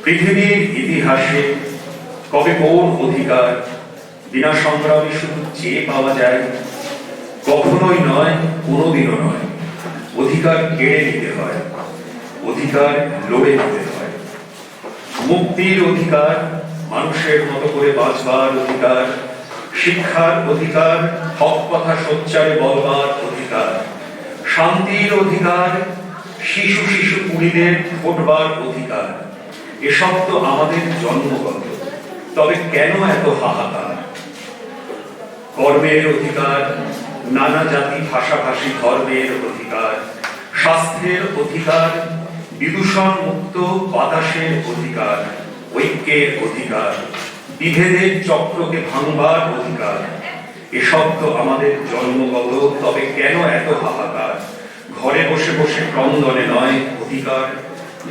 পৃথিবীর ইতিহাসে কবে কোন অধিকার বিনা সংগ্রামে শুধু চেয়ে পাওয়া যায়? কখনোই নয়, কোনোদিনও নয়। অধিকার কেড়ে নিতে হয়, অধিকার লড়ে নিতে হয়। মুক্তির অধিকার, মানুষের মতো করে বাঁচবার অধিকার, শিক্ষার অধিকার, হক কথা সোচ্চারে বলবার অধিকার, শান্তির অধিকার, শিশু শিশু কুড়িদের ভোটবার অধিকার, এসব তো আমাদের জন্মগত। তবে কেন এত হাহাকার? কর্মের অধিকার, নানা জাতি ভাষাভাষী ধর্মের অধিকার, স্বাস্থ্যের অধিকার, বিদূষণ মুক্ত বাতাসের অধিকার, ঐক্যের অধিকার, বিভেদের চক্রকে ভাঙবার অধিকার, এসব তো আমাদের জন্মগত। তবে কেন এত হাহাকার? ঘরে বসে বসে ক্রন্দনে নয়, অধিকার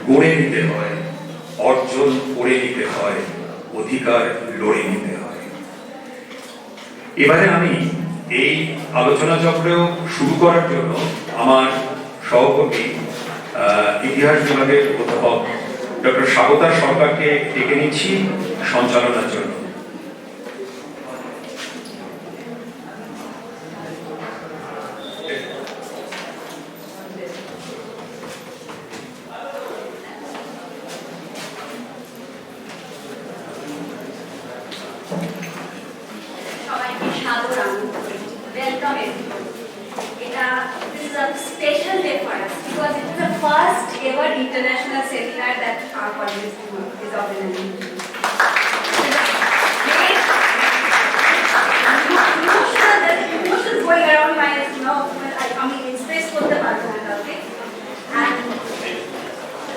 গড়ে নিতে হয়, অর্জন করে নিতে হয়, অধিকার লড়ে নিতে হয়। এবারে আমি এই আলোচনা চক্র শুরু করার জন্য আমার সহকর্মী ইতিহাস বিভাগের অধ্যাপক ডক্টর স্বাগতা সরকারকে ডেকে নিচ্ছি সঞ্চালনার জন্য। International seminar that our college is organizing. Emotions going around my express করতে পারবো না কাউকে। And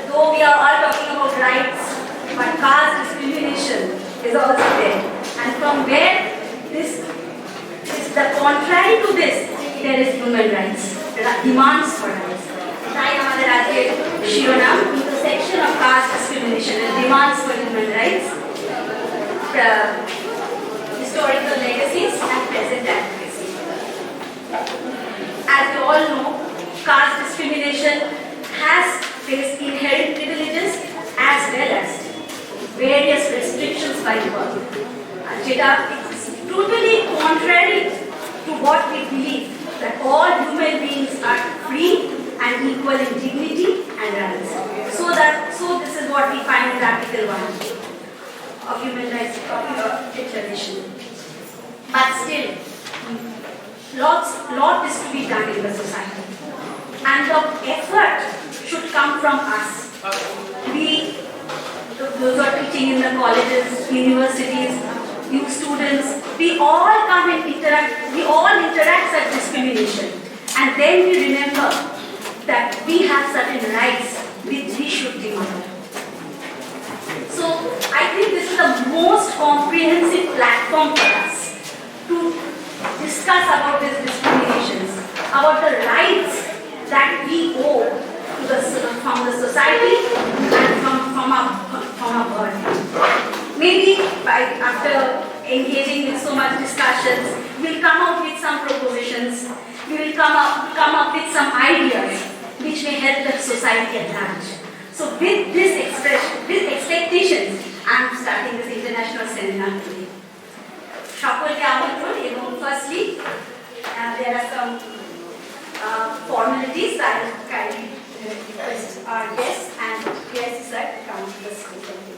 though we are all talking about rights, but caste discrimination is also there. And from where this is the contrary to this, there is human rights, there are demands for rights. তাই আমাদের আজকে শিরোনাম intersection of caste discrimination and demands for human rights, historical legacies and present advocacy. As you all know, caste discrimination has faced inherent privileges as well as various restrictions by the government. যেটা totally contrary to what we believe, that all human beings are free and equal in dignity and rights. So this is what we find in Article 1 of Human Rights Declaration. But still, lot is to be done in the society, and the effort should come from us. Those who are teaching in the colleges, universities, youth students, we all come and interact. We all interact with discrimination, and then we remember that we have certain rights which we should demand. So I think this is the most comprehensive platform for us to discuss about these discriminations, about the rights that we owe to from the society and from our birth. Maybe after engaging in so much discussions, we'll come up with some propositions. We will come up with some ideas which may help the society at large. So with this expression, with expectations, I am starting this international seminar today. সকলকে আমন্ত্রণ এবং firstly, there are some formalities. I will kindly request our guests and guests sir to come to the stage.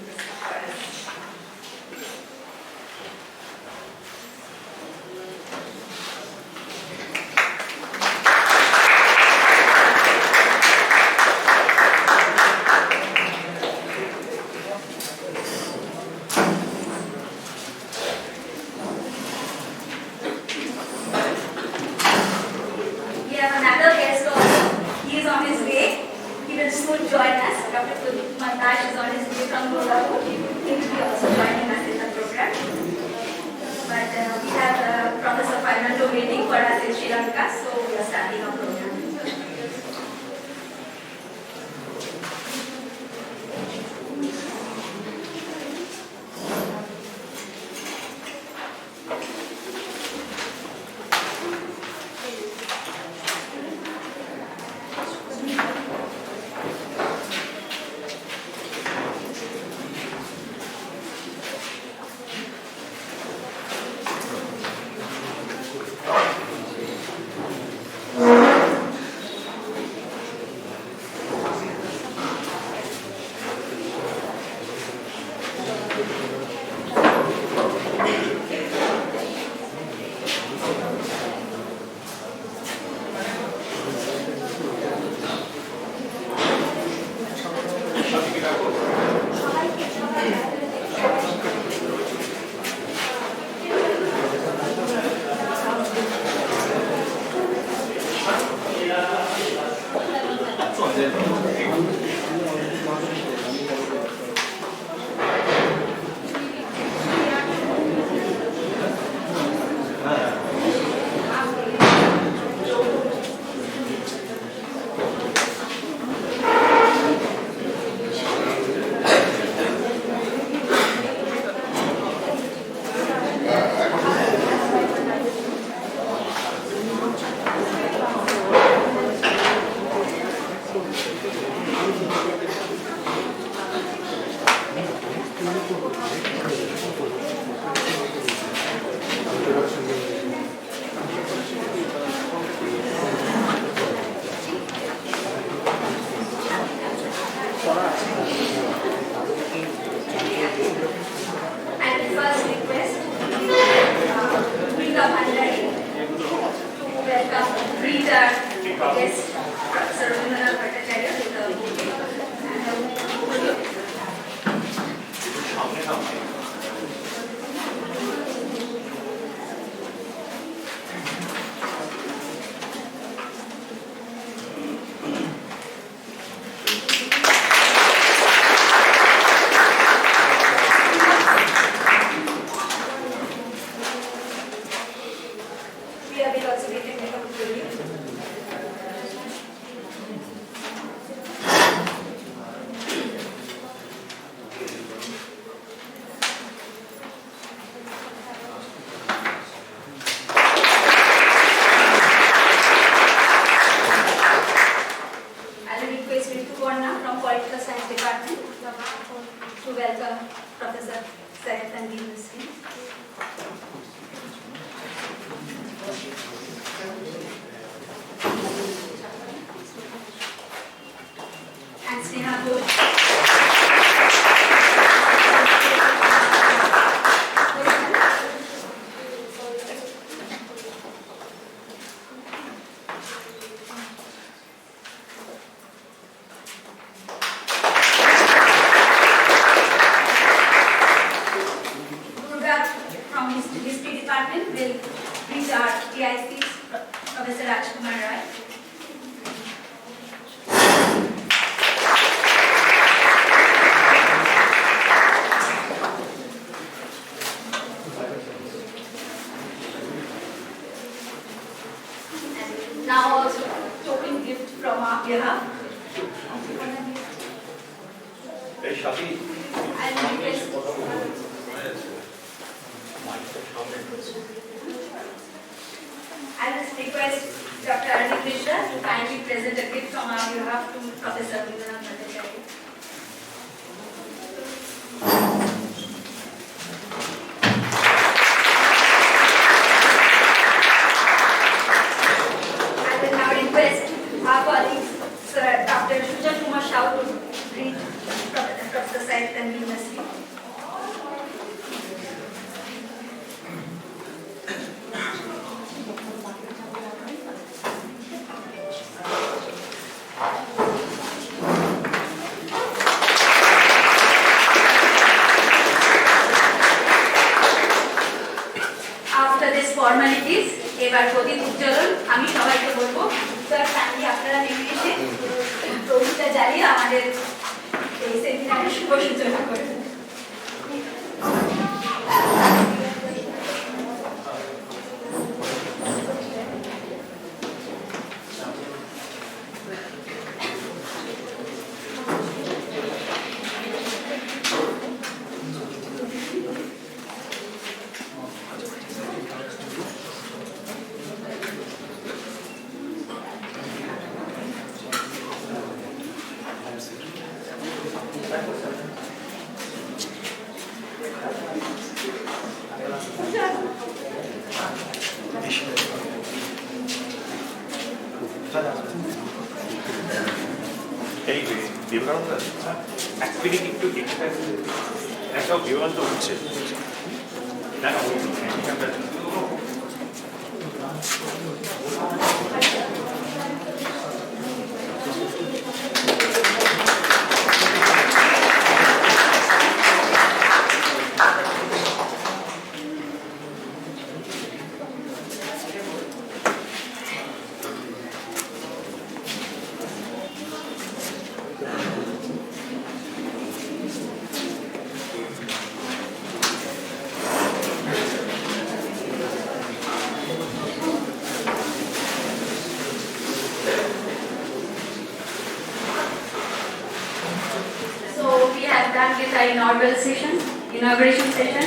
done with our inauguration session.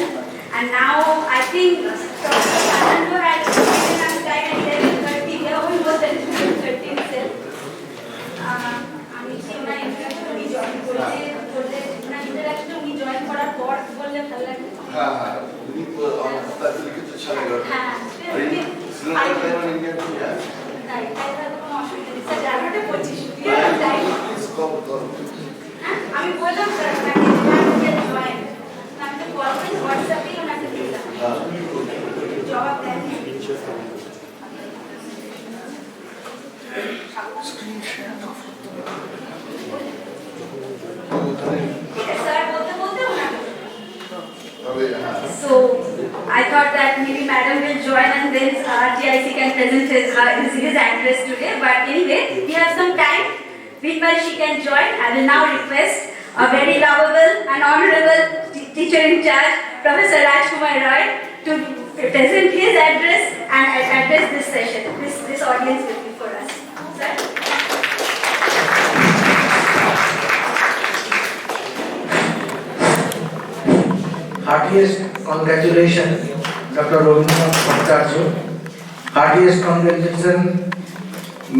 And now I think Professor Fernando has given us time at 11:30. We are almost at 11:30 itself. আমি কি ওনার interaction উনি join করলে ওনার interaction উনি join করার পর বললে ভালো লাগবে। হ্যাঁ হ্যাঁ উনি লিখিত ছাড়া হ্যাঁ শ্রীলঙ্কার টাইম ইন্ডিয়ান টু হ্যাঁ তাই তাহলে কোনো অসুবিধা নেই স্যার। 11:25 টাইম আমি বললাম স্যার ওনাকে জয়েন আমি তো কল করে হোয়াটসঅ্যাপে ওনাকে দিলাম জবাব দেন। So I thought that maybe Madam will join and then RGIC can present his address today. But anyway, we have some time. Meanwhile, she can join. I will now request a very lovable and honorable teacher in charge, Professor Rajkumar Roy, to present his address and address this session. This audience will be for us. Sir. Heartiest congratulations, Dr. Robindranath Bhattacharya. Heartiest congratulations,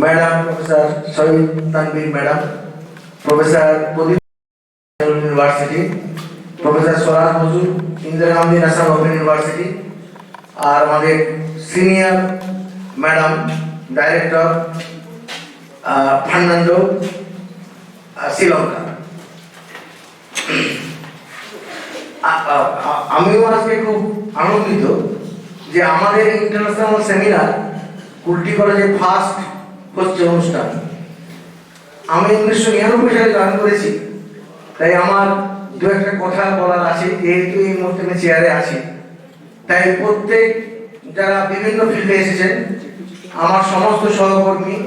Madam Professor Sohit Tanvir Madam, Professor Kulti University, Professor Swaraj Bozur, Indira Gandhi National Open University, और हमारे Senior Madam Director Fernando Sri-Lanka. আমিও আজকে খুব আনন্দিত যে আমাদের international seminar Kulti কলেজে first হচ্ছে অনুষ্ঠান। আমি 1999 সালে জয়েন করেছি, তাই আমার দু একটা কথা বলার আছে। যেহেতু এই মুহূর্তে আমি চেয়ারে আছি, তাই প্রত্যেক যারা বিভিন্ন ফিল্ডে এসেছেন, আমার সমস্ত সহকর্মী,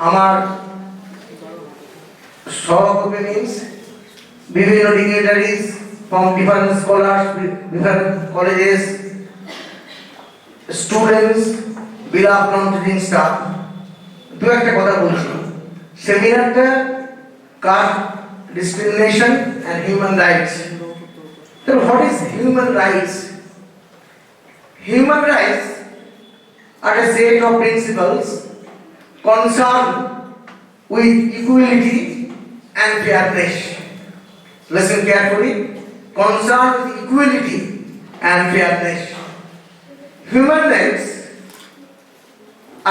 আমার সহকর্মী মিনস বিভিন্ন dignitaries from different scholars, different colleges, students, beloved non-teaching staff. দু একটা কথা বলছি। সেমিনারটা Caste Discrimination and Human Rights. So what is human rights? Human rights are a set of principles concerned with equality and fairness. Listen carefully. Concerned with equality and fairness. Human rights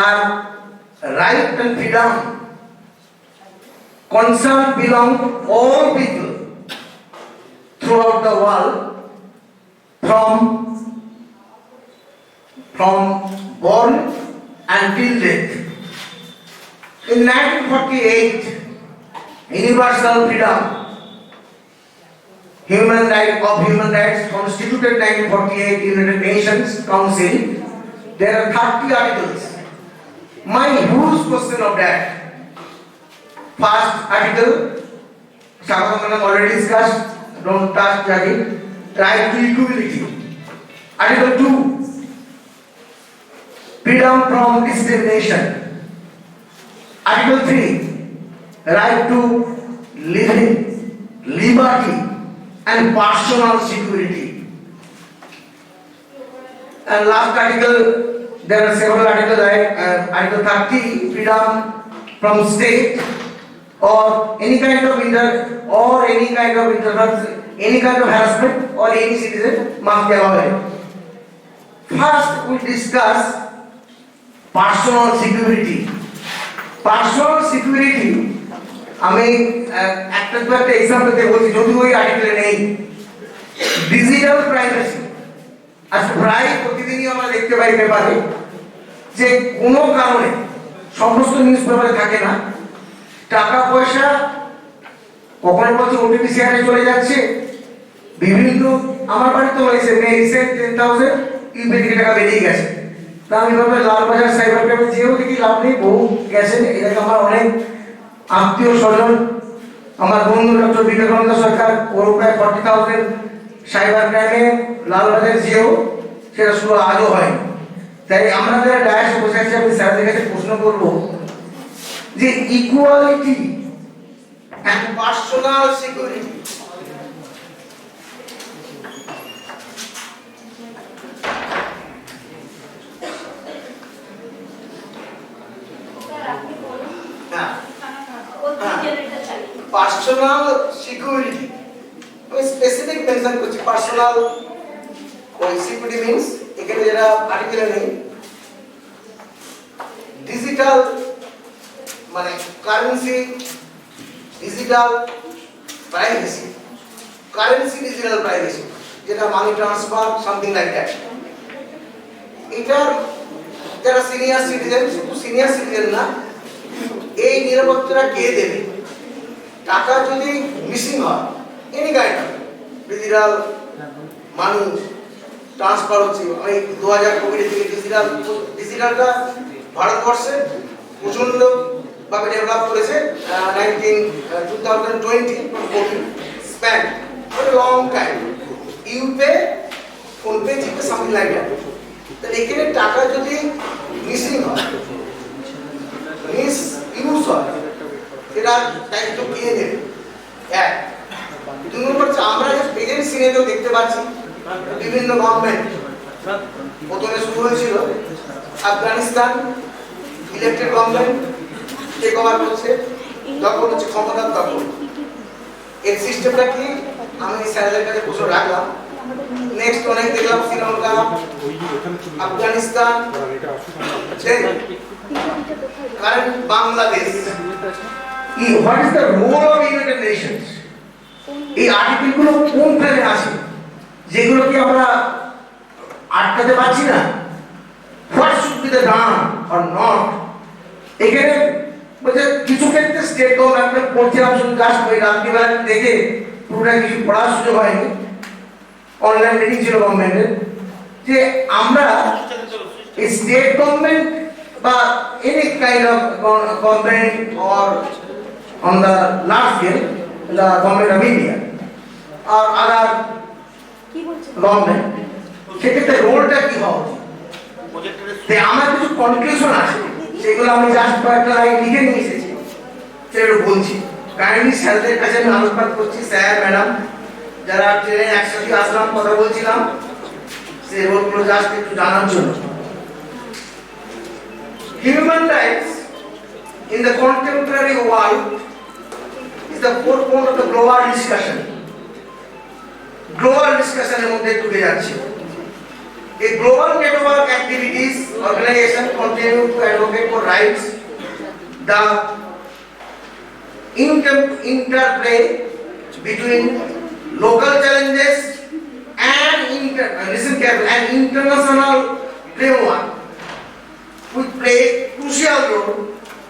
are right and freedom concerned belong to all people throughout the world from born until death. In 1948, universal freedom Human Rights constituted 1948 United Nations Council. There are 30 articles. My huge question of that. First article, Shakamanam already discussed, don't touch that. Right to equality. Article 2, freedom from discrimination. Article 3, right to living, liberty and personal security. And last article, there are several articles like article 30, freedom from state or any kind of harassment or any citizen must be avoided. First, we discuss personal security. Personal security, আমি একটা example দিয়ে বলছি, যদি ওই আর্টিকেলে নেই। Digital privacy, আজ প্রায় প্রতিদিনই আমরা দেখতে পাই পেপারে যে কোনো কারণে, সমস্ত নিউজ পেপারে থাকে না, টাকা পয়সা কখনো বলছে ওটিপি শেয়ারে চলে যাচ্ছে। বিভিন্ন আমার বাড়িতে হয়েছে রিসেন্ট 10,000 ইউপি থেকে টাকা বেরিয়ে গেছে। তা আমি ভাবে লালবাজার সাইবার ক্রাইমে যেও দেখি লাভ নেই, বহু গেছে। এটাকে আমার অনেক আত্মীয় স্বজন, আমার বন্ধু ডক্টর বিবেকানন্দ সরকার, ওর প্রায় 40,000 সাইবার ক্রাইমে লালবাজার যেও, সেটা শুরু আজও হয়। তাই আমরা যারা ডায়াসে বসে আছি, আমি স্যারদের কাছে প্রশ্ন করবো যে equality and personal security personal security, আমি স্পেসিফিক মেনশন করছি পার্সোনাল ওই সিকিউরিটি মিন্স এখানে যেটা আর্টিকেলে নেই, ডিজিটাল মানে currency, digital privacy, currency digital privacy, যেটা money transfer something like that. এটার যারা সিনিয়র সিটিজেন, শুধু সিনিয়র সিটিজেন না, এই নিরাপত্তাটা কে দেবে? টাকা যদি মিসিং হয়, any kind of digital money transfer হচ্ছে, আমি 2020 থেকে ডিজিটালটা ভারতবর্ষে প্রচন্ড ভাবে ডেভেলপ করেছে। 2020 স্প্যান লং টাইম, ইউপে, PhonePe, GPay, something like that. তাহলে এখানে টাকা যদি মিসিং হয়, মিস ইউজ হয়, সেটার দায়িত্ব কে নেবে? এক। দুই নম্বর হচ্ছে আমরা যে প্রেজেন্ট সিনেরিও দেখতে পাচ্ছি, বিভিন্ন গভর্নমেন্ট প্রথমে শুরু হয়েছিল Afghanistan, elected government take over করছে, দখল হচ্ছে ক্ষমতার দখল। এর সিস্টেমটা কি আমি স্যারদের কাছে প্রশ্ন রাখলাম। নেক্সট অনেক দেখলাম Sri Lanka, Afghanistan, current Bangladesh. What is the role of United Nations? এই আর্টিকেলগুলো কোন প্ল্যানে আছে যেগুলো কি আমরা আটকাতে পারছি না? What should be the done or not? এখানে বলছে কিছু ক্ষেত্রে স্টেট গভর্নমেন্ট পড়ছিলাম, শুধু জাস্ট ওই রাত্রিবেলা দেখে পুরোটা কিছু পড়ার সুযোগ হয়নি, অনলাইন মিটিং ছিল গভর্নমেন্টের, যে আমরা স্টেট গভর্নমেন্ট বা any kind of government or on the large scale the government of India or other government, সেক্ষেত্রে রোলটা কি হবে? আমার কিছু কনক্লুশন আছে, সেগুলো আমি জাস্ট কয়েকটা লাইন লিখে নিয়ে এসেছি, সেগুলো বলছি। কাইন্ডলি স্যারদের কাছে আমি আলোচনা করছি, স্যার ম্যাডাম যারা ট্রেনে একসাথে আসলাম, কথা বলছিলাম, সেই রোলগুলো জাস্ট একটু জানার জন্য। Human rights in the contemporary world is the forefront of the global discussion. Global discussion এর মধ্যে ঢুকে যাচ্ছে। A global network activities organization continue to advocate for rights. The interplay between local challenges and international framework will play a crucial role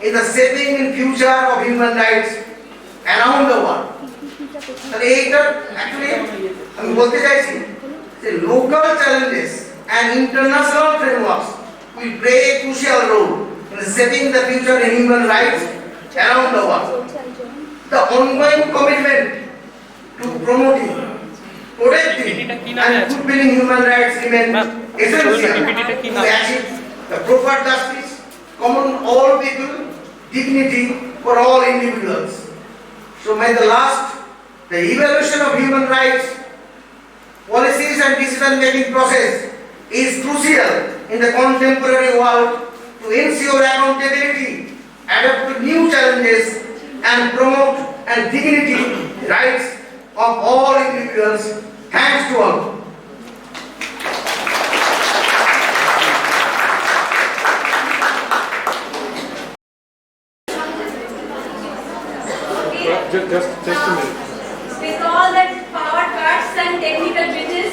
in the shaping and future of human rights around the world. তাহলে এইটা actually আমি বলতে চাইছি যে local challenges and international frameworks will play a crucial role in shaping the future in human rights around the world. The ongoing commitment to promoting, protecting and fulfilling human rights remains essential to achieve the proper justice, common all people, dignity for all individuals. So may the evaluation of human rights policies and decision-making process is crucial in the contemporary world to ensure accountability, adapt to new challenges, and promote and dignity rights of all individuals. Thanks to all. Just a minute. With all the power cuts and technical glitches,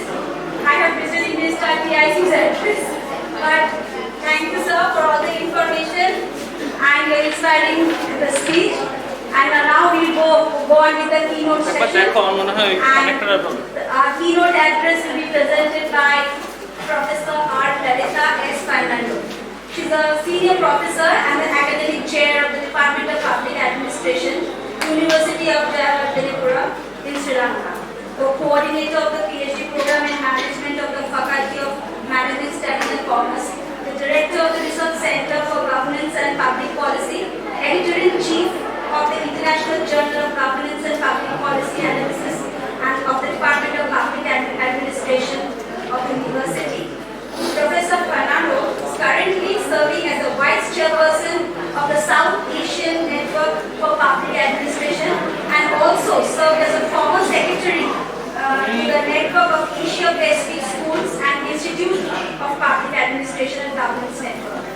I have recently missed our PIC's address. But thank you, sir, for all the information and your inspiring the speech. And now we'll go on with the keynote session. And our keynote address will be presented by Professor R. Lalita S. Fernando. She's a senior professor and the academic chair of the Department of Public Administration, University of Jayawardenepura in Sri Lanka. The coordinator of the PhD program in management of the Faculty of Management Studies and Commerce, the director of the Research Center for Governance and Public Policy, editor-in-chief of the International Journal of Governance and Public Policy Analysis, and of the Department of Public Administration of the University. Professor Fernando is currently serving as the Vice Chairperson of the South Asian Network for Public Administration and also also served as a former secretary to the network of Asia Pacific Schools and Institute of Public Administration and Governance Network.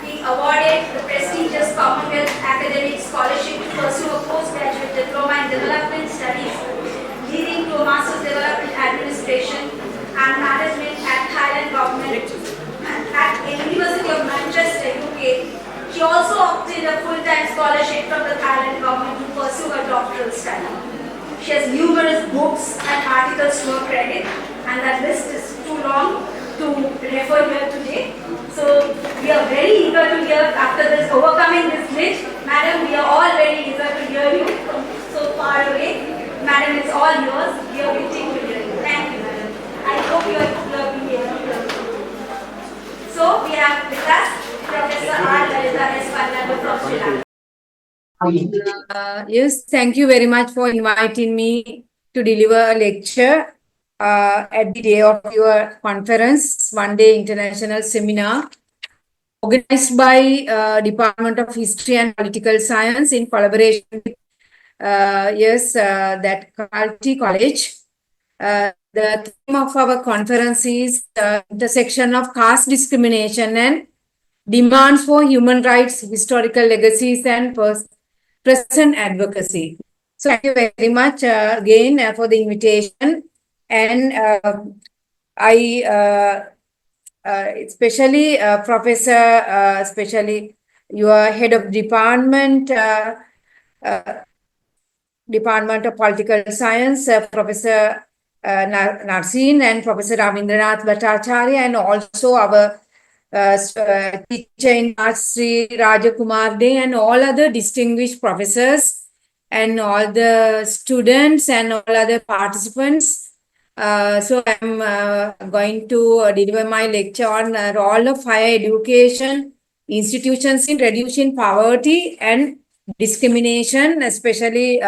Being awarded the prestigious Commonwealth Academic Scholarship to pursue a postgraduate diploma in development studies, leading to a Master's Development Administration and Management at Thailand Government at the University of Manchester, UK. She also obtained a full-time scholarship from the Thailand government to pursue her doctoral study. She has numerous books and articles to her credit, and that list is too long to refer here today. So we are very eager to hear after this overcoming this glitch. Madam, we are all very eager to hear you from so far away. Madam, it's all yours. We are waiting to hear you. Thank you, madam. I hope you are being able to hear. So we have with us Professor R. Lalita S. Fernando from Sri Lanka. Yes, thank you very much for inviting me to deliver a lecture at the day of your conference, one-day international seminar, organized by Department of History and Political Science in collaboration with that Kulti College. The theme of our conference is intersection of caste discrimination and demands for human rights, historical legacies, and present advocacy. So thank you very much again for the invitation. And I especially Professor, especially your head of department, Department of Political Science, Professor Narsin and Professor Ravindranath Bhattacharya, and also our teacher in arts, Sri Rajakumar De, and all other distinguished professors, and all the students and all other participants. So I'm going to deliver my lecture on the role of higher education institutions in reducing poverty and discrimination. Especially,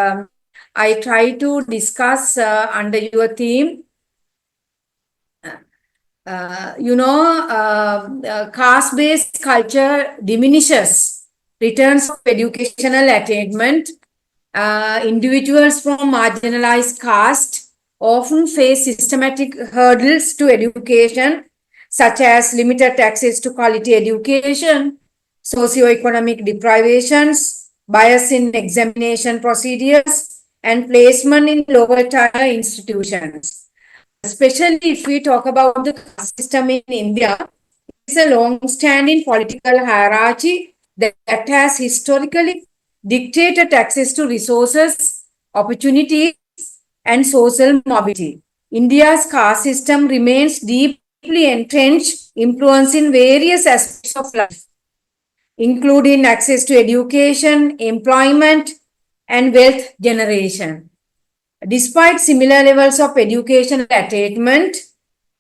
I try to discuss under your theme, caste-based culture diminishes returns of educational attainment. Individuals from marginalized caste often face systematic hurdles to education, such as limited access to quality education, socioeconomic deprivations, bias in examination procedures, and placement in lower tier institutions. Especially if we talk about the caste system in India, it's a long-standing political hierarchy that has historically dictated access to resources, opportunities, and social mobility. India's caste system remains deeply entrenched, influencing various aspects of life, including access to education, employment, and wealth generation. Despite similar levels of educational attainment,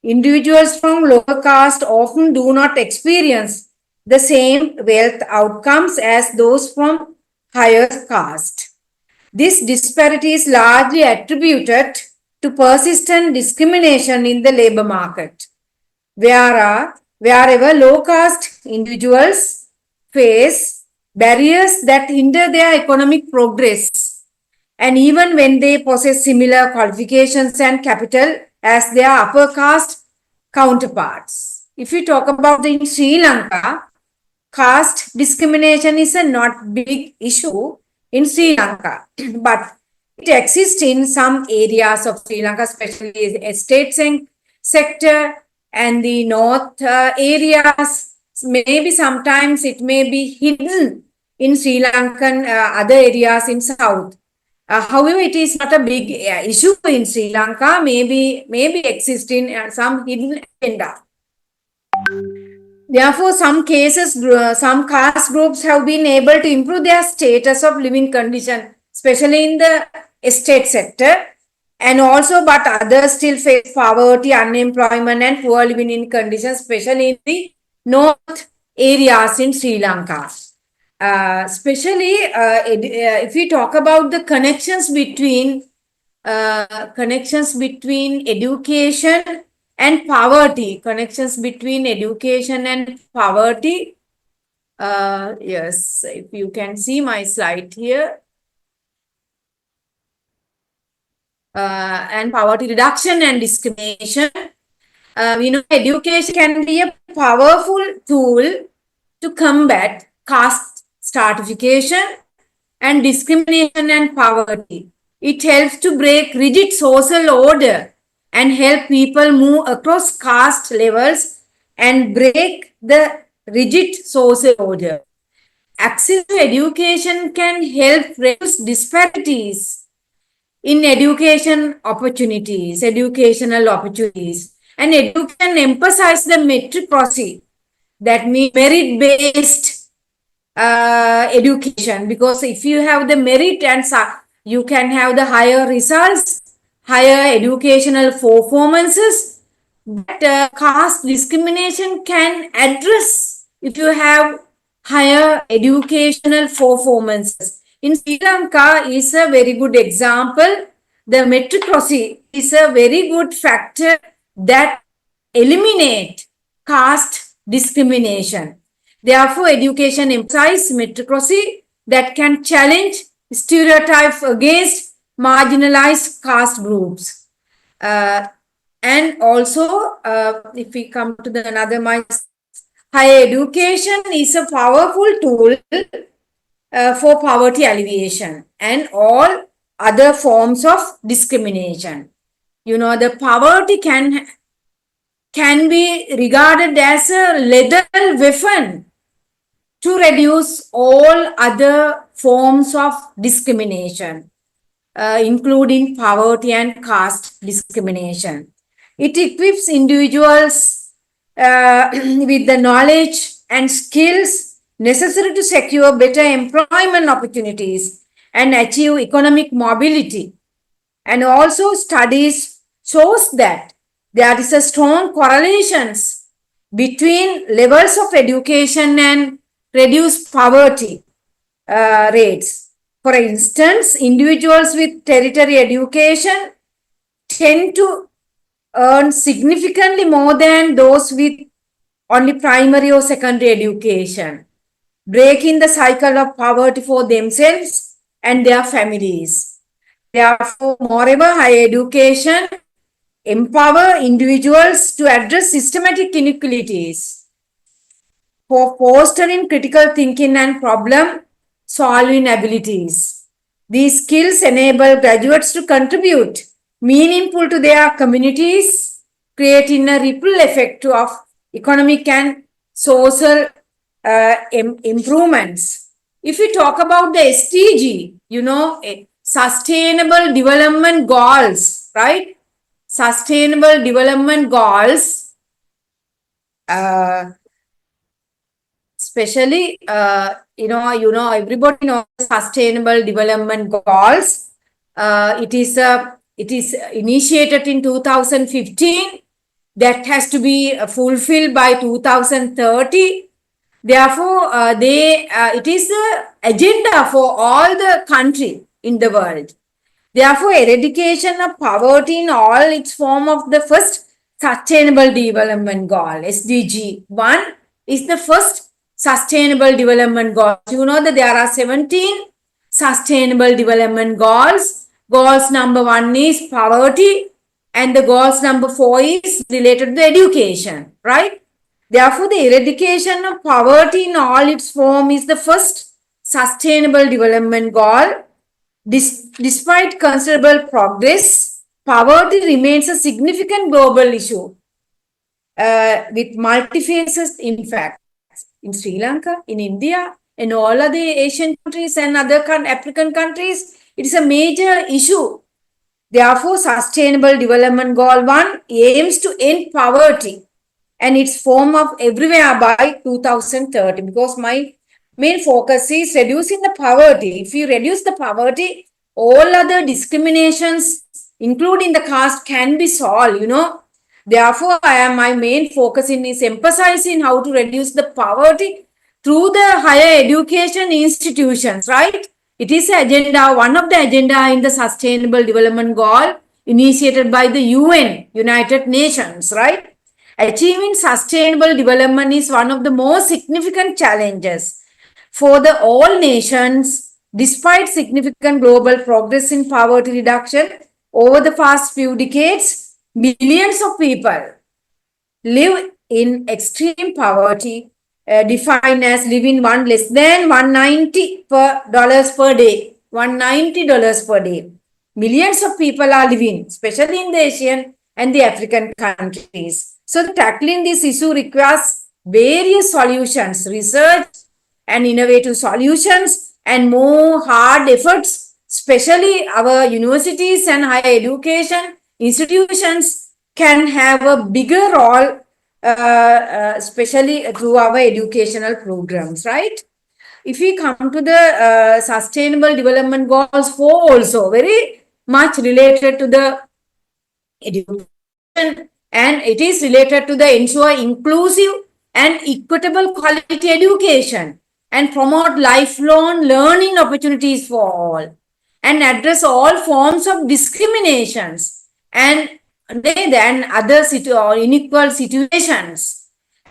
individuals from lower caste often do not experience the same wealth outcomes as those from higher caste. This disparity is largely attributed to persistent discrimination in the labor market, wherever low caste individuals face barriers that hinder their economic progress, and even when they possess similar qualifications and capital as their upper caste counterparts. If you talk about in Sri Lanka, caste discrimination is a not big issue in Sri Lanka, but it exists in some areas of Sri Lanka, especially the estate sector and the north areas. Maybe sometimes it may be hidden in Sri Lankan other areas in south. However, it is not a big issue in Sri Lanka. Maybe exist in some hidden agenda. Therefore, some cases, some caste groups have been able to improve their status of living condition, especially in the estate sector, and also, but others still face poverty, unemployment, and poor living in conditions, especially in the north areas in Sri Lanka. Especially if we talk about the connections between education and poverty, yes, if you can see my slide here. and poverty reduction and discrimination. We know education can be a powerful tool to combat caste stratification and discrimination and poverty. It helps to break rigid social order and help people move across caste levels and break the rigid social order. Access to education can help reduce disparities in educational opportunities. And education emphasize the meritocracy, that means merit-based education, because if you have the merit and you can have the higher results, higher educational performances, that caste discrimination can address if you have higher educational performances. In Sri Lanka is a very good example. The meritocracy is a very good factor that eliminate caste discrimination. Therefore, education emphasizes meritocracy that can challenge stereotypes against marginalized caste groups. And also, if we come to the another mindset, higher education is a powerful tool for poverty alleviation and all other forms of discrimination. You know, the poverty can be regarded as a lethal weapon to reduce all other forms of discrimination, including poverty and caste discrimination. It equips individuals with the knowledge and skills necessary to secure better employment opportunities and achieve economic mobility. And also studies shows that there is a strong correlations between levels of education and reduced poverty rates. For instance, individuals with tertiary education tend to earn significantly more than those with only primary or secondary education, breaking the cycle of poverty for themselves and their families. Therefore, moreover, higher education empower individuals to address systematic inequalities for fostering critical thinking and problem solving abilities. These skills enable graduates to contribute meaningful to their communities, creating a ripple effect of economic and social improvements. If we talk about the SDG, you know, Sustainable Development Goals, right? Sustainable Development Goals, especially, everybody knows Sustainable Development Goals. It is initiated in 2015. That has to be fulfilled by 2030. Therefore, it is the agenda for all the country in the world. Therefore, eradication of poverty in all its form of the first Sustainable Development Goal, SDG 1, is the first Sustainable Development Goal. You know that there are 17 Sustainable Development Goals. Goals number 1 is poverty, and the goals number 4 is related to education, right? Therefore, the eradication of poverty in all its form is the first Sustainable Development Goal. Despite considerable progress, poverty remains a significant global issue with multifaceted impact in Sri Lanka, in India, and all other Asian countries and other African countries. It is a major issue. Therefore, Sustainable Development Goal 1 aims to end poverty and its form of everywhere by 2030, because my main focus is reducing the poverty. If you reduce the poverty, all other discriminations, including the caste, can be solved, you know. Therefore, my main focus is emphasizing how to reduce the poverty through the higher education institutions, right? It is one of the agenda in the Sustainable Development Goal initiated by the UN, United Nations, right? Achieving sustainable development is one of the most significant challenges for all nations. Despite significant global progress in poverty reduction, over the past few decades, millions of people live in extreme poverty, defined as living one less than 190 dollars per day. $190 per day. Millions of people are living, especially in the Asian and the African countries. So tackling this issue requires various solutions, research and innovative solutions, and more hard efforts, especially our universities and higher education institutions can have a bigger role, especially through our educational programs, right? If we come to the Sustainable Development Goals 4, also very much related to the education, and it is related to the ensure inclusive and equitable quality education and promote lifelong learning opportunities for all and address all forms of discriminations and other unequal situations,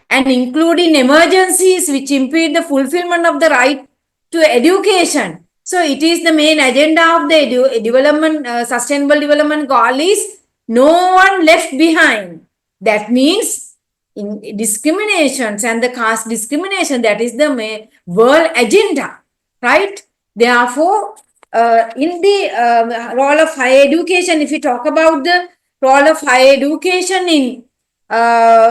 and including emergencies which impede the fulfillment of the right to education. So it is the main agenda of the development, sustainable development goal is no one left behind. That means in discriminations and the caste discrimination, that is the main world agenda, right? Therefore, in the role of higher education, if we talk about the role of higher education in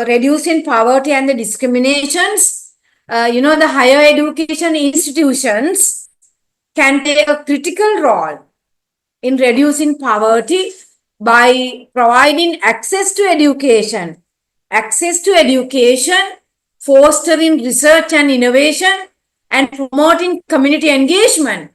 reducing poverty and the discriminations, the higher education institutions can play a critical role in reducing poverty by providing access to education, fostering research and innovation, and promoting community engagement.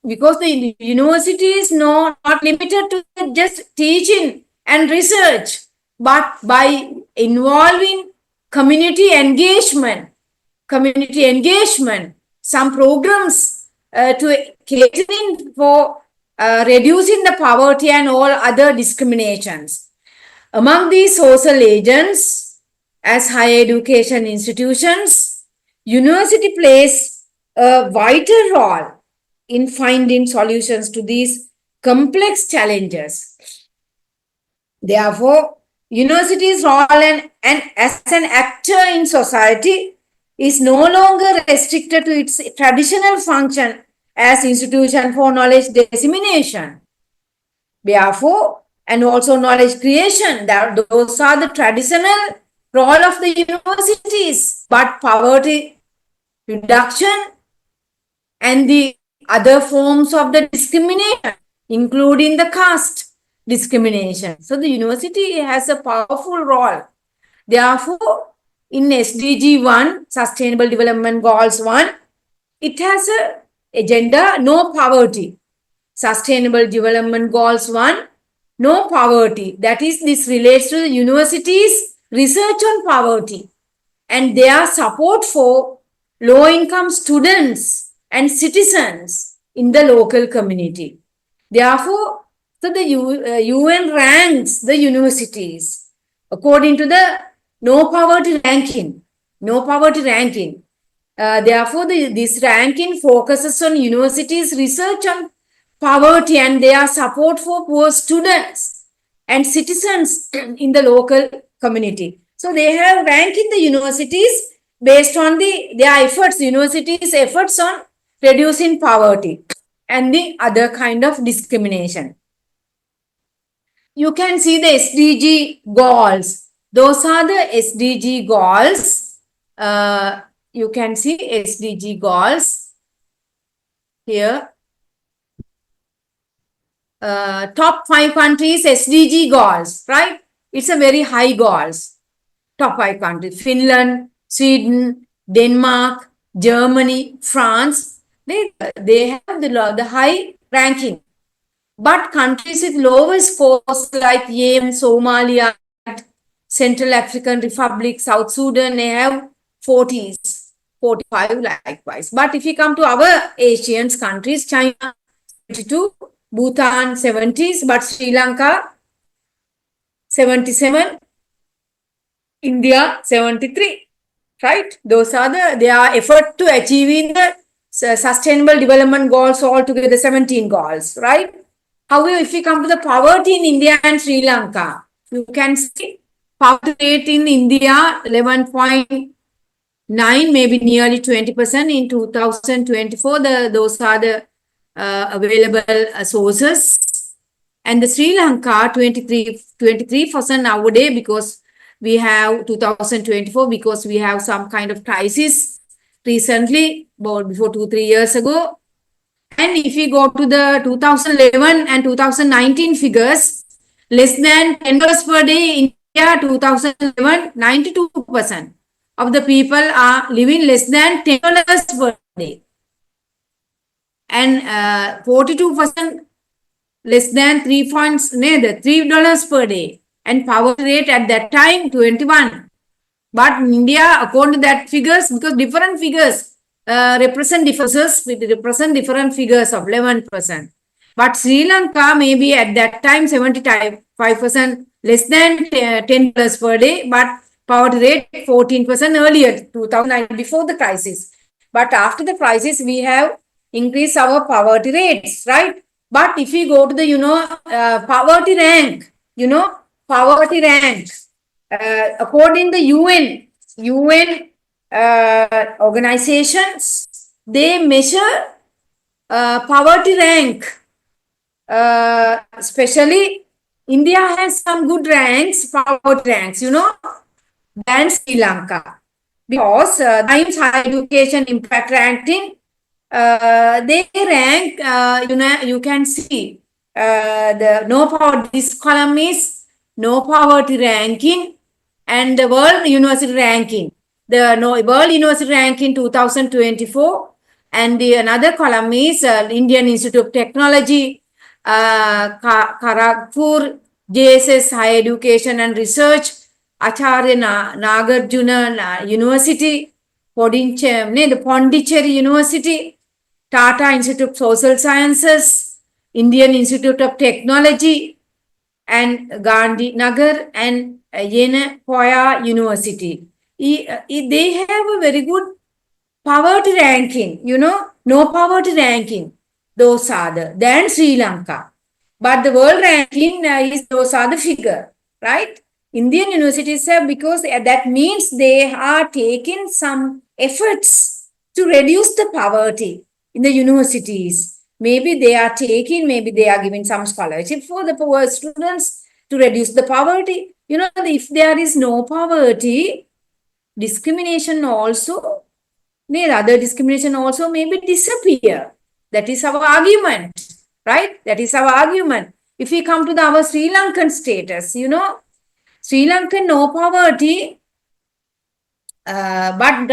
Because the university is not limited to just teaching and research, but by involving community engagement, some programs to catering for reducing the poverty and all other discriminations. Among these social agents, as higher education institutions, university plays a vital role in finding solutions to these complex challenges. Therefore, university's role and as an actor in society is no longer restricted to its traditional function as institution for knowledge dissemination. Therefore, and also knowledge creation, those are the traditional role of the universities. But poverty reduction and the other forms of the discrimination, including the caste discrimination. So the university has a powerful role. Therefore, in SDG 1, Sustainable Development Goals 1, it has a agenda, no poverty. Sustainable Development Goals 1, no poverty. That is, this relates to the university's research on poverty and their support for low-income students and citizens in the local community. Therefore, so the UN ranks the universities according to the no poverty ranking. Therefore, this ranking focuses on universities' research on poverty and their support for poor students and citizens in the local community. So they have ranked the universities based on their efforts, universities' efforts on reducing poverty and the other kind of discrimination. You can see the SDG goals. Those are the SDG goals. You can see SDG goals here. Top 5 countries SDG goals, right? It's a very high goals. Top 5 countries: Finland, Sweden, Denmark, Germany, France. They have the high ranking. But countries with lower scores like Yemen, Somalia, Central African Republic, South Sudan, they have 40s, 45 likewise. But if you come to our Asian countries, China 72, Bhutan 70s, but Sri Lanka 77, India 73, right? Those are their effort to achieving the Sustainable Development Goals altogether, 17 goals, right? However, if we come to the poverty in India and Sri Lanka, you can see poverty rate in India 11.9, maybe nearly 20% in 2024. Those are the available sources. And the Sri Lanka 23% nowadays, because we have 2024, because we have some kind of crisis recently, about before 2-3 years ago. And if we go to the 2011 and 2019 figures, less than $10 per day in India, 2011, 92% of the people are living less than $10 per day. And 42% less than $3 per day. And poverty rate at that time, 21. But in India, according to that figures, because different figures represent differences, represent different figures of 11%. But Sri Lanka maybe at that time 75% less than $10 per day, but poverty rate 14% earlier, 2009, before the crisis. But after the crisis, we have increased our poverty rates, right? But if we go to the, poverty rank, poverty rank, according to the UN organizations, they measure poverty rank. Especially India has some good ranks, poverty ranks, than Sri Lanka. Because Times Higher Education Impact Ranking, they rank, you can see the no poverty, this column is no poverty ranking, and the World University ranking. The World University ranking 2024, and the another column is Indian Institute of Technology, Kharagpur, JSS Higher Education and Research, Acharya Nagarjuna University, Pondicherry University, Tata Institute of Social Sciences, Indian Institute of Technology, and Gandhi Nagar and Yenagoya University. They have a very good poverty ranking, no poverty ranking. Those are than Sri Lanka. But the world ranking those are the figure, right? Indian universities have, because that means they are taking some efforts to reduce the poverty in the universities. Maybe they are giving some scholarship for the poor students to reduce the poverty. If there is no poverty, discrimination also, other discrimination also maybe disappear. That is our argument, right? That is our argument. If we come to our Sri Lankan status, Sri Lankan no poverty, but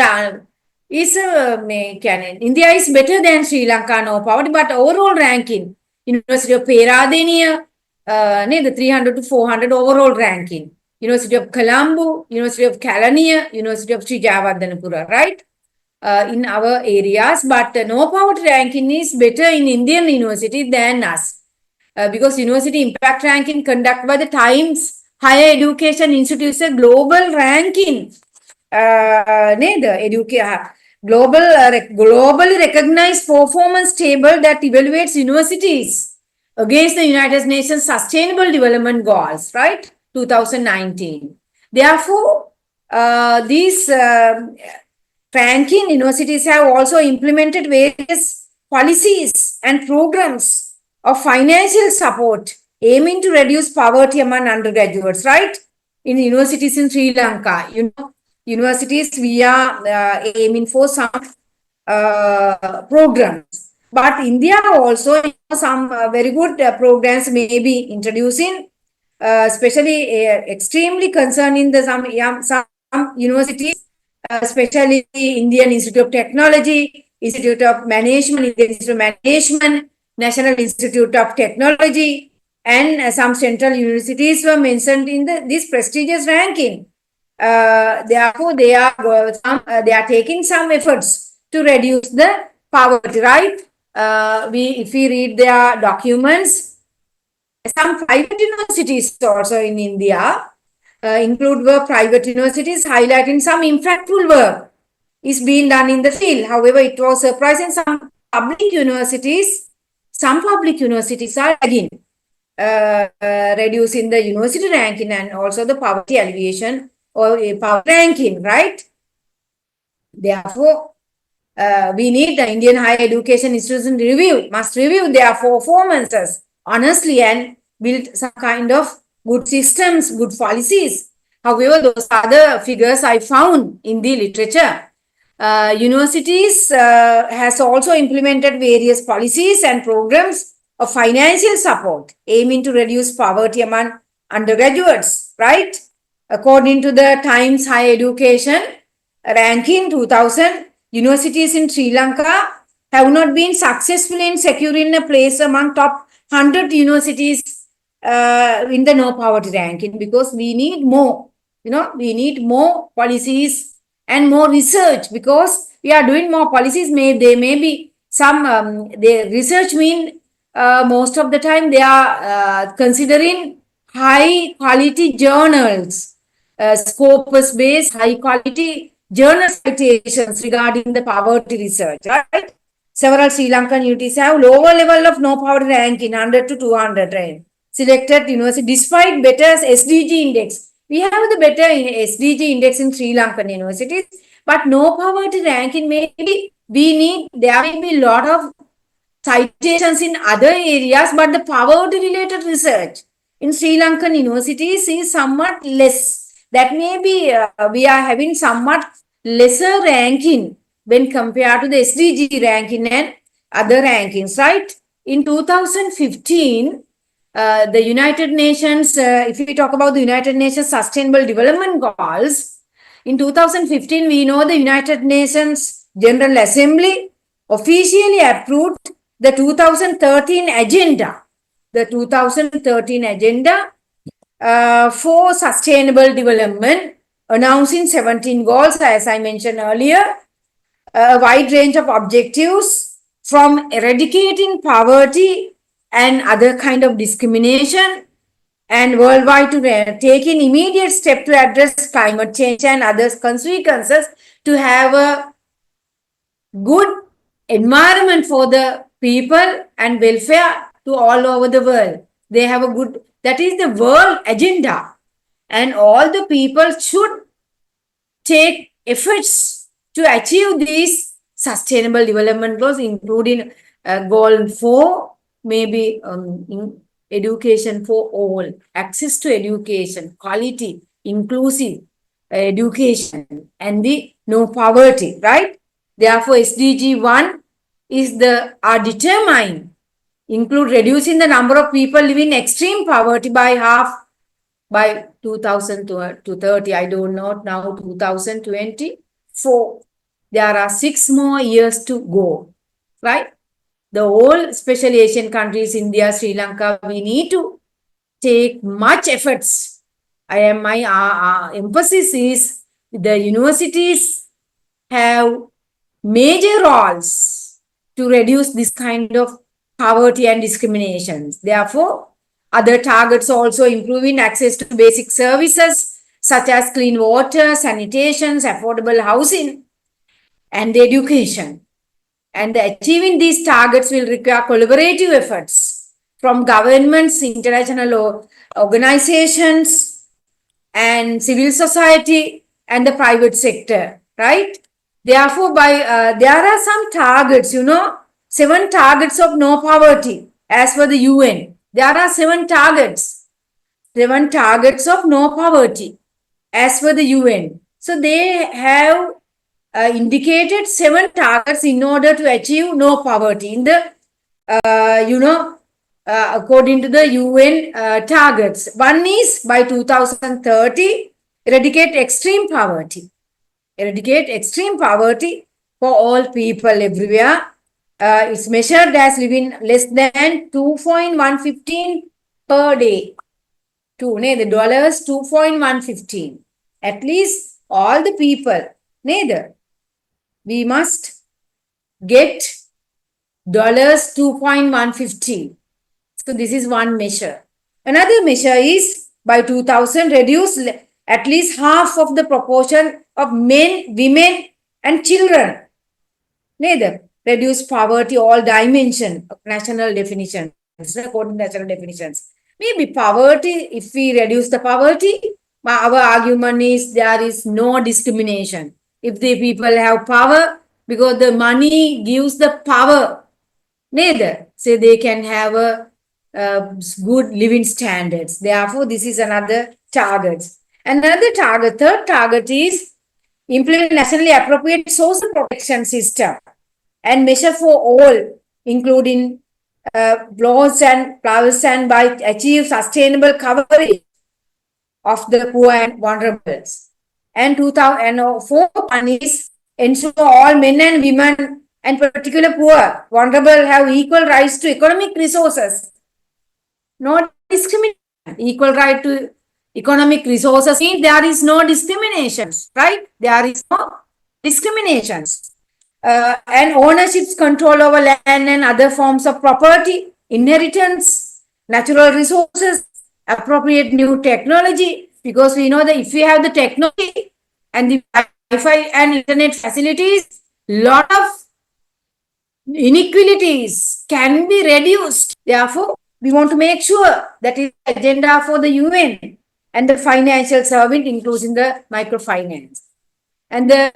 India is better than Sri Lanka no poverty, but overall ranking, University of Peradeniya, the 300 to 400 overall ranking. University of Colombo, University of Kelaniya, University of Sri Jayawardhanapura, right? In our areas, but no poverty ranking is better in Indian university than us. Because university impact ranking conducted by the Times Higher Education Institute is a global ranking. Globally recognized performance table that evaluates universities against the United Nations Sustainable Development Goals, right? 2019. Therefore, these ranking universities have also implemented various policies and programs of financial support aiming to reduce poverty among undergraduates, right? In universities in Sri Lanka, universities, we are aiming for some programs. But India also, some very good programs may be introducing, especially extremely concerning some universities, especially Indian Institute of Technology, Institute of Management, Indian Institute of Management, National Institute of Technology, and some central universities were mentioned in this prestigious ranking. Therefore, they are taking some efforts to reduce the poverty, right? If we read their documents, some private universities also in India include private universities highlighting some impactful work is being done in the field. However, it was surprising some public universities are lagging. reducing the university ranking and also the poverty alleviation or poverty ranking, right? Therefore, we need the Indian higher education institution must review their performances honestly and build some kind of good systems, good policies. However, those are the figures I found in the literature. Universities has also implemented various policies and programs of financial support aiming to reduce poverty among undergraduates, right? According to the Times Higher Education ranking 2000, universities in Sri Lanka have not been successful in securing a place among top 100 universities in the no poverty ranking because we need more. We need more policies and more research because we are doing more policies. They may be some the research mean most of the time they are considering high quality journals, scopus based high quality journal citations regarding the poverty research, right? Several Sri Lankan universities have lower level of no poverty ranking 100 to 200 rank. Selected university despite better SDG index. We have the better SDG index in Sri Lankan universities, but no poverty ranking maybe there may be a lot of citations in other areas, but the poverty related research in Sri Lankan universities is somewhat less. That may be we are having somewhat lesser ranking when compared to the SDG ranking and other rankings, right? In 2015, the United Nations, if we talk about the United Nations Sustainable Development Goals, in 2015, we know the United Nations General Assembly officially approved the 2013 agenda. The 2013 agenda for sustainable development, announcing 17 goals, as I mentioned earlier, a wide range of objectives from eradicating poverty and other kind of discrimination and worldwide to taking immediate step to address climate change and other consequences to have a good environment for the people and welfare to all over the world. They have a good, that is the world agenda. And all the people should take efforts to achieve these sustainable development goals, including goal 4, maybe education for all, access to education, quality, inclusive education, and the no poverty, right? Therefore, SDG 1 is are determined, include reducing the number of people living in extreme poverty by half by 2030. I don't know now, 2024. There are 6 more years to go, right? The whole special Asian countries, India, Sri Lanka, we need to take much efforts. My emphasis is the universities have major roles to reduce this kind of poverty and discriminations. Therefore, other targets also improving access to basic services such as clean water, sanitation, affordable housing, and education. And achieving these targets will require collaborative efforts from governments, international organizations, and civil society and the private sector, right? Therefore, there are some targets, 7 targets of no poverty as per the UN. There are 7 targets of no poverty as per the UN. So they have indicated 7 targets in order to achieve no poverty in the, according to the UN targets. One is by 2030, eradicate extreme poverty. Eradicate extreme poverty for all people everywhere. It's measured as living less than 2.115 per day. The dollars 2.115. At least all the people, we must get dollars 2.150. So this is one measure. Another measure is by 2000 reduce at least half of the proportion of men, women and children. Reduce poverty all dimension of national definitions, according to national definitions. Maybe poverty, if we reduce the poverty, our argument is there is no discrimination. If the people have power, because the money gives the power, neither. So they can have good living standards. Therefore, this is another target. Another target, third target is implement nationally appropriate social protection system and measure for all, including laws and powers, and by achieve sustainable coverage of the poor and vulnerables. And 2004 one is ensure all men and women and particular poor, vulnerable have equal rights to economic resources. No discrimination. Equal right to economic resources means there is no discriminations, right? There is no discriminations. And ownership's control over land and other forms of property, inheritance, natural resources, appropriate new technology, because we know that if we have the technology and the Wi-Fi and internet facilities, lot of inequalities can be reduced. Therefore, we want to make sure that is the agenda for the UN and the financial servant, including the microfinance. And the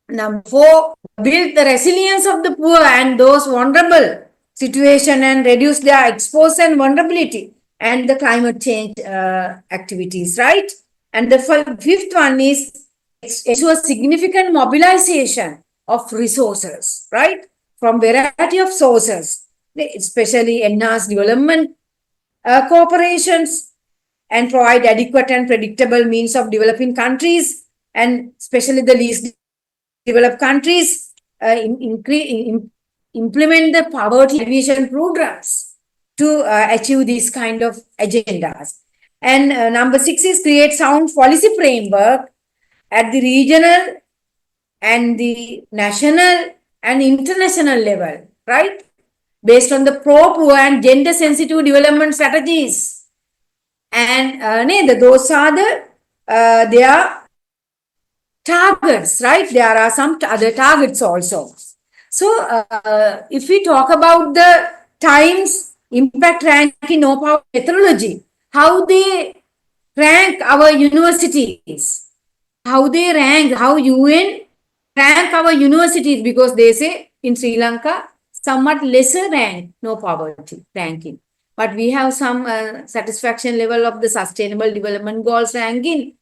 number 4, build the resilience of the poor and those vulnerable situation and reduce their exposure and vulnerability and the climate change activities, right? And the fifth one is ensure significant mobilization of resources, right? From variety of sources, especially enhance development cooperations and provide adequate and predictable means of developing countries, and especially the least developed countries implement the poverty alleviation programs to achieve these kind of agendas. And number 6 is create sound policy framework at the regional and the national and international level, right? Based on the pro-poor and gender-sensitive development strategies. And those are the their targets, right? There are some other targets also. So, if we talk about the Times Impact Ranking No Power methodology, how they rank our universities, how they rank, how UN rank our universities, because they say in Sri Lanka, somewhat lesser rank, no poverty ranking. But we have some satisfaction level of the Sustainable Development Goals ranking,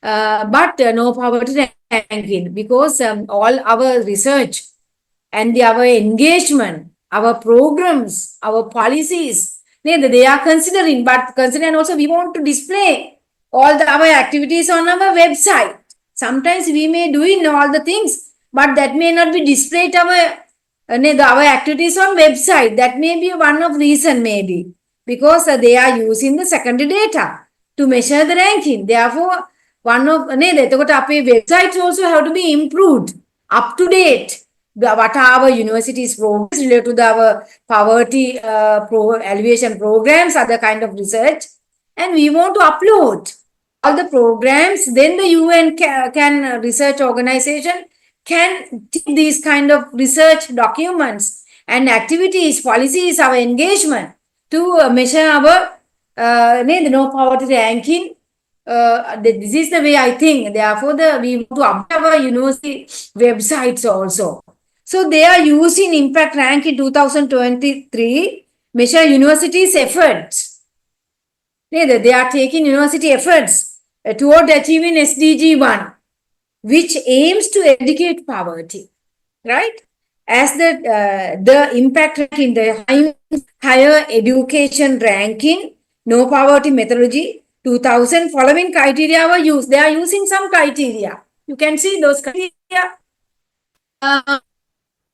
but no poverty ranking, because all our research and our engagement, our programs, our policies, they are considering, but considering also we want to display all our activities on our website. Sometimes we may do in all the things, but that may not be displayed our activities on website. That may be one of reason, maybe because they are using the secondary data to measure the ranking. Therefore, one of websites also have to be improved, up to date. What are our universities programs related to our poverty alleviation programs, other kind of research, and we want to upload all the programs. Then the UN can research organization can take these kind of research documents and activities, policies, our engagement to measure our no poverty ranking. This is the way I think. Therefore, we want to update our university websites also. So they are using Impact Rank in 2023, measure universities' efforts. They are taking university efforts toward achieving SDG 1, which aims to eradicate poverty, right? As the impact ranking, the higher education ranking, no poverty methodology, 2000 following criteria were used. They are using some criteria. You can see those criteria.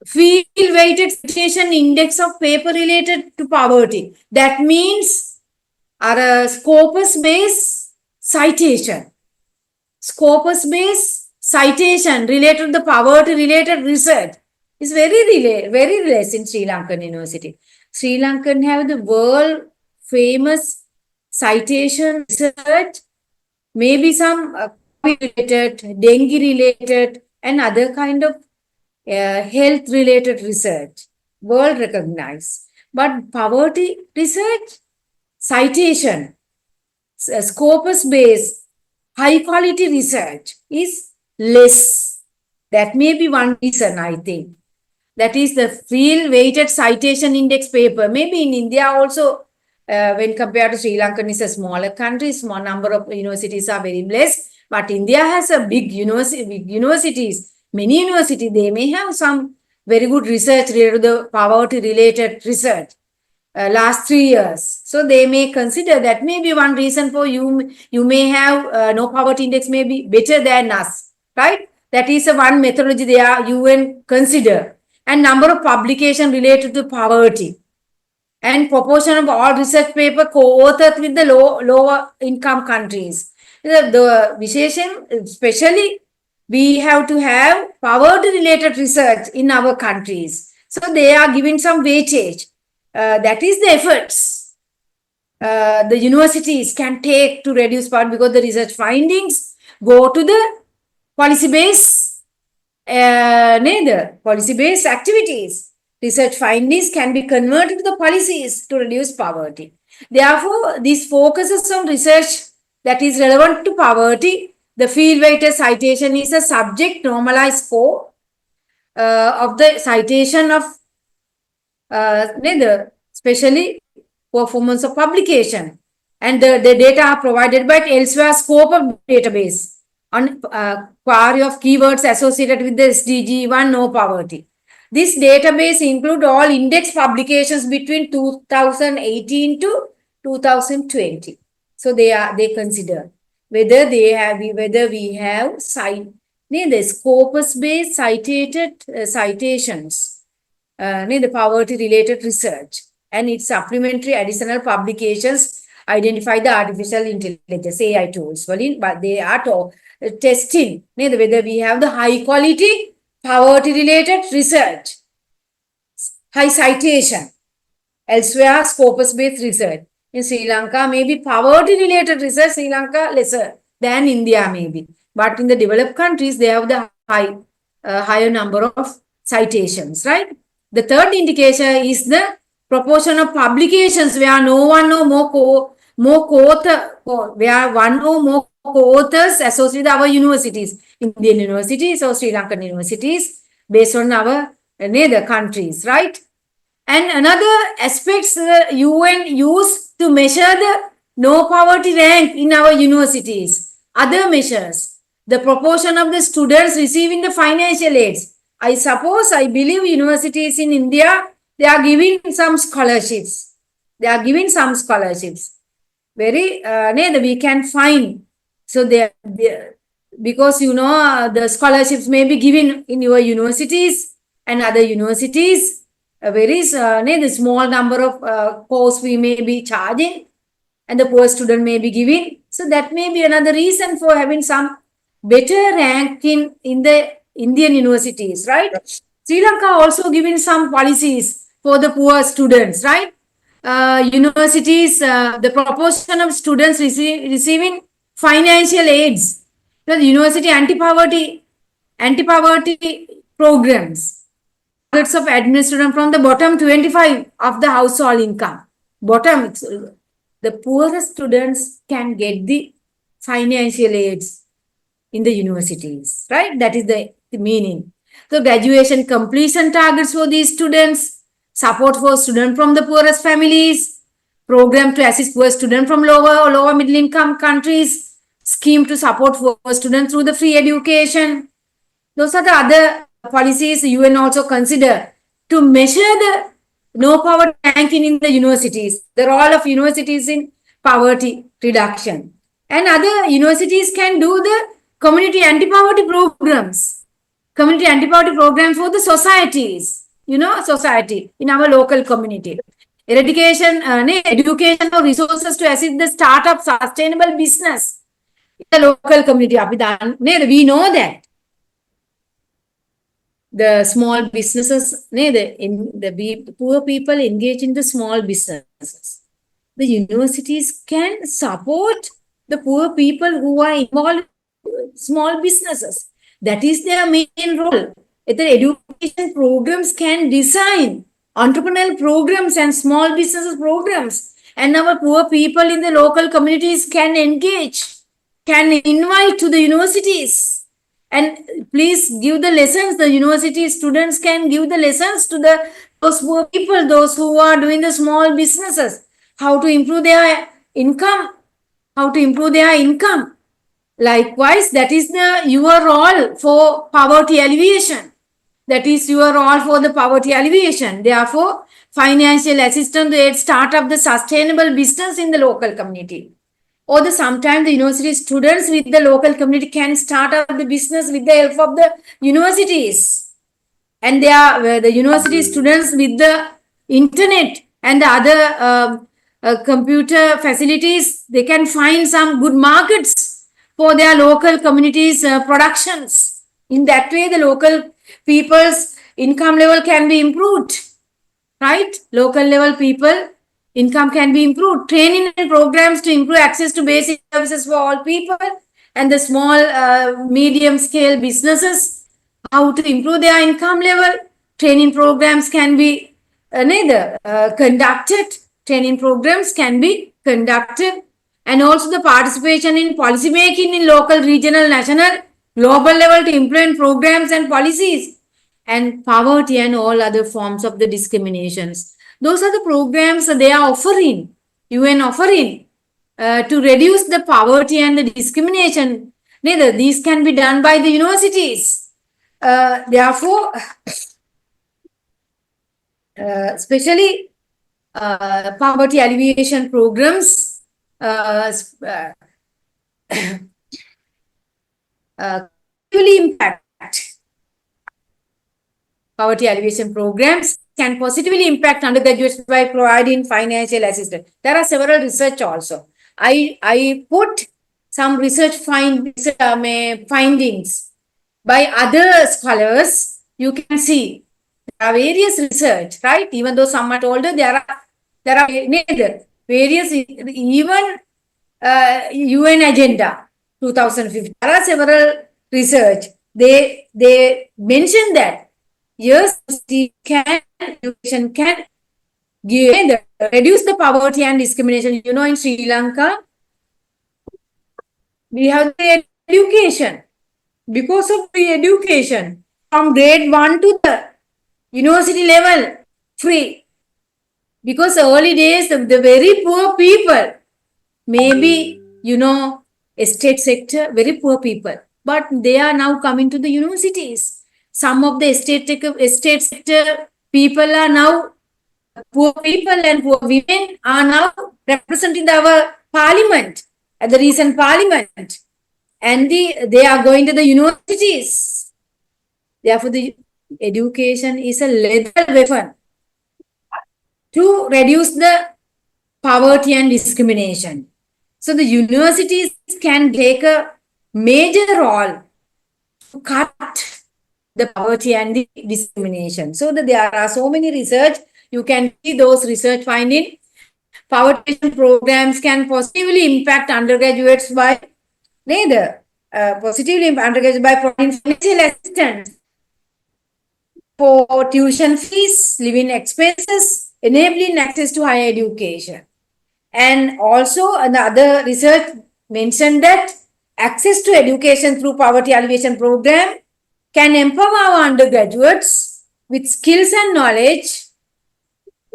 Field weighted citation index of paper related to poverty. That means our scopus based citation. Scopus based citation related to the poverty related research is very less in Sri Lankan University. Sri Lankan have the world famous citation research, maybe some related, dengue related, and other kind of health related research, world recognized. But poverty research, citation, scopus-based, high-quality research is less. That may be one reason, I think. That is the field-weighted citation index paper. Maybe in India also, when compared to Sri Lanka, is a smaller country, small number of universities are very less. But India has a big universities, many universities, they may have some very good research related to the poverty-related research. Last 3 years. So they may consider that maybe one reason for you may have no poverty index may be better than us, right? That is one methodology they are UN consider. And number of publication related to poverty. And proportion of all research paper co-authored with the lower income countries. The Visheshan, especially we have to have poverty related research in our countries. So they are giving some weightage. That is the efforts the universities can take to reduce poverty, because the research findings go to the policy-based policy-based activities. Research findings can be converted to the policies to reduce poverty. Therefore, this focuses on research that is relevant to poverty. The field-weighted citation is a subject normalized score of the citation of especially performance of publication, and the data are provided by elsewhere scope of database on query of keywords associated with the SDG 1 no poverty. This database include all index publications between 2018 to 2020. So they consider whether we have the scopus based cited citations, the poverty related research and its supplementary additional publications identify the artificial intelligence AI tools. But they are testing whether we have the high quality poverty related research, high citation, elsewhere scopus based research. In Sri Lanka, maybe poverty related research, Sri Lanka lesser than India maybe. But in the developed countries, they have the higher number of citations, right? The third indicator is the proportion of publications where no one or more co-author, where one or more co-authors associated with our universities, Indian universities or Sri Lankan universities, based on our the countries, right? And another aspects UN use to measure the no poverty rank in our universities. Other measures, the proportion of the students receiving the financial aids. I believe universities in India, they are giving some scholarships. Very, we can find. So because the scholarships may be given in your universities and other universities. The small number of course we may be charging and the poor student may be giving. So that may be another reason for having some better ranking in the Indian universities, right? Sri Lanka also giving some policies for the poor students, right? Universities, the proportion of students receiving financial aids, the university anti-poverty programs, targets of administration from the bottom 25 of the household income. The poorest students can get the financial aids in the universities, right? That is the meaning. So graduation completion targets for these students, support for students from the poorest families, program to assist poor students from lower or lower middle income countries, scheme to support for students through the free education. Those are the other policies UN also consider to measure the no poverty ranking in the universities, the role of universities in poverty reduction. And other universities can do the community anti-poverty programs for the societies, society in our local community. Education or resources to assist the startup sustainable business in the local community. We know that the small businesses, the poor people engage in the small businesses. The universities can support the poor people who are involved in small businesses. That is their main role. The education programs can design entrepreneurial programs and small businesses programs and our poor people in the local communities can engage, can invite to the universities, and please give the lessons. The university students can give the lessons to those poor people, those who are doing the small businesses, how to improve their income, how to improve their income. Likewise, that is your role for poverty alleviation. That is your role for the poverty alleviation. Therefore, financial assistance to start up the sustainable business in the local community. Or sometimes the university students with the local community can start up the business with the help of the universities. And they are the university students with the internet and the other computer facilities, they can find some good markets for their local communities' productions. In that way, the local people's income level can be improved, right? Local level people income can be improved. Training and programs to improve access to basic services for all people and the small, medium scale businesses, how to improve their income level. Training programs can be conducted. Training programs can be conducted. And also the participation in policy making in local, regional, national, global level to implement programs and policies. And poverty and all other forms of the discriminations. Those are the programs they are offering, UN offering, to reduce the poverty and the discrimination. Neither these can be done by the universities. Therefore, especially poverty alleviation programs really impact. Poverty alleviation programs can positively impact undergraduates by providing financial assistance. There are several research also. I put some research findings by other scholars. You can see there are various research, right? Even though some are older, there are various, even UN Agenda 2050. There are several research. They mention that yes, education can reduce the poverty and discrimination. You know, in Sri Lanka, we have the education. Because of the education, from grade 1 to the university level, free. Because early days, the very poor people, maybe, you know, estate sector, very poor people, but they are now coming to the universities. Some of the estate sector people are now, poor people and poor women are now representing our parliament, at the recent parliament. And they are going to the universities. Therefore, the education is a lethal weapon to reduce the poverty and discrimination. So the universities can take a major role to cut the poverty and the discrimination. So that there are so many research, you can see those research findings. Poverty programs can positively impact undergraduates by providing financial assistance for tuition fees, living expenses, enabling access to higher education. And also another research mentioned that access to education through poverty alleviation program can empower our undergraduates with skills and knowledge,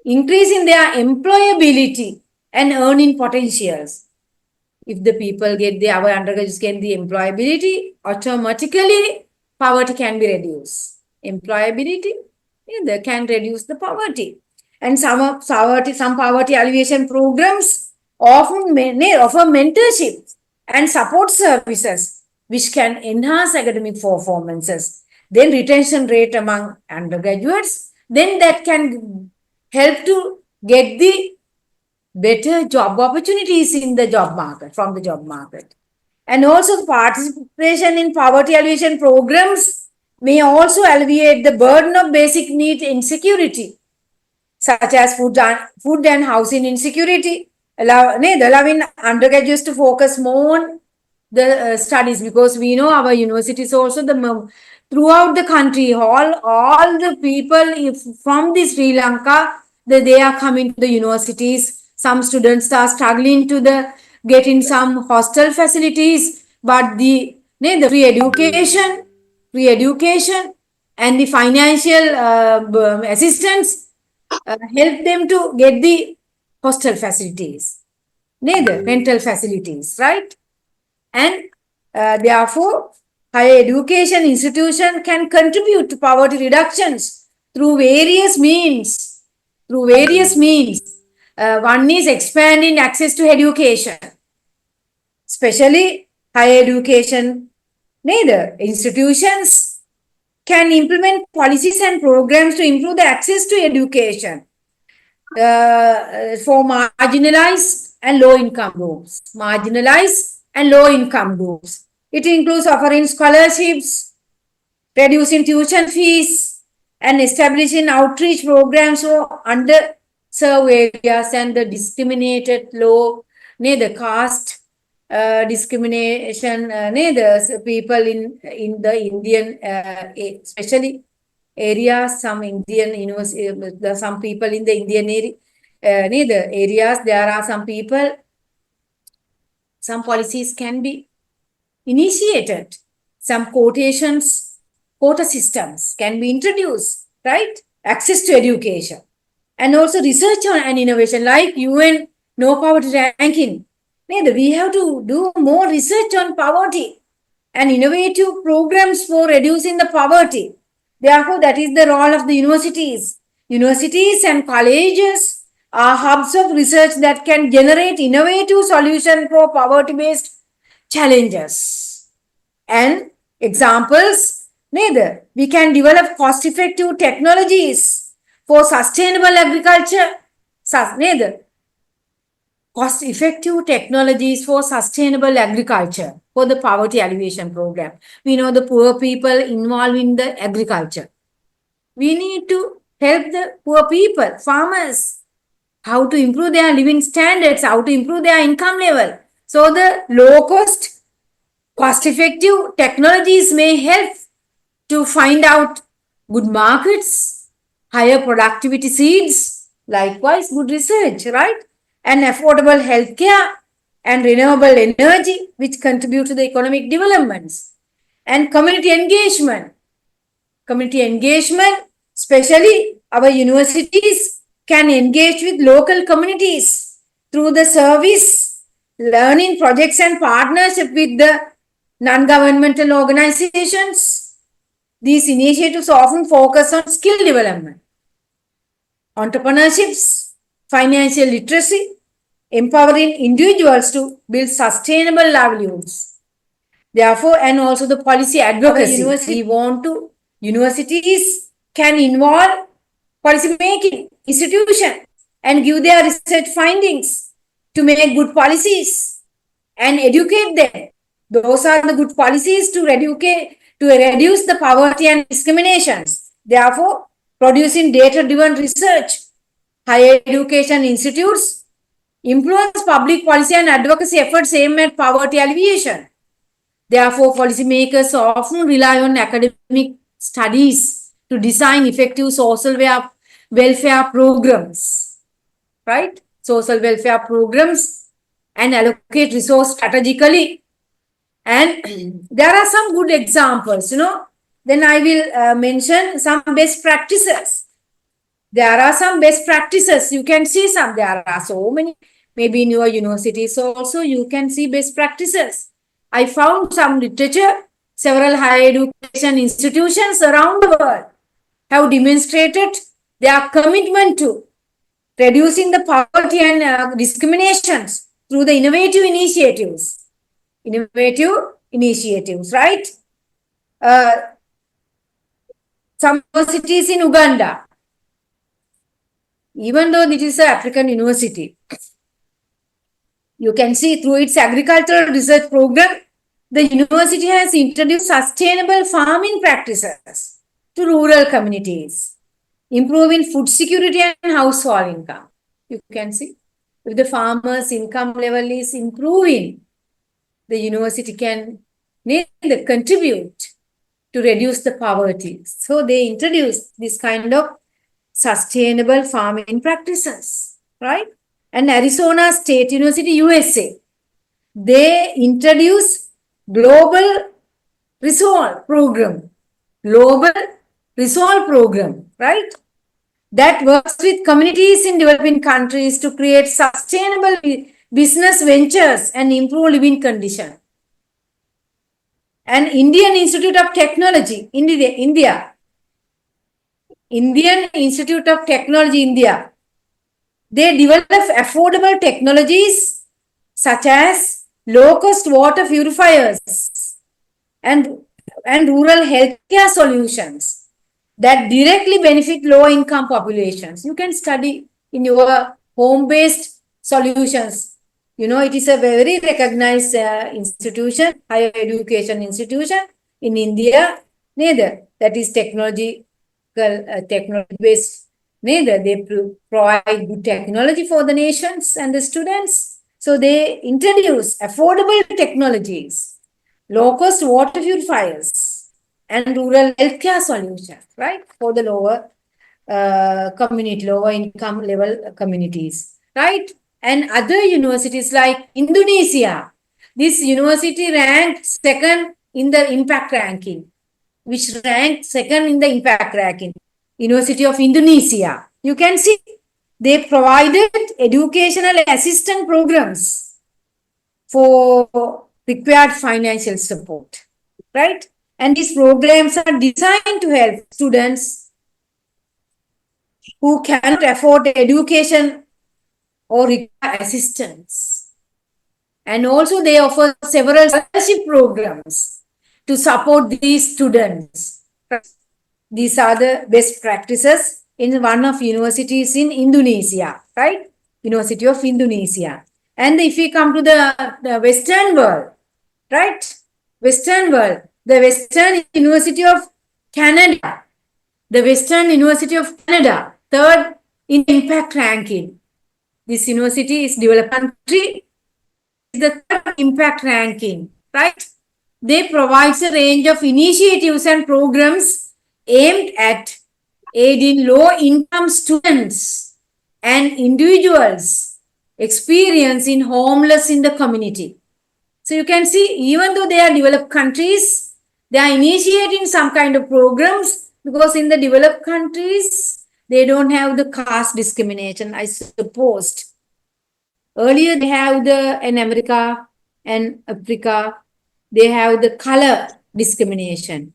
increasing their employability and earning potentials. If the people get our undergraduates get the employability, automatically poverty can be reduced. Employability they can reduce the poverty. And some poverty alleviation programs often offer mentorship and support services which can enhance academic performances. Then retention rate among undergraduates, then that can help to get the better job opportunities in the job market, from the job market. And also participation in poverty alleviation programs may also alleviate the burden of basic need insecurity, such as food and housing insecurity, allowing undergraduates to focus more on the studies, because we know our universities also throughout the country, all the people from the Sri Lanka, they are coming to the universities. Some students are struggling to get in some hostel facilities, but the free education and the financial assistance help them to get the hostel facilities, neither rental facilities, right? And therefore, higher education institution can contribute to poverty reductions through various means. One is expanding access to education, especially higher education. Neither institutions can implement policies and programs to improve the access to education for marginalized and low-income groups. It includes offering scholarships, reducing tuition fees, and establishing outreach programs for underserved areas and the discriminated low, neither caste discrimination, neither people in the Indian, especially areas, some Indian university, some people in the Indian area, neither areas, there are some people, some policies can be initiated, some quota systems can be introduced, right? Access to education and also research and innovation like UN no poverty ranking. We have to do more research on poverty and innovative programs for reducing the poverty. Therefore, that is the role of the universities. Universities and colleges are hubs of research that can generate innovative solutions for poverty-based challenges. And examples, we can develop cost-effective technologies for sustainable agriculture, cost-effective technologies for sustainable agriculture for the poverty alleviation program. We know the poor people involved in the agriculture. We need to help the poor people, farmers, how to improve their living standards, how to improve their income level. So the low-cost, cost-effective technologies may help to find out good markets, higher productivity seeds, likewise good research, right? And affordable healthcare and renewable energy, which contribute to the economic developments. And community engagement, especially our universities can engage with local communities through the service, learning projects and partnership with the non-governmental organizations. These initiatives often focus on skill development, entrepreneurships, financial literacy, empowering individuals to build sustainable livelihoods. Therefore, and also the policy advocacy. We want to, universities can involve policy making institutions and give their research findings to make good policies and educate them. Those are the good policies to reduce the poverty and discriminations. Therefore, producing data-driven research, higher education institutes influence public policy and advocacy efforts aimed at poverty alleviation. Therefore, policymakers often rely on academic studies to design effective social welfare programs, right? Social welfare programs and allocate resource strategically. And there are some good examples, Then I will mention some best practices. There are some best practices. You can see some. There are so many. Maybe in your universities also you can see best practices. I found some literature. Several higher education institutions around the world have demonstrated their commitment to reducing the poverty and discriminations through the innovative initiatives. Right? Some universities in Uganda, even though it is an African university, you can see through its agricultural research program, the university has introduced sustainable farming practices to rural communities, improving food security and household income. You can see if the farmer's income level is improving, the university can contribute to reduce the poverty. So they introduced this kind of sustainable farming practices, right? and Arizona State University, USA. They introduce Global Resolve program. Global Resolve program, right? That works with communities in developing countries to create sustainable business ventures and improve living conditions. And Indian Institute of Technology, Indian Institute of Technology, India. They develop affordable technologies such as low-cost water purifiers and rural healthcare solutions that directly benefit low-income populations. You can study in your home-based solutions. You know, it is a very recognized institution, higher education institution in India. Neither that is technology-based. Neither they provide good technology for the nations and the students. So they introduce affordable technologies, low-cost water purifiers, and rural healthcare solutions, right, for the lower income level communities, right? And other universities like Indonesia, this university ranked second in the impact ranking, which ranked second in the impact ranking. University of Indonesia. You can see they provided educational assistance programs for required financial support, right? And these programs are designed to help students who cannot afford education or require assistance. And also they offer several scholarship programs to support these students. These are the best practices in one of universities in Indonesia, right? University of Indonesia. And if we come to the Western world, right? Western world, the Western University of Canada, the Western University of Canada, third in impact ranking. This university is developed country, the third impact ranking, right? They provide a range of initiatives and programs aimed at aiding low-income students and individuals experiencing homeless in the community. So you can see, even though they are developed countries, they are initiating some kind of programs because in the developed countries, they don't have the caste discrimination, I supposed. Earlier, they have in America and Africa, they have the color discrimination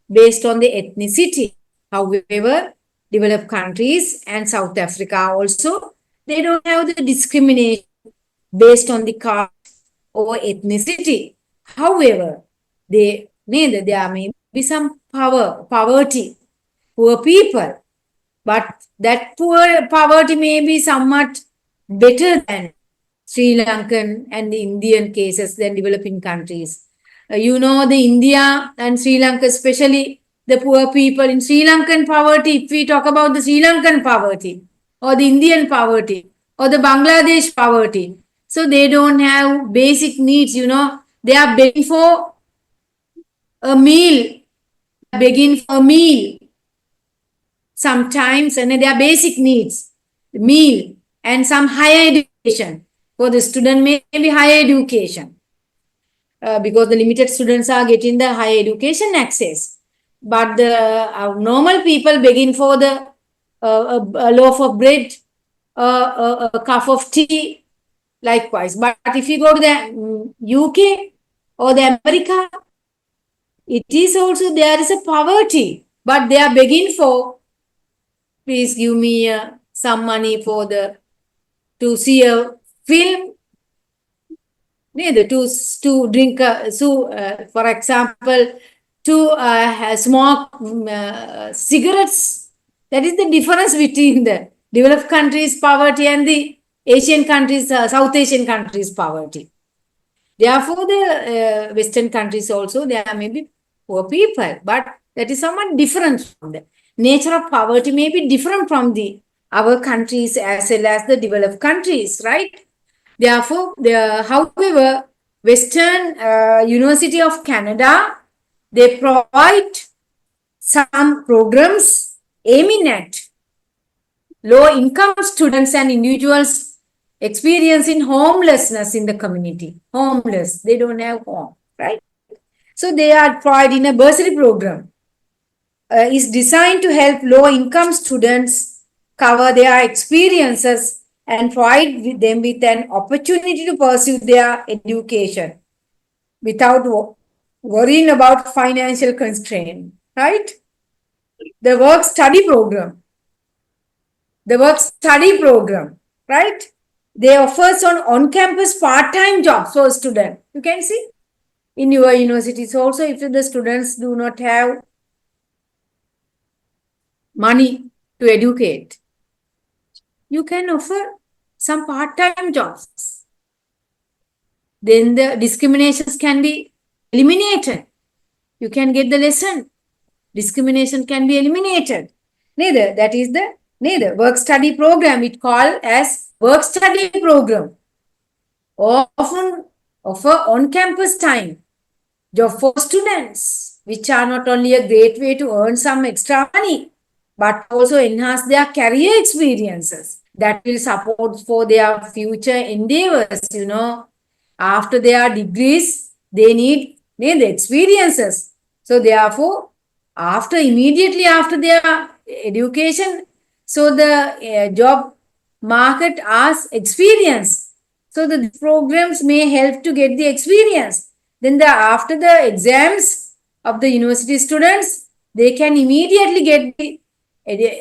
based on the ethnicity. However, developed countries and South Africa also, they don't have the discrimination based on the caste or ethnicity. However, there may be some poverty, poor people, but that poverty may be somewhat better than Sri Lankan and the Indian cases than developing countries. You know, the India and Sri Lanka, especially the poor people in Sri Lankan poverty, if we talk about the Sri Lankan poverty or the Indian poverty or the Bangladesh poverty, so they don't have basic needs, you know, they are begging for a meal, sometimes, and their basic needs, meal and some higher education. For the student, maybe higher education. Because the limited students are getting the higher education access. But the normal people begging for the a loaf of bread, a cup of tea, likewise. But if you go to the UK or the America, it is also, there is a poverty, but they are begging for, please give me some money for to see a film, to drink, for example, to smoke cigarettes. That is the difference between the developed countries' poverty and the Asian countries, South Asian countries' poverty. Therefore, the Western countries also, there may be poor people, but that is somewhat different from the nature of poverty may be different from our countries as well as the developed countries, right? Therefore, however, Western University of Canada, they provide some programs aiming at low-income students and individuals experiencing homelessness in the community. Homeless, they don't have home, right? So they are providing a bursary program. Is designed to help low-income students cover their experiences and provide them with an opportunity to pursue their education without worrying about financial constraint, right? The work-study program. The work-study program, right? They offers on-campus part-time jobs for students. You can see in your universities also, if the students do not have money to educate, you can offer some part-time jobs. Then the discriminations can be eliminated. You can get the lesson. Discrimination can be eliminated. Neither work-study program, it called as work-study program. Often offer on-campus time job for students, which are not only a great way to earn some extra money, but also enhance their career experiences that will support for their future endeavors. After their degrees, they need the experiences. So therefore, immediately after their education, so the job market asks experience. So the programs may help to get the experience. Then after the exams of the university students, they can immediately get the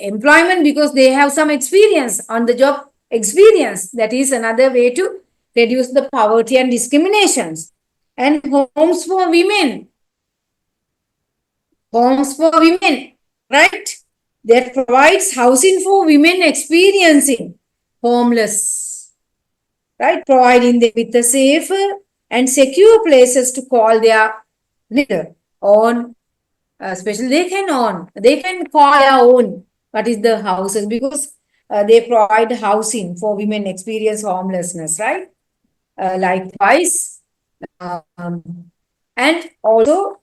employment because they have some experience on the job experience. That is another way to reduce the poverty and discriminations. And homes for women. Homes for women, right? That provides housing for women experiencing homeless, right? Providing them with a safer and secure places to call their own. Especially they can call their own what is the houses, because they provide housing for women experience homelessness, right? Likewise, and also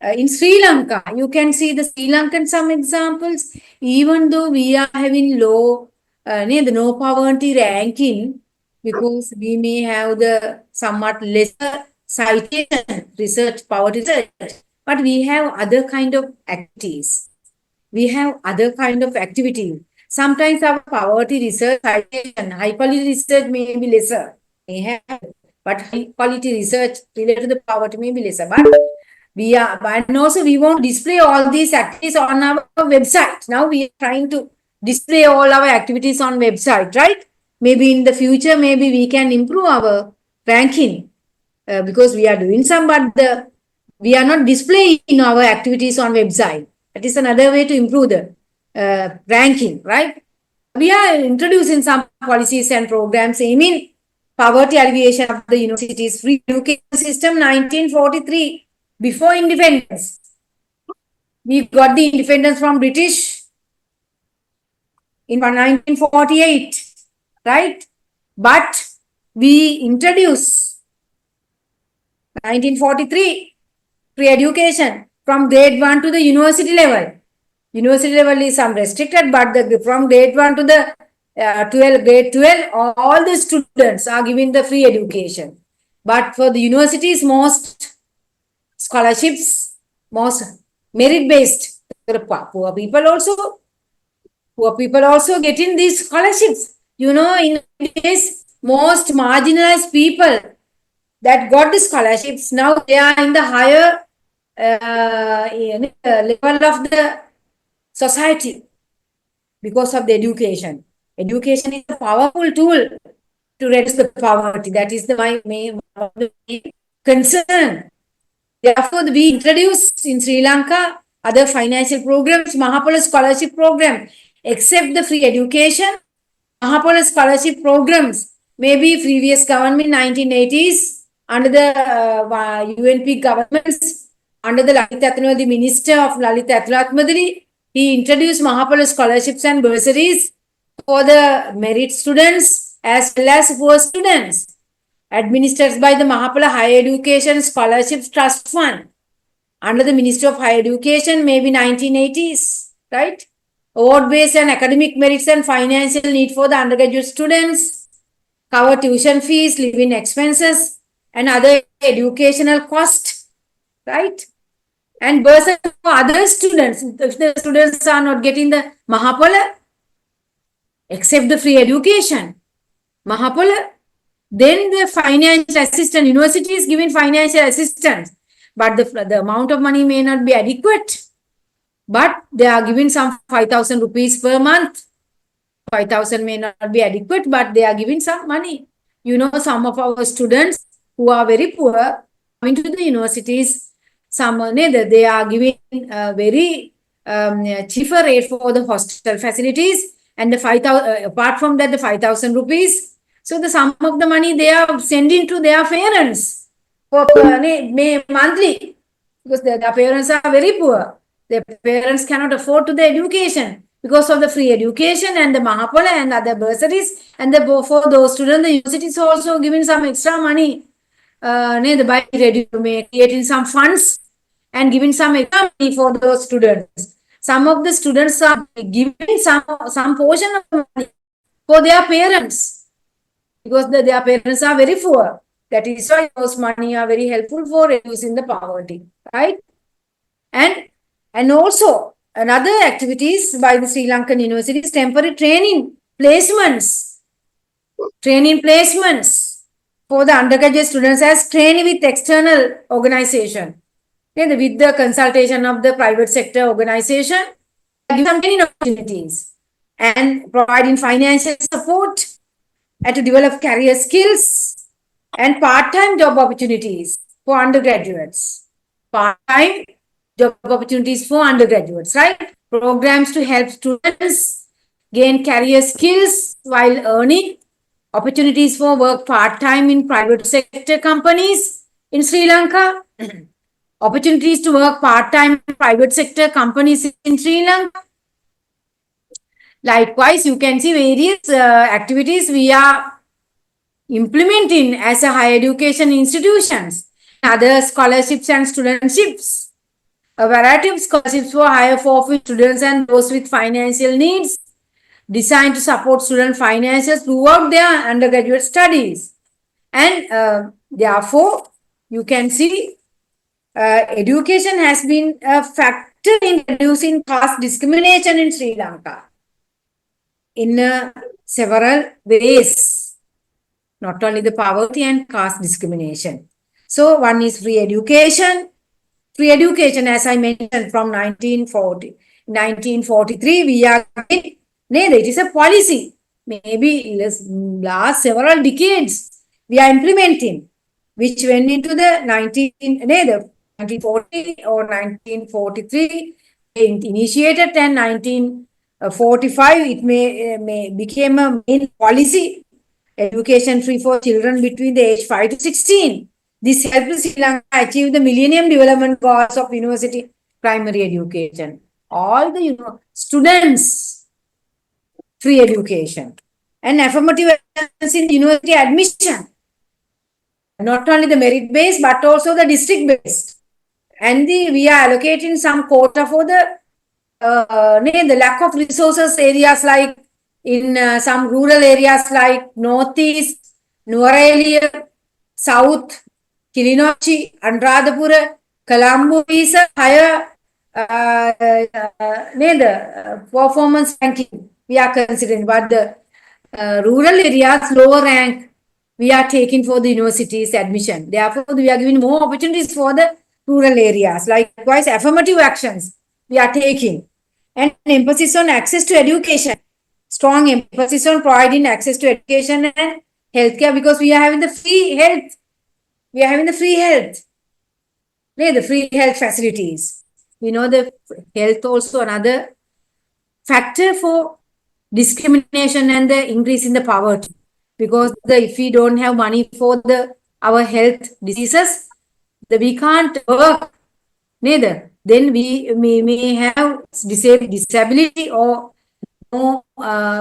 in Sri Lanka, you can see the Sri Lankan some examples. Even though we are having the no poverty ranking, because we may have the somewhat lesser citation research, poverty research, but we have other kind of activities. Sometimes our poverty research citation, high quality research may be lesser, but high quality research related to the poverty may be lesser. But we won't display all these activities on our website. Now we are trying to display all our activities on website, right? Maybe in the future, maybe we can improve our ranking because we are doing some, but we are not displaying our activities on website. That is another way to improve the ranking, right? We are introducing some policies and programs aiming poverty alleviation of the university's free education system 1943, before independence. We got the independence from British in 1948, right? But we introduced 1943 free education from grade 1 to the university level. University level is some restricted, but from grade 1 to the grade 12, all the students are given the free education. But for the universities, most scholarships, most merit-based. Poor people also getting these scholarships. In this, most marginalized people that got the scholarships, now they are in the higher level of the society because of the education. Education is a powerful tool to reduce the poverty. That is my main concern. Therefore, we introduced in Sri Lanka other financial programs, Mahapala Scholarship Program. Except the free education, Mahapala Scholarship Programs, maybe previous government 1980s, under the UNP governments, under the the Minister of Lalita Athulatmadiri, he introduced Mahapala scholarships and bursaries for the merit students as well as poor students, administered by the Mahapala Higher Education Scholarships Trust Fund under the Ministry of Higher Education, maybe 1980s, right? award-based and academic merits and financial need for the undergraduate students, cover tuition fees, living expenses, and other educational cost, right? And bursary for other students. If the students are not getting the Mahapala, except the free education, Mahapala, then the financial assistance, university is giving financial assistance, but the amount of money may not be adequate, but they are giving some 5,000 rupees per month. 5,000 may not be adequate, but they are giving some money. You know, some of our students who are very poor coming to the universities, some they are giving very cheaper rate for the hostel facilities, and the 5,000 apart from that the 5,000 rupees. So the sum of the money they are sending to their parents for monthly, because their parents are very poor. Their parents cannot afford to the education because of the free education and the Mahapala and other bursaries, and for those students the university is also giving some extra money by creating some funds and giving some extra money for those students. Some of the students are giving some portion of money for their parents because their parents are very poor. That is why those money are very helpful for reducing the poverty, right? And also another activities by the Sri Lankan universities, temporary training placements for the undergraduate students as training with external organization. Okay, with the consultation of the private sector organization, give some training opportunities and providing financial support and to develop career skills and part-time job opportunities for undergraduates. Part-time job opportunities for undergraduates, right? Programs to help students gain career skills while earning, opportunities for work part-time in private sector companies in Sri Lanka, opportunities to work part-time in private sector companies in Sri Lanka. Likewise, you can see various activities we are implementing as a higher education institutions, other scholarships and studentships. A variety of scholarships for higher for students and those with financial needs, designed to support student finances throughout their undergraduate studies. And therefore, you can see education has been a factor in reducing caste discrimination in Sri Lanka in several ways, not only the poverty and caste discrimination. So one is free education. Free education, as I mentioned, from 1943, we are it is a policy. Maybe last several decades we are implementing, which went into the 1940 or 1943 initiated, and 1945 it may became a main policy. Education free for children between the age 5 to 16. This helps Sri Lanka achieve the Millennium Development Goals of university primary education. All the students free education and affirmative action in university admission. Not only the merit based but also the district based. And we are allocating some quota for the lack of resources areas like in some rural areas like Northeast, Nuwara South, Kilinochchi, Anuradhapura, Colombo is a higher performance ranking we are considering, but the rural areas lower rank we are taking for the university's admission. Therefore, we are giving more opportunities for the rural areas. Likewise, affirmative actions we are taking, and emphasis on access to education. Strong emphasis on providing access to education and healthcare, because we are having the free health. We are having the free health. The free health facilities. We know the health also another factor for discrimination and the increase in the poverty. Because if we don't have money for our health diseases, we can't work. Neither. Then we may have disability or no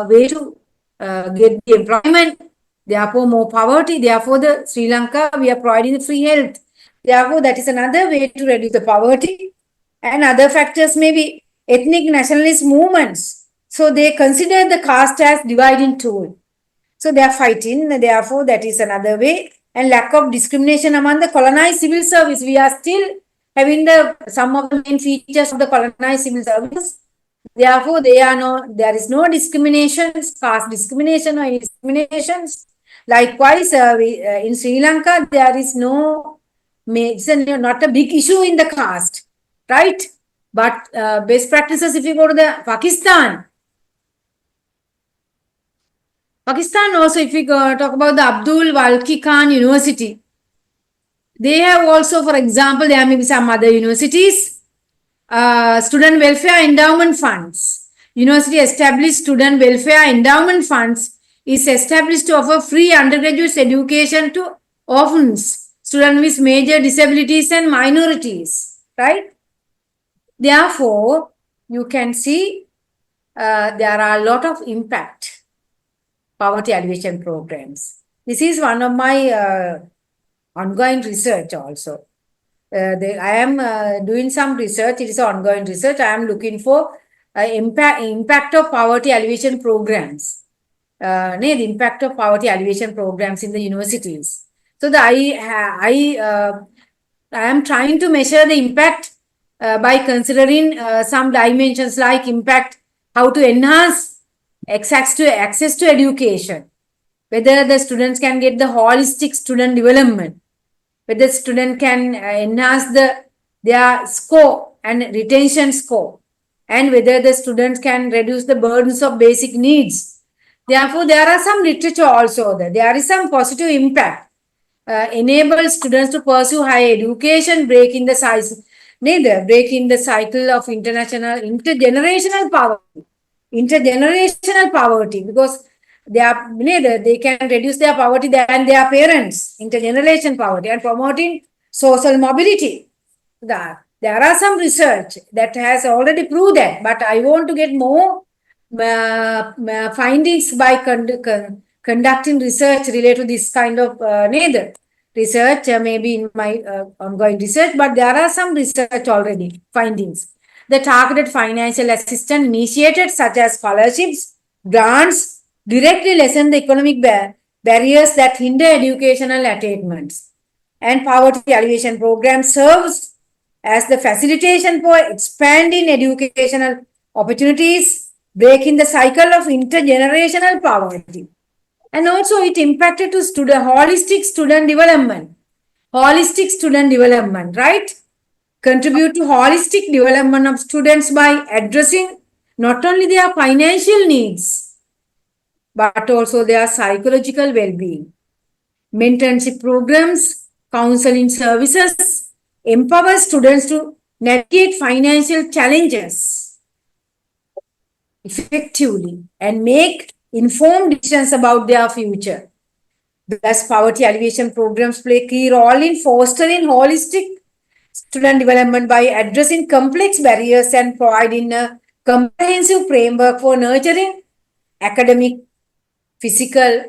way to get the employment. Therefore, more poverty. Therefore, the Sri Lanka, we are providing the free health. Therefore, that is another way to reduce the poverty. And other factors may be ethnic nationalist movements So they consider the caste as dividing tool. So they are fighting, therefore that is another way. And lack of discrimination among the colonized civil service. We are still having some of the main features of the colonized civil service. Therefore, there is no discrimination, caste discrimination or any discriminations. Likewise, in Sri Lanka, there is it's not a big issue in the caste, right? But best practices, if you go to the Pakistan also, if we talk about the Abdul Walki Khan University, they have also, for example, there may be some other universities, student welfare endowment funds. University established student welfare endowment funds is established to offer free undergraduate education to orphans, students with major disabilities and minorities, right? Therefore, you can see there are a lot of impact poverty alleviation programs. This is one of my ongoing research also. I am doing some research. It is ongoing research. I am looking for impact of poverty alleviation programs. The impact of poverty alleviation programs in the universities. So I am trying to measure the impact by considering some dimensions like impact, how to enhance access to education, whether the students can get the holistic student development, whether the student can enhance their score and retention score, and whether the students can reduce the burdens of basic needs. Therefore, there are some literature also there is some positive impact. Enable students to pursue higher education, breaking the cycle of intergenerational poverty, because they can reduce their poverty than their parents, intergeneration poverty, and promoting social mobility. There are some research that has already proved that, but I want to get more findings by conducting research related to this kind of research, maybe in my ongoing research, but there are some research already findings. The targeted financial assistance initiated, such as scholarships, grants, directly lessen the economic barriers that hinder educational attainments. And poverty alleviation program serves as the facilitation for expanding educational opportunities, breaking the cycle of intergenerational poverty. And also it impacted to holistic student development. Holistic student development, right? Contribute to holistic development of students by addressing not only their financial needs, but also their psychological well-being. Mentorship programs, counseling services empower students to navigate financial challenges effectively and make informed decisions about their future. Thus, poverty alleviation programs play a key role in fostering holistic student development by addressing complex barriers and providing a comprehensive framework for nurturing academic, physical,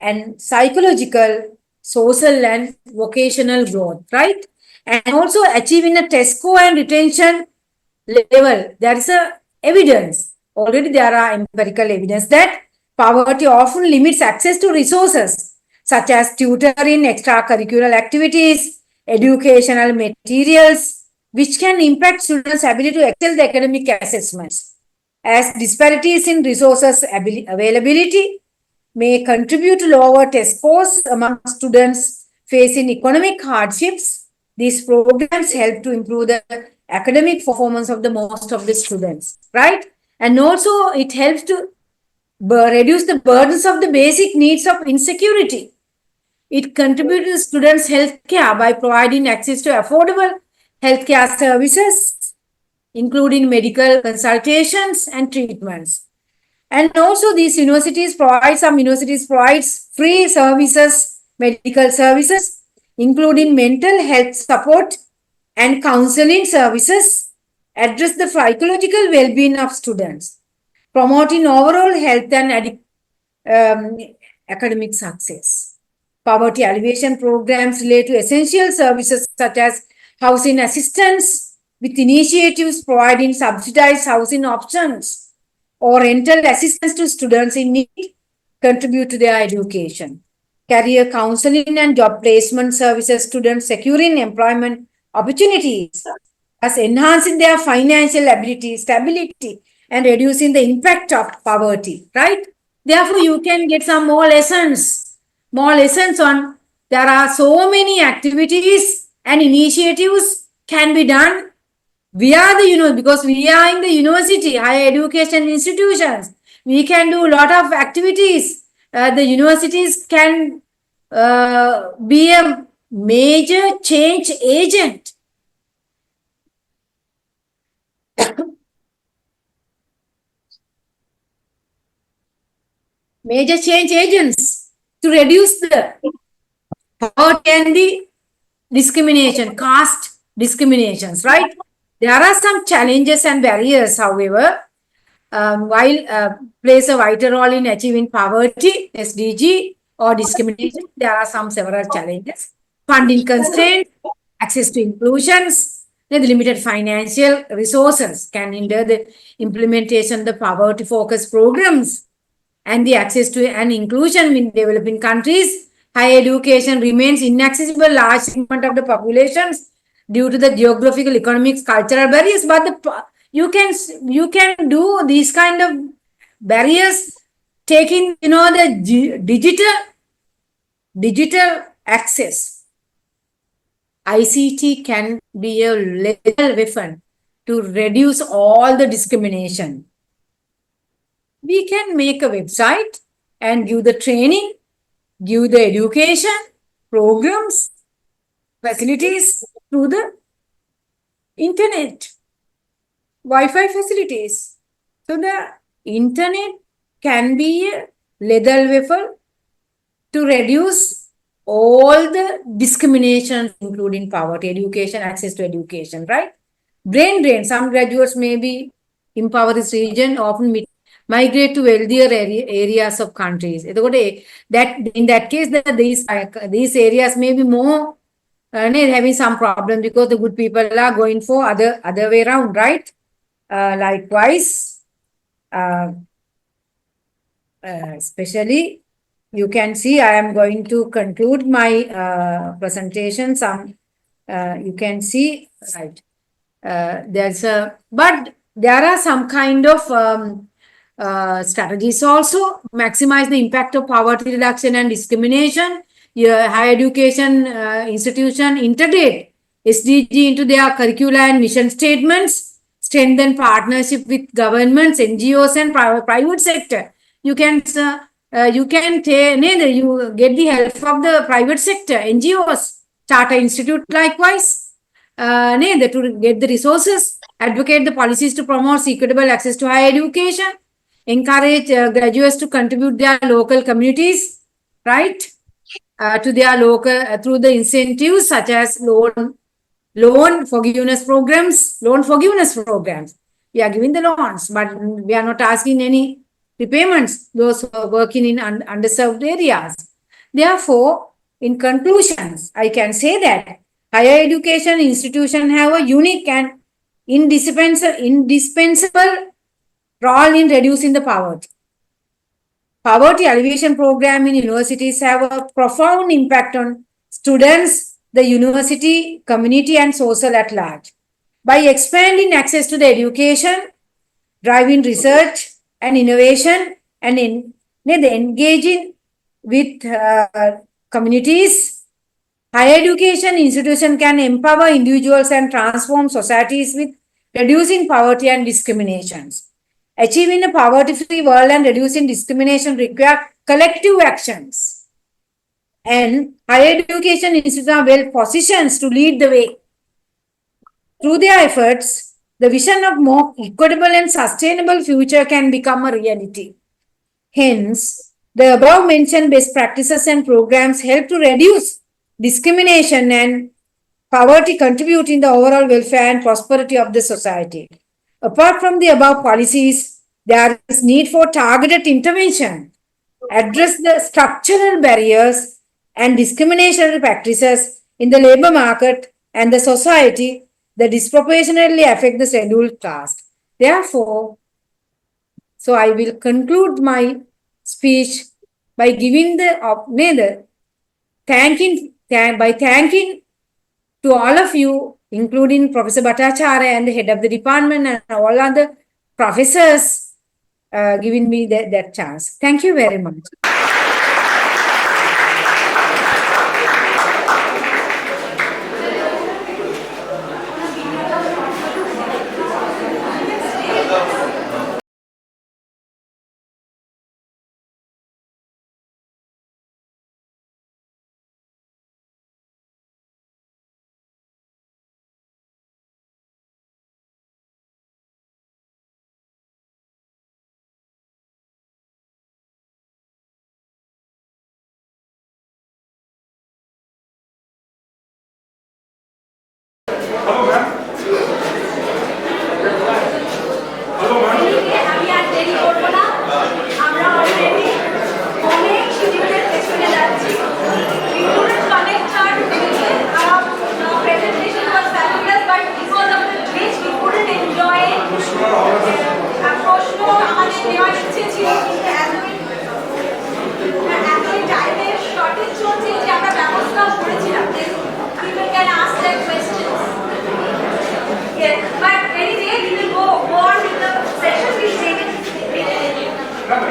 and psychological, social, and vocational growth, right? And also achieving a test score and retention level. There is evidence. Already there are empirical evidence that poverty often limits access to resources such as tutoring, extracurricular activities, educational materials, which can impact students' ability to excel the academic assessments. As disparities in resources availability may contribute to lower test scores among students facing economic hardships, these programs help to improve the academic performance of the most of the students, right? And also it helps to reduce the burdens of the basic needs of insecurity. It contributes to students' health care by providing access to affordable healthcare services, including medical consultations and treatments. And also some universities provide free services, medical services, including mental health support and counseling services, address the psychological well-being of students, promoting overall health and academic success. Poverty alleviation programs relate to essential services such as housing assistance, with initiatives providing subsidized housing options, or rental assistance to students in need contribute to their education. Career counseling and job placement services students securing employment opportunities, thus enhancing their financial ability, stability, and reducing the impact of poverty, right? Therefore, you can get some more lessons on there are so many activities and initiatives can be done via the because we are in the university, higher education institutions. We can do a lot of activities. The universities can be a major change agent. Major change agents to reduce the poverty and the discrimination, caste discriminations, right? There are some challenges and barriers, however, while plays a vital role in achieving poverty, SDG, or discrimination. There are some several challenges. Funding constraints, access to inclusions, the limited financial resources can hinder the implementation of the poverty-focused programs and the access to and inclusion in developing countries. Higher education remains inaccessible large segment of the populations due to the geographical, economic, cultural barriers. But you can do these kind of barriers taking the digital access. ICT can be a lethal weapon to reduce all the discrimination. We can make a website and give the training, give the education, programs, facilities through the internet, Wi-Fi facilities. So the internet can be a lethal weapon to reduce all the discriminations, including poverty, education, access to education, right? Brain drain. Some graduates may be impoverished region, often migrate to wealthier areas of countries. That in that case, these areas may be more having some problem because the good people are going for other way around, right? Likewise, especially you can see I am going to conclude my presentation. You can see, right? But there are some kind of strategies also maximize the impact of poverty reduction and discrimination. Higher education institution integrate SDG into their curricula and mission statements, strengthen partnership with governments, NGOs, and private sector. You get the help of the private sector, NGOs, charter institute likewise, to get the resources, advocate the policies to promote equitable access to higher education, encourage graduates to contribute their local communities, right, to their local through the incentives such as loan forgiveness programs. We are giving the loans, but we are not asking any repayments, those who are working in underserved areas. Therefore, in conclusions, I can say that higher education institutions have a unique and indispensable role in reducing the poverty. Poverty alleviation program in universities have a profound impact on students, the university, community, and social at large. By expanding access to the education, driving research and innovation, and engaging with communities, higher education institution can empower individuals and transform societies with reducing poverty and discriminations. Achieving a poverty-free world and reducing discrimination require collective actions. And higher education institutions are well positioned to lead the way. Through their efforts, the vision of more equitable and sustainable future can become a reality. Hence, the above mentioned best practices and programs help to reduce discrimination and poverty, contributing the overall welfare and prosperity of the society. Apart from the above policies, there is need for targeted intervention, address the structural barriers and discriminatory practices in the labor market and the society that disproportionately affect the scheduled caste. Therefore, So I will conclude my speech by giving thanking to all of you, including Professor Bhattacharya and the head of the department and all other professors giving me that chance. Thank you very much. আমি আর দেরি করবো না, আমরা already অনেক শিডিউলের পেছনে যাচ্ছি। We couldn't connect our presentation was fabulous, but because of the glitch we couldn't enjoy it. প্রশ্ন আমাদের নেওয়ার ইচ্ছে ছিল, কিন্তু এতই টাইমের শর্টেজ চলছে যে আমরা ব্যবস্থাও করেছিলাম যে people can ask their questions. Yes, but anyway, we will go on with the session. We'll take it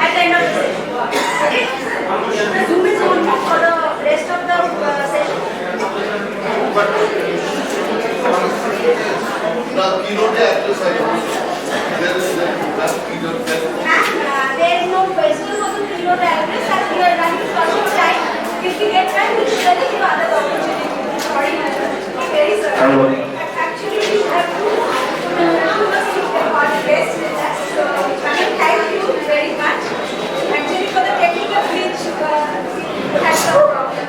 at the end of the session. Okay? The Zoom is on for the rest of the session. The keynote address I know. There is keynote there. And there is no question for the keynote address as we are running short of time. If we get time, we'll surely give other opportunity. Sorry, very sorry. Actually, we have to guest with us. So, thank you very much. Actually, for the technical glitch, we had some problem.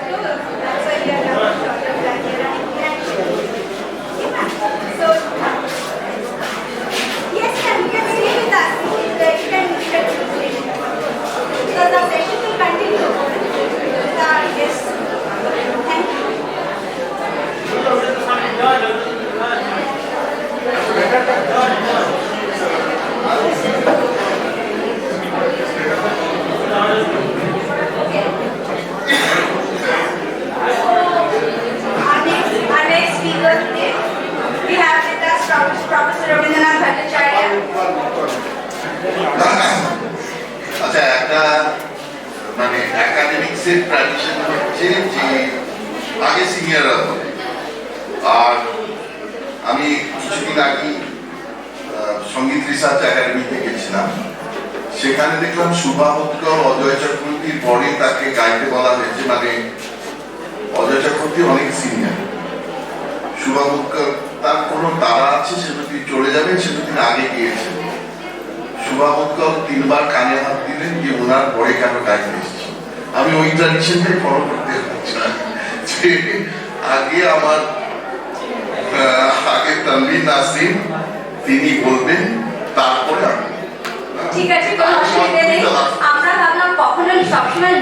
That's why we are running short of time. We are running behind. So, yes, ma'am, you can stay with us. You can stay. Because the session will continue with our guests. Thank you. Our next speaker today, we have with us Professor Rabindranath Bhattacharya. আচ্ছা, একটা মানে একাডেমিক্সের tradition হচ্ছে যে আগে সিনিয়ররা বলে, আর আমি কিছুদিন আগে সঙ্গীত রিসার্চ একাডেমিতে গেছিলাম। সেখানে দেখলাম শুভাবৎকর অজয় চক্রবর্তীর পরে তাকে গাইতে বলা হয়েছে, মানে অজয় চক্রবর্তী অনেক সিনিয়র, শুভাবৎকর তার কোনো তারা আছে, সে যদি চলে যাবে, সে যদি আগে গিয়েছে। শুভাবৎকর 3 বার কানে হাত দিলেন যে ওনার পরে কেন গাইতে এসেছে। আমি ওই ট্র্যাডিশনটাই ফলো করতে চাই যে আগে আমার আগে তানভীর নাসরিন তিনি বলবেন, তারপরে আমি। ঠিক আছে, কোনো অসুবিধা নেই। আমরা ভাবলাম কখনো সবসময়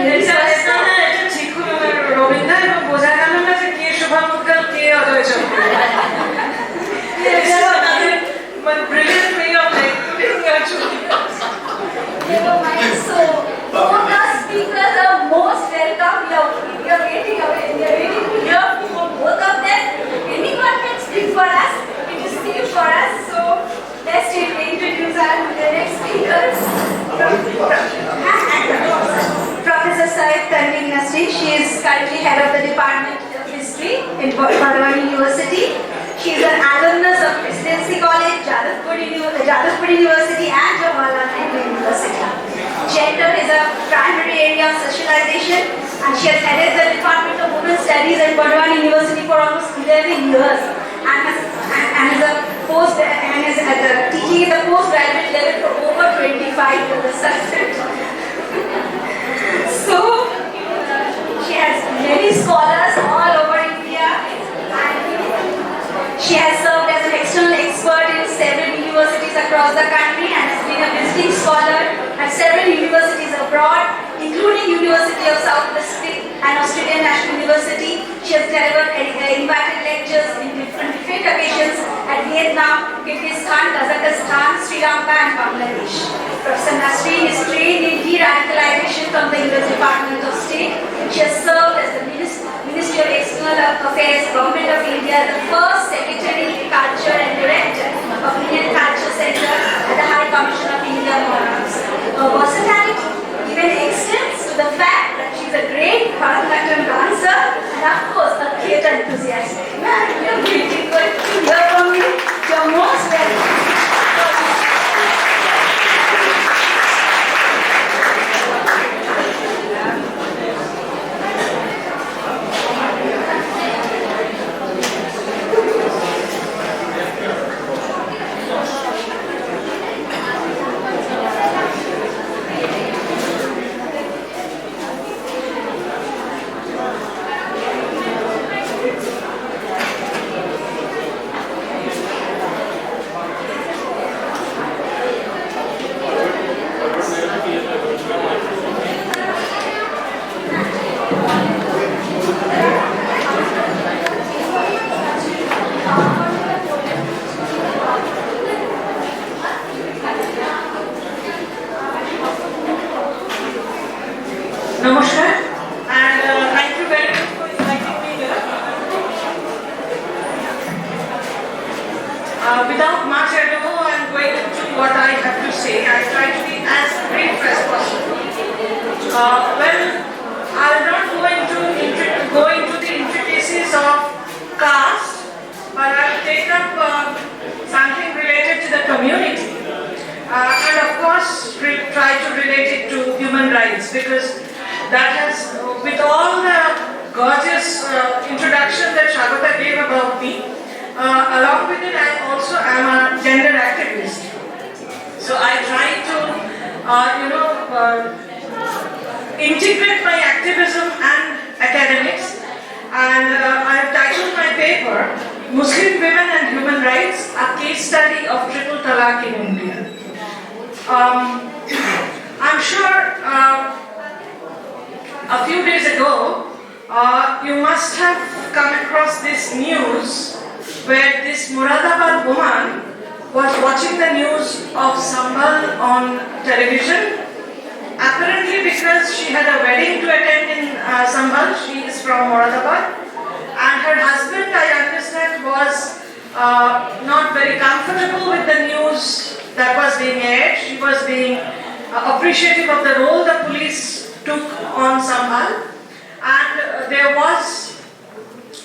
রবীন্দ্র এবং বোঝা গেল না যে কে শুভাবৎকর কে Ajay So, all the speakers are most welcome. We are waiting to hear from both of them. Anyone can speak for us. It is safe for us. So, let's introduce our next speaker. Professor Syed Tanveen Nasri. She is currently head of the Department of History in Bardhaman University. She is an alumnus of Presidency College, Jadavpur University and Jawaharlal Nehru University. Gender is a primary area of socialization, and she has headed the Department of Women's Studies at Bardhaman University for almost 11 years and is teaching at the postgraduate level for over 25 years. So, she has many scholars all over India, and she has served as an external expert in several universities across the country and has been a visiting scholar at several universities abroad, including University of South Pacific and Australian National University. She has delivered invited lectures in different occasions at Vietnam, Kyrgyzstan, Kazakhstan, Sri Lanka and Bangladesh. Professor Nasreen is trained in de-radicalization from the US Department of State. She has served as the Ministry of External Affairs, Government of India, the first Secretary, Culture and Director of Indian Culture Center at the High Commission of India Monarchs. Her versatility even extends to the fact that she is a great Bharatanatyam dancer and of course a theatre enthusiast. Ma'am, we are beautiful to hear from you. You are most welcome. Namaskar, and thank you very much for inviting me here. Without much ado, I'm going into what I have to say. I try to be as brief as possible. I'll not go into the intricacies of caste, but I'll take up something related to the community, and of course try to relate it to human rights, because that has, with all the gorgeous introduction that Shagota gave about me, along with it I also am a gender activist. So I try to, integrate my activism and academics, and I have titled my paper, Muslim Women and Human Rights, a Case Study of Triple Talaq in India. I'm sure a few days ago, you must have come across this news where this Muradabad woman was watching the news of Sambal on television. Apparently because she had a wedding to attend in Sambal, she is from Muradabad, and her husband, I understand, was not very comfortable with the news that was being aired. She was being appreciative of the role the police took on Sambal, and there was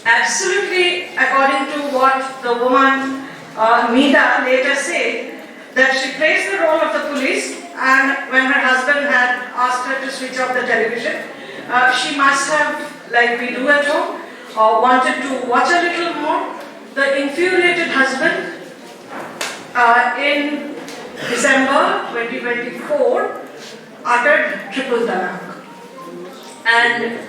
absolutely, according to what the woman Nida later said, that she praised the role of the police, and when her husband had asked her to switch off the television, she must have, like we do at home, wanted to watch a little more. The infuriated husband in December 2024 uttered triple talaq. And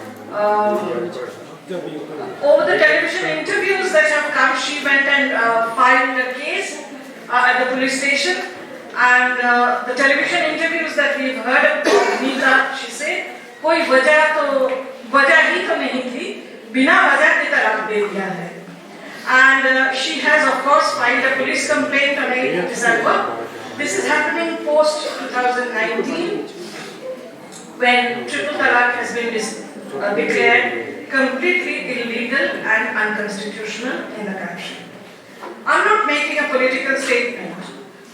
over the television interviews that have come, she went and filed a case at the police station. And the television interviews that we've heard of Nita, she said, "कोई वजह ही तो नहीं थी, बिना वजह के तलाक दे दिया है." And she has, of course, filed a police complaint on 8th December. This is happening post 2019, when triple talaq has been declared completely illegal and unconstitutional in the country. I'm not making a political statement.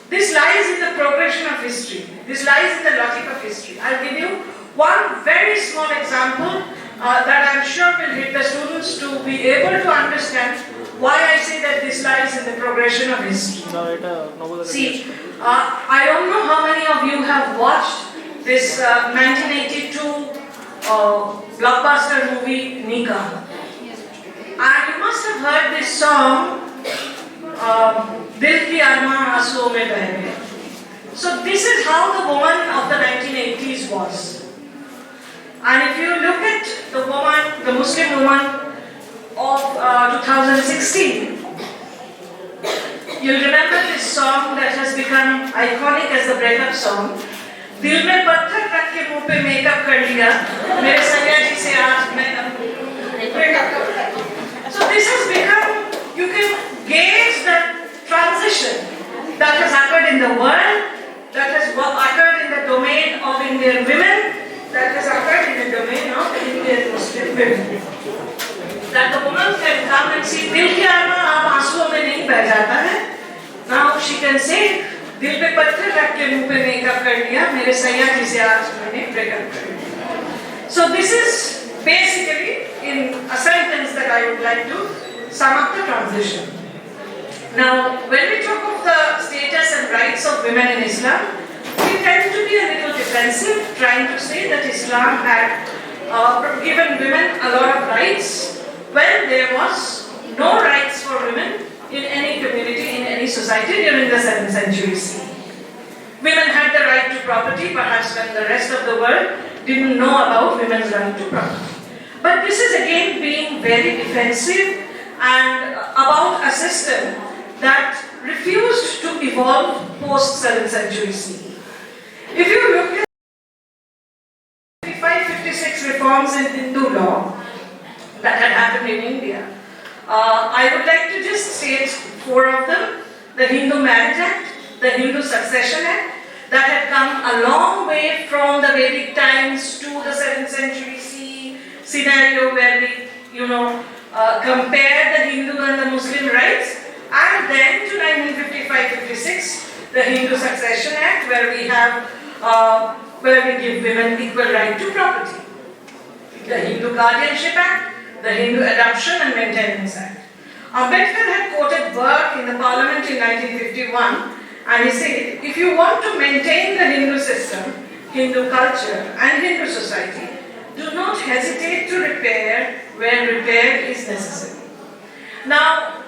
This lies in the progression of history. This lies in the logic of history. I'll give you one very small example that I'm sure will help the students to be able to understand why I say that this lies in the progression of history. See, I don't know how many of you have watched this 1982 blockbuster movie Nika. And you must have heard this song, Dil Ki Armaan Aansuon Mein Beh Gaye. So this is how the woman of the 1980s was. And if you look at the woman, the Muslim woman of 2016, you'll remember this song that has become iconic as the breakup song. दिल में पत्थर रख के मुंह पे makeup कर लिया, मेरे सैया जी से आज मैं breakup कर लिया. So this has become, you can gauge the transition that has occurred in the world, that has occurred see, दिल के आना आप आंसुओं में नहीं बह जाता है. Now she can say, दिल पे पत्थर रख के मुंह पे मेकअप कर लिया, मेरे सैया जी से आज मैंने ब्रेकअप कर लिया. So this is basically in a sentence that I would like to sum up the transition. Now, when we talk of the status and rights of women in Islam, we tend to be a little defensive, trying to say that Islam had given women a lot of rights when there was no rights for women in any community, in any society during the 7th century CE. Women had the right to property, perhaps when the rest of the world didn't know about women's right to property. But this is again being very defensive and about a system that refused to evolve post 7th century CE. If you look at 55-56 reforms in Hindu law that had happened in India, I would like to just state 4 of them. The Hindu Marriage Act, the Hindu Succession Act, that had come a long way from the Vedic times to the 7th century CE scenario where we, compare the Hindu and the Muslim rights, and then to 1955-56, the Hindu Succession Act, where we have, where we give women equal right to property. The Hindu Guardianship Act, the Hindu Adoption and Maintenance Act. Ambedkar had quoted Burke in the Parliament in 1951, and he said, if you want to maintain the Hindu system, Hindu culture and Hindu society, do not hesitate to repair where repair is necessary. Now,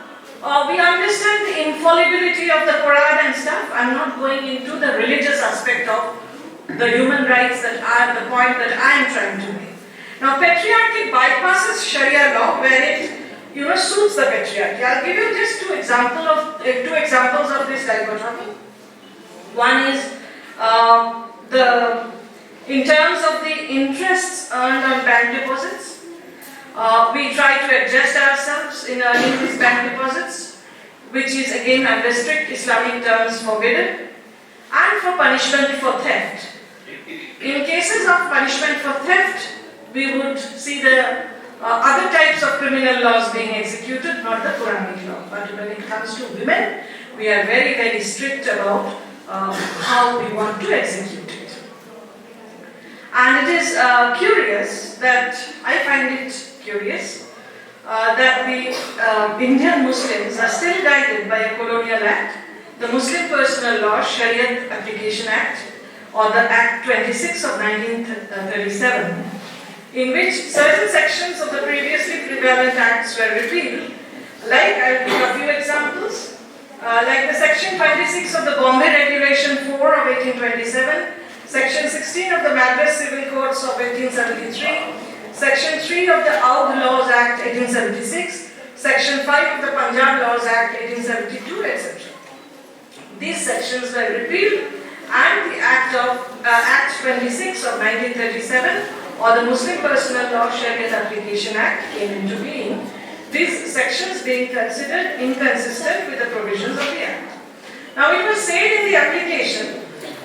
we understand the infallibility of the Quran and stuff. I'm not going into the religious aspect of the human rights that are the point that I am trying to make. Now, patriarchy bypasses Sharia law where it suits the patriarchy. I'll give you just two examples of this dichotomy. One is in terms of the interests earned on bank deposits. We try to adjust ourselves in earning these bank deposits, which is again under strict Islamic terms forbidden, and for punishment for theft. In cases of punishment for theft, we would see the other types of criminal laws being executed, not the Quranic law. But when it comes to women, we are very, very strict about how we want to execute it. And it is curious that, I find it curious, that the Indian Muslims are still guided by a colonial act, the Muslim Personal Law Shariat Application Act, or the Act 26 of 1937, in which certain sections of the previously prevalent acts were repealed. Like, I'll give a few examples, like the Section 26 of the Bombay Regulation 4 of 1827, Section 16 of the Madras Civil Codes of 1873, Section 3 of the Oudh Laws Act 1876, Section 5 of the Punjab Laws Act 1872, etc. These sections were repealed, and the Act 26 of 1937, or the Muslim Personal Law Shariat Application Act, came into being, these sections being considered inconsistent with the provisions of the Act. Now it was said in the application,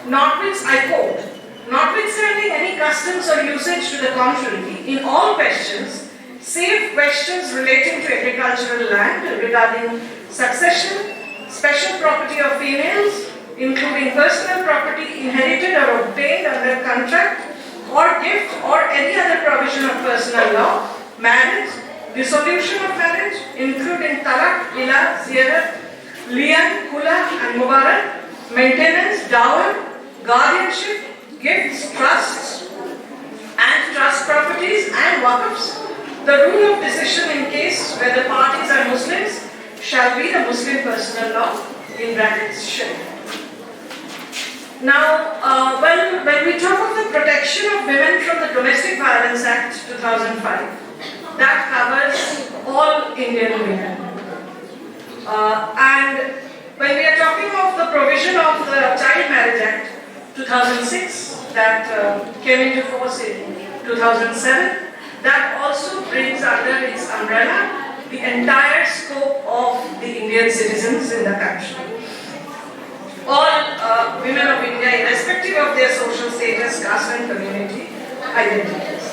I quote, notwithstanding any customs or usage to the contrary, in all questions, save questions relating to agricultural land, regarding succession, special property of females, including personal property inherited or obtained under contract, or gift, or any other provision of personal law, marriage, dissolution of marriage, including talaq, ila, ziyarat, liyan, kula, and mubarak, maintenance, dower, guardianship, gifts, trusts, and trust properties, and waqfs. The rule of decision in case where the parties are Muslims shall be the Muslim Personal Law, in brackets, Sharia. Now, when we talk of the protection of women from the Domestic Violence Act 2005, that covers all Indian women. And when we are talking of the provision of the Child Marriage Act 2006, that came into force in 2007, that also brings under its umbrella the entire scope of the Indian citizens in the country. All women of India, irrespective of their social status, caste and community identities.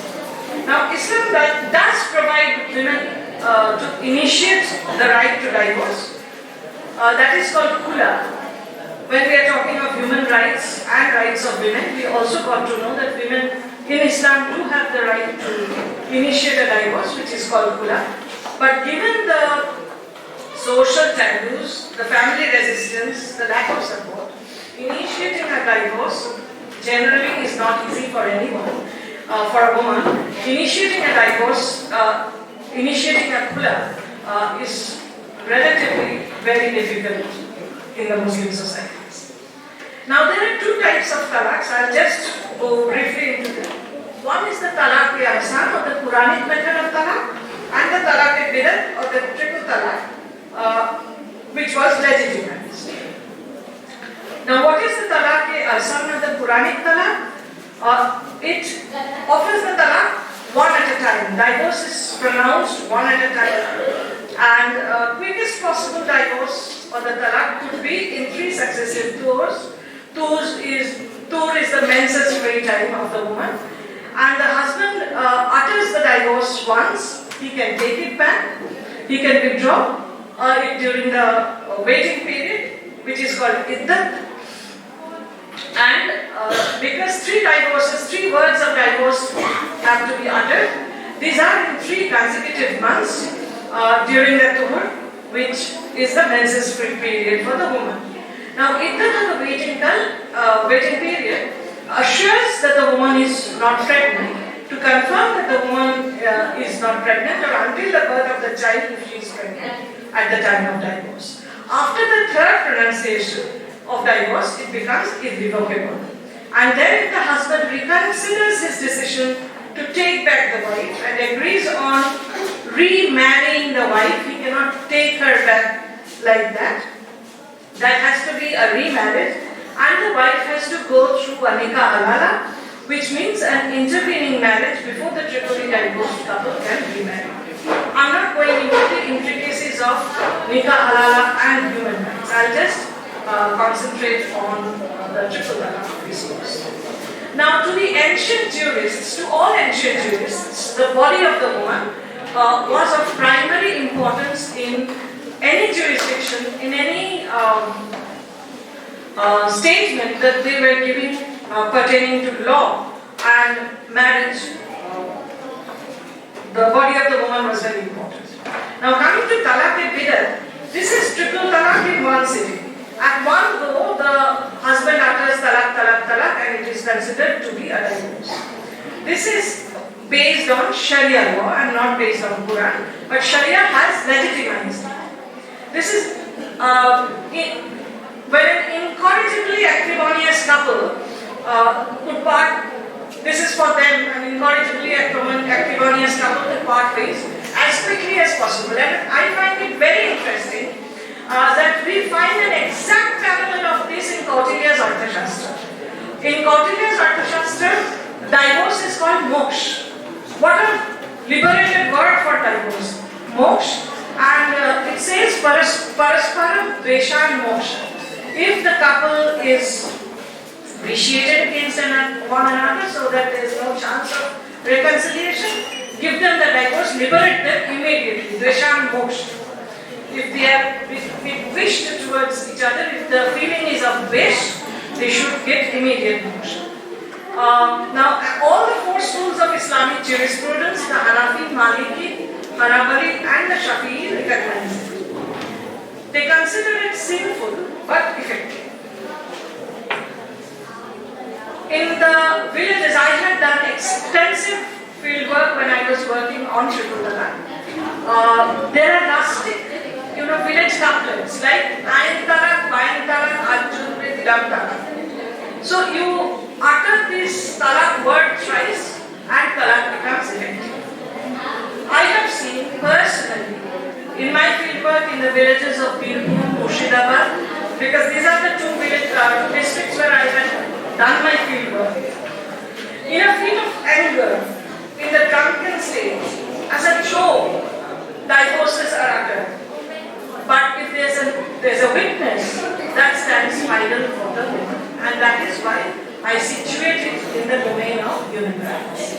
Now, Islam does provide women to initiate the right to divorce. That is called Kula. When we are talking of human rights and rights of women, we also got to know that women in Islam do have the right to initiate a divorce, which is called Kula. But given the social taboos, the family resistance, the lack of support, initiating a divorce generally is not easy for anyone. For a woman, initiating a divorce, initiating a Kula is relatively very difficult in the Muslim societies. Now there are two types of talaqs. I'll just go briefly into them. One is the talaq-e-ahsan, or the Quranic method of talaq, and the talaq-e-bidat, or the triple talaq, which was legitimized. Now what is the talaq-e-ahsan, or the Quranic talaq? It offers the talaq one at a time. Divorce is pronounced one at a time. And quickest possible divorce or the talaq could be in 3 successive tours. Tour is the menses-free time of the woman. And the husband utters the divorce once. He can take it back. He can withdraw it during the waiting period, which is called iddat. And because 3 words of divorce have to be uttered, these are in 3 consecutive months during the tour, which is the menses-free period for the woman. Now, iddat, or the waiting period, assures that the woman is not pregnant, to confirm that the woman is not pregnant, or until the birth of the child if she is pregnant at the time of divorce. After the 3rd pronunciation of divorce, it becomes irrevocable. And then if the husband reconsiders his decision to take back the wife and agrees on remarrying the wife, he cannot take her back like that. That has to be a remarriage, and the wife has to go through a nikah halala, which means an intervening marriage before the triply divorced couple can remarry. I'm not going into the intricacies of nikah halala and human rights. I'll just concentrate on the triple talaq discourse. Now, to the ancient jurists, to all ancient jurists, the body of the woman was of primary importance in any jurisdiction, in any statement that they were giving pertaining to law and marriage. The body of the woman was very important. Now, coming to talaq-e-bidat, this is triple talaq in one sitting. At one go, the husband utters talaq, talaq, talaq, and it is considered to be a divorce. This is based on Sharia law and not based on Quran, but Sharia has legitimized it. This is when an incorrigibly acrimonious couple could part. This is for them, an incorrigibly acrimonious couple could part ways as quickly as possible. And I find it very interesting that we find an exact parallel of this in Kautilya's Arthashastra. In Kautilya's Arthashastra, divorce is called moksha. What a liberated word for divorce. Moksha. And it says parasparam dveshan moksha. If the couple is vitiated against one another so that there is no chance of reconciliation, give them the divorce, liberate them immediately. Dveshan moksha. If they are wished towards each other, if the feeling is of wish, they should get immediate moksha. Now, all the 4 schools of Islamic jurisprudence, the Hanafi, Maliki, Hanbali, and the Shafi'i, recognize it. They consider it sinful but effective. In the villages, I had done extensive field work when I was working on triple talaq. There are rustic, village couplets like Ayn talaq, Bayn talaq, Arjun with Dam talaq. So you utter this talaq word thrice and talaq becomes effective. I have seen personally in my field work in the villages of Birbhum, Murshidabad, because these are the 2 districts where I had done my field work. In a fit of anger, in the drunken state, as a joke, divorces are uttered. But if there's a witness, that stands final for the woman. And that is why I situate it in the domain of human rights.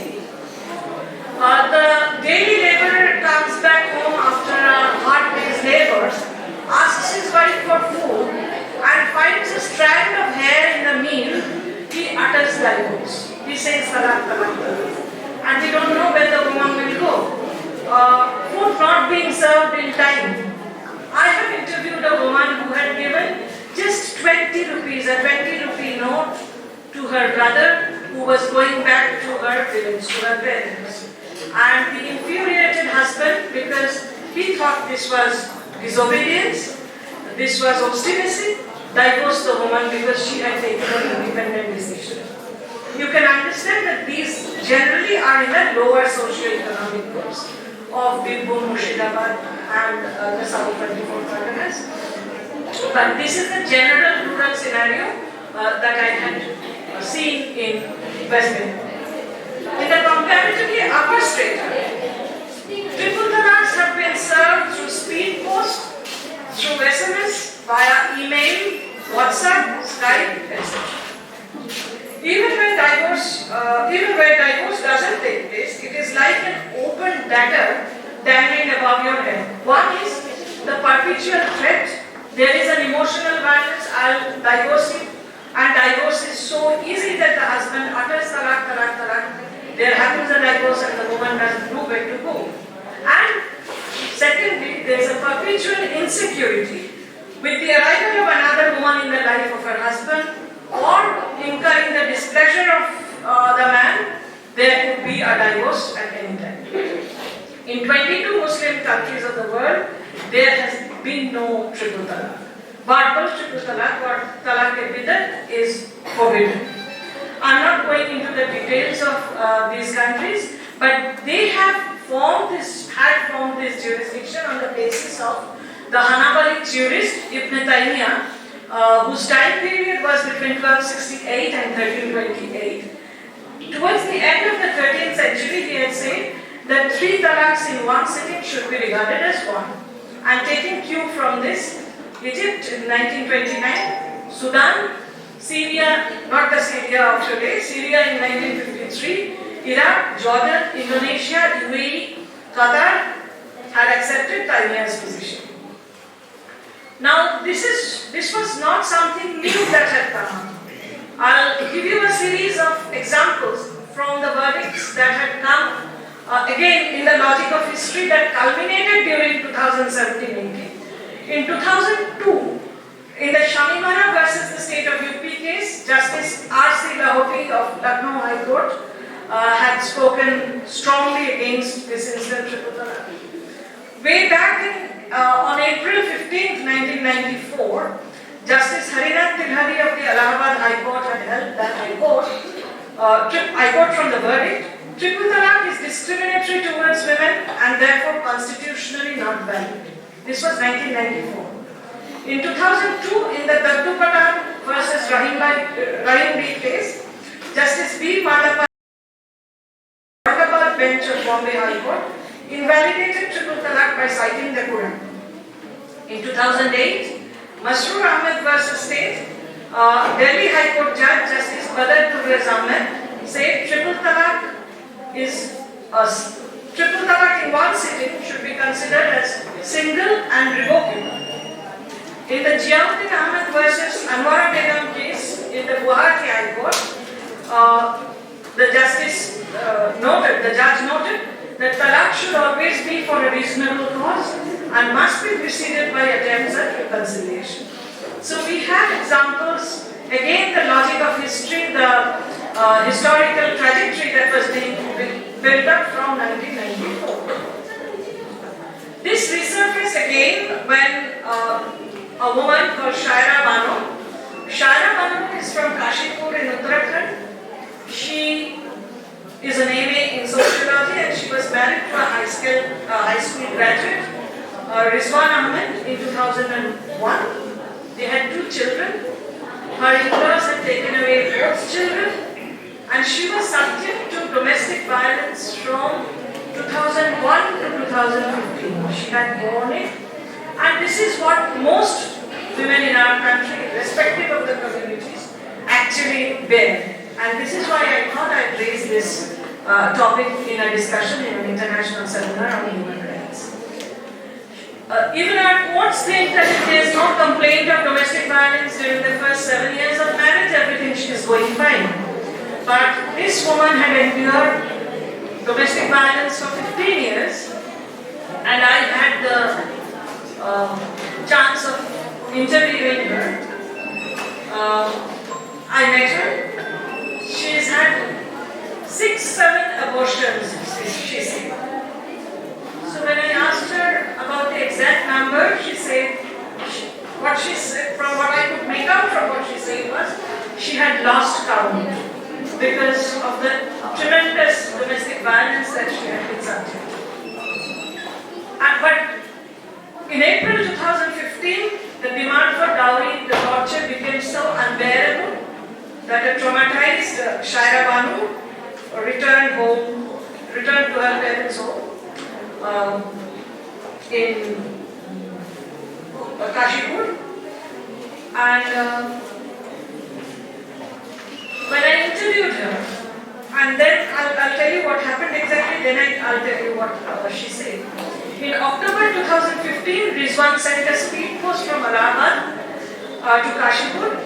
The daily laborer comes back home who was going back to her village, to her parents. And the infuriated husband, because he thought this was disobedience, this was obstinacy, divorced the woman because she had taken an independent decision. You can understand that these generally are in the lower socio-economic groups of Birbhum, Murshidabad and the South 24 Parganas. But this is the general rural scenario that I had seen in West Bengal. In the comparatively upper strata, triple talaqs have been served through speed post, through SMS, via email, WhatsApp, Skype, etc. Even where divorce doesn't take place, it is like an open dagger dangling above your head. One is the perpetual threat. There is an emotional violence. I'll divorce you, and divorce is so easy that the husband utters talaq, talaq, talaq. There happens a divorce, and the woman doesn't know where to go. And secondly, there is a perpetual insecurity with the arrival of another woman in the life of her husband, or incurring the displeasure of the man, there could be a divorce at any time. In 22 Muslim countries of the world, there has been no triple talaq. Verbal triple talaq or talaq-e-bidat is forbidden. I'm not going into the details of these countries, but they had formed this jurisdiction on the basis of the Hanbali jurist Ibn Taymiyyah, whose time period was between 1268 and 1328. Towards the end of the 13th century, he had said that 3 talaqs in one sitting should be regarded as one. And taking cue from this, Egypt in 1929, Sudan, Syria, not the Syria of today, Syria in 1953, Iraq, Jordan, Indonesia, UAE, Qatar had accepted Taymiyyah's position. Now, this was not something new that had come up. I'll give you a series of examples from the verdicts that had come, again in the logic of history, that culminated during 2017-18. In 2002, in the Shamimara versus the State of UP case, Justice R.C. Lahoti of Lucknow High Court had spoken strongly against this incident triple talaq. Way back on April 15, 1994, Justice Harinath Tilhari of the Allahabad High Court had held that I quote from the verdict, triple talaq is discriminatory towards women and therefore constitutionally not valid. This was 1994. In 2002, in the Daddu Patan versus Rahim B case, Justice B. Madhapal bench of Bombay High Court invalidated triple talaq by citing the Quran. In 2008, Masroor Ahmed versus State, Delhi High Court Judge Justice Badar Tughlaq Ahmed said triple talaq in one sitting should be considered as single and revocable. In the Ziauddin Ahmed versus Anwara Begum case in the Guwahati High Court, the judge noted that talaq should always be for a reasonable cause and must be preceded by attempts at reconciliation. So we have examples, again the logic of history, the historical trajectory that was being built up from 1994. This resurfaced again when a woman called Shaira Bano. Shaira Bano is from Kashipur in Uttarakhand. She is an MA in sociology and she was married to a high school graduate, Rizwan Ahmed, in 2001. They had 2 children. Her in-laws had taken away both children, and she was subject to domestic violence from 2001 to 2015. She had borne it, and this is what most women in our country, irrespective of the communities, actually bear. And this is why I thought I'd raise this topic in a discussion in an international seminar on human rights. Even our courts think that if there is no complaint of domestic violence during the first 7 years of marriage, everything is going fine. But this woman had endured domestic violence for 15 years, and I had the chance of interviewing her. I met her. She's had 6-7 abortions, she said. So when I asked her about the exact number, she said, from what I could make out from what she said was, she had lost count because of the tremendous domestic violence that she had been subject to. But in April 2015, the demand for dowry, the torture became so unbearable that a traumatized Shaira Banu returned to her parents' home in Kashipur. And when I interviewed her, and then I'll tell you what happened exactly, then I'll tell you what she said. In October 2015, Rizwan sent a speed post from Allahabad to Kashipur,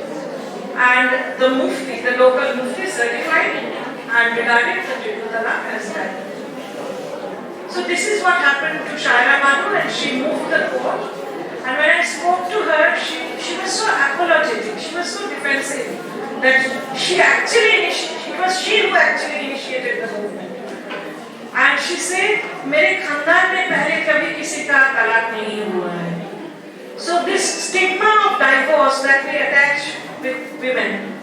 and the Mufti, the local Mufti, certified and regarded the triple talaq as valid. So this is what happened to Shaira Banu, and she moved the court. And when I spoke to her, she was so apologetic, she was so defensive that it was she who actually initiated the movement. And she said, "मेरे खानदान में पहले कभी किसी का तलाक नहीं हुआ है." So this stigma of divorce that we attach with women,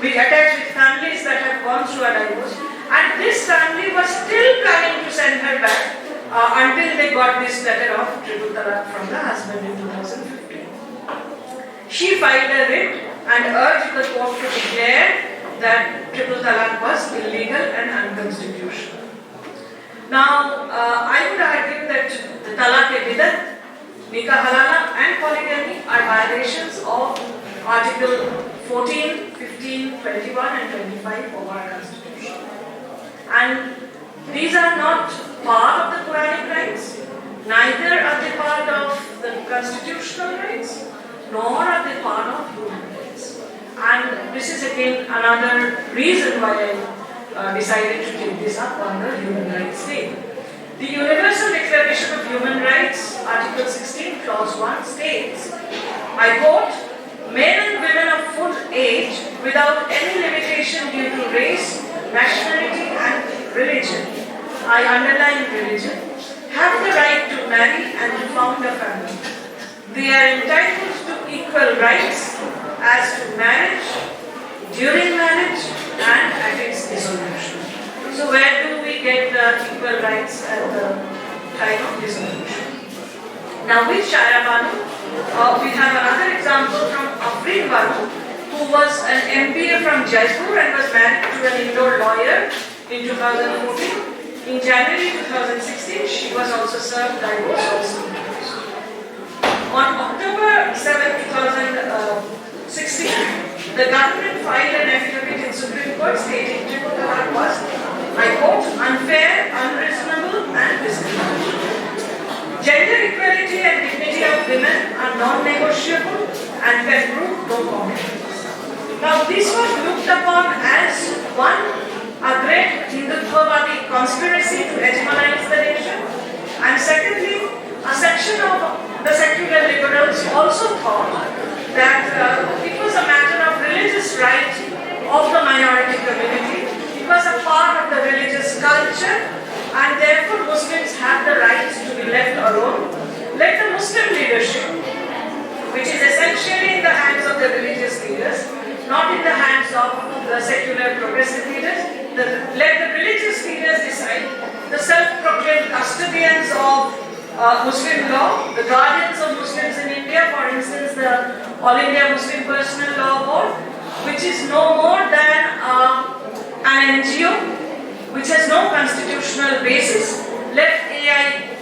we attach with families that have gone through a divorce, and this family was still planning to send her back until they got this letter of triple talaq from the husband in 2015. She filed a writ and urged the court to declare that triple talaq was illegal and unconstitutional. Now, I would argue that the talaq-e-bidat, nikah halala and polygamy are violations of Article 14, 15, 21 and 25 of our Constitution. And these are not part of the Quranic rights, neither are they part of the constitutional rights, nor are they part of human rights. And this is again another reason why I decided to take this up on the Human Rights Day. The Universal Declaration of Human Rights, Article 16, Clause 1 states, I quote, "Men and women of full age without any limitation due to race, nationality and religion," I underline religion, "have the right to marry and to found a family. They are entitled to equal rights as to marriage, during marriage and at its dissolution." So where do we get the equal rights at the time of dissolution? Now with Shaira Banu, we have another example from Afreen Banu, who was an MBA from Jaipur and was married to an Indore lawyer in 2014. In January 2016, she was also served divorce also. On October 7, 2016, the government filed an affidavit in Supreme Court stating triple talaq was, I quote, "unfair, unreasonable and discriminatory. Gender equality and dignity of women are non-negotiable and can prove no compromise." Now this was looked upon as one, a great Hindutva-vadi conspiracy to hegemonize the nation, and secondly, a section of the secular liberals also thought that it was a matter of religious right of the minority community. It was a part of the religious culture, and therefore Muslims have the right to be left alone. Let the Muslim leadership, which is essentially in the hands of the religious leaders, not in the hands of the secular progressive leaders, let the religious leaders decide. The self-proclaimed custodians of Muslim law, the guardians of Muslims in India, for instance, the All India Muslim Personal Law Board, which is no more than an NGO, which has no constitutional basis. Let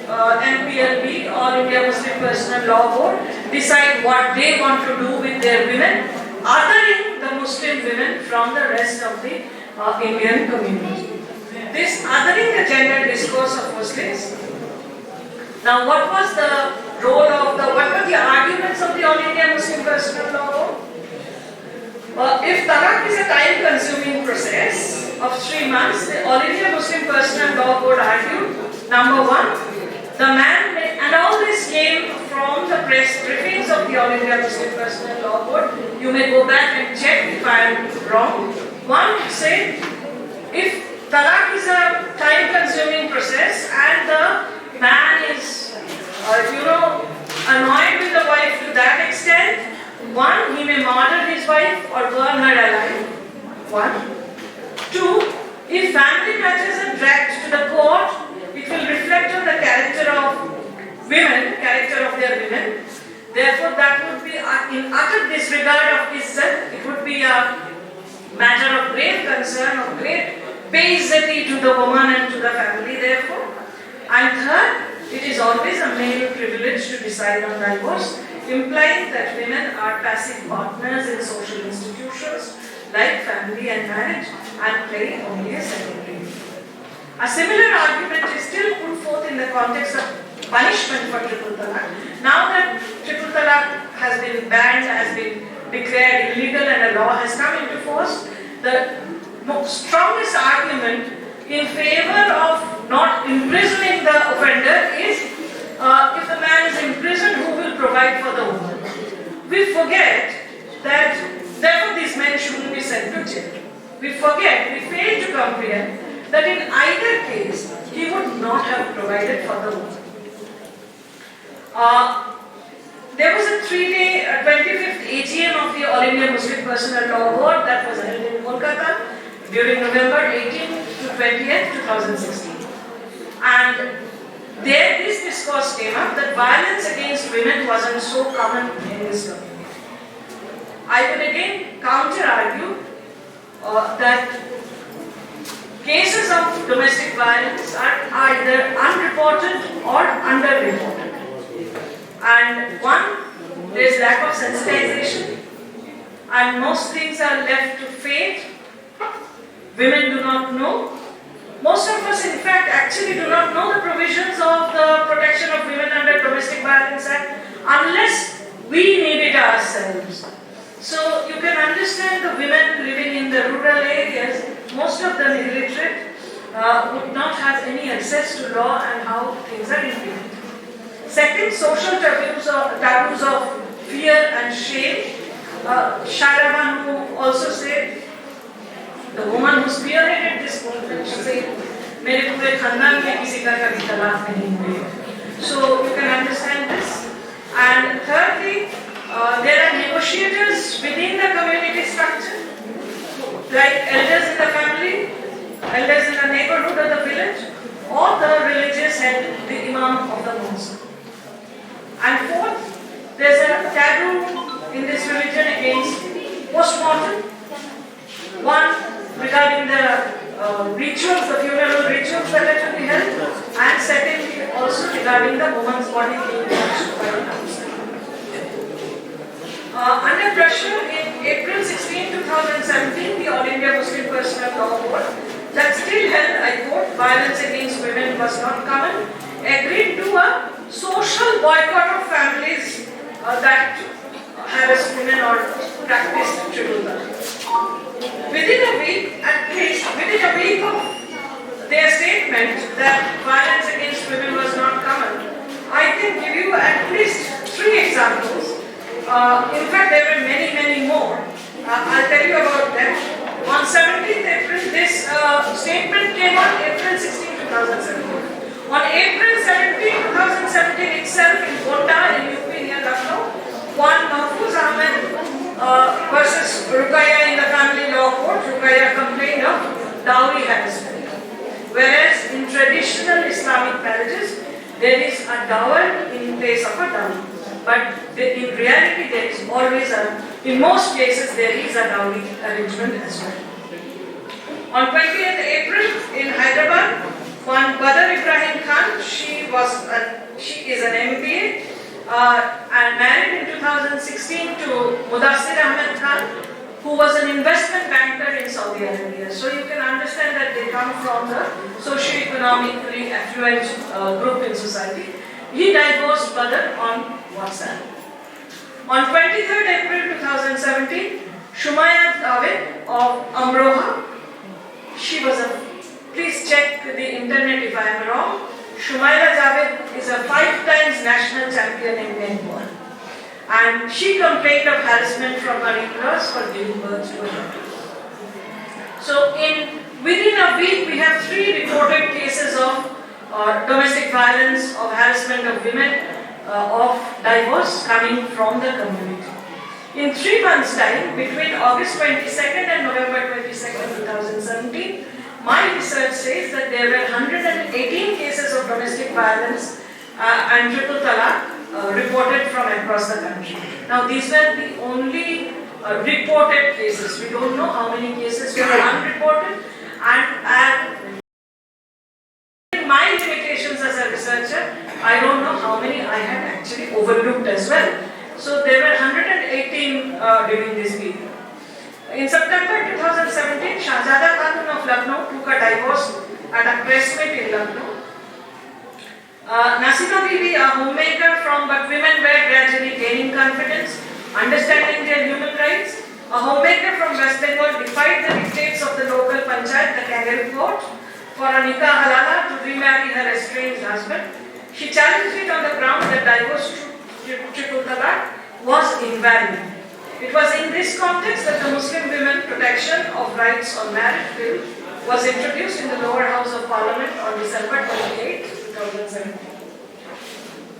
AIMPLB, All India Muslim Personal Law Board, decide what they want to do with their women, othering the Muslim women from the rest of the Indian community. This othering the gender discourse of Muslims. Now, what was the role of what were the arguments of the All India Muslim Personal Law Board? If talaq is a time-consuming process of 3 months, the All India Muslim Personal Law Board argued, number one, the man may, and all this came from the press briefings of the All India Muslim Personal Law Board. You may go back and check if I am wrong. One said, if talaq is a time-consuming process, and the man is, annoyed with the wife to that extent. One, he may murder his wife or burn her alive. One. Two, if family matters are dragged to the court, it will reflect on the character of their women. Therefore, that would be in utter disregard of Izzat. It would be a matter of great concern, of great beizati to the woman and to the family, therefore. And third, it is always a male privilege to decide on divorce, implying that women are passive partners in social institutions like family and marriage and play only a secondary role. A similar argument is still put forth in the context of punishment for triple talaq. Now that triple talaq has been banned, has been declared illegal, and a law has come into force, the strongest argument in favor of not imprisoning the offender is if the man is in prison, who will provide for the woman? We forget that therefore these men shouldn't be sent to jail. We fail to comprehend that in either case, he would not have provided for the woman. There was a 3-day, 25th AGM of the All India Muslim Personal Law Board that was held in Kolkata during November 18 to 20th, 2016. And there this discourse came up that violence against women wasn't so common in this community. I would again counter-argue that cases of domestic violence are either unreported or underreported. And one, there is lack of sensitization, and most things are left to fate. Women do not know. Most of us, in fact, actually do not know the provisions of the Protection of Women Under Domestic Violence Act unless we need it ourselves. So you can understand the women living in the rural areas, most of them illiterate, would not have any access to law and how things are implemented. Second, social taboos of fear and shame. Shaira Banu also said, the woman who spearheaded this movement, she said, "Mere pure khandan mein kisi ka kabhi talaq nahi hui." So you can understand this. And thirdly, there are negotiators within the community structure, like elders in the family, elders in the neighborhood or the village, or the religious head, the imam of the mosque. And fourth, there's a taboo in this religion against post-mortem. One, regarding the rituals, the funeral rituals that are to be held, and secondly, also regarding the woman's body being touched by the outside. Under pressure, in April 16, 2017, the All India Muslim Personal Law Board, that still held, I quote, violence against women was not common, agreed to a social boycott of families that harass women or practice triple talaq. Within a week of their statement that violence against women was not common, I can give you at least 3 examples. In fact, there were many, many more. I'll tell you about them. On 17th April, this statement came on April 16, 2017. On April 17, 2017 itself in Gonda in UP near Lucknow, one Mahfouz Ahmed versus Ruqayya in the family law court, Ruqayya complained of dowry harassment. Whereas in traditional Islamic marriages, there is a dower in place of a dowry. But in reality, there is always in most cases, there is a dowry arrangement as well. On 20th April in Hyderabad, one Badr Ibrahim Khan, she is an MBA and married in 2016 to Mudassir Ahmed Khan, who was an investment banker in Saudi Arabia. So you can understand that they come from the socio-economically affluent group in society. He divorced Badr on WhatsApp. On 23rd April 2017, Shumaya Javed of Amroha, she was please check the internet if I am wrong. Shumaya Javed is a 5 times national champion in netball. And she complained of harassment from her in-laws for giving birth to her daughter. So in Within a week, we have 3 reported cases of domestic violence, of harassment of women, of divorce coming from the community. In 3 months' time, between August 22nd and November 22nd, 2017, my research says that there were 118 cases of domestic violence and triple talaq reported from across the country. Now, these were the only reported cases. We don't know how many cases were unreported, and my limitations as a researcher, I don't know how many I had actually overlooked as well. So there were 118 during this period. In September 2017, Shahzada Khatun of Lucknow took a divorce at a press meet in Lucknow. Nasima Bibi, a homemaker from but women were gradually gaining confidence, understanding their human rights. A homemaker from West Bengal defied the dictates of the local panchayat, the kangaroo court, for a nikah halala to remarry her estranged husband. She challenged it on the ground that divorce triple talaq was invalid. It was in this context that the Muslim Women Protection of Rights on Marriage Bill was introduced in the lower house of Parliament on December 28, 2017.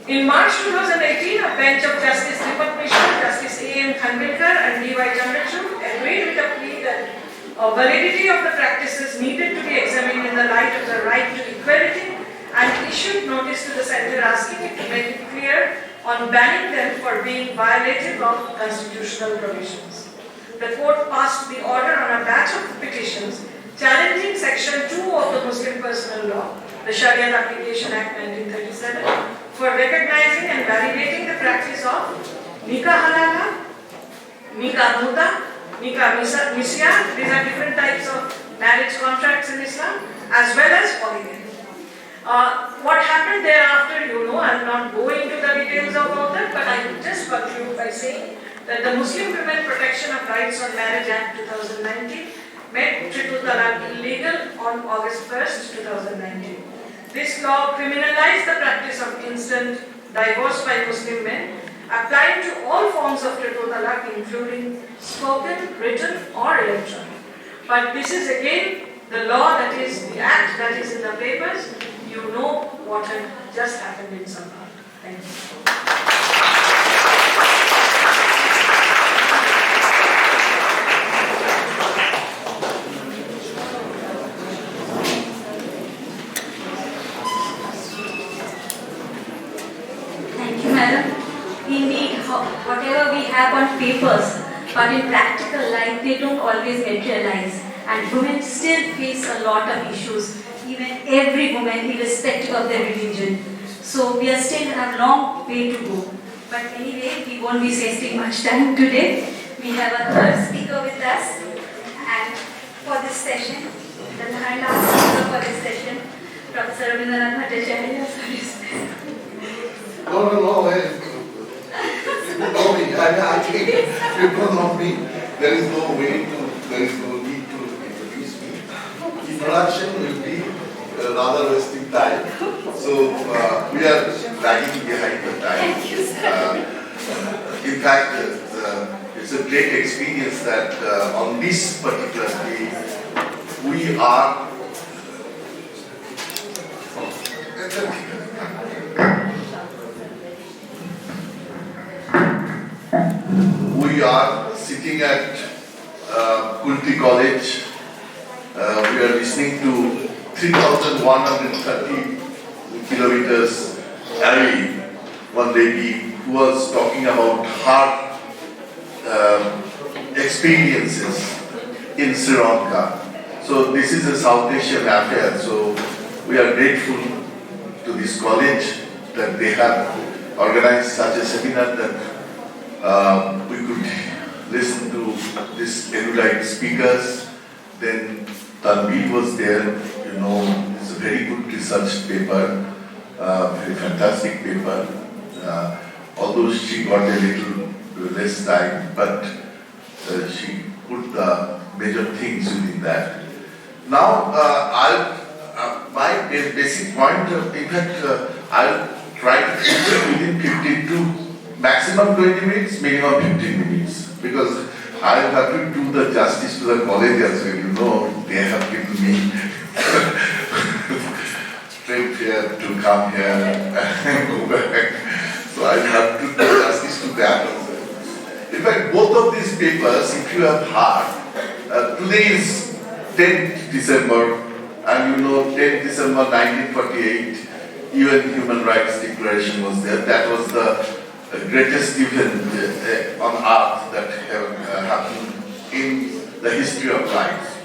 In March 2018, a bench of Justice Deepak Mishra, Justice A.M. Khanvilkar and D.Y. Chandrachud agreed with a plea that validity of the practices needed to be examined in the light of the right to equality and issued notice to the centre asking it to make it clear on banning them for being violative of constitutional provisions. The court passed the order on a batch of petitions challenging Section 2 of the Muslim Personal Law, the Sharia Application Act 1937, for recognizing and validating the practice of nikah halala, nikah muta, nikah misya. These are different types of marriage contracts in Islam, as well as polygamy. What happened thereafter, you know, I will not go into the details of all that, but I will just conclude by saying that the Muslim Women Protection of Rights on Marriage Act 2019 made triple talaq illegal on August 1st, 2019. This law criminalized the practice of instant divorce by Muslim men, applying to all forms of triple talaq, including spoken, written, or electronic. But this is again the law, that is the act that is in the papers. You know what had just happened in Sabha. Thank you. Thank you, madam. Indeed, whatever we have on papers, but in practical life, they don't always materialize. And women still face a lot of issues, even every woman, irrespective of their religion. So we are still have a long way to go. But anyway, we won't be wasting much time today. We have a third speaker with us, and for this session, the last speaker for this session, Professor Rabindranath Bhattacharya. No, you know me. I think people know me. There is no need to introduce me. Introduction will be rather wasting time. So we are lagging behind the time. Thank you, sir. In fact, it's a great experience that on this particular day we are sitting at Kulti College. We are listening to 3,130 kilometers away, one lady who was talking about her experiences in Sri Lanka. So this is a South Asian affair, so we are grateful to this college that they have organized such a seminar that we could listen to these erudite speakers. Then Tanvi was there, you know, it's a very good research paper, very fantastic paper. Although she got a little less time, but she put the major things within that. Now, my basic point, in fact, I'll try to finish it within 15 to maximum 20 minutes, minimum 15 minutes, because I have to do the justice to the college as well, you know. they have given me trip here to come here and go back. So I have to do justice to that also. In fact, both of these papers, if you have heard, today is 10th December, and you know 10th December 1948, UN Human Rights Declaration was there. That was the greatest event on earth that happened in the history of rights.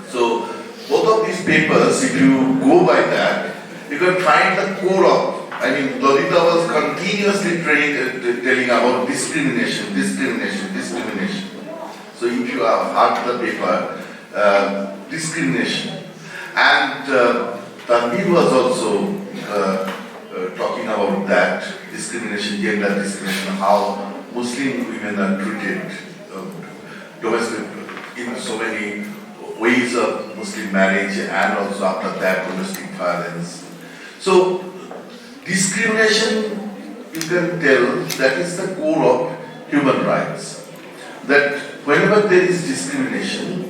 So both of these papers, if you go by that, you can find the core of, Lolita was continuously telling about discrimination. So if you have heard the paper, discrimination. And Tanvir was also talking about that, discrimination, gender discrimination, how Muslim women are treated domestic in so many ways of Muslim marriage, and also after that domestic violence. So discrimination, you can tell, that is the core of human rights. That whenever there is discrimination,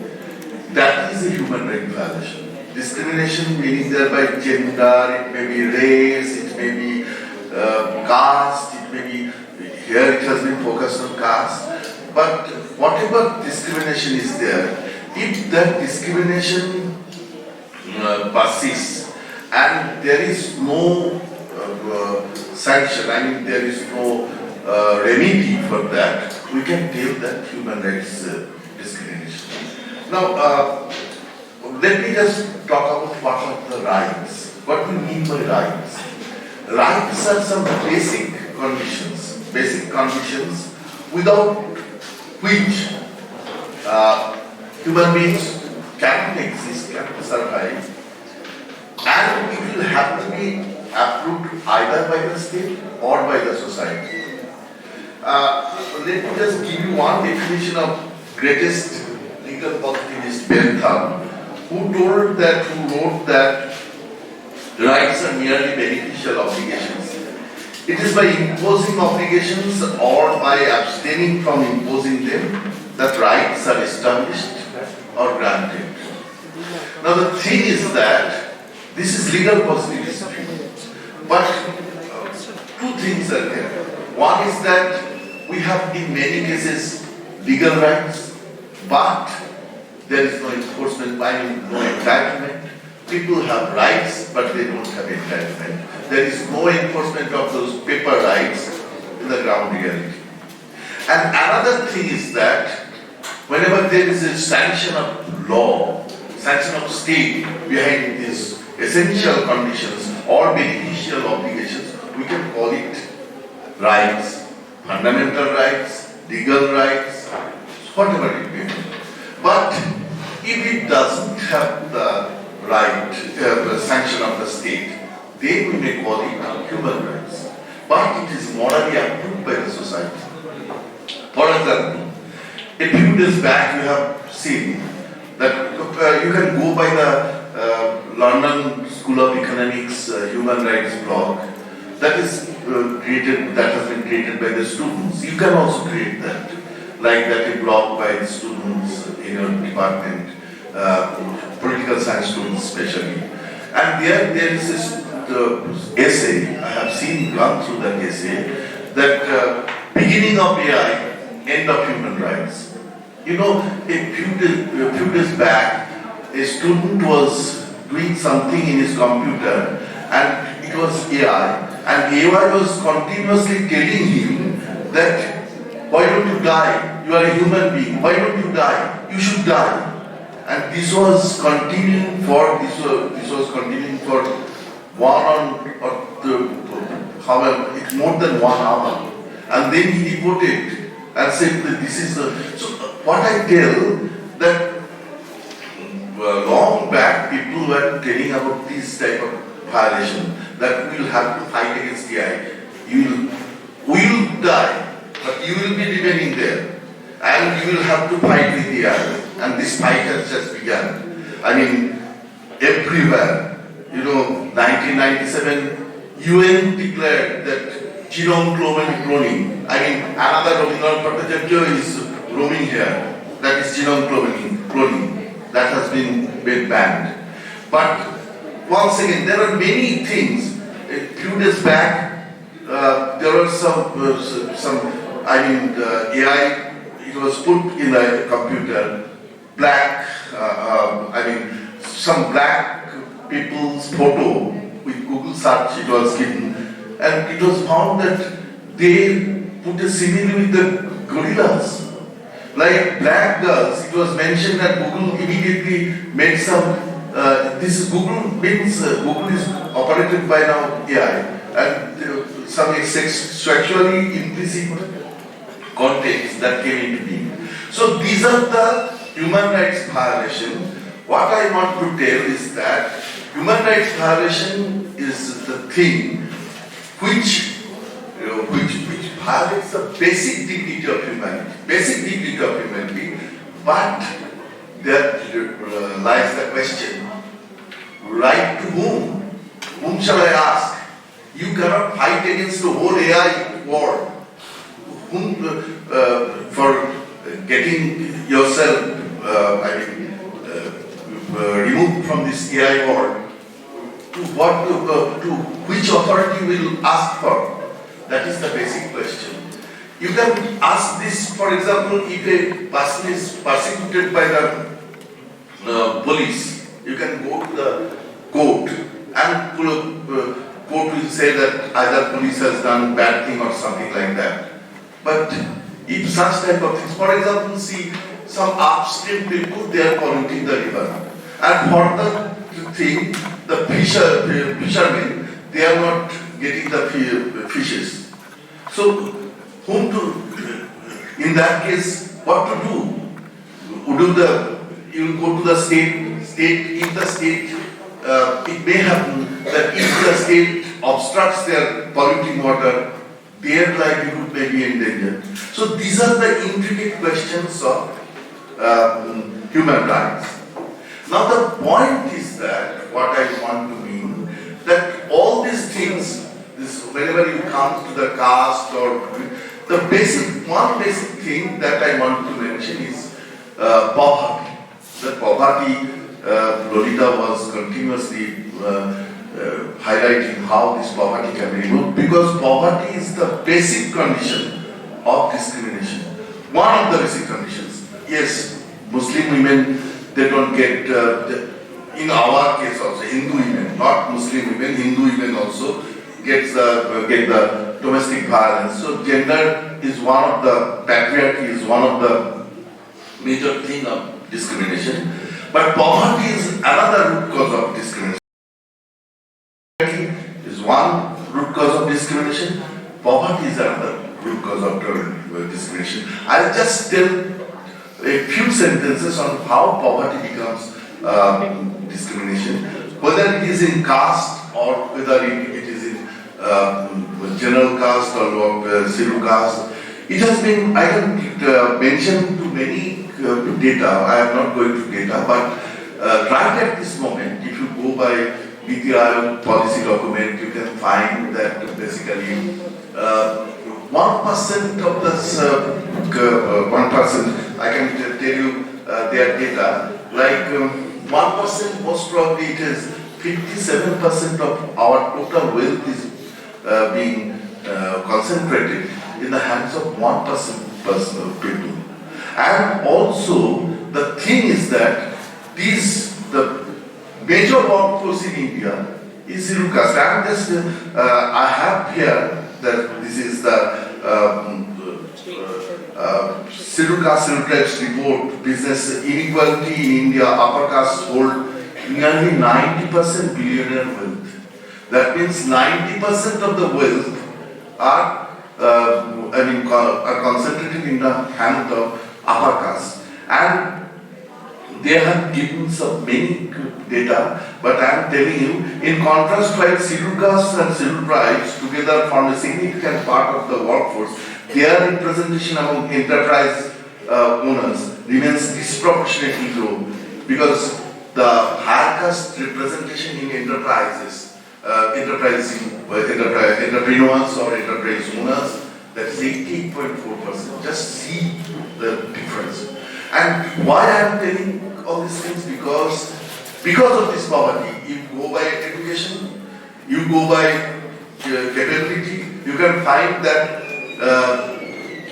that is a human right violation. Discrimination meaning thereby gender, it may be race, it may be caste, it may be, here it has been focused on caste, but whatever discrimination is there, if that discrimination persists and there is no sanction, there is no remedy for that, we can tell that human rights discrimination. Now, let me just talk about what are the rights. What we mean by rights. Rights are some basic conditions without which human beings cannot exist, cannot survive, and it will have to be approved either by the state or by the society. Let me just give you one definition of greatest legal positivist Bentham, who wrote that rights are merely beneficial obligations. It is by imposing obligations or by abstaining from imposing them that rights are established or granted. Now the thing is that this is legal positivism, but two things are there. One is that we have in many cases legal rights, but there is no enforcement, no entitlement. People have rights, but they don't have entitlement. There is no enforcement of those paper rights in the ground reality. And another thing is that whenever there is a sanction of law, sanction of state behind these essential conditions or beneficial obligations, we can call it rights, fundamental rights, legal rights, whatever it may be. But if it doesn't have the right, the sanction of the state, then we may call it human rights. But it is morally approved by the society. For example, a few days back you have seen that you can go by the London School of Economics human rights blog that has been created by the students. You can also create that, like that a blog by the students in your department, political science students especially. And there is this essay, I have gone through that essay, that beginning of AI, end of human rights. You know, a few days back, a student was doing something in his computer and it was AI, and AI was continuously telling him that, why don't you die? You are a human being. Why don't you die? You should die. And this was continuing for 1 however, it's more than 1 hour. And then he reported and said that this is the. So what I tell that long back people were telling about this type of violation, that we will have to fight against AI. We will die, but you will be remaining there. And you will have to fight with the AI. And this fight has just begun. Everywhere. 1997, UN declared that genome cloning. Another Rabindranath Bhattacharya is roaming here. That is genome cloning. that has been banned. But once again, there are many things. A few days back, there were AI, it was put in a computer, some black people's photo with Google search it was given, and it was found that they put a simile with the gorillas. Like black girls, it was mentioned that Google immediately made some. This is Google means Google is operated by now AI, and some sexually implicit contents that came into being. So these are the human rights violation. What I want to tell is that human rights violation is the thing which violates the basic dignity of humanity, but there lies the question, right to whom? Whom shall I ask? You cannot fight against the whole AI war. Whom, for getting yourself removed from this AI war, to which authority will ask for? That is the basic question. You can ask this, for example, if a person is persecuted by the police, you can go to the court and court will say that either police has done bad thing or something like that. But if such type of things, for example, see some upstream people, they are polluting the river. And for the thing, the fishermen, they are not getting the fishes. So, whom to, in that case, what to do? You will go to the state, if the state, it may happen that if the state obstructs their polluting water, their livelihood may be endangered. So these are the intricate questions of human rights. Now the point is that, what I want to mean, that all these things, whenever you come to the caste or the one basic thing that I want to mention is poverty. The poverty, Lolita was continuously highlighting how this poverty can be removed, because poverty is the basic condition of discrimination. One of the basic conditions. Yes, Muslim women, they don't get, in our case also, Hindu women, not Muslim women, Hindu women also get the domestic violence. So gender is one of the, patriarchy is one of the major thing of discrimination. But poverty is another root cause of discrimination. Is one root cause of discrimination. Poverty is another root cause of discrimination. I'll just tell a few sentences on how poverty becomes discrimination, whether it is in caste or whether it is in general caste or scheduled caste. It has been, I can mention to many data, I am not going to data, but right at this moment, if you go by Niti Aayog policy document, you can find that basically 1% of this, 1%, I can tell you their data, like 1%, most probably it is 57% of our total wealth is being concentrated in the hands of 1% of people. And also, the thing is that the major workforce in India is scheduled caste. And just, I have here that this is the scheduled caste, scheduled tribes report, business inequality in India, upper caste hold nearly 90% billionaire wealth. That means 90% of the wealth are concentrated in the hand of upper caste. And they have given some many data, but I am telling you, in contrast, while scheduled castes and scheduled tribes together form a significant part of the workforce, their representation among enterprise owners remains disproportionately low, because the higher caste representation in enterprises, entrepreneurs or enterprise owners, that is 88.4%. Just see the difference. And why I am telling all these things because of this poverty. You go by education, you go by capability, you can find that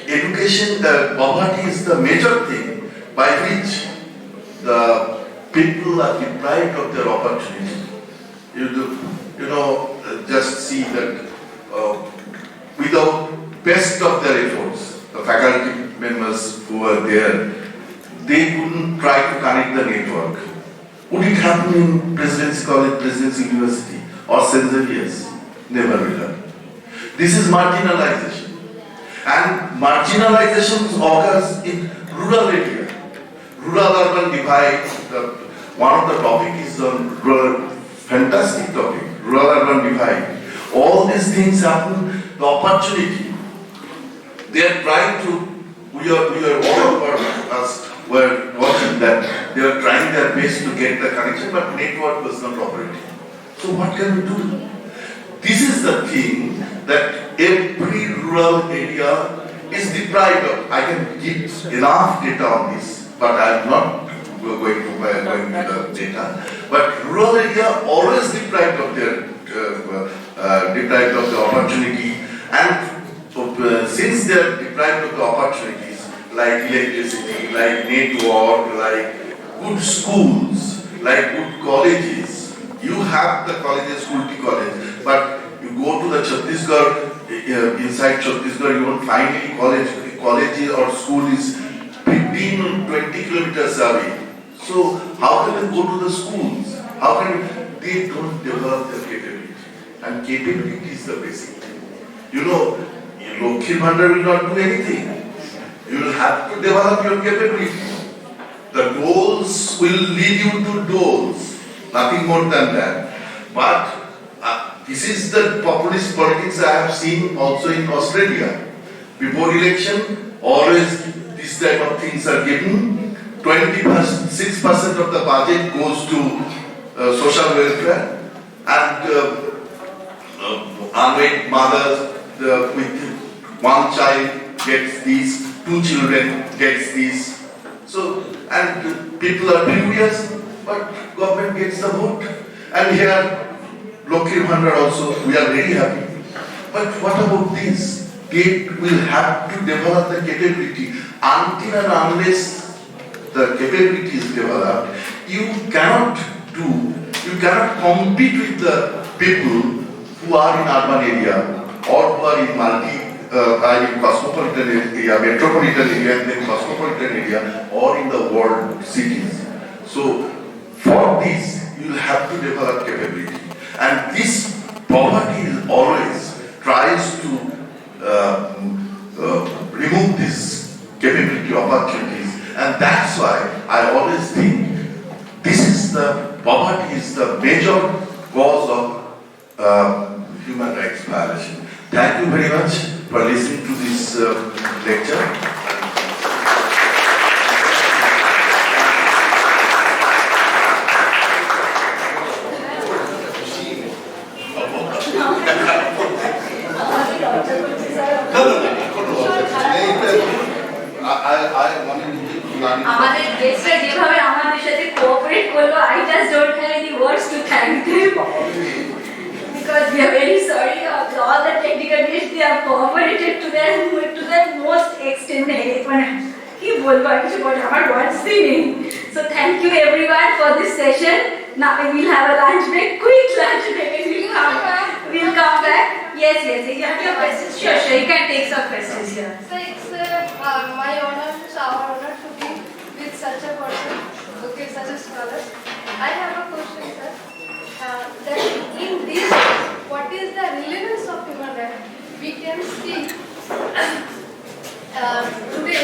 education, poverty is the major thing by which the people are deprived of their opportunity. Just see that without best of their efforts, the faculty members who were there, they couldn't try to connect the network. Would it happen in Presidency College, Presidency University or St. Xavier's? Never will happen. This is marginalization. And marginalization occurs in rural area. Rural-urban divide, one of the topics is on rural, fantastic topic, rural-urban divide. All these things happen, the opportunity. They are trying to, we are all over us were watching that, they were trying their best to get the connection, but network was not operating. So what can we do? This is the thing that every rural area is deprived of. I can give enough data on this, but I am not going to the data. But rural area always deprived of their deprived of the opportunity, and since they are deprived of the opportunities, like electricity, like network, like good schools, like good colleges. You have the colleges, Kulti college, but you go to the Chhattisgarh, inside Chhattisgarh, you won't find any college. College or school is 15 or 20 kilometers away. So how can they go to the schools? How can they don't develop their capability? And capability is the basic thing. Lokhi Bhandar will not do anything. You will have to develop your capability. The goals will lead you to goals, nothing more than that. But this is the populist politics I have seen also in Australia. Before election, always this type of things are given. 6% of the budget goes to social welfare, and unwed mothers with one child gets this, 2 children gets this. So, and people are furious, but government gets the vote. And here, Lokhi Bhandar also, we are very happy. But what about this? They will have to develop the capability. Until and unless the capability is developed, you cannot compete with the people who are in urban area or who are in cosmopolitan area, metropolitan area, and then cosmopolitan area, or in the world cities. So, for this, you will have to develop capability. And this poverty always tries to remove this capability opportunities. And that's why I always think poverty is the major cause of human rights violation. Thank you very much for listening to this lecture. আমাদের গেস্টরা যেভাবে আমাদের সাথে cooperate করলো, I just don't have any words to thank them because we are very sorry of all the technical issues they have cooperated to their most extent. মানে কি বলবো, কিছু বলে আমার words নেই. So thank you everyone for this session. Now we will have a lunch break, quick lunch break, and we'll come back. Yes, you have your questions. Sure, you can take some questions here. So it's my honor, our honor to be with such a person, okay, such a scholar. I have a question, sir. That in this, what is the relevance of human rights? We can see today,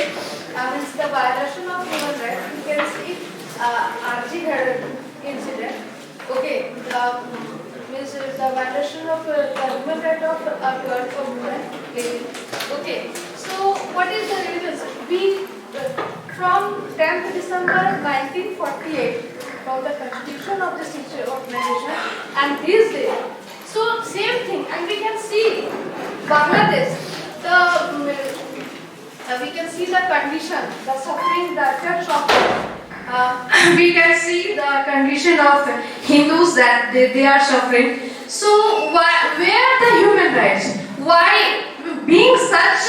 means the violation of human rights. We can see RG incident. Okay, means the violation of the human right of a girl for women. Okay, so what is the relevance? We from 10th December 1948, from the constitution of the teacher organization, and this day, so same thing, and we can see Bangladesh, we can see the condition, the suffering, the effects of we can see the condition of Hindus that they are suffering. So where are the human rights? Why, being such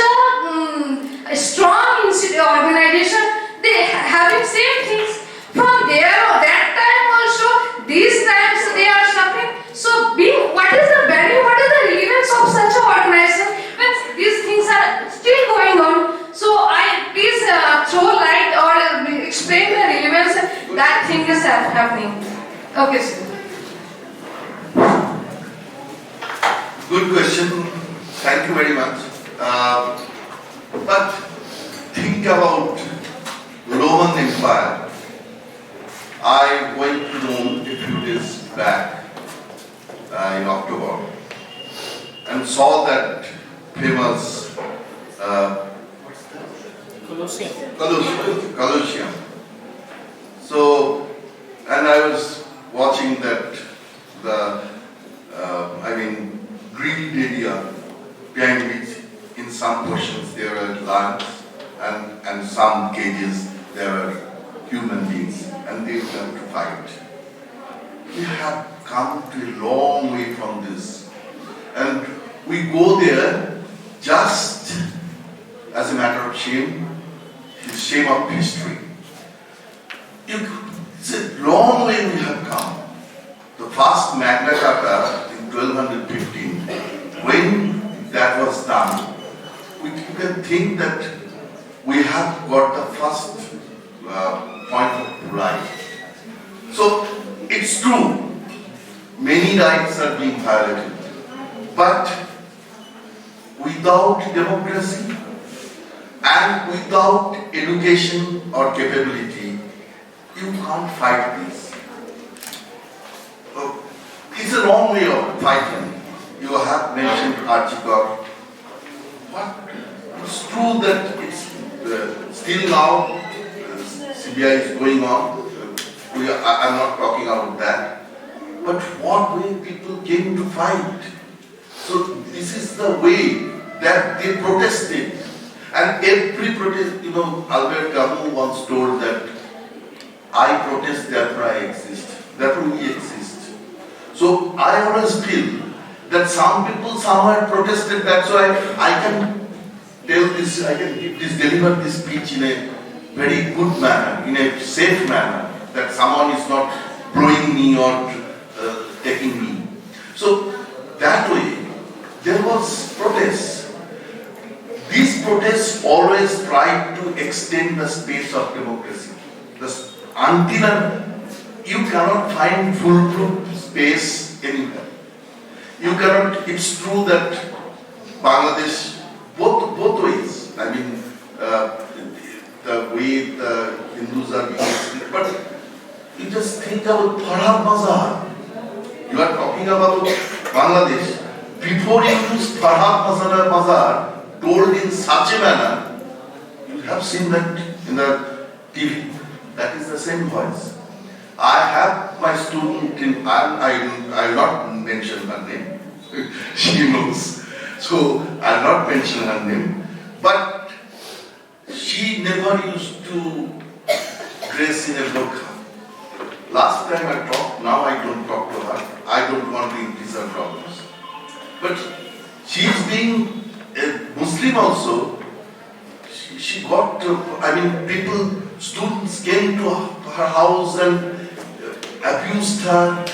a strong organization, they having same things from there that time also, these times they are suffering. So what is the value, what is the relevance of such an organization when these things are still going on? So please throw light or explain the relevance that thing is happening. Okay, sir. Good question. Thank you very much. But think about Roman Empire. I went to Rome a few days back in October and saw that famous Colosseum. So, and I was watching that grilled area behind which in some portions there were lions and some cages there were human beings and they were to fight. We have come to a long way from this and we go there just as a matter of shame of history. It's a long way we have come. The first Magna Carta in 1215, when that was done, you can think that we have got the first point of right. So it's true, many rights are being violated, but without democracy and without education or capability, you can't fight this. It's a long way of fighting. You have mentioned Archicor. It's true that it's still now CBI is going on. I'm not talking about that. But what way people came to fight? So this is the way that they protested. And every protest, Albert Camus once told that I protest, therefore I exist. Therefore we exist. So I always feel that some people somewhere protested, that's why I can deliver this speech in a very good manner, in a safe manner, that someone is not blowing me or taking me. So that way, there was protest. These protests always tried to extend the space of democracy. Until you cannot find foolproof space anywhere. You cannot, it's true that Bangladesh, both ways, the way the Hindus are being treated, but you just think about Farhad Mazar. You are talking about Bangladesh. Before you use Farhad Mazar, told in such a manner, you have seen that in the TV. That is the same voice. I have my student in, I will not mention her name. She knows. So I will not mention her name. But she never used to dress in a burqa. Last time I talked, now I don't talk to her. I don't want to increase her problems. But she is being a Muslim also. She got, students came to her house and abused her.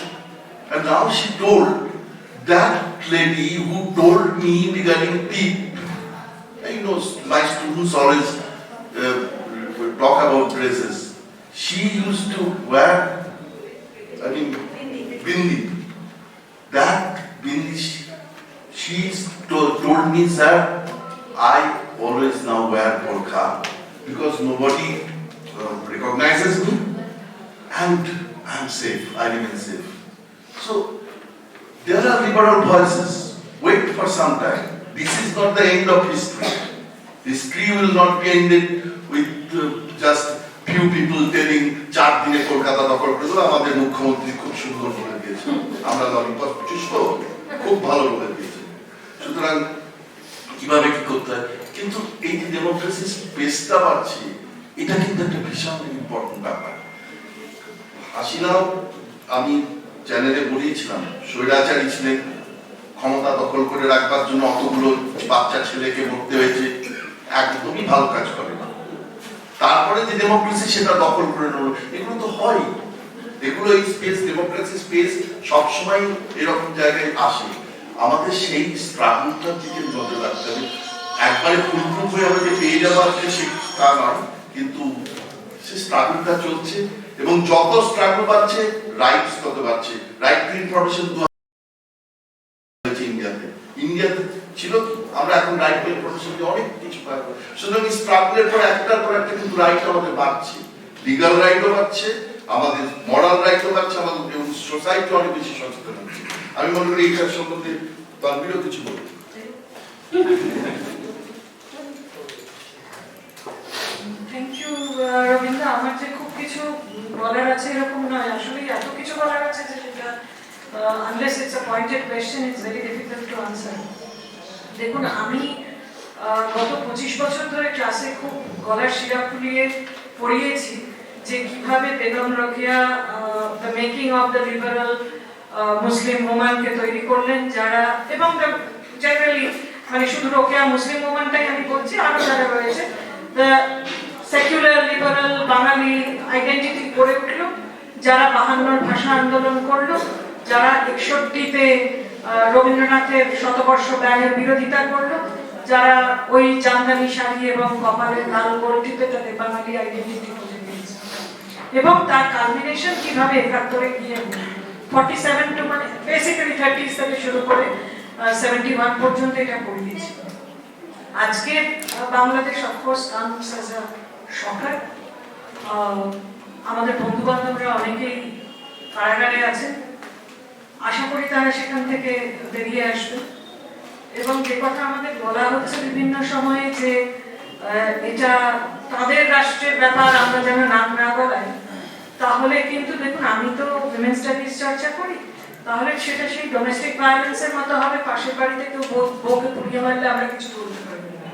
And now she told that lady who told me regarding teeth. My students always talk about dresses. She used to wear, bindi. That bindi, she told me, sir, I always now wear burqa because nobody recognizes me and I'm safe, I remain safe. So there are liberal voices. Wait for some time. This is not the end of history. History will not be ended with just few people telling 4 দিনে কলকাতা দখল করে দিল আমাদের মুখ্যমন্ত্রী খুব সুন্দর বলে দিয়েছে আমরা ললিপপ চুষব খুব ভালো বলে দিয়েছে সুতরাং কিভাবে কি করতে হয় কিন্তু এই যে ডেমোক্রেসি স্পেসটা পাচ্ছি এটা কিন্তু একটা ভীষণ ইম্পর্টেন্ট ব্যাপার হাসিনাও, আমি চ্যানেলে বলেছিলাম, স্বৈরাচারী ছিলেন, ক্ষমতা দখল করে রাখবার জন্য অতগুলো বাচ্চা ছেলেকে মরতে হয়েছে, একদমই ভালো কাজ করে না। তারপরে যে ডেমোক্রেসি সেটা দখল করে নিল, এগুলো তো হয়, এগুলো এই স্পেস, ডেমোক্রেসি স্পেস সবসময় এরকম জায়গায় আসে। আমাদের সেই স্ট্রাগলটার দিকে নজর রাখতে হবে। একবারে ফুলপ্রুফ হয়ে আমরা যে পেয়ে যাবো আজকে তা নয়, কিন্তু সে স্ট্রাগলটা চলছে, এবং যত স্ট্রাগল বাড়ছে রাইটস তত বাড়ছে। রাইট টু ইনফরমেশন ইন্ডিয়াতে ছিল কি, আমরা এখন রাইট টু ইনফরমেশন দিয়ে অনেক কিছু পাবো। সুতরাং স্ট্রাগলের পর একটার পর একটা কিন্তু রাইট আমাদের বাড়ছে, লিগাল রাইটও বাড়ছে, আমাদের মরাল রাইটও বাড়ছে, আমাদের সোসাইটি অনেক বেশি সচেতন হচ্ছে। আমি মনে করি এইটার সম্বন্ধে তানভীরও কিছু বলবো। Thank you Rabindra. আমার যে খুব কিছু বলার আছে এরকম নয়, আসলে এত কিছু বলার আছে যে সেটা unless it's a pointed question it's very difficult to answer. দেখুন, আমি গত 25 বছর ধরে ক্লাসে খুব গলার শিরা ফুলিয়ে পড়িয়েছি যে কিভাবে Begum Rokeya the making of the liberal Muslim ওম্যানকে তৈরি করলেন, যারা, এবং জেনারেলি মানে শুধু রোকেয়া মুসলিম ওম্যানটাই আমি বলছি, আরো যারা রয়েছে, the secular liberal Bangali identity গড়ে উঠলো, যারা 52 ভাষা আন্দোলন করলো, যারা 61-তে রবীন্দ্রনাথের শতবর্ষ ব্যয়ের বিরোধিতা করলো, যারা ওই জামদানি শাড়ি এবং কপালের লাল গোলটিতে তাদের বাঙালি আইডেন্টিটি খুঁজে নিয়েছে, এবং তার কালমিনেশন কিভাবে 71-এ গিয়ে 47 টু মানে বেসিক্যালি 30s থেকে শুরু করে 71 পর্যন্ত এটা পড়িয়েছে। আজকে Bangladesh of course comes as a শকার। আমাদের বন্ধু বান্ধবরা অনেকেই কারাগারে আছেন, আশা করি তারা সেখান থেকে বেরিয়ে আসবে। এবং যে কথা আমাদের বলা হচ্ছে বিভিন্ন সময়ে যে এটা তাদের রাষ্ট্রের ব্যাপার, আমরা যেন নাক না গলাই, তাহলে কিন্তু দেখুন, আমি তো উইমেন স্টাডিজ চর্চা করি, তাহলে সেটা সেই ডোমেস্টিক ভায়োলেন্সের মতো হবে, পাশের বাড়িতে কেউ বউকে পুড়িয়ে মারলে আমরা কিছু বলতে পারবো না।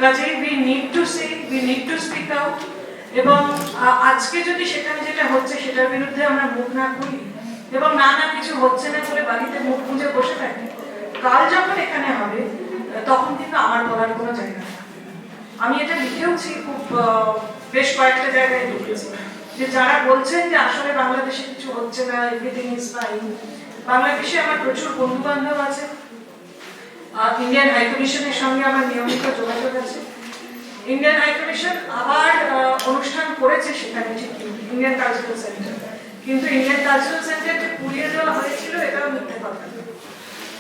কাজেই we need to say, we need to speak out, এবং আজকে যদি সেখানে যেটা হচ্ছে সেটার বিরুদ্ধে আমরা মুখ না খুলি এবং না কিছু হচ্ছে না বলে বাড়িতে মুখ গুঁজে বসে থাকি, কাল যখন এখানে হবে তখন কিন্তু আমার বলার কোনো জায়গা নেই। আমি এটা লিখেওছি, খুব বেশ কয়েকটা জায়গায় লিখেছি যে যারা বলছেন যে আসলে বাংলাদেশে কিছু হচ্ছে না, এভরিথিং ইজ ফাইন, বাংলাদেশে আমার প্রচুর বন্ধু বান্ধব আছে, ইন্ডিয়ান হাই কমিশনের সঙ্গে আমার নিয়মিত যোগাযোগ আছে। ইন্ডিয়ান হাই কমিশন আবার অনুষ্ঠান করেছে সেখানে, ঠিক ইন্ডিয়ান কালচারাল সেন্টার, কিন্তু ইন্ডিয়ান কালচারাল সেন্টারকে পুড়িয়ে দেওয়া হয়েছিল এটাও মিথ্যে কথা।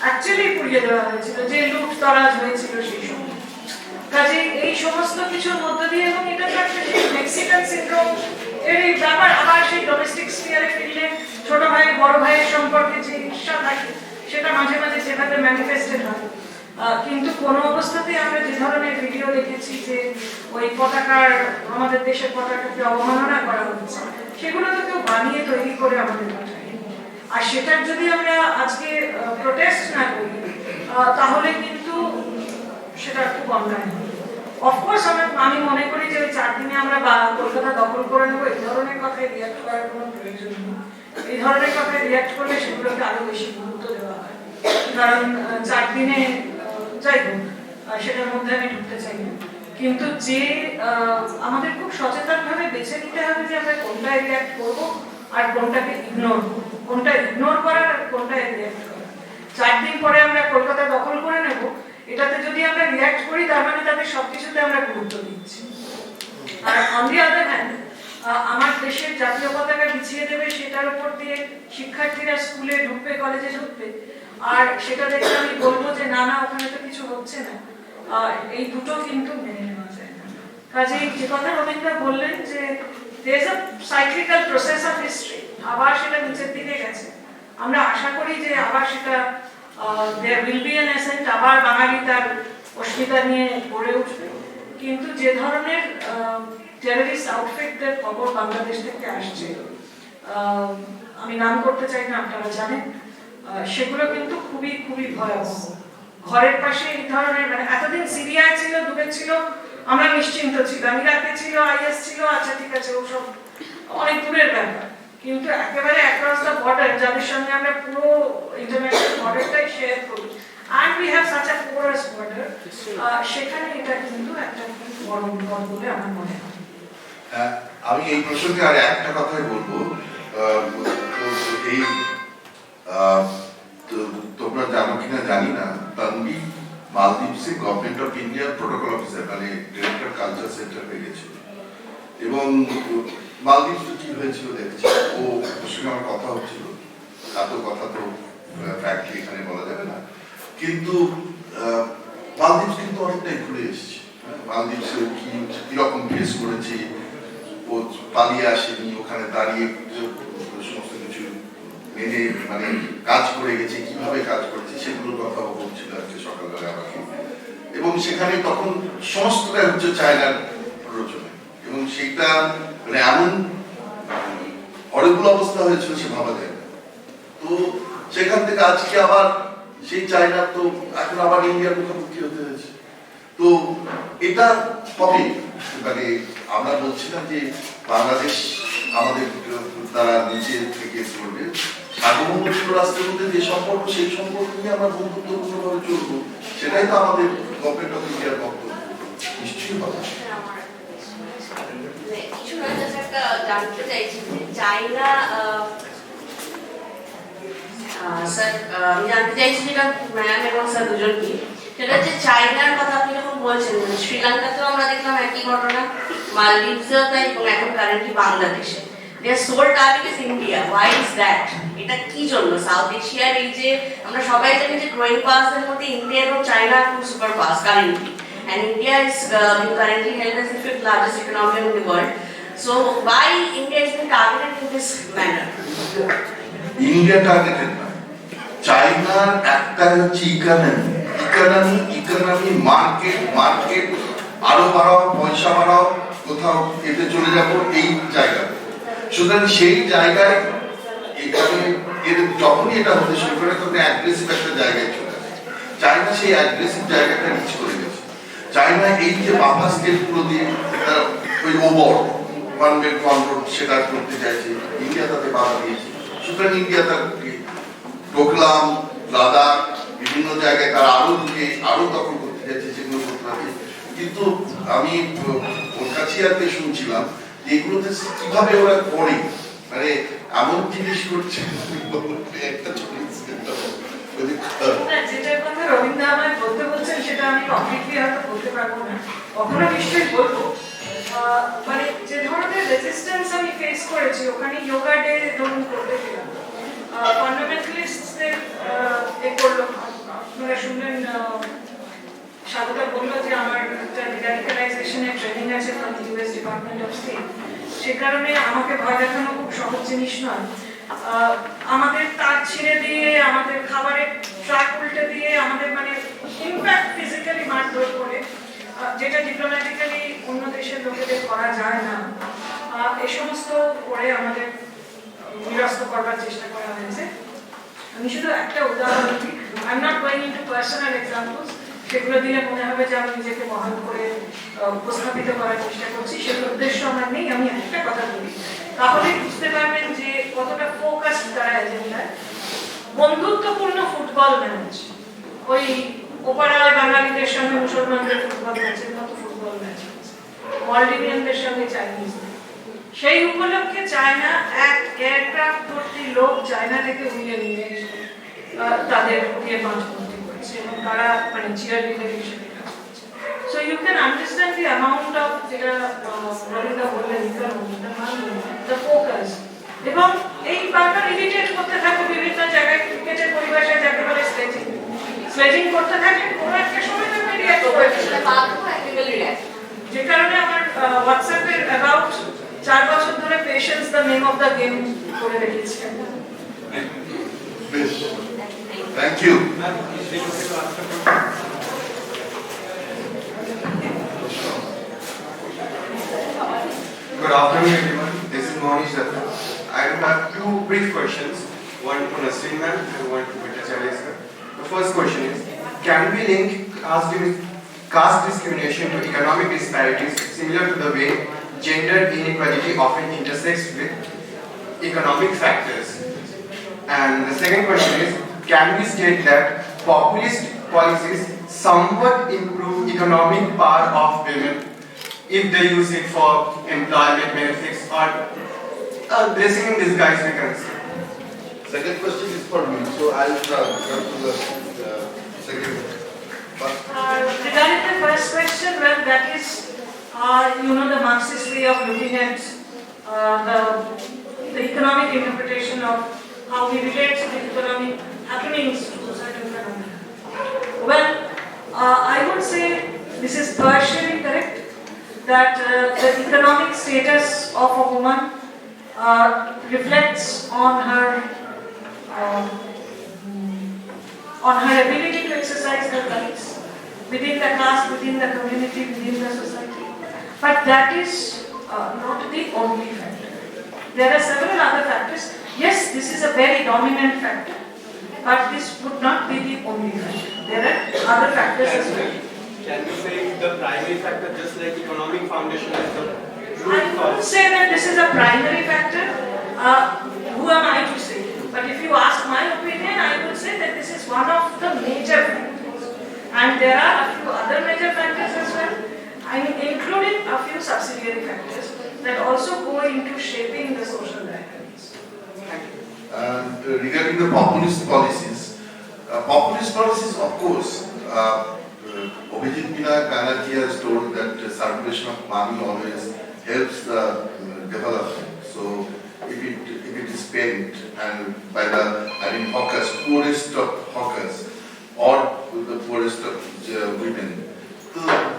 অ্যাকচুয়ালি পুড়িয়ে দেওয়া হয়েছিল, যে লুট তরাজ হয়েছিল সেই সময়। কাজে এই সমস্ত কিছুর মধ্য দিয়ে, এবং এটা মেক্সিকান সিন্ড্রোম এর ব্যাপার, আবার সেই ডোমেস্টিক স্ফিয়ারে ফিরলে ছোট ভাই বড় ভাইয়ের সম্পর্কে যে ঈর্ষা থাকে সেটা মাঝে মাঝে যেভাবে ম্যানিফেস্টেড হয়। কিন্তু কোনো অবস্থাতেই আমরা যে ধরনের ভিডিও দেখেছি যে ওই পতাকার, আমাদের দেশের পতাকাকে অবমাননা করা হচ্ছে, সেগুলো তো কেউ বানিয়ে তৈরি করে আমাদের পাঠায়। আর সেটার যদি আমরা আজকে প্রোটেস্ট না করি তাহলে কিন্তু সেটা খুব অন্যায়। অফকোর্স আমি মনে করি যে ওই 4 দিনে আমরা কলকাতা দখল করে নেবো, এই ধরনের কথায় রিয়াক্ট করার কোনো প্রয়োজন নেই। এই ধরনের কথায় রিয়াক্ট করলে সেগুলোকে আরো বেশি গুরুত্ব দেওয়া হয়, কারণ 4 দিনে যাই হোক সেটার মধ্যে আমি ঢুকতে চাই না। কিন্তু যে আমাদের খুব সচেতন ভাবে বেছে নিতে হবে যে আমরা কোনটায় রিয়াক্ট করবো আর কোনটাকে ইগনোর করবো, কোনটা ইগনোর করার আর কোনটায় রিয়াক্ট করার। 4 দিন পরে আমরা কলকাতা দখল করে নেব, এটাতে যদি আমরা রিয়াক্ট করি তার মানে তাদের সবকিছুতে আমরা গুরুত্ব দিচ্ছি। আর অন দি আদার হ্যান্ড, আমার দেশের জাতীয় পতাকা বিছিয়ে দেবে, সেটার উপর দিয়ে শিক্ষার্থীরা স্কুলে ঢুকবে, কলেজে ঢুকবে, আর সেটা দেখে আমি বলবো যে না ওখানে তো কিছু হচ্ছে না, এই দুটো কিন্তু মেনে নেওয়া যায় না। কাজেই যে কথা রবীন্দ্র বললেন যে there is a cyclical process of history, আবার সেটা নিচের দিকে গেছে, আমরা আশা করি যে আবার সেটা there will be an ascent, আবার বাঙালি তার অস্মিতা নিয়ে গড়ে উঠবে। কিন্তু যে ধরনের টেররিস্ট আউটফিটদের খবর বাংলাদেশ থেকে আসছে, আমি নাম করতে চাই না, আপনারা জানেন, সেগুলো কিন্তু খুবই খুবই ভয়াবহ। ঘরের পাশে এই ধরনের, মানে এতদিন সিরিয়ায় ছিল, দূরে ছিল, আমরা নিশ্চিন্ত ছিলাম, ইরাকে ছিল, আইএস ছিল, আচ্ছা ঠিক আছে ওসব অনেক দূরের ব্যাপার, কিন্তু একেবারে অ্যাক্রস দ্য বর্ডার যাদের সঙ্গে আমরা পুরো ইন্টারন্যাশনাল বর্ডারটাই শেয়ার করি and we have such a porous border সেখানে এটা কিন্তু একটা বড় বিপদ বলে আমার মনে হয়। আমি এই প্রসঙ্গে আর একটা কথাই বলবো, এই তোমরা জানো কিনা জানি না, তানভি মালদ্বীপসে গভর্নমেন্ট অফ ইন্ডিয়ার প্রোটোকল অফিসার মানে ডিরেক্টর কালচার সেন্টার হয়ে গেছিল, এবং মালদ্বীপসে কি হয়েছিল দেখছি, ও ওর সঙ্গে আমার কথা হচ্ছিল, এত কথা তো ফ্যাক্টলি এখানে বলা যাবে না, কিন্তু মালদ্বীপ কিন্তু অনেকটাই ঘুরে এসেছে। মালদ্বীপসে কিরকম ফেস করেছে, ও পালিয়ে আসেনি, ওখানে দাঁড়িয়ে সমস্ত কিছু মেনে মানে কাজ করে গেছে, কিভাবে কাজ করেছে সেগুলোর কথা বলছিল আজকে সকালবেলা আমাকে, এবং সেখানে তখন সমস্তটা হচ্ছে চায়নার প্ররোচনায়, এবং সেইটা মানে এমন হরিবল অবস্থা হয়েছিল সে ভাবা যায় না। তো সেখান থেকে আজকে আবার সেই চায়না তো এখন আবার ইন্ডিয়ার মুখোমুখি হতে হয়েছে। তো এটা কবে মানে আমরা বলছিলাম যে বাংলাদেশ আমাদের তারা নিচে থেকে চলবে, সার্বভৌমত্ব রাষ্ট্রের মধ্যে যে সম্পর্ক, সেই সম্পর্ক নিয়ে আমরা বন্ধুত্বপূর্ণভাবে চলবো, সেটাই তো আমাদের গভর্নমেন্ট অফ ইন্ডিয়ার বক্তব্য নিশ্চয়ই হবে। কিছু না, একটা জানতে চাইছি যে চায়না, স্যার আমি জানতে চাইছি যেটা ম্যাম এবং স্যার দুজনকে, সেটা হচ্ছে চায়নার কথা আপনি যখন বলছেন, মানে শ্রীলঙ্কাতেও আমরা দেখলাম একই ঘটনা, মালদ্বীপসেও তাই, এবং এখন কারেন্টলি বাংলাদেশে। Their sole target is India. Why is that? এটা কি জন্য? সাউথ এশিয়ার এই যে আমরা সবাই জানি যে গ্রোয়িং পাওয়ারসের মধ্যে ইন্ডিয়া এবং China two super powers currently, and India is currently held as the fifth largest economy in the world. So why India is being targeted in this manner? India targeted না, চায়নার একটা হচ্ছে economy market আরো বাড়াও, পয়সা বাড়াও, কোথাও এতে চলে যাবো এই জায়গা। সুতরাং সেই জায়গায় এখানে যখনই এটা হতে শুরু করে তখন অ্যাগ্রেসিভ একটা জায়গায় চলে আসে। চায়না সেই অ্যাগ্রেসিভ জায়গাটা রিচ করে গেছে। চায়না এই যে বাফা স্টেটগুলো দিয়ে তারা ওই over one belt one road সেটা করতে চাইছে, ইন্ডিয়া তাতে বাধা দিয়েছে। সুতরাং ইন্ডিয়া তার ডোকলাম, লাদাখ বিভিন্ন জায়গায় তারা আরো ঢুকে আরো দখল করতে চাইছে, সেগুলো করতে পারছে। কিন্তু আমি ওর কাছে আজকে শুনছিলাম এগুলোতে কিভাবে ওরা করে, মানে এমন জিনিস করছে একটা যেটার কথা রবীন্দ্র আমায় বলতে বলছেন সেটা আমি কমপ্লিটলি হয়তো বলতে পারবো না, কখনো নিশ্চয়ই বলবো। মানে যে ধরনের রেজিস্ট্যান্স আমি ফেস করেছি ওখানে যোগা ডে ধরুন করতে গেলাম, ফান্ডামেন্টালিস্টদের করলো, আপনারা শুনলেন স্বাগতা বললো যে আমার একটা রিডাইকালাইজেশনের ট্রেনিং আছে from US department of state, সে কারণে আমাকে ভয় দেখানো খুব সহজ জিনিস নয়। আমাদের তার ছিঁড়ে দিয়ে, আমাদের খাবারের ট্রাক উল্টে দিয়ে, আমাদের মানে ইনফ্যাক্ট ফিজিক্যালি মারধর করে, যেটা ডিপ্লোম্যাটিক্যালি অন্য দেশের লোকেদের করা যায় না, এ সমস্ত করে আমাদের নিরস্ত করবার চেষ্টা করা হয়েছে। আমি শুধু একটা উদাহরণ দিই, I am not going into personal examples, সেগুলো দিলে মনে হবে যে আমি নিজেকে মহান করে উপস্থাপিত করার চেষ্টা করছি, সেগুলো উদ্দেশ্য আমার নেই। আমি একটা কথা বলি, তাহলে বুঝতে পারবেন যে কতটা ফোকাস তারা এজেন্ডায়। বন্ধুত্বপূর্ণ ফুটবল ম্যাচ, ওই ওপাড়ায় বাঙালিদের সঙ্গে মুসলমানদের ফুটবল ম্যাচের মতো ফুটবল ম্যাচ হচ্ছে, মলডিভিয়ানদের সঙ্গে চাইনিজ। সেই উপলক্ষে চায়না এক এয়ারক্রাফট ভর্তি লোক চায়না থেকে উড়িয়ে নিয়ে এসে তাদের দিয়ে মাছ ভর্তি করেছে, এবং তারা মানে চিয়ার লিডার হিসেবে কাজ করছে। So you can understand the amount of, যেটা রবীন্দ্র বললেন, দ্য ফোকাস। এবং এই বারবার ইরিটেট করতে থাকে বিভিন্ন জায়গায়, ক্রিকেটের পরিভাষায় যাকে বলে স্লেজিং করতে থাকে, কোনো একটা সময় তো রিঅ্যাক্ট করে, যে কারণে আমার হোয়াটসঅ্যাপের অ্যাবাউট 4 বছর ধরে patience the name of the game করে রেখেছি। Thank you. Good afternoon, everyone. This is Monish Datta. I will have two brief questions, one to Nasreen ma'am and one to Mr. Chalisker. The first question is, can we link caste discrimination to economic disparities similar to the way gender inequality often intersects with economic factors? And the second question is, can we state that populist policies somewhat improve economic power of women if they use it for employment benefits or blessing in disguise, we can say? Second question is for me, so I'll come to the second. Regarding the first question, well, that is, the Marxist way of looking at the economic interpretation of how we relate to the economic happenings to certain phenomena. Well, I would say this is partially correct, that the economic status of a woman reflects on her ability to exercise her rights within the caste, within the community, within the society. But that is not the only factor. There are several other factors. Yes, this is a very dominant factor, but this would not be the only factor. There are other factors as well. Can we say the primary factor, just like economic foundation, is the I wouldn't say that this is a primary factor. Who am I to say? But if you ask my opinion, I would say that this is one of the major factors. And there are a few other major factors as well, including a few subsidiary factors that also go into shaping the social dynamics. And regarding the populist policies, of course, Abhijit Binayak Banerjee has told that the circulation of money always helps the development. So if it is spent and by the hawkers, poorest of hawkers, or the poorest of women,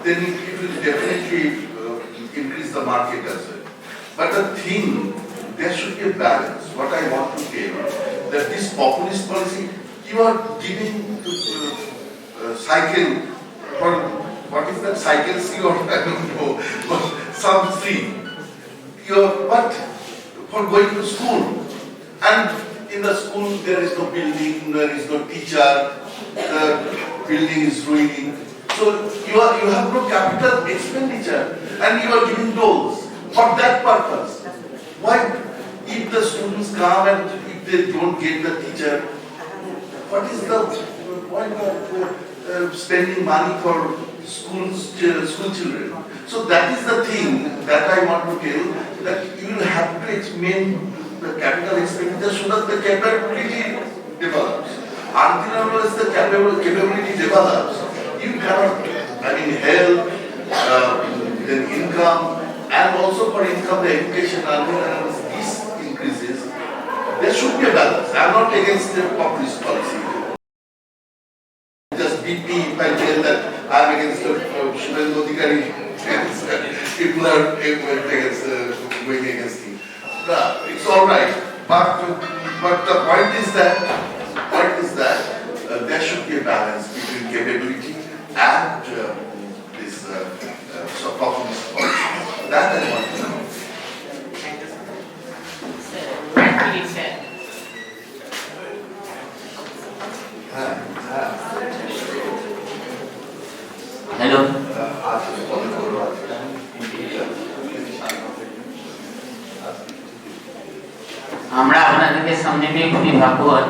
then it will definitely increase the market as well. But the thing, there should be a balance. What I want to tell, that this populist policy, you are giving cycle, for what is that cycle C or I don't know, some free. But for going to school, and in the school there is no building, there is no teacher, the building is ruining. So you have no capital expenditure and you are giving doles for that purpose. Why, if the students come and if they don't get the teacher, what is the point of spending money for school children? So that is the thing that I want to tell, that you will have to explain the capital expenditure so that the capability develops. Until the capability develops, you cannot, help, then income, and also for income, the education, and this increases. There should be a balance. I am not against the populist policy. Just beat me if I tell that I am against the Shubhendu Adhikari. People are going against him. It's all right, but the point is that there should be a balance between capability and this populist policy. That I want to know. Hello. আমরা আপনাদের সামনে পেয়ে খুবই ভাগ্যবান।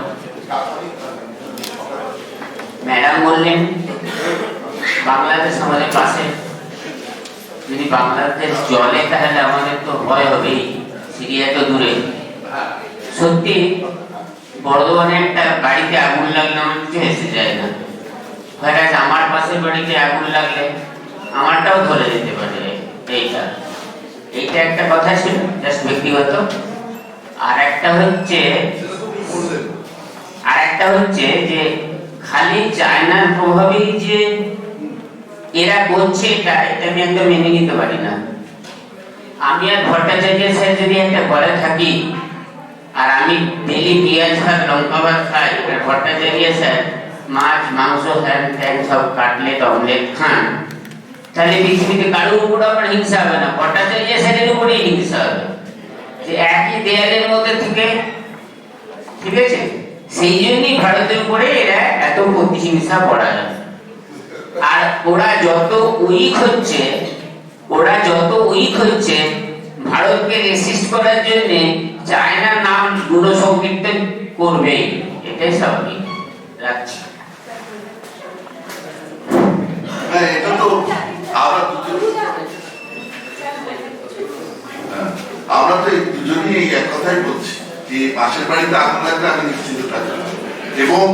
Madam বললেন বাংলাদেশ আমাদের পাশে, যদি বাংলাদেশ জলে তাহলে আমাদের তো ভয় হবেই, সিরিয়া তো দূরে। সত্যি বর্ধমানে একটা বাড়িতে আগুন লাগলে আমার কিছু এসে যায় না, হয়তো আমার পাশের বাড়িতে আগুন লাগলে আমারটাও ধরে যেতে পারে। এইটা একটা কথা ছিল, জাস্ট ব্যক্তিগত। আর একটা হচ্ছে যে খালি চায়নার প্রভাবেই যে এরা করছে, এটা আমি একদম মেনে নিতে পারি না। আমি আর ভট্টাচার্য স্যার যদি একটা ঘরে থাকি আর আমি ডেলি পেঁয়াজ ভাত লঙ্কা ভাত খাই, আর ভট্টাচার্য স্যার মাছ মাংস হ্যান ত্যান সব কাটলেট অমলেট খান, তাহলে পৃথিবীতে কারোর উপর আমার হিংসা হবে না, ভট্টাচার্য স্যারের উপরেই হিংসা হবে, যে একই দেয়ালের মধ্যে থেকে। ঠিক আছে, সেই জন্যই ভারতের উপরে এরা এত প্রতিহিংসা করা যায়। আর ওরা যত উইক হচ্ছে ভারতকে রেসিস্ট করার জন্য চায়নার নাম গুণসংকীর্তন করবে, এটাই স্বাভাবিক। রাখছি। হ্যাঁ, এটা তো আমরা তো এই দুজনই এই এক কথাই বলছি যে পাশের বাড়িতে আগুন লাগলে আমি নিশ্চিন্ত থাকবো না। এবং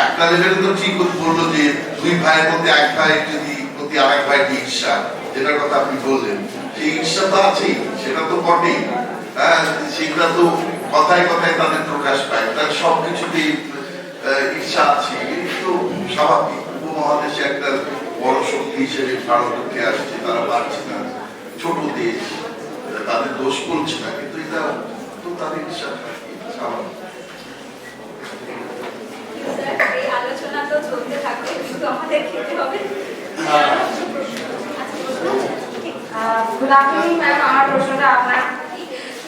একটা লেভেলে তো ঠিক বললো যে দুই ভাইয়ের মধ্যে এক ভাই যদি প্রতি আরেক ভাই ঈর্ষা, যেটার কথা আপনি বললেন, সেই ঈর্ষা তো আছেই, সেটা তো বটেই। হ্যাঁ, সেগুলা তো কথায় কথায় তাদের প্রকাশ পায়, তার সবকিছুতেই ঈর্ষা আছে, তো স্বাভাবিক। উপমহাদেশে একটা বড় শক্তি হিসেবে ভারত উঠে আসছে, তারা পারছে না, ছোট দেশ, তাদের দোষ করছে না, কিন্তু এটা তো তাদের ঈর্ষা স্বাভাবিক। এই আলোচনা তো চলতে থাকবে, কিন্তু আমাদের খেতে হবে। গুড আফটারনুন ম্যাম, আমার প্রশ্নটা আপনার।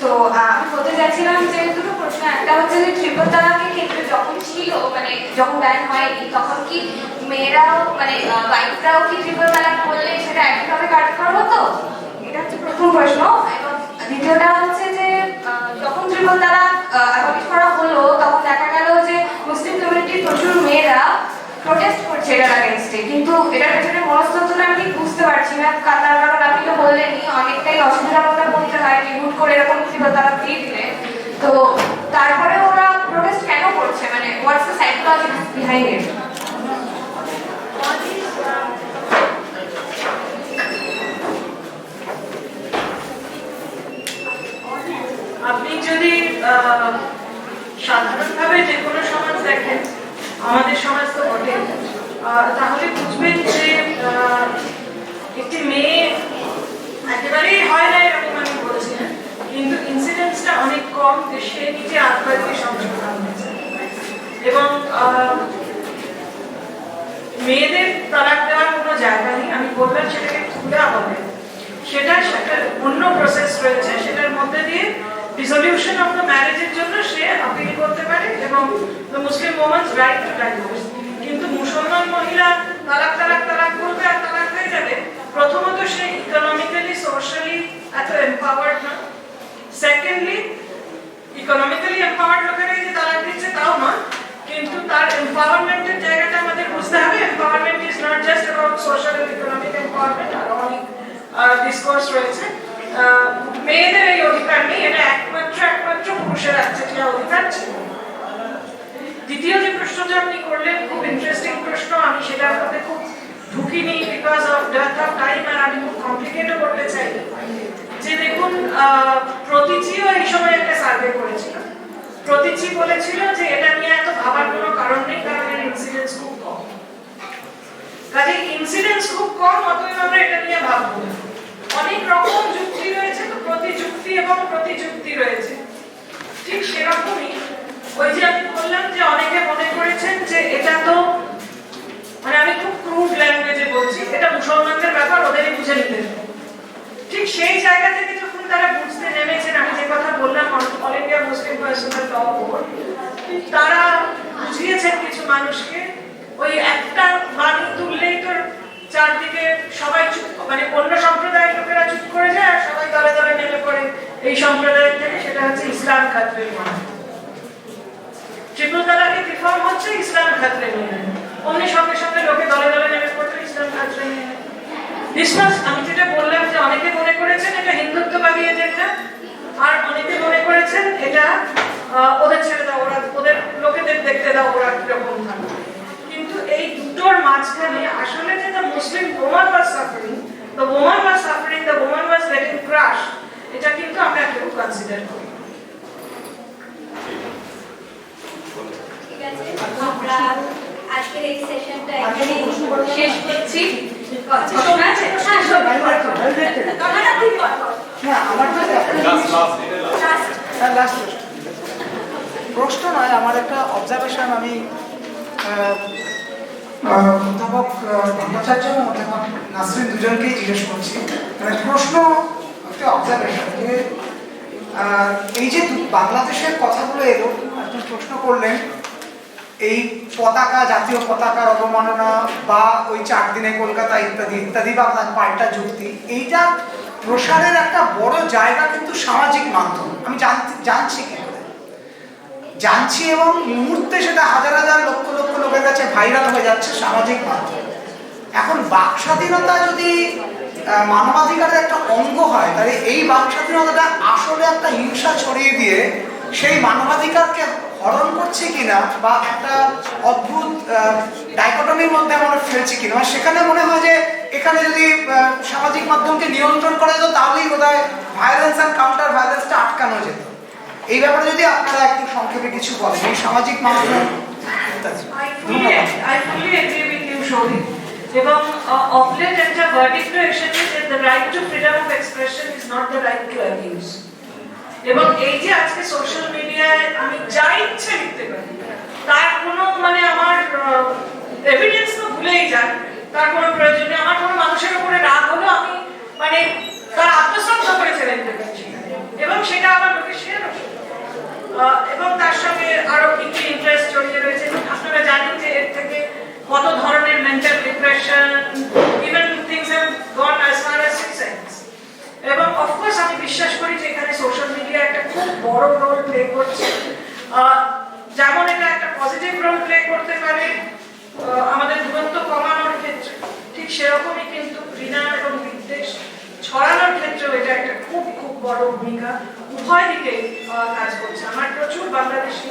তো আমি বলতে চাইছিলাম যে দুটো প্রশ্ন, একটা হচ্ছে যে ট্রিপল তালাকের ক্ষেত্রে যখন ছিল, মানে যখন ব্যান হয়নি, তখন কি মেয়েরাও মানে ওয়াইফরাও কি ট্রিপল তালাক করলে সেটা একইভাবে কার্যকর হতো? এটা হচ্ছে প্রথম প্রশ্ন। এবং দ্বিতীয়টা হচ্ছে যে যখন ট্রিপল তালাক অ্যাবলিশ করা হলো, তখন দেখা গেল যে মুসলিম কমিউনিটির প্রচুর মেয়েরা প্রোটেস্ট করছে এটার আগেনস্টে, কিন্তু এটার পেছনে মনস্তত্ত্বটা আমি ঠিক বুঝতে পারছি না। তার কারণ আপনি তো বললেনই অনেকটাই অসুবিধার মধ্যে পড়তে হয় যে হুট করে এরকম ট্রিপল তালাক দিয়ে দিলে। তো তারপরে ওরা প্রোটেস্ট কেন করছে, মানে what's the psychology behind it? আপনি যদি সাধারণভাবে যে কোনো সমাজ দেখেন, আমাদের সমাজ তো বটে, তাহলে বুঝবেন যে একটি মেয়ে একেবারেই হয় না এরকম আমি বলছি না, কিন্তু ইনসিডেন্টসটা অনেক কম যে সে নিজে আত্মঘাতী সংশোধন হয়েছে। এবং মেয়েদের তালাক দেওয়ার কোনো জায়গা নেই, আমি বললাম সেটাকে খুদা বলে, সেটা অন্য প্রসেস রয়েছে, সেটার মধ্যে দিয়ে ডিসলিউশন অফ দ্য ম্যারেজের জন্য সে আপিল করতে পারে এবং the Muslim woman's right two divorce. কিন্তু মুসলমান মহিলা তালাক তালাক তালাক বলবে আর তালাক হয়ে যাবে, প্রথমত সে ইকোনমিক্যালি সোশ্যালি এত এম্পাওয়ার্ড না, সেকেন্ডলি ইকোনমিক্যালি এম্পাওয়ার্ড লোকেরা যে তালাক দিচ্ছে তাও নয়, কিন্তু তার এম্পাওয়ারমেন্টের জায়গাটা আমাদের বুঝতে হবে। Empowerment is not just about social and economic empowerment, আর অনেক ডিসকোর্স রয়েছে। মেয়েদের এই অধিকার নেই, এটা একমাত্র পুরুষের একচেটিয়া অধিকার ছিল। দ্বিতীয় যে প্রশ্নটা আপনি করলেন খুব ইন্টারেস্টিং প্রশ্ন, আমি সেটার মধ্যে খুব ঢুকিনি বিকজ অফ ডেথ অফ টাইম, আর আমি খুব কমপ্লিকেটও করতে চাই। যে দেখুন, প্রতীচিও এই সময় একটা সার্ভে করেছিল, প্রতীচি বলেছিল যে এটা নিয়ে এত ভাবার কোনো কারণ নেই, কারণ এর ইনসিডেন্স খুব কম। কাজে ইনসিডেন্স খুব কম, অতএব আমরা এটা নিয়ে ভাববো না। অনেক রকম যুক্তি রয়েছে, তো প্রতিযুক্তি এবং প্রতিযুক্তি রয়েছে। ঠিক সেরকমই ওই যে আমি বললাম যে অনেকে মনে করেছেন যে এটা তো, মানে আমি খুব ক্রুড ল্যাঙ্গুয়েজে বলছি, এটা মুসলমানদের ব্যাপার, ওদেরই বুঝে নিতে হবে। ঠিক সেই জায়গা থেকে যখন তারা বুঝতে নেমেছেন, আমি যে কথা বললাম অল ইন্ডিয়া মুসলিম পার্সোনাল ল বোর্ড, তারা বুঝিয়েছেন কিছু মানুষকে, ওই একটা বাণী তুললেই তোর চারদিকে সবাই চুপ, মানে অন্য সম্প্রদায়ের লোকেরা চুপ করে যায় আর সবাই দলে দলে নেমে পড়ে এই সম্প্রদায়ের থেকে, সেটা হচ্ছে ইসলাম খাতরে নয়। ট্রিপল তালাকে রিফর্ম হচ্ছে ইসলাম খাতরে নিয়ে, অমনি সঙ্গে সঙ্গে লোকে দলে দলে নেমে পড়লে ইসলাম খাতরে নিয়ে। আমি যেটা বললাম যে অনেকে মনে করেছেন এটা হিন্দুত্ববাদী এজেন্ডা, আর অনেকে মনে করেছেন এটা ওদের ছেড়ে দাও, ওরা ওদের লোকেদের দেখতে দাও, ওরা কিরকম থাকবে। কিন্তু এই দুটোর মাঝখানে আসলে যে the Muslim woman was suffering, the woman was suffering, the woman was getting crushed, এটা কিন্তু আমরা কেউ কনসিডার করি। ঠিক আছে, আমরা আজকের এই সেশনটা এখানে শেষ করছি। প্রশ্ন আছে? প্রশ্ন নয়, আমার একটা অবজারভেশন, আমি অধ্যাপক ভট্টাচার্য এবং অধ্যাপক নাসরিন দুজনকেই জিজ্ঞেস করছি। মানে প্রশ্ন একটা অবজারভেশন যে এই যে বাংলাদেশের কথাগুলো এলো, আপনি প্রশ্ন করলেন এই পতাকা, জাতীয় পতাকার অবমাননা বা ওই 4 দিনে কলকাতা ইত্যাদি ইত্যাদি, বা আপনার পাল্টা যুক্তি, এইটা প্রসারের একটা বড় জায়গা কিন্তু সামাজিক মাধ্যম। আমি জানছি কি করে জানছি, এবং মুহূর্তে সেটা হাজার হাজার লক্ষ লক্ষ লোকের কাছে ভাইরাল হয়ে যাচ্ছে সামাজিক মাধ্যম। এখন বাক স্বাধীনতা যদি মানবাধিকারের একটা অঙ্গ হয়, তাহলে এই বাক স্বাধীনতাটা আসলে একটা হিংসা ছড়িয়ে দিয়ে সেই মানবাধিকারকে হরণ করছে কিনা, বা একটা অদ্ভুত ডাইকটমির মধ্যে আমরা ফেলছি কিনা। সেখানে মনে হয় যে এখানে যদি সামাজিক মাধ্যমকে নিয়ন্ত্রণ করা যেত, তাহলেই বোধহয় ভায়োলেন্স অ্যান্ড কাউন্টার ভায়োলেন্সটা আটকানো যেত। এই ব্যাপারে যদি আপনারা একটু সংক্ষেপে কিছু বলেন, এই সামাজিক মাধ্যম। I fully agree with you, Shobhi. এবং অফলেট একটা ভার্ডিক্ট এসেছে যে the right to freedom of expression is not the right to abuse. এবং এই যে আজকে সোশ্যাল মিডিয়ায় আমি যা ইচ্ছে লিখতে পারি, তার কোনো মানে আমার এভিডেন্স তো ভুলেই যান, তার কোনো প্রয়োজন নেই। আমার কোনো মানুষের উপরে রাগ হলো, আমি মানে তার আত্মশ্রদ্ধা করে ছেড়ে দিতে পারছি, এবং সেটা আমার লোকে শেয়ার হবে, এবং তার সঙ্গে আরো কিছু ইন্টারেস্ট জড়িয়ে রয়েছে। আপনারা জানেন যে এর থেকে কত ধরনের mental depression, even things have gone as far as suicides. এবং অফকোর্স আমি বিশ্বাস করি যে এখানে সোশ্যাল মিডিয়া একটা খুব বড় রোল প্লে করছে। যেমন এটা একটা পজিটিভ রোল প্লে করতে পারে আমাদের দূরত্ব কমানোর ক্ষেত্রে, ঠিক সেরকমই কিন্তু ঘৃণা এবং বিদ্বেষ ছড়ানোর ক্ষেত্রেও এটা একটা খুব খুব বড় ভূমিকা উভয় দিকে কাজ করছে। আমার প্রচুর বাংলাদেশি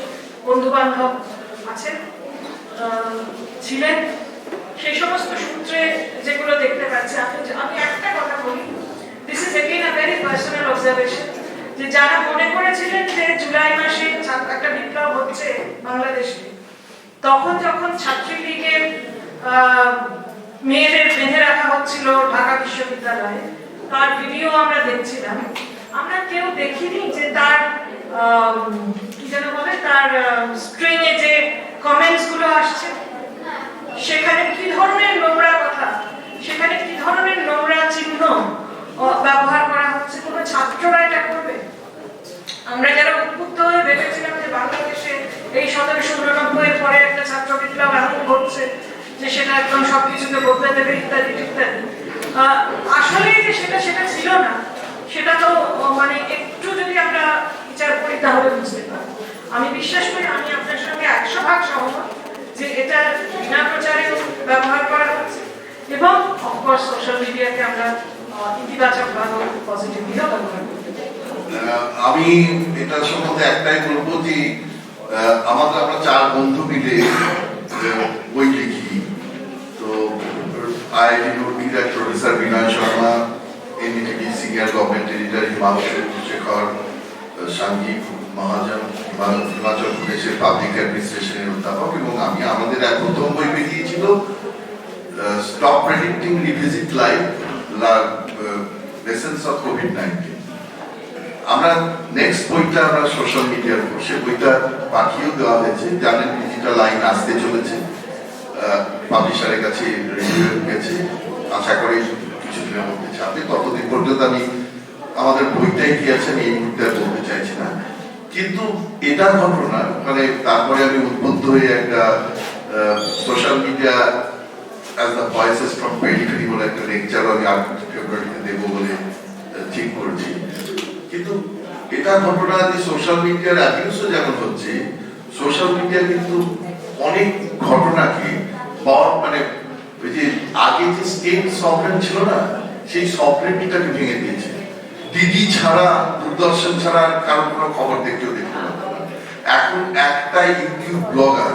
বন্ধু বান্ধব আছেন, ছিলেন, সেই সমস্ত সূত্রে যেগুলো দেখতে পাচ্ছি। আমি একটা কথা বলি, this is again a very personal observation, যে যারা মনে করেছিলেন যে জুলাই মাসে একটা বিপ্লব হচ্ছে বাংলাদেশে, তখন যখন ছাত্রলীগের মেয়েদের বেঁধে রাখা হচ্ছিল ঢাকা বিশ্ববিদ্যালয়ে, তার ভিডিও আমরা দেখছিলাম, আমরা কেউ দেখিনি যে তার কি যেন বলে, তার স্ট্রিং এ যে কমেন্টস গুলো আসছে, সেখানে কি ধরনের নোংরা কথা, সেখানে কি ধরনের নোংরা চিহ্ন ব্যবহার করা হচ্ছে। কোনো ছাত্ররা এটা করবে? আমরা যারা উদ্বুদ্ধ হয়ে ভেবেছিলাম যে বাংলাদেশে এই 1789 পরে একটা ছাত্র বিপ্লব এমন ঘটছে যে সেটা একদম সবকিছুকে বদলে দেবে ইত্যাদি ইত্যাদি, আসলে যে সেটা ছিল না। সেটা তো মানে একটু যদি আমরা বিচার করি তাহলে বুঝতে পারবো। আমি বিশ্বাস করি, আমি আপনার সঙ্গে 100% সহমত যে এটা বিনা প্রচারে ব্যবহার করা হচ্ছে, এবং অফকোর্স সোশ্যাল মিডিয়াকে আমরা ইতিবাচক ভাবে পজিটিভলিও ব্যবহার করতে পারি। আমি এটা সম্বন্ধে একটাই বলবো যে আমরা 4 বন্ধু মিলে বই লিখি। তো IQAC professor Vinay Sharma, NDTV senior government editor Himanshu Shekhar, Sanjeev Mahajan Himachal প্রদেশের পাবলিক অ্যাডমিনিস্ট্রেশনের অধ্যাপক, এবং আমি। আমাদের এক প্রথম বই বেরিয়েছিল stop predicting revisit life lessons of COVID-19. আমরা নেক্সট বইটা আমরা সোশ্যাল মিডিয়ার উপর, সে বইটা পাঠিয়েও দেওয়া হয়েছে। জানেন ডিজিটাল আইন আসতে চলেছে, পাবলিশারের কাছে রিভিউ গেছে, আশা করি কিছুদিনের মধ্যে ছাপবে। ততদিন পর্যন্ত আমি আমাদের বইটাই কি আছে আমি এই মুহূর্তে বলতে চাইছি না। কিন্তু এটা ঘটনা, মানে তারপরে আমি উদ্বুদ্ধ হয়ে একটা social media as the voices from periphery বলে একটা লেকচার আমি 8 ফেব্রুয়ারিতে দেবো বলে ঠিক করেছি। কিন্তু এটা ঘটনা যে সোশ্যাল মিডিয়ার অ্যাবিউজও যেমন হচ্ছে, সোশ্যাল মিডিয়া কিন্তু অনেক ঘটনাকে মানে ওই যে আগে যে স্টেট সভরেন ছিল না, সেই সভরেনিটাকে ভেঙে দিয়েছে। টিভি ছাড়া, দূরদর্শন ছাড়া কারো কোনো খবর দেখতেও দেখতে পারতো না। এখন একটা ইউটিউব ব্লগার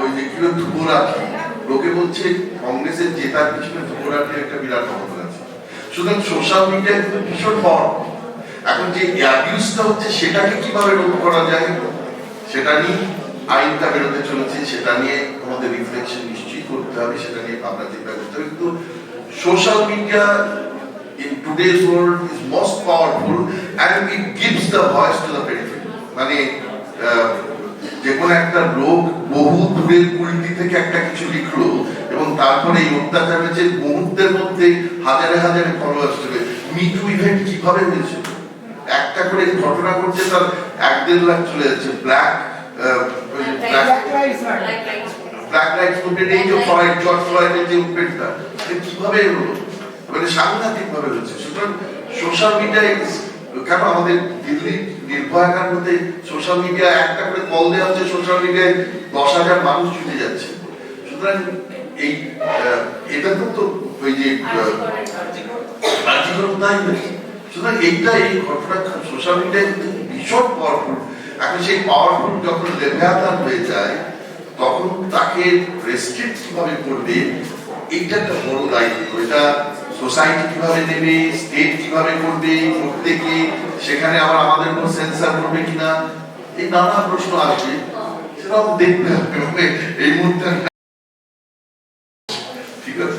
ওই যে কিলো ধুবোরাঠি, লোকে বলছে কংগ্রেসের জেতার পিছনে ধুবোরাঠির একটা বিরাট অবদান আছে। সুতরাং সোশ্যাল মিডিয়া কিন্তু ভীষণ বড়। এখন যে অ্যাবিউজটা হচ্ছে সেটাকে কিভাবে রোধ করা যায়, সেটা নিয়ে আইনটা বেরোতে চলেছে, সেটা নিয়ে আমাদের রিফ্লেকশন নিশ্চয়ই করতে হবে, সেটা নিয়ে ভাবনা চিন্তা করতে হবে। কিন্তু social media in today's world is most powerful and it gives the voice to the periphery. মানে যে কোনো একটা লোক বহু দূরের কুলটি থেকে একটা কিছু লিখলো এবং তারপরে এই অত্যাচারের যে মুহূর্তের মধ্যে হাজারে হাজারে ফলোয়ার্স চলে। মিটু ইভেন্ট কিভাবে হয়েছে, একটা করে ঘটনা করছে, তার 1-1.5 লাখ চলে যাচ্ছে। ব্ল্যাক লাইফস মুভমেন্ট, এই যে ফ্লয়েড, জর্জ ফ্লয়েডের যে মুভমেন্টটা কিভাবে হলো, মানে সাংঘাতিক ভাবে হচ্ছে। সুতরাং সোশ্যাল মিডিয়ায় কেন আমাদের দিল্লি নির্ভয়াকার মধ্যে সোশ্যাল মিডিয়া একটা করে কল দেওয়া হচ্ছে, সোশ্যাল মিডিয়ায় 10,000 মানুষ জুটে যাচ্ছে। সুতরাং এই এটা তো ওই যে কার্যক্রম তাই হয়েছে। সুতরাং এইটা এই ঘটনা সোশ্যাল মিডিয়ায় কিন্তু ভীষণ পাওয়ারফুল। এখন সেই পাওয়ারফুল যখন লেভেয়াতার হয়ে যায় তখন তাকে রেস্ট্রিক্ট কিভাবে করবে, এইটা একটা বড় দায়িত্ব। এটা সোসাইটি কিভাবে নেবে, স্টেট কিভাবে করবে, প্রত্যেকে সেখানে আবার আমাদের উপর সেন্সার করবে কিনা, এই নানা প্রশ্ন আসবে, সেটাও দেখতে হবে। এই মুহূর্তে ঠিক আছে।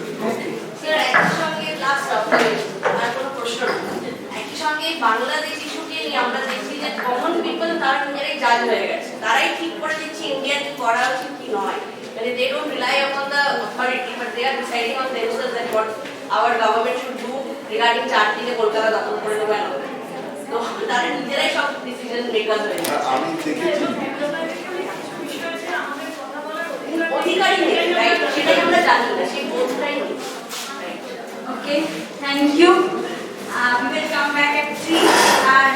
বাংলাদেশ ইস্যুকে নিয়ে আমরা দেখছি যে কমন পিপল তারা নিজেরাই জাজ হয়ে গেছে, তারাই ঠিক করে দিচ্ছে ইন্ডিয়া কি করা উচিত কি নয়। মানে they don't rely upon the authority but they are deciding on themselves that what our government should do regarding চারদিকে কলকাতা দখল করে নেবে না, তো তারা নিজেরাই সব ডিসিশন মেকার হয়ে গেছে। আমি দেখেছি অধিকারী নেই, রাইট? সেটাই আমরা জানি না, সেই বোধটাই নেই। Okay, thank you. We will come back at 3 and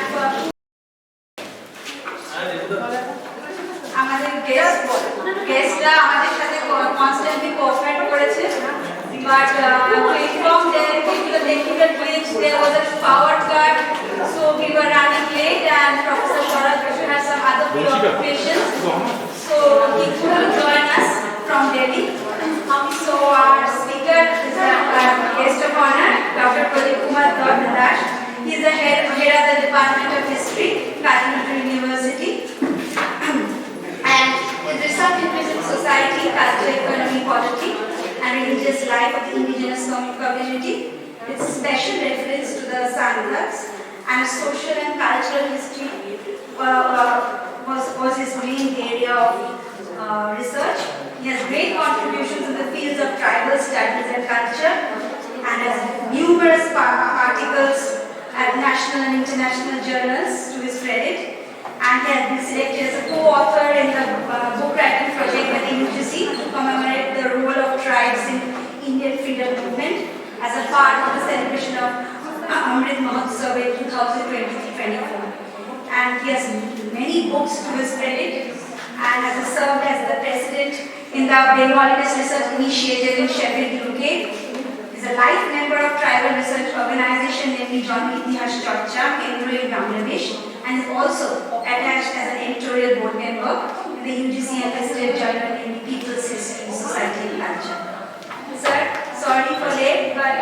আমাদের গেস্টরা আমাদের সাথে কনস্ট্যান্টলি কোঅপারেট করেছে, but from their technical glitch there was a power cut, so we were running late and Professor Sharat Bashir has some other preoccupations, so he couldn't join us from Delhi. So our speaker is our guest of honor, Dr. Pradip Kumar Dash. He is the head of the Department of History, Caste University. And his research interests in society, culture, economy, polity, and religious life of the indigenous community, with special reference to the Sangha's and social and cultural history was his main area of research. He has great contributions in the fields of tribal studies and culture, and has numerous articles at national and international journals to his credit. And he has been selected as a co-author in the book writing project at the UGC to commemorate the role of tribes in Indian freedom movement as a part of the celebration of Amrit Mahotsav in 2023-24. And he has many books to his credit and has served as the president in the Bengaliness Research Initiative in Sheffield, UK. He is a life member of tribal research organization namely John Itihas Chorcha, Kendra in Bangladesh, and is also attached as an editorial board member in the UGC Invested Journal in People's History, Society and Culture. Sir, sorry for late, but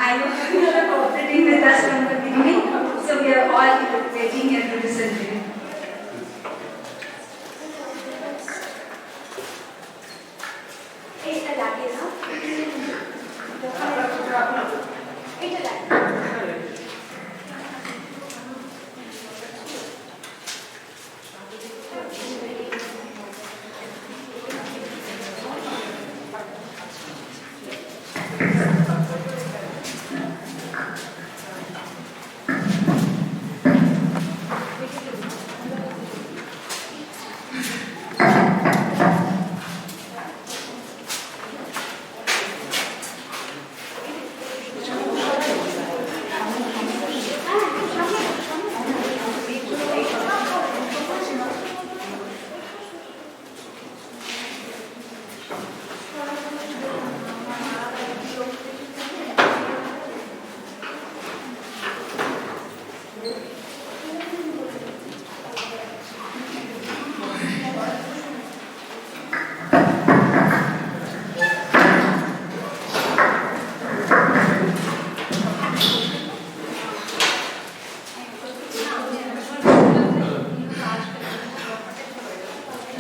I know you were cooperating with us from the beginning, so we are all waiting here to listen to you. It's a lucky, no? It's a lucky.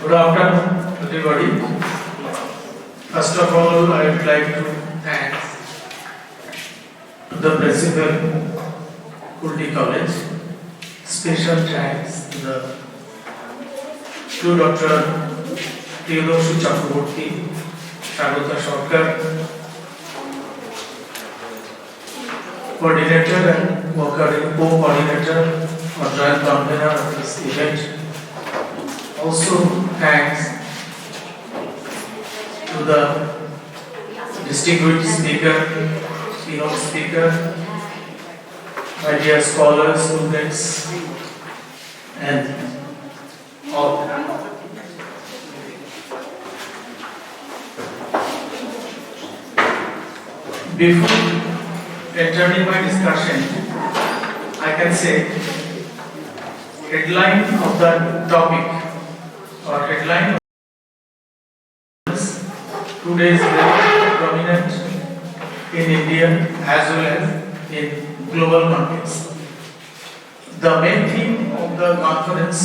Good afternoon, everybody. First of all, I would like to thank the principal, Kulti College. Special thanks to Dr. Priyadarshi Chakraborty, Shagota Sarkar, coordinator and co-coordinator or joint convener of this event. Also thanks to the distinguished speaker, P. keynote speaker, my dear scholars, students, and all. Before entering my discussion, I can say headline of the topic or headline of this today is very prominent in India as well as in global context. The main theme of the conference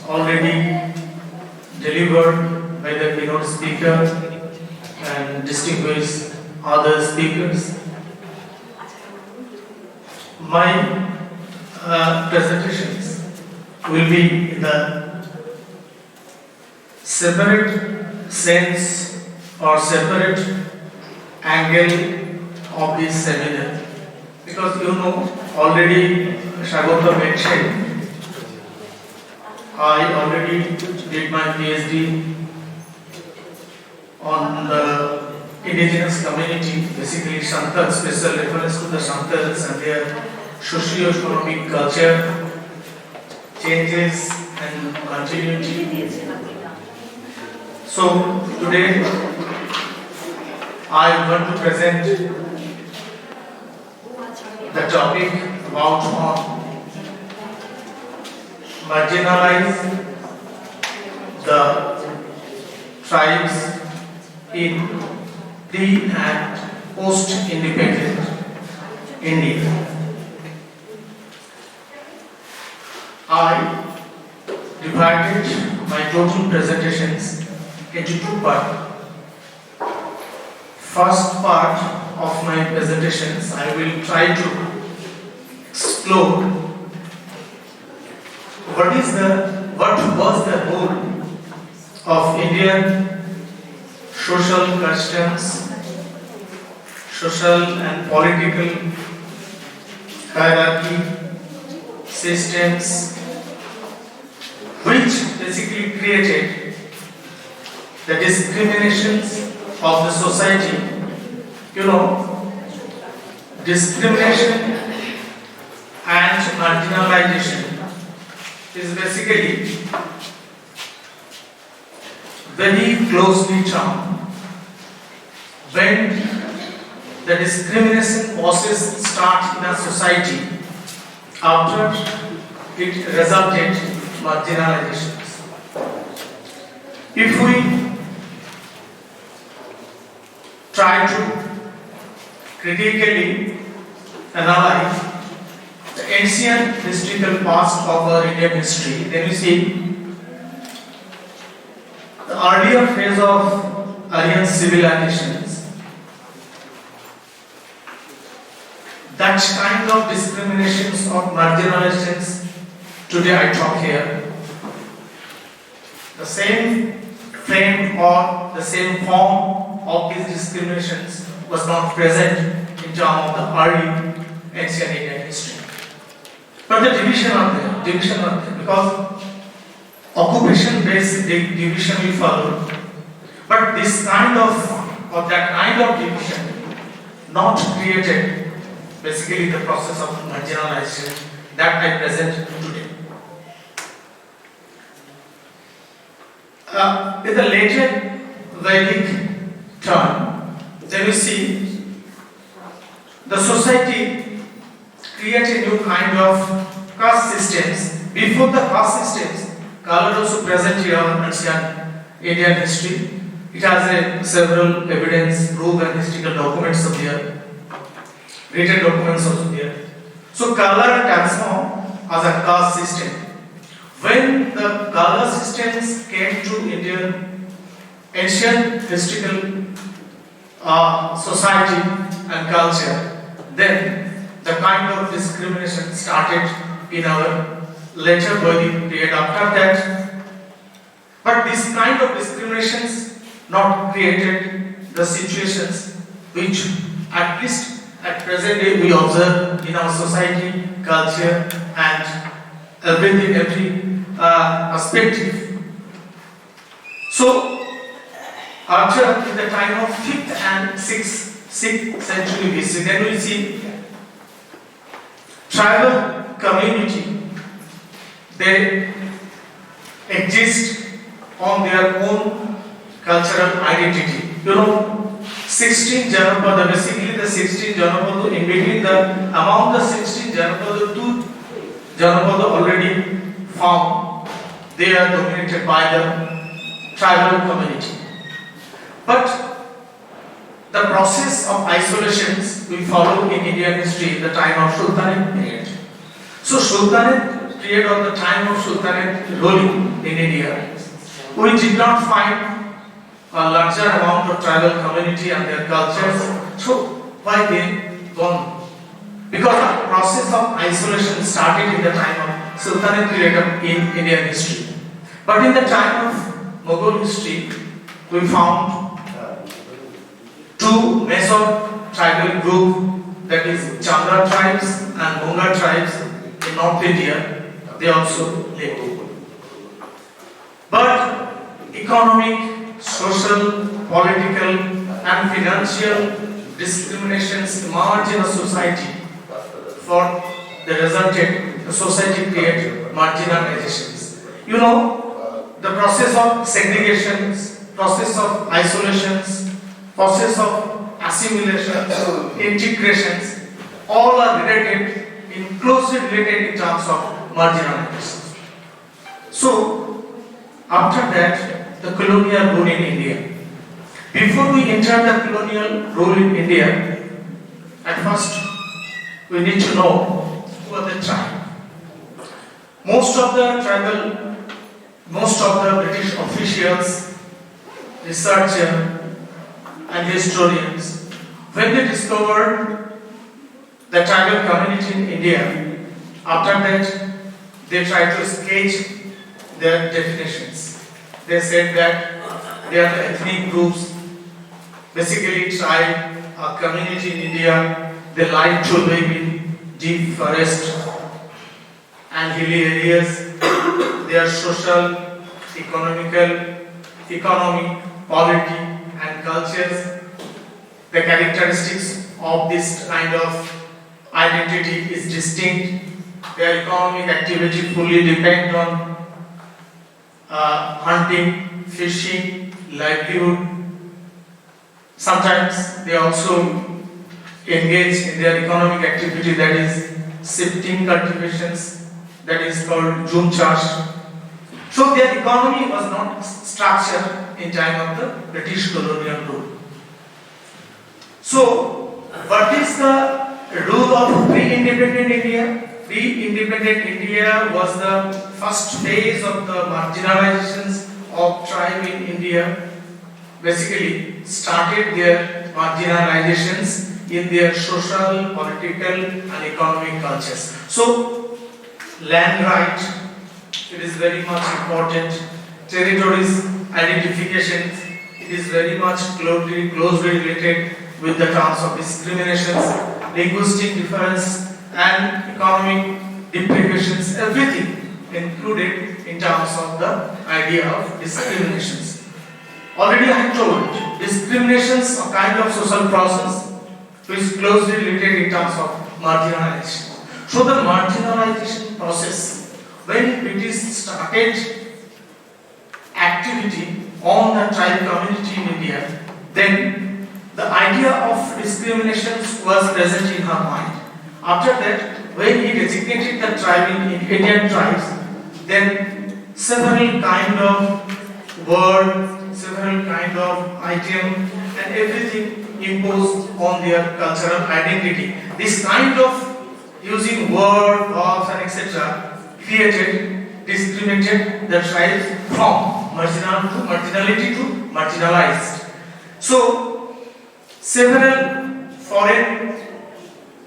already delivered by the keynote speaker and distinguished other speakers. My presentations will be in the separate sense or separate angle of this seminar, because you know already Shagota mentioned I already did my PhD on the indigenous community, basically Shantar, special reference to the Shantars and their socio-economic culture, changes and continuity. So today I want to present the topic about on marginalize the tribes in pre and post-independent India. I divided my total presentations into two parts. First part of my presentations, I will try to explore what was the role of Indian social customs, social and political hierarchy systems, which basically created the discriminations of the society. You know, discrimination and marginalization is basically very closely termed. When the discrimination process starts in a society, after it resulted marginalizations. If we try to critically analyze the ancient historical past of our Indian history, then we see the earlier phase of Aryan civilizations. That kind of discriminations or marginalizations today I talk here. The same frame or the same form of these discriminations was not present in terms of the early ancient Indian history. But the division are there, because occupation-based division we follow. But this kind of, or that kind of division not created basically the process of marginalization that I present today. In the later Vedic term, then we see the society created new kind of caste systems. Before the caste systems, color also present here in ancient Indian history. It has several evidence, proof and historical documents of there. Written documents also there. So color transformed as a caste system. When the color systems came to Indian ancient historical society and culture, then the kind of discrimination started in our later Vedic period after that. But this kind of discriminations not created the situations which at least at present day we observe in our society, culture and every perspective. So after in the time of 5th and 6th 6th century BC. Then we see tribal community. They exist on their own cultural identity. 16 Janapada, basically the 16 Janapada, in between among the 16 Janapada, 2 Janapada already found, they are dominated by the tribal community. But the process of isolations we follow in Indian history in the time of Sultanate period. So Sultanate period, of the time of Sultanate ruling in India, we did not find a larger amount of tribal community and their cultures. So why they gone? Because the process of isolation started in the time of Sultanate period in Indian history. But in the time of Mughal history, we found two major tribal groups, that is Chandra tribes and Bunga tribes in North India. They also live. But economic, social, political and financial discriminations emerge in a society for the resulted the society create marginalizations. The process of segregations, process of isolations, process of assimilation, integrations, all are closely related in terms of marginalization. So, after that, the colonial rule in India. Before we enter the colonial rule in India, at first we need to know who are the tribe. Most of the British officials, researchers and historians, when they discovered the tribal community in India, after that they tried to sketch their definitions. They said that they are the ethnic groups, basically tribe, a community in India, they like to live in deep forest and hilly areas. Their social, economic, polity and cultures, the characteristics of this kind of identity is distinct. Their economic activity fully depend on hunting, fishing, livelihood. Sometimes they also engage in their economic activity, that is shifting cultivations, that is called Jum Chash. So their economy was not structured in time of the British colonial rule. So what is the rule of pre-independent India? Pre-independent India was the first phase of the marginalizations of tribe in India. Basically started their marginalizations in their social, political and economic cultures. So land right, it is very much important. Territories identification, it is very much closely related with the terms of discriminations, linguistic difference and economic deprivations, everything included in terms of the idea of discriminations. Already I told, discriminations are kind of social process which is closely related in terms of marginalization. So the marginalization process, when British started activity on the tribe community in India, then the idea of discriminations was present in her mind. After that, when he designated the tribe in Indian tribes, then several kind of word, several kind of item and everything imposed on their cultural identity. This kind of using word, verbs and etc. created, discriminated the tribes from marginality to marginalized. So, several foreign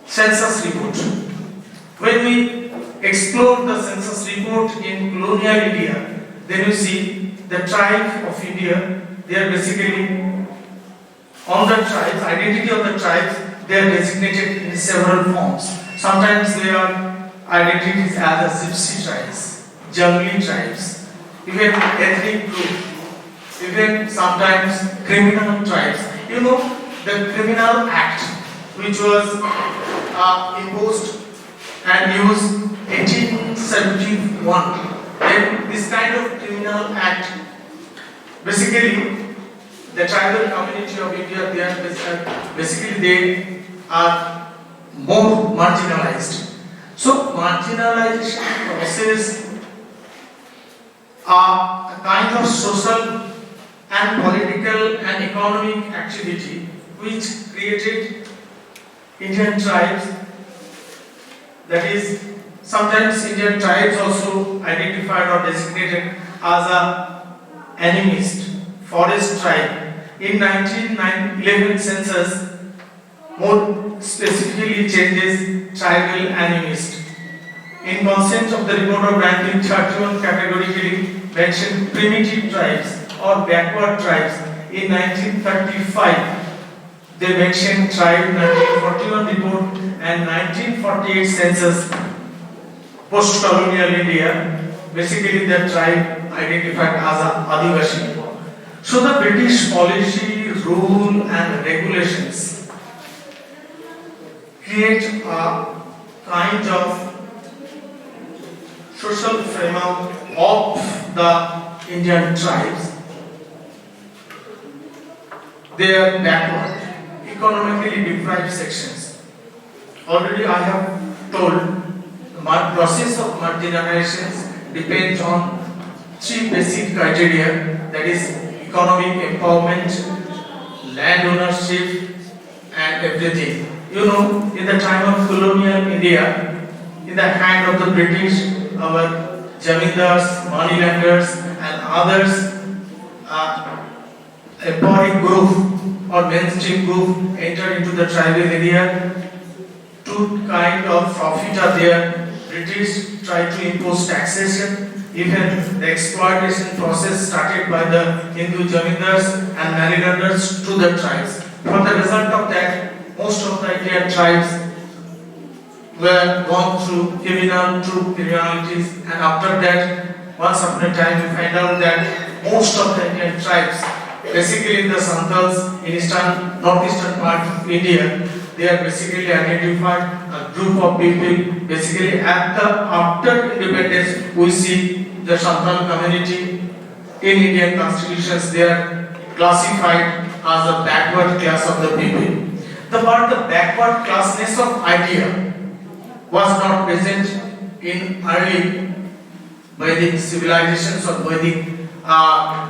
census report. When we explore the census report in colonial India, then you see the tribe of India, they are basically on the tribes, identity of the tribes, they are designated in several forms. Sometimes they are identities as a gypsy tribes, jungly tribes, even ethnic group, even sometimes criminal tribes. the Criminal Act, which was imposed and used 1871. Then this kind of criminal act, basically the tribal community of India, they are more marginalized. So marginalization process are a kind of social and political and economic activity which created Indian tribes. That is, sometimes Indian tribes also identified or designated as a animist, forest tribe. In 1911 census, more specifically changes tribal animist. In consent of the report of 1931 categorically mentioned primitive tribes or backward tribes. In 1935, they mentioned tribe. 1941 report and 1948 census, post-colonial India, basically the tribe identified as a Advocacy. So the British policy, rule and regulations create a kind of social framework of the Indian tribes. They are backward, economically deprived sections. Already I have told the process of marginalization depends on three basic criteria, that is economic empowerment, land ownership and everything. You know, in the time of colonial India, in the hand of the British, our zamindars, moneylenders and others, a body group or mainstream group entered into the tribal area. Two kind of profit are there. British tried to impose taxation. Even the exploitation process started by the Hindu zamindars and moneylenders to the tribes. For the result of that, most of the Indian tribes were gone through criminalities, and after that, once upon a time, we find out that most of the Indian tribes, basically the Santals in northeastern part of India, they are basically identified a group of people. Basically, after independence, we see the Santal community in Indian constitutions. They are classified as a backward class of the people. The backward classness of idea was not present in early Vedic civilizations or Vedic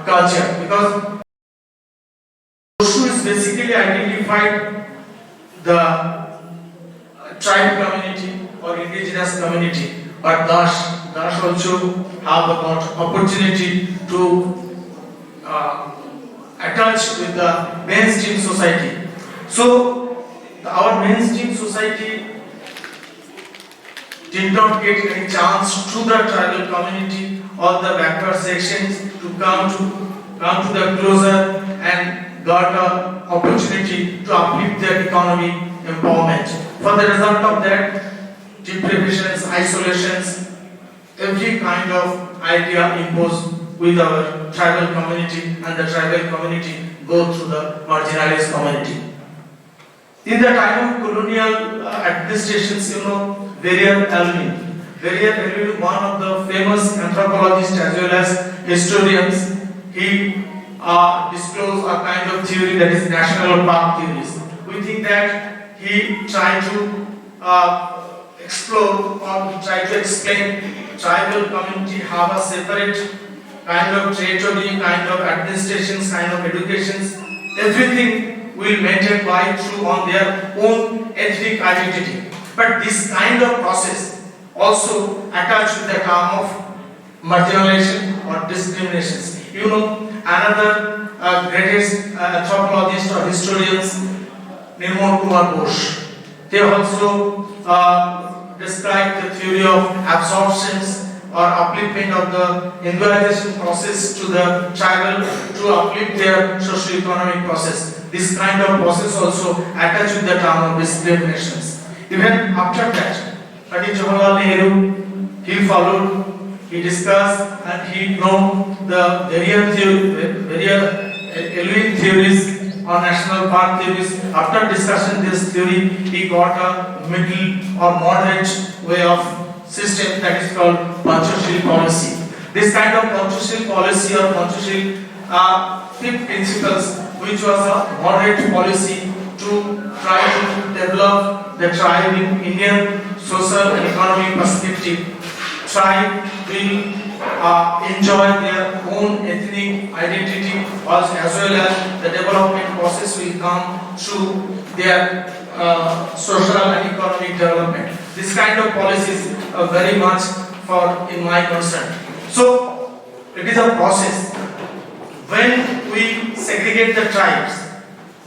culture, because Oshu is basically identified the tribe community or indigenous community, but Dash also have got opportunity to attach with the mainstream society. So our mainstream society did not get any chance to the tribal community or the backward sections to come to the closer and got an opportunity to uplift their economic empowerment. For the result of that, deprivations, isolations, every kind of idea imposed with our tribal community, and the tribal community go through the marginalized community. In the time of colonial administrations, you know, Varian Alvin, one of the famous anthropologists as well as historians, he disclosed a kind of theory that is national park theories. We think that he tried to explore or try to explain tribal community have a separate kind of territory, kind of administrations, kind of educations, everything will maintain by through on their own ethnic identity. But this kind of process also attached with the term of marginalization or discriminations. You know, another greatest anthropologist or historians, Nirmal Kumar Ghosh, they also described the theory of absorptions or upliftment of the Hinduization process to the tribal to uplift their socio-economic process. This kind of process also attached with the term of discriminations. Even after that, Pandit Jawaharlal Nehru, he followed, he discussed, and he know the various theories or national park theories. After discussing this theory, he got a middle or moderate way of system that is called Panchashil policy. This kind of Panchashil policy or Panchashil fifth principles, which was a moderate policy to try to develop the tribe in Indian social and economic perspective. Tribe will enjoy their own ethnic identity as well as the development process will come through their social and economic development. This kind of policies are very much in my concern. So it is a process. When we segregate the tribes,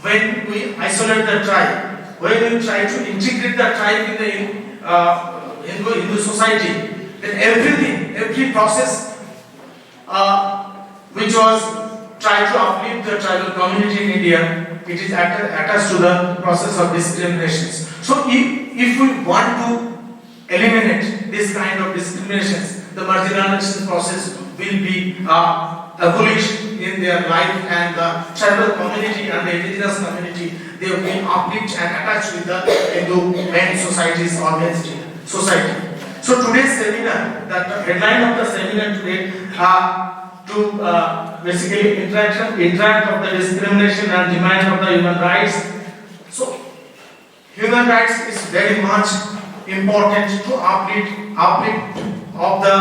when we isolate the tribe, when we try to integrate the tribe in the society, then every process which was tried to uplift the tribal community in India, it is attached to the process of discriminations. So if we want to eliminate this kind of discriminations, the marginalization process will be abolished in their life, and the tribal community and the indigenous community, they will be uplift and attached with the Hindu main societies or mainstream society. So today's seminar, the headline of the seminar today, to basically interact of the discrimination and demand of the human rights. So human rights is very much important to uplift of the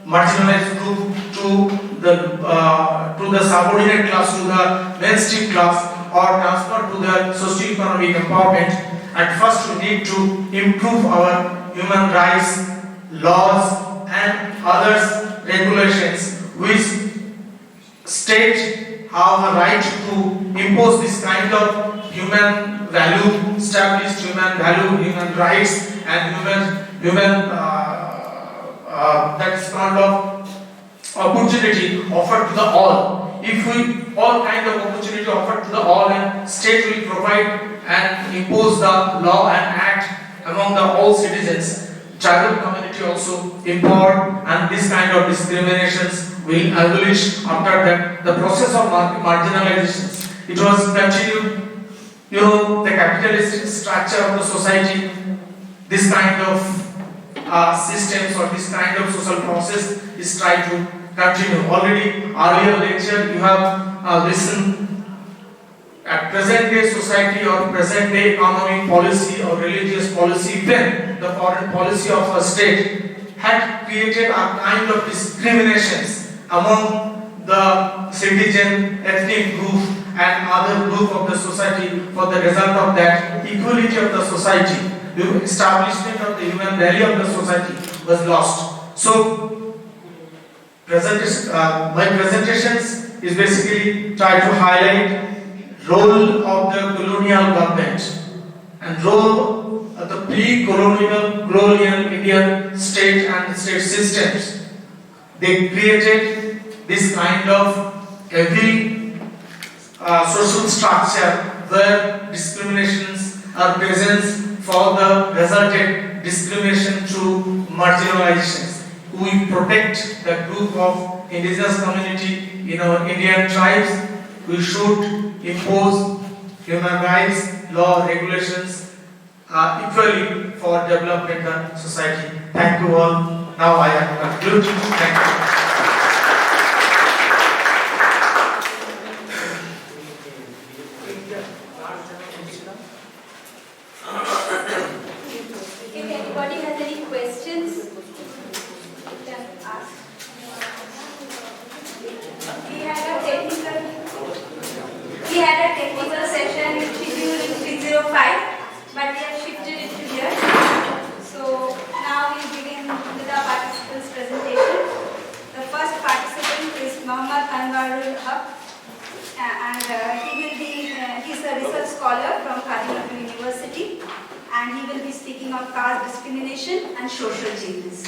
marginalized group to the subordinate class, to the mainstream class, or transfer to the socio-economic empowerment. At first, we need to improve our human rights laws and others regulations which state how the right to impose this kind of human value, established human value, human rights, and human that is kind of opportunity offered to the all. If we all kind of opportunity offered to the all, and state will provide and impose the law and act among the all citizens, tribal community also empowered, and this kind of discriminations will abolish. After that, the process of marginalizations, it was continued. The capitalistic structure of the society, this kind of systems or this kind of social process is tried to continue. Already earlier lecture you have listened. At present day society or present day economic policy or religious policy, even the foreign policy of a state had created a kind of discriminations among the citizen, ethnic group and other group of the society. For the result of that, equality of the society, the establishment of the human value of the society was lost. So my presentations is basically try to highlight role of the colonial government and role of the pre-colonial Indian state and state systems. They created this kind of heavy social structure where discriminations are present for the resulted discrimination through marginalizations. We protect the group of indigenous community in our Indian tribes. We should impose human rights, law, regulations equally for development of society. Thank you all. Now I have concluded. Thank you. If anybody has any questions, you can ask. We had a technical session scheduled in 305, but we have shifted it to here. So now we begin with our participants' presentation. The first participant is Mohammad Anwarul Haq, and he's a research scholar from Kadimatu University, and he will be speaking on caste discrimination and social changes.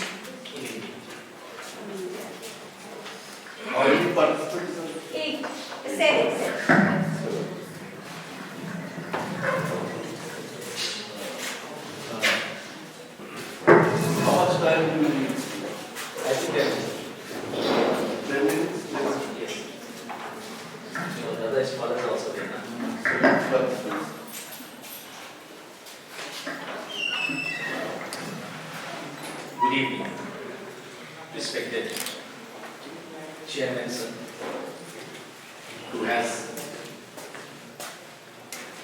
How many participants? 8, 7. How much time do you need? I think 10 minutes. Yes. So the other scholars also there. respected chairman sir, who has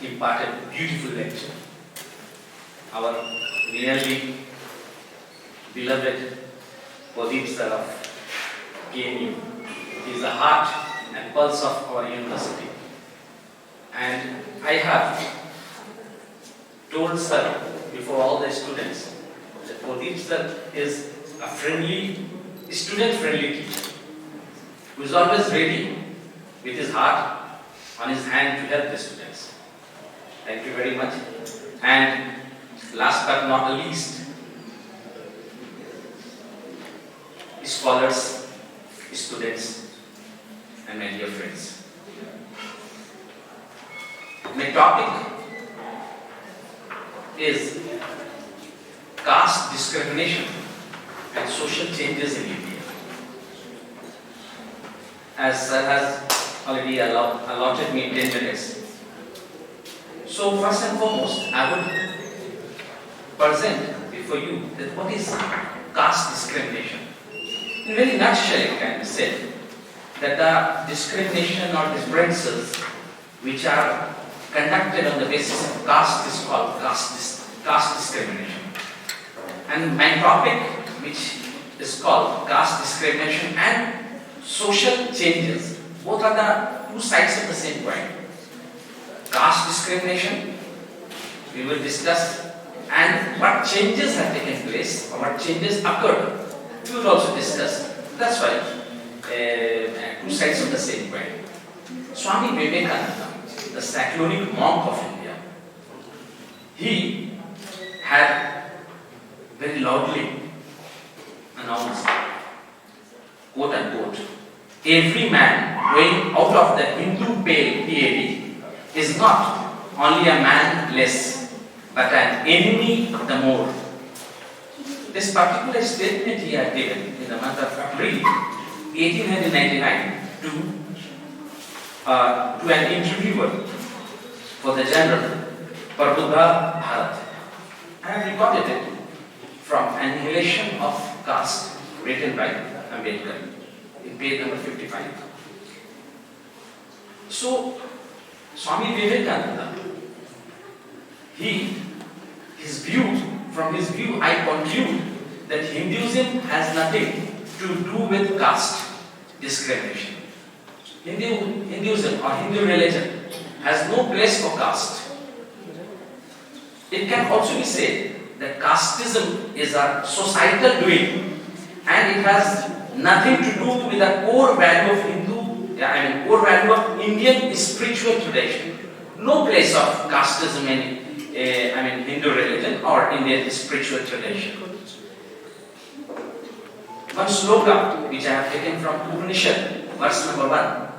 imparted beautiful lecture. Our nearly beloved Pradeep sir of KNU is the heart and pulse of our university. And I have told sir before all the students that Pradeep sir is a friendly, student-friendly teacher who is always ready with his heart on his hand to help the students. Thank you very much. And last but not the least, scholars, students, and my dear friends. My topic is caste discrimination and social changes in India. As sir has already allotted me 10 minutes. So first and foremost, I would present before you that what is caste discrimination. In a very nutshell, it can be said that the discrimination or differences which are conducted on the basis of caste is called caste discrimination. And my topic, which is called caste discrimination and social changes, both are the two sides of the same coin. Caste discrimination, we will discuss, and what changes have taken place, or what changes occurred, we will also discuss. That's why two sides of the same coin. Swami Vivekananda, the cyclonic monk of India, he had very loudly announced, quote unquote, every man going out of the Hindu PAD is not only a man less, but an enemy the more. This particular statement he had given in the month of April 1899 to an interviewer for the journal Prabudha Bharat. I have recorded it from Annihilation of Caste, written by Ambedkar, in page number 55. So, Swami Vivekananda, from his view, I conclude that Hinduism has nothing to do with caste discrimination. Hinduism or Hindu religion has no place for caste. It can also be said that casteism is a societal doing and it has nothing to do with the core value of core value of Indian spiritual tradition. No place of casteism in Hindu religion or Indian spiritual tradition. One sloka which I have taken from Upanishad, verse number 1.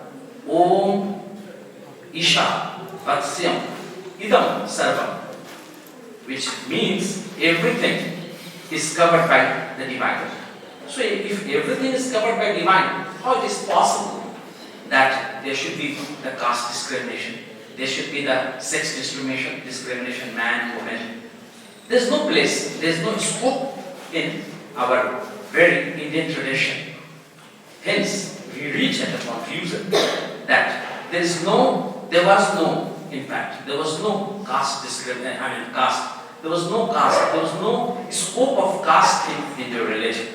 Om Isha Vatsyam Idam Sarvam, which means everything is covered by the divine. So if everything is covered by divine, how it is possible that there should be the caste discrimination, there should be the sex discrimination, man, woman? There is no place, there is no scope in our very Indian tradition. Hence, we reach at a conclusion that there was no caste discrimination, there was no caste, there was no scope of caste in Hindu religion.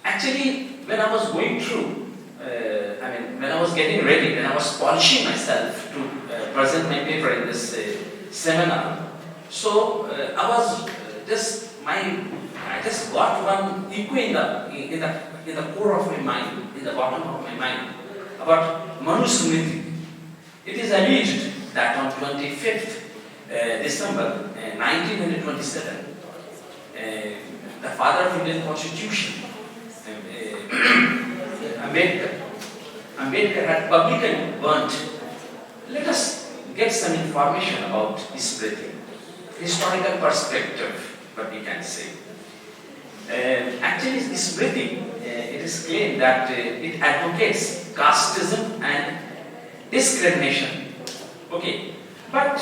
Actually, when I was going through, when I was getting ready, when I was polishing myself to present my paper in this seminar, so I just got one echo in the core of my mind, in the bottom of my mind, about Manu Smriti. It is alleged that on 25th December 1927, the father of Indian Constitution, Ambedkar had publicly burnt. Let us get some information about Smriti, historical perspective, what we can say. Actually, Smriti, it is claimed that it advocates casteism and discrimination. Okay, but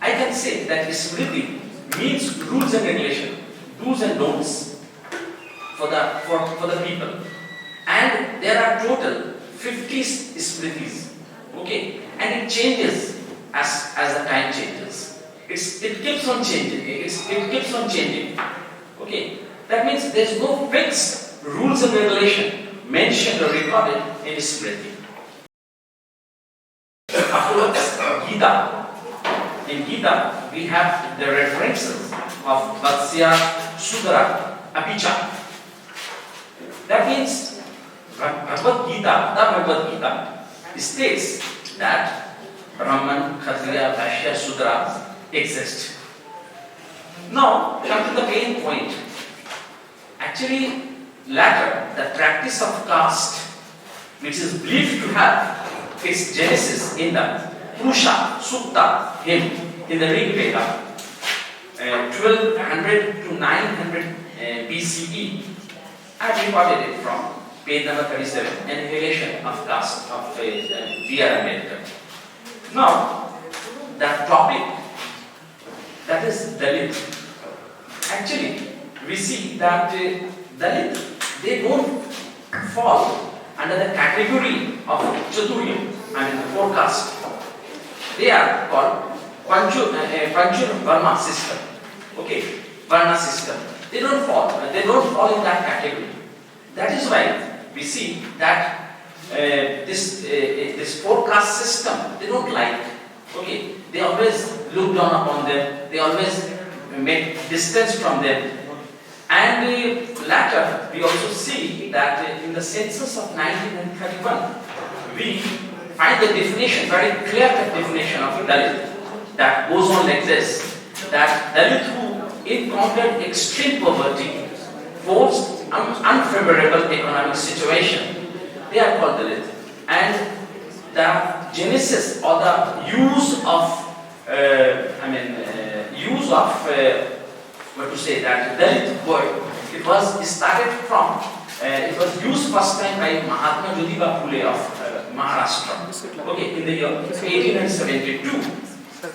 I can say that Smriti means rules and regulation, do's and don'ts. for the people. And there are total 50 smritis. Okay, and it changes as the time changes. It keeps on changing. It keeps on changing. Okay, that means there's no fixed rules and regulation mentioned or recorded in Smriti. Afterwards, Gita. In Gita, we have the references of Vatsya, Sudara, Apicha. That means Bhagavad Gita states that Brahman, Kshatriya, Vaishya, Sudra exist. Now, come to the main point. Actually, latter, the practice of caste, which is believed to have its genesis in the Purusha Sukta hymn in the Rig Veda, 1200 to 900 BCE. I have recorded it from page number 37, Annihilation of Caste of B.R. Ambedkar. Now, the topic, that is Dalit. Actually, we see that Dalit, they don't fall under the category of Chaturya, I mean the four caste. They are called Panchur Varma system. Okay, Varna system. They don't fall in that category. That is why we see that this four caste system, they don't like. Okay, they always look down upon them. They always make distance from them. And later, we also see that in the census of 1931, we find the definition, very clear-cut definition of Dalit that goes on like this: that Dalit who encountered extreme poverty, forced unfavorable economic situation, they are called Dalit. And the genesis or the use of what to say, that Dalit word, it was started from, it was used first time by Mahatma Jyotiba Phule of Maharashtra, okay, in the year 1872.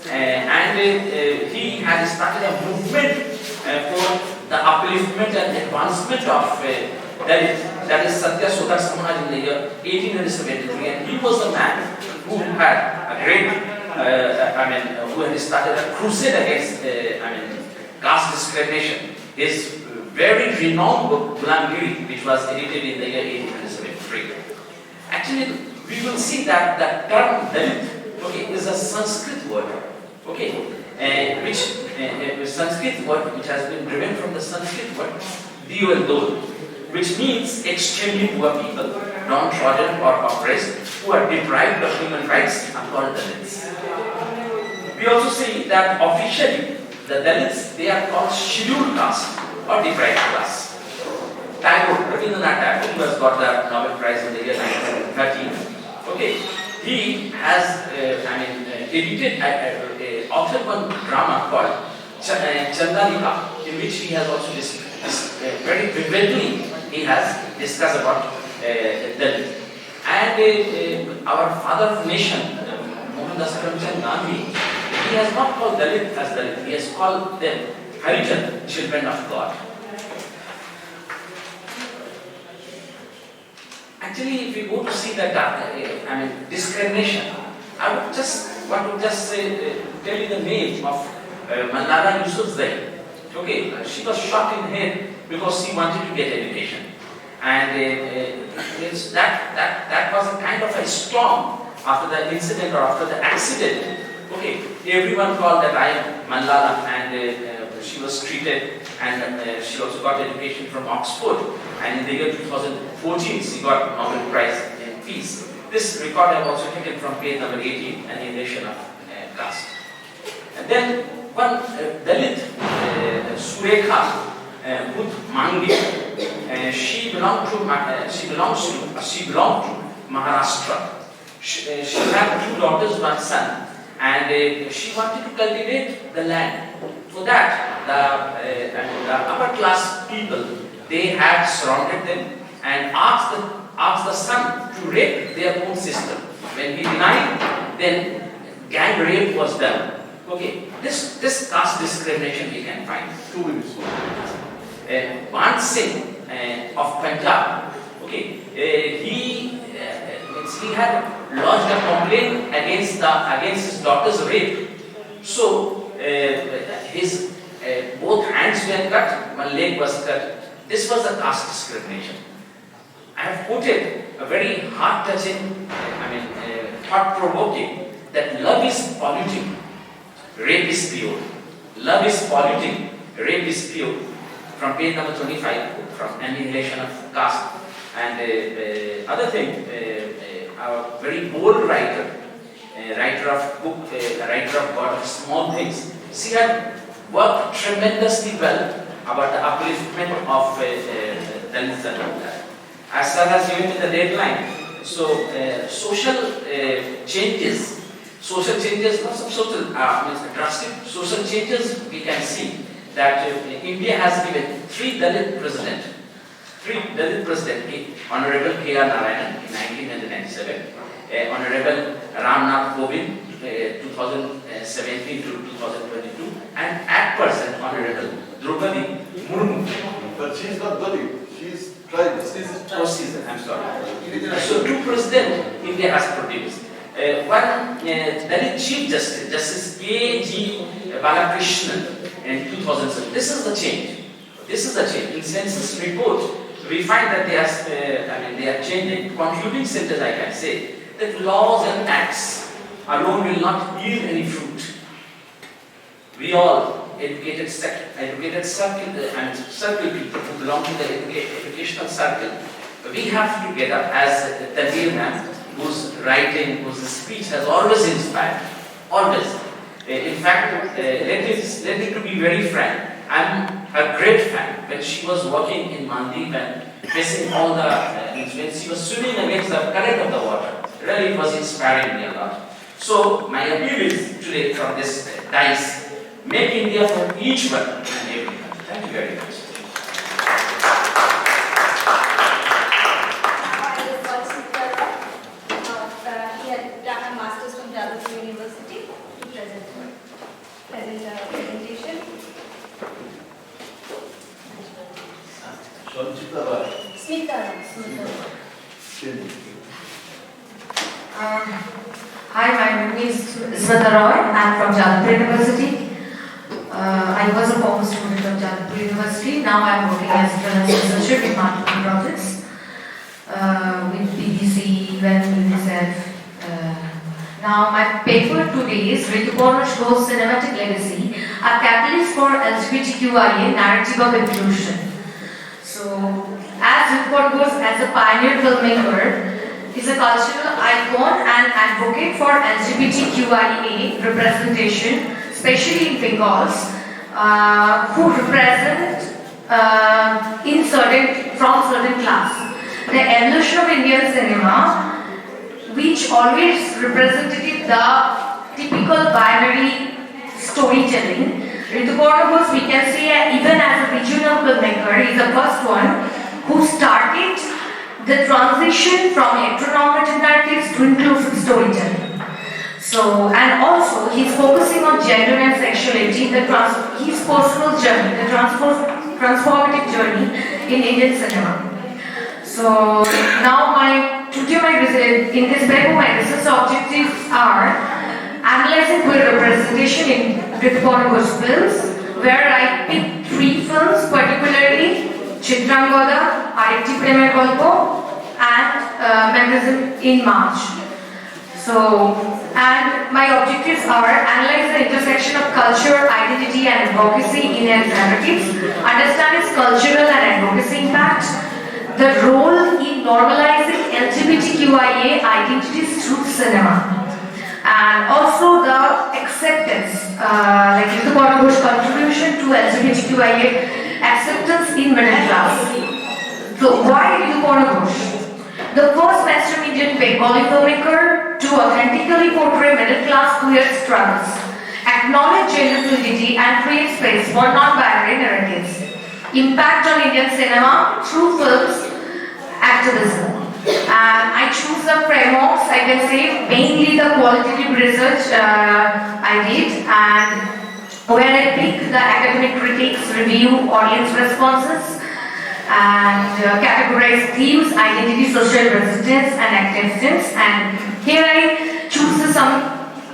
And he had started a movement for the upliftment and advancement of Dalit, that is Satya Sodar Samaj, in the year 1873. And he was the man who had a great, who had started a crusade against, caste discrimination. His very renowned book, Gulangiri, which was edited in the year 1873. Actually, we will see that the term Dalit, okay, is a Sanskrit word, okay, which Sanskrit word which has been driven from the Sanskrit word Diu and Dol, which means extremely poor people, downtrodden or oppressed, who are deprived of human rights, are called Dalits. We also see that officially the Dalits, they are called scheduled caste or deprived class. Tagore, Rabindranath Tagore, who has got the Nobel Prize in the year 1913, okay, he has, edited, authored one drama called Chandalika, in which he has also very vividly he has discussed about Dalit. And our father of nation, Mohandas Karamchand Gandhi, he has not called Dalit as Dalit, he has called them Harijan, children of God. Actually, if we go to see that discrimination, I would just want to tell you the name of Malala Yousafzai. Okay, she was shot in the head because she wanted to get education, and that was a kind of a storm after the incident or after the accident. Okay, everyone called that I am Malala, and she was treated, and she also got education from Oxford, and in the year 2014 she got Nobel Prize in Peace. This record I have also taken from page number 18, Annihilation of Caste. And then one Dalit, Surekha Mangi, she belonged to Maharashtra. She had 2 daughters, 1 son, and she wanted to cultivate the land. For that, the upper class people, they had surrounded them and asked the son to rape their own sister. When he denied, then gang rape was done. Okay, this caste discrimination we can find. 2 minutes. Ban Singh, of Punjab. Okay, he had lodged a complaint against his daughter's rape. So his both hands were cut, one leg was cut. This was a caste discrimination. I have quoted a very heart-touching, thought-provoking, that love is polluting, rape is pure. Love is polluting, rape is pure. From page number 25, from Annihilation of Caste. And other thing, a very bold writer, writer of God of Small Things, she had worked tremendously well about the upliftment of Dalits and all that. As Sir has given me the deadline, so social changes, not some social, drastic social changes, we can see that India has given three Dalit presidents, Honorable K.R. Narayanan in 1997, Honorable Ramnath Kovind 2017 to 2022, and at present Honorable Draupadi Murmu. But she is not Dalit, she is tribal. I'm sorry. So two presidents India has produced. One Dalit Chief Justice, Justice K.G. Balakrishnan in 2007. This is the change. In census report, we find that they are changing. Concluding sentence, I can say that laws and acts alone will not yield any fruit. We all, educated circle people who belong to the educational circle, we have to get up, as Tanveer ma'am, whose writing, whose speech has always inspired, always. In fact, let me to be very frank, I'm a great fan. When she was working in Maldives and facing all the, when she was swimming against the current of the water, really it was inspiring me a lot. So my appeal is today from this dice, make India for each one and everyone. Thank you very much. He had done a master's from Advocacy University to present presentation. Smita. Hi, my name is Smita Roy. I'm from Jadavpur University. I was a former student of Jadavpur University. Now I'm working as a researcher in marketing projects with BBC, UN, UNICEF. Now my paper today is Rituporno's Cinematic Legacy, a catalyst for LGBTQIA narrative of inclusion. So, as Rituporno as a pioneer filmmaker, is a cultural icon and advocate for LGBTQIA representation, especially in Bengals, who represent from certain class. The evolution of Indian cinema, which always represented the typical binary storytelling. Rituporno, we can say, even as a regional filmmaker, is the first one who started the transition from heteronormative narratives to inclusive storytelling. So, and also he's focusing on gender and sexuality, his personal journey, the transformative journey in Indian cinema. So now in this paper my research objectives are analyzing queer representation in Rituporno's films, where I picked 3 films particularly, Chitrangada, Arekti Premer Golpo, and Magazine in March. So, and my objectives are analyze the intersection of culture, identity and advocacy in its narratives, understand its cultural and advocacy impact, the role in normalizing LGBTQIA identities through cinema, and also the acceptance, like Rituporno's contribution to LGBTQIA acceptance in middle class. So why Rituporno? The first mainstream Indian Bengali filmmaker to authentically portray middle class queer struggles, acknowledge gender fluidity and create space for non-binary narratives. Impact on Indian cinema through films, activism. And I choose the frameworks, I can say, mainly the qualitative research I did, and where I pick the academic critics, review, audience responses, and categorize themes, identity, social resistance, and acceptance. And here I choose some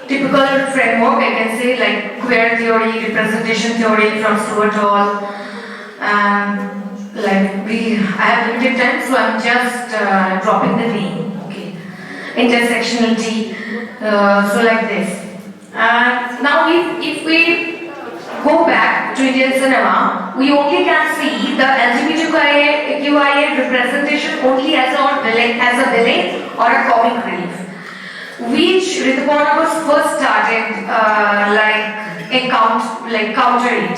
typical framework, I can say, like queer theory, representation theory from Stuart Hall. I have limited time, so I'm just dropping the name. Okay, intersectionality. So like this. Now, if we go back to Indian cinema, we only can see the LGBTQIA representation only as a villain or a comic relief, which Rituparna was first started counter it.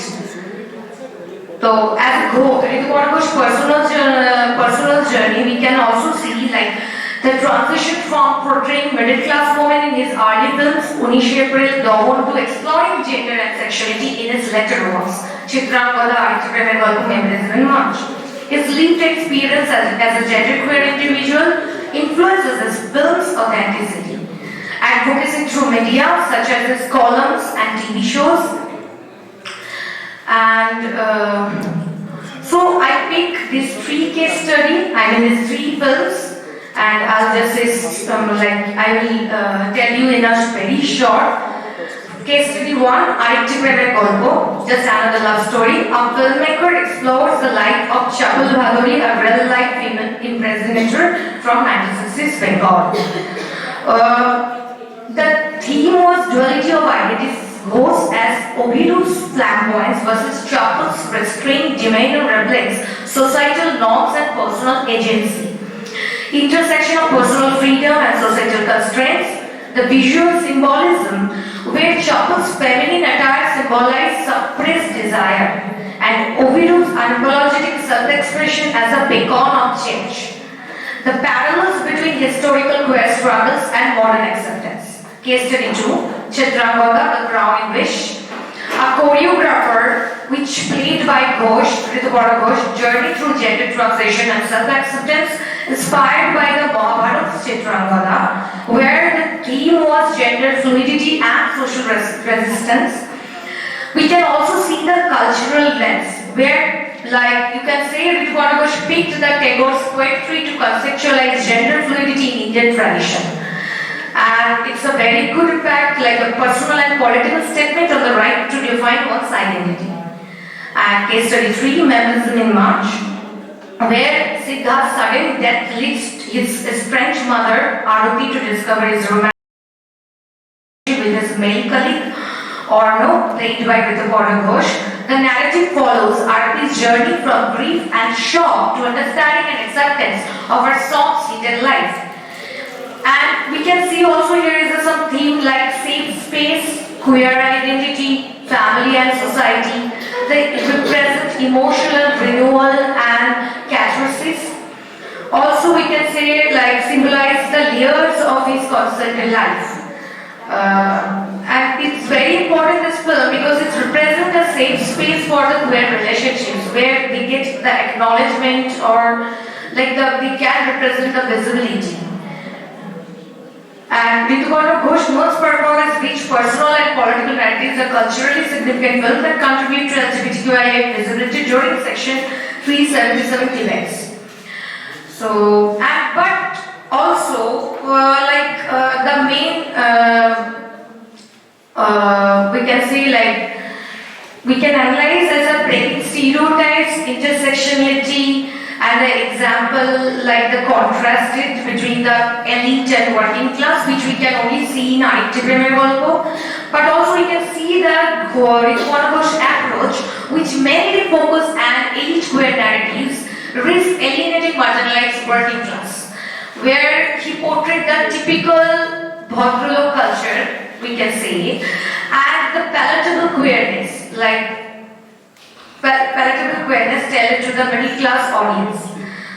So as a Rituparna's personal journey, we can also see the transition from portraying middle class women in his early films, Unish April Dawn, to exploring gender and sexuality in his later works, Chitrangada, Archipelago, Golpo, Memories in March. His lived experience as a genderqueer individual influences his film's authenticity. Advocacy through media, such as his columns and TV shows. And so I pick these 3 case studies, these 3 films. And I'll just say, I will tell you in a very short. Case study 1, Archipelago Golpo, just another love story. A filmmaker explores the life of Chapul Bhadori, a real-life female impersonator from 1960s Bengal. The theme was duality of identities, host as Ovidu's flamboyance versus Chapul's restrained demeanor reflects societal norms and personal agency. Intersection of personal freedom and societal constraints, the visual symbolism where Chapul's feminine attire symbolized suppressed desire and Ovidu's unapologetic self-expression as a beacon of change. The parallels between historical queer struggles and modern acceptance. Case study 2, Chitrangada, The Crown in Wish. A choreographer which played by Rituparna Ghosh, journey through gender transition and self-acceptance inspired by the Mahabharata's Chitrangada, where the theme was gender fluidity and social resistance. We can also see the cultural lens, where you can say Rituparna Ghosh picked the Tagore's poetry to conceptualize gender fluidity in Indian tradition. And it's a very good impact, like a personal and political statement on the right to define one's identity. And case study 3, Memorism in March, where Siddharth's sudden death leads his estranged mother, Aruti, to discover his romantic with his male colleague, Orno, played by Rituparna Ghosh. The narrative follows Aruti's journey from grief and shock to understanding and acceptance of her soft-seated life. And we can see also here is some theme like safe space, queer identity, family and society. They represent emotional renewal and catharsis. Also we can say symbolize the layers of his constant life. And it's very important this film because it represents a safe space for the queer relationships where they get the acknowledgement or they can represent the visibility. And Rituparna Ghosh most performance rich personal and political narratives are culturally significant films that contribute to LGBTQIA visibility during Section 377 events. So, but also the main, we can say we can analyze as a breaking stereotypes, intersectionality, and the example the contrasted between the elite and working class, which we can only see in Golpo. But also we can see the Rituparna Ghosh approach, which mainly focus on elite queer narratives, risk alienating marginalized working class, where he portrayed the typical Bhadralok culture, we can say, and the palatable queerness, palatable queerness tailored to the middle class audience.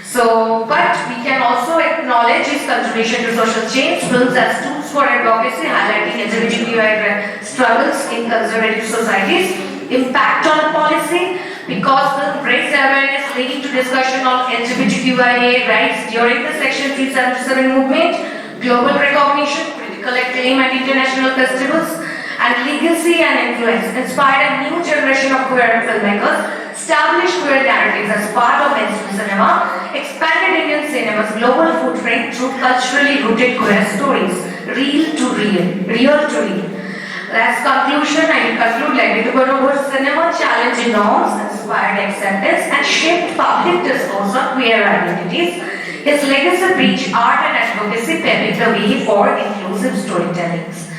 So, but we can also acknowledge his contribution to social change, films as tools for advocacy, highlighting LGBTQI struggles in conservative societies, impact on policy, because film raised awareness leading to discussion on LGBTQIA rights during the Section 377 movement, global recognition, critical acclaim at international festivals, and and Legacy and Influence inspired a new generation of queer filmmakers, established queer narratives as part of mainstream cinema, expanded Indian cinema's global footprint through culturally rooted queer stories, real to real. As conclusion, I conclude like Vidhubarobar's cinema challenged norms, inspired acceptance, and shaped public discourse on queer identities. His legacy preached art and advocacy, paving the way for inclusive storytellings.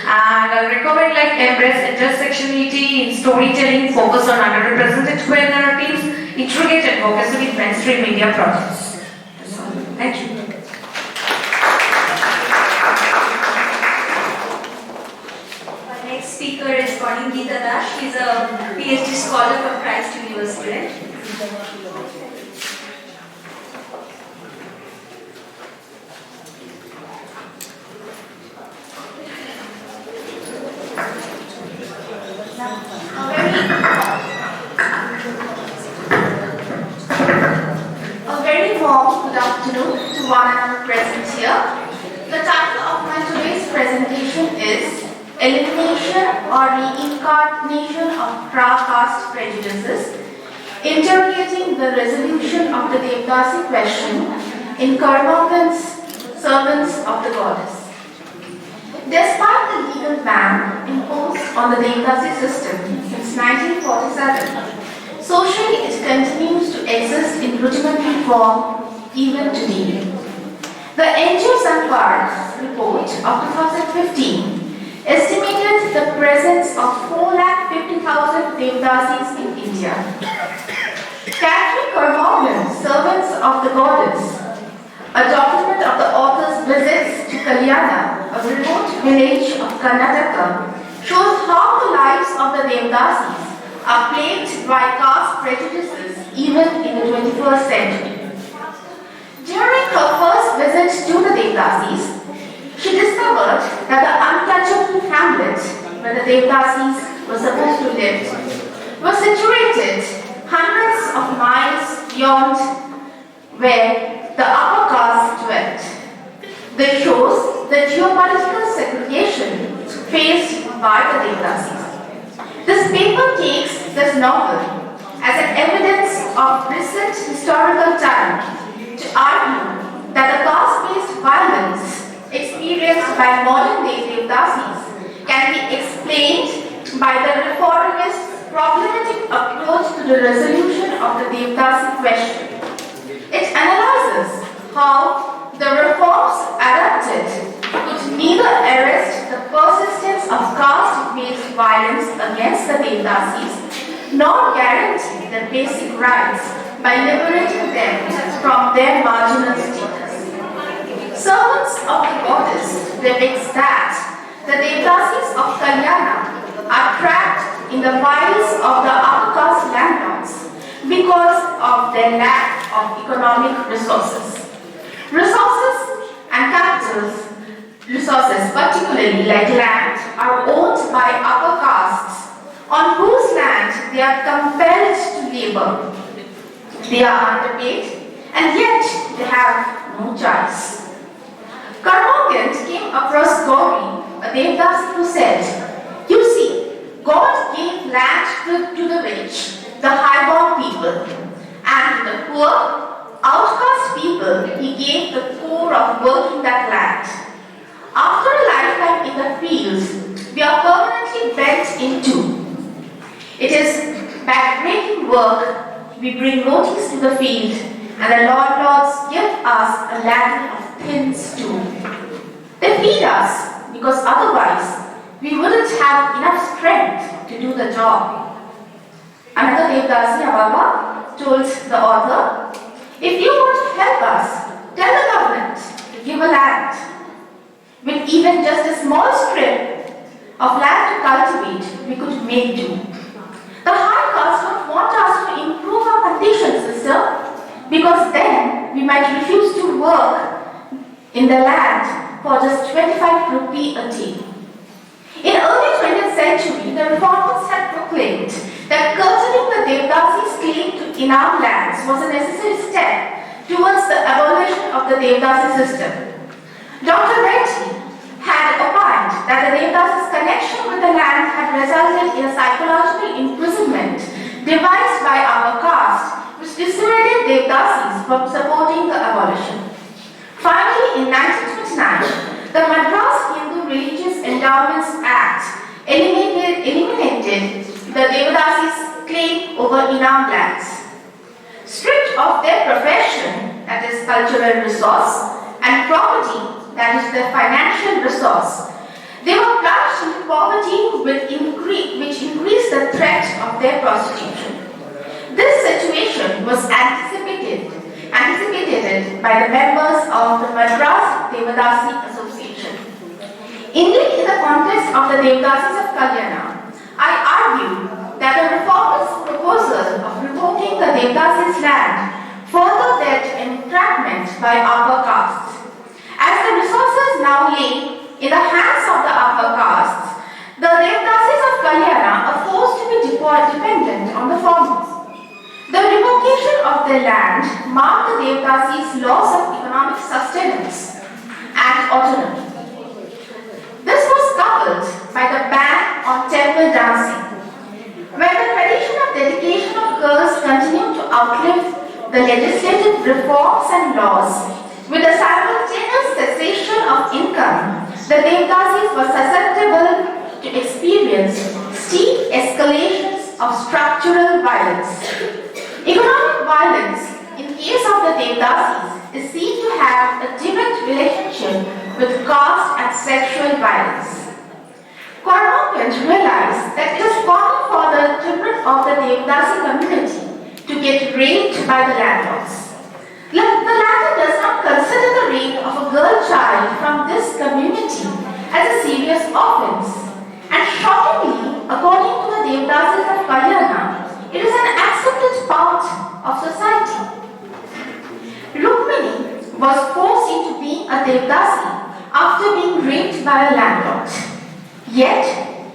And I recommend like embrace intersectionality in storytelling, focus on underrepresented queer narratives, integrate advocacy with mainstream media projects. Thank you. Next speaker is Organised. She is a PhD scholar from Christ University. A very warm good afternoon to one and all present here. The title of my today's presentation is Elimination or Reincarnation of Caste Prejudices, Interrogating the Resolution of the Devdasi Question in Karmakan's Servants of the Goddess. Despite the legal ban imposed on the Devdasi system since 1947, socially it continues to exist in rudimentary form even today. The NGO Sanpar's report of 2015 estimated the presence of 450,000 Devdasis in India. Catherine Cormorgan's Servants of the Goddess, a document of the author's visits to Kalyana, a remote village of Karnataka, shows how the lives of the Devdasis are plagued by caste prejudices even in the 21st century. During her first visit to the Devdasis, she discovered that the untouchable hamlet where the Devdasis were supposed to live was situated hundreds of miles beyond where the upper caste dwelt. This shows the geopolitical segregation faced by the Devdasis. This paper takes this novel as an evidence of recent historical time to argue that the caste-based violence experienced by modern-day Devdasis can be explained by the reformist problematic approach to the resolution of the Devdasi question. It analyzes how the reforms adopted could neither arrest the persistence of caste-based violence against the Devdasis nor guarantee their basic rights by liberating them from their marginal status. Servants of the Goddess depicts that the Devdasis of Kalyana are trapped in the vials of the upper caste landlords because of their lack of economic resources. Resources and capital resources, particularly like land, are owned by upper castes on whose land they are compelled to labor. They are underpaid and yet they have no choice. Karmogant came across Gauri, a Devdasi, who said, "You see, God gave land to the rich, the highborn people, and to the poor, outcast people, He gave the core of working that land. After a lifetime in the fields, we are permanently bent in two. It is backbreaking work. We bring rotis to the field, and the landlords give us a ladle of thin stew. They feed us because otherwise we wouldn't have enough strength to do the job." Another Devdasi, however, told the author, "If you want to help us, tell the government to give a land. With even just a small strip of land to cultivate, we could make do. The high caste don't want us to improve our conditions, sister, because then we might refuse to work in the land for just 25 rupee a day." In early 20th century, the reformers had proclaimed that curtailing the Devdasi's claim to Inam lands was a necessary step towards the abolition of the Devdasi system. Dr. Reddy had opined that the Devdasis' connection with the land had resulted in a psychological imprisonment devised by our caste, which dissuaded Devdasis from supporting the abolition. Finally, in 1929, the Madras Hindu Religious Endowments Act eliminated the Devdasis' claim over Inam lands. Stripped of their profession, that is cultural resource, and property, that is their financial resource, they were plunged into poverty which increased the threat of their prostitution. This situation was anticipated by the members of the Madras Devdasi Association. Indeed, in the context of the Devdasis of Kalyana, I argue that the reformist proposal of revoking the Devdasis land further led to entrapment by upper castes. As the resources now lay in the hands of the upper castes, the Devdasis of Kalyana are forced to be dependent on the former. The revocation of their land marked the Devdasis' loss of economic sustenance and autonomy. This was coupled by the ban on temple dancing. When the tradition of dedication of girls continued to outlive the legislative reforms and laws, with the simultaneous cessation of income, the Devdasis were susceptible to experience steep escalations of structural violence. Economic violence, in case of the Devdasis, is seen to have a direct relationship with caste and sexual violence. Cormorant realized that it is common for the children of the Devdasi community to get raped by the landlords. The latter does not consider the rape of a girl child from this community as a serious offense, and shockingly, according to the Devdasis of Kalyana, it is an accepted part of society. Rukmini was forced into being a Devdasi after being raped by a landlord. Yet,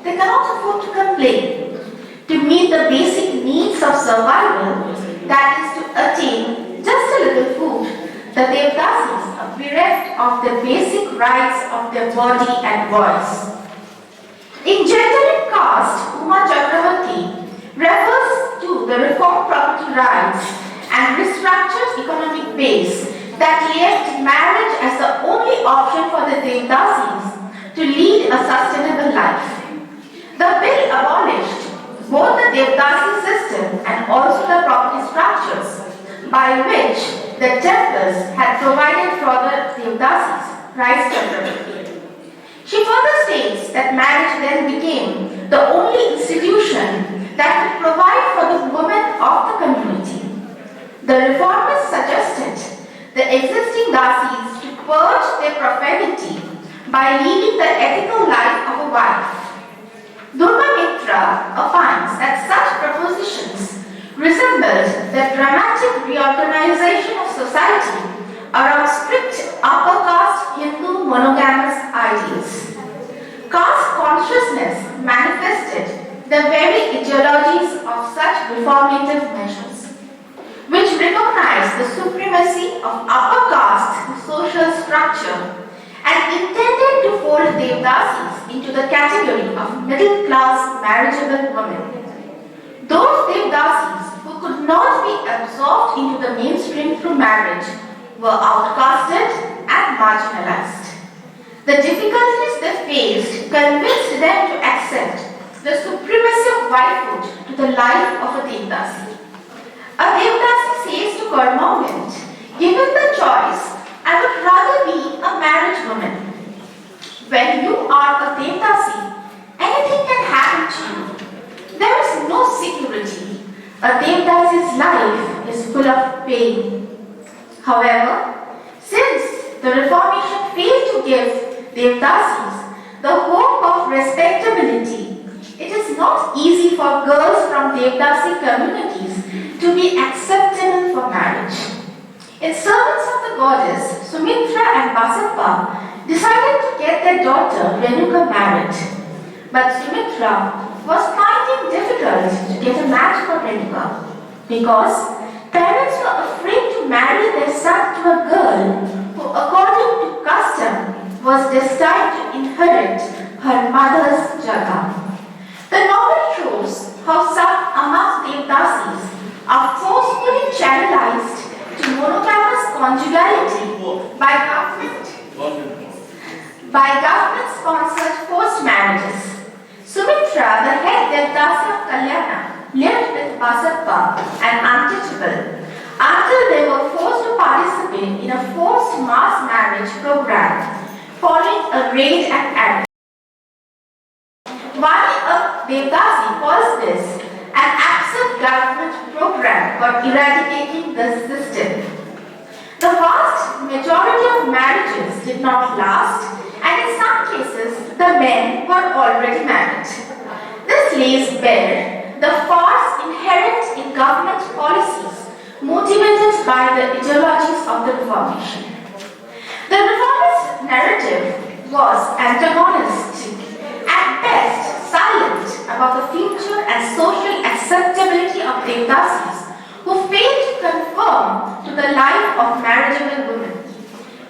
they cannot afford to complain. To meet the basic needs of survival, that is to attain just a little food, the Devdasis are bereft of the basic rights of their body and voice. In Gender and Caste, Uma Chakravarti refers to the reformed property rights and restructured economic base that left marriage as the only option for the Devdasis to lead a sustainable life. The bill abolished both the Devdasi system and also the property structures by which the temples had provided for the Devdasis, writes Chakravarti. She further states that marriage then became the only institution that could provide for the women of the community. The reformers suggested the existing dasis to purge their profanity by leading the ethical life of a wife. Durga Mitra opines that such propositions resembled the dramatic reorganization of society around strict upper caste Hindu monogamous ideals. Caste consciousness manifested the very ideologies of such reformative measures, which recognized the supremacy of upper caste social structure and intended to fold Devdasis into the category of middle-class marriageable women. Those Devdasis who could not be absorbed into the mainstream through marriage were outcasted and marginalized. The difficulties they faced convinced them to accept the supremacy of wifehood to the life of a Devdasi. A Devdasi says to Cormorant, given the choice, I would rather be a married woman. When you are a Devdasi, anything can happen to you. There is no security. A Devdasi's life is full of pain. However, since the Reformation failed to give Devdasis the hope of respectability, it is not easy for girls from Devdasi communities to be acceptable for marriage. In Servants of the Goddess, Sumitra and Basappa decided to get their daughter Renuka married. But Sumitra was finding difficult to get a match for Renuka because parents were afraid to marry their son to a girl who, according to custom, was destined to inherit monogamous conjugality by government-sponsored forced marriages. Sumitra, the head Devdasi of Kalyana, lived with Basappa, an untouchable, until they were forced to participate in a forced mass marriage program following a raid at Advocacy. While Devdasi calls this an absent government program for eradicating the system. The vast majority of marriages did not last, and in some cases, the men were already married. This lays bare the farce inherent in government policies motivated by the ideologies of the Reformation. The reformist narrative was antagonistic, at best silent about the future and social acceptability of Devdasis who failed to conform to the life of marriageable women.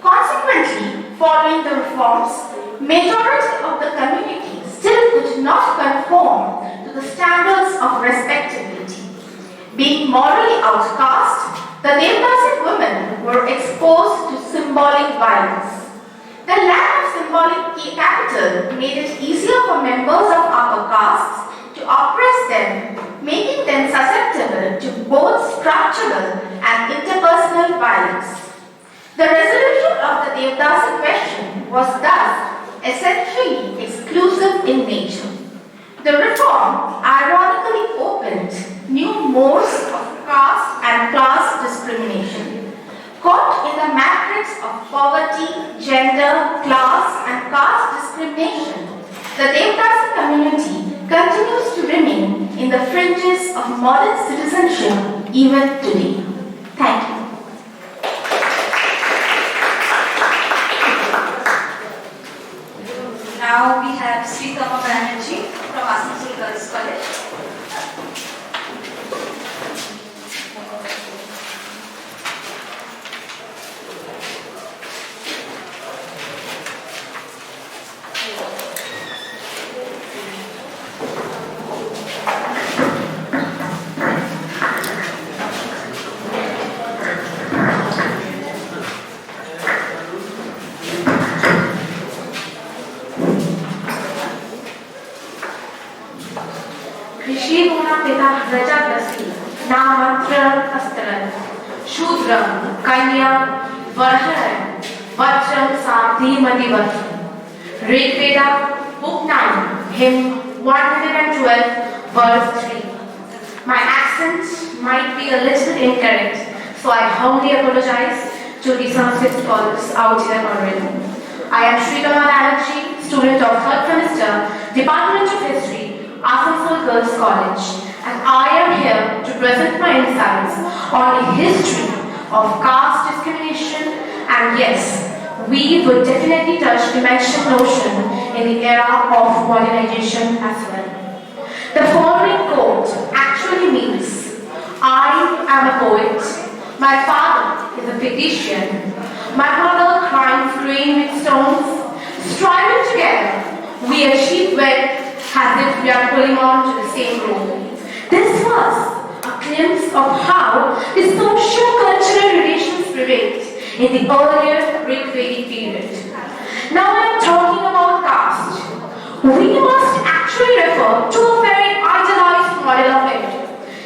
Consequently, following the reforms, majority of the community still could not conform to the standards of respectability. Being morally outcast, the Devdasi women were exposed to symbolic violence. The lack of symbolic capital made it easier for members of upper castes to oppress them, making them susceptible to both structural and interpersonal violence. The resolution of the Devdasi question was thus essentially exclusive in nature. The reform ironically opened new modes of caste and class discrimination. Caught in the matrix of poverty, gender, class, and caste discrimination, the Devdasi community continues to remain in the fringes of modern citizenship even today. Thank you. Now we have Sritama Banerjee from Asansol Girls College. Shudram, Kanya, Varharan, Vajram, Sadhi, Madhivajram. Rig Veda, Book 9, Hymn 112, verse 3. My accent might be a little incorrect, so I humbly apologize to the Sanskrit scholars out here already. I am Sritama Banerjee, student of 3rd semester, Department of History, Asansol Girls College, and I am here to present my insights on the history of caste discrimination, and yes, we would definitely touch the mentioned notion in the era of modernization as well. The following quote actually means, I am a poet, my father is a physician, my mother climbs green with stones, striving together, we achieve wealth as if we are pulling on to the same rope. This was a glimpse of how the socio-cultural relations prevailed in the earlier Rig-Vedic period. Now I am talking about caste. We must actually refer to a very idealized model of it.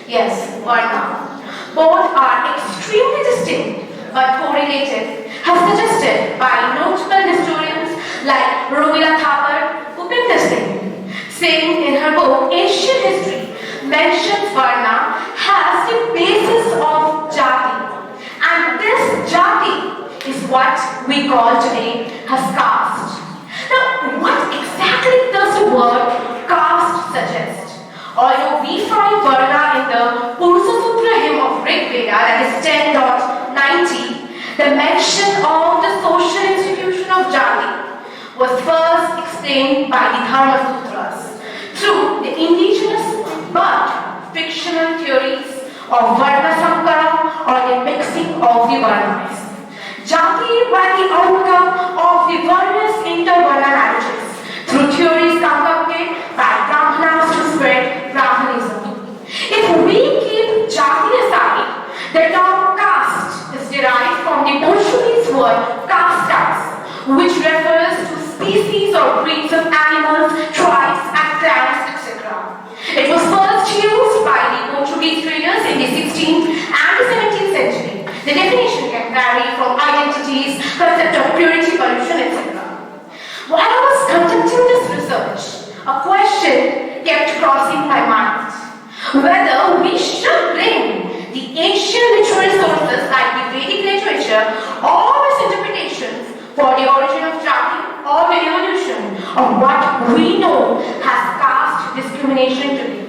Yes, Varna. Both are extremely distinct but correlated, as suggested by notable historians like Rovila Thapar, Upinder Singh, saying in her book Ancient History, mentions Varna has the basis of Jati, and this Jati is what we call today as caste. Now, what exactly does the word caste suggest? Although we find Varna in the Purusa Sutra hymn of Rig Veda, that is 10.90, the mention of the social institution of Jati was first explained by the Dharma Sutras through the indigenous but fictional theories of Varna Sankara, or the mixing of the Varnas. Jati was the outcome of the various inter-Varna marriages through theories concocted by Brahmanas to spread Brahmanism. If we keep Jati aside, the term caste is or breeds of animals, tribes, and clans, etc. It was first used by the Portuguese traders in the 16th and the 17th century. The definition can vary from identities, concept of purity, pollution, etc. While I was conducting this research, a question kept crossing my mind. Whether we should blame the ancient literary sources like the Vedic literature or its interpretations for the origin of jati or the evolution of what we know as caste discrimination today.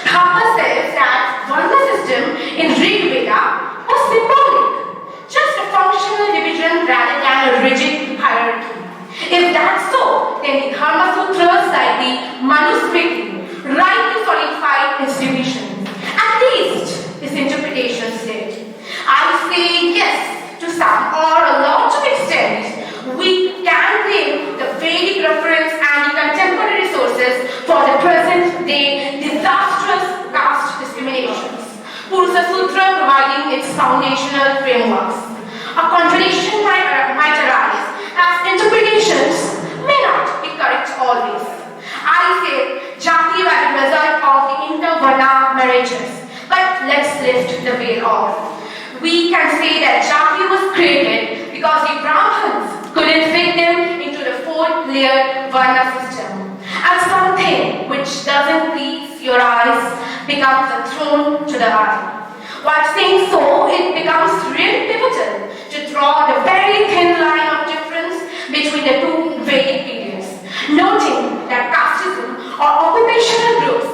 Thapa says that Varna system in Rig Veda was symbolic, just a functional division rather than a rigid hierarchy. If that's so, then the Dharma Sutras like the Manusmriti rightly solidified its division. At least this interpretation did. I say yes to some or a lot of extent. We can blame the Vedic reference and the contemporary sources for the present day disastrous caste discriminations. Purusa Sutra providing its foundational frameworks. A contradiction might arise as interpretations may not be correct always. I say jati was the result of the inter-varna marriages, but let's lift the veil off. We can say that jati was created because the Brahmins couldn't fit them into the four-layered varna system. And something which doesn't please your eyes becomes a thorn to the eye. While saying so, it becomes really pivotal to draw the very thin line of difference between the two Vedic periods, noting that casteism or occupational groups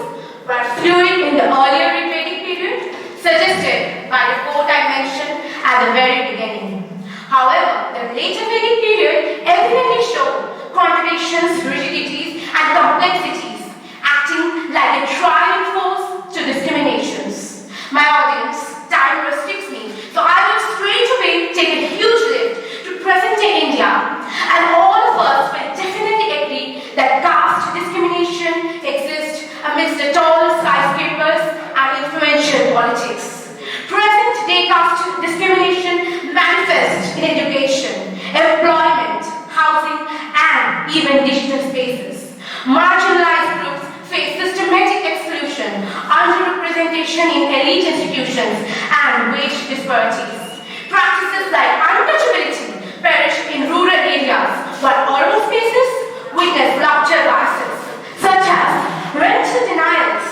were fluid in the earlier Vedic period, suggested by the quote I mentioned at the very beginning. However, the later Vedic period evidently showed contradictions, rigidities, and complexities, acting like a driving force to discriminations. My audience, time restricts me, so I will straight away take a huge lift to present-day India, and all of us will definitely agree that caste discrimination exists amidst the tall skyscrapers and influential politics. Present-day caste discrimination manifests in education, employment, housing, and even digital spaces. Marginalized groups face systematic exclusion, underrepresentation in elite institutions, and wage disparities. Practices like untouchability perish in rural areas, while urban spaces witness larger biases, such as rental denials.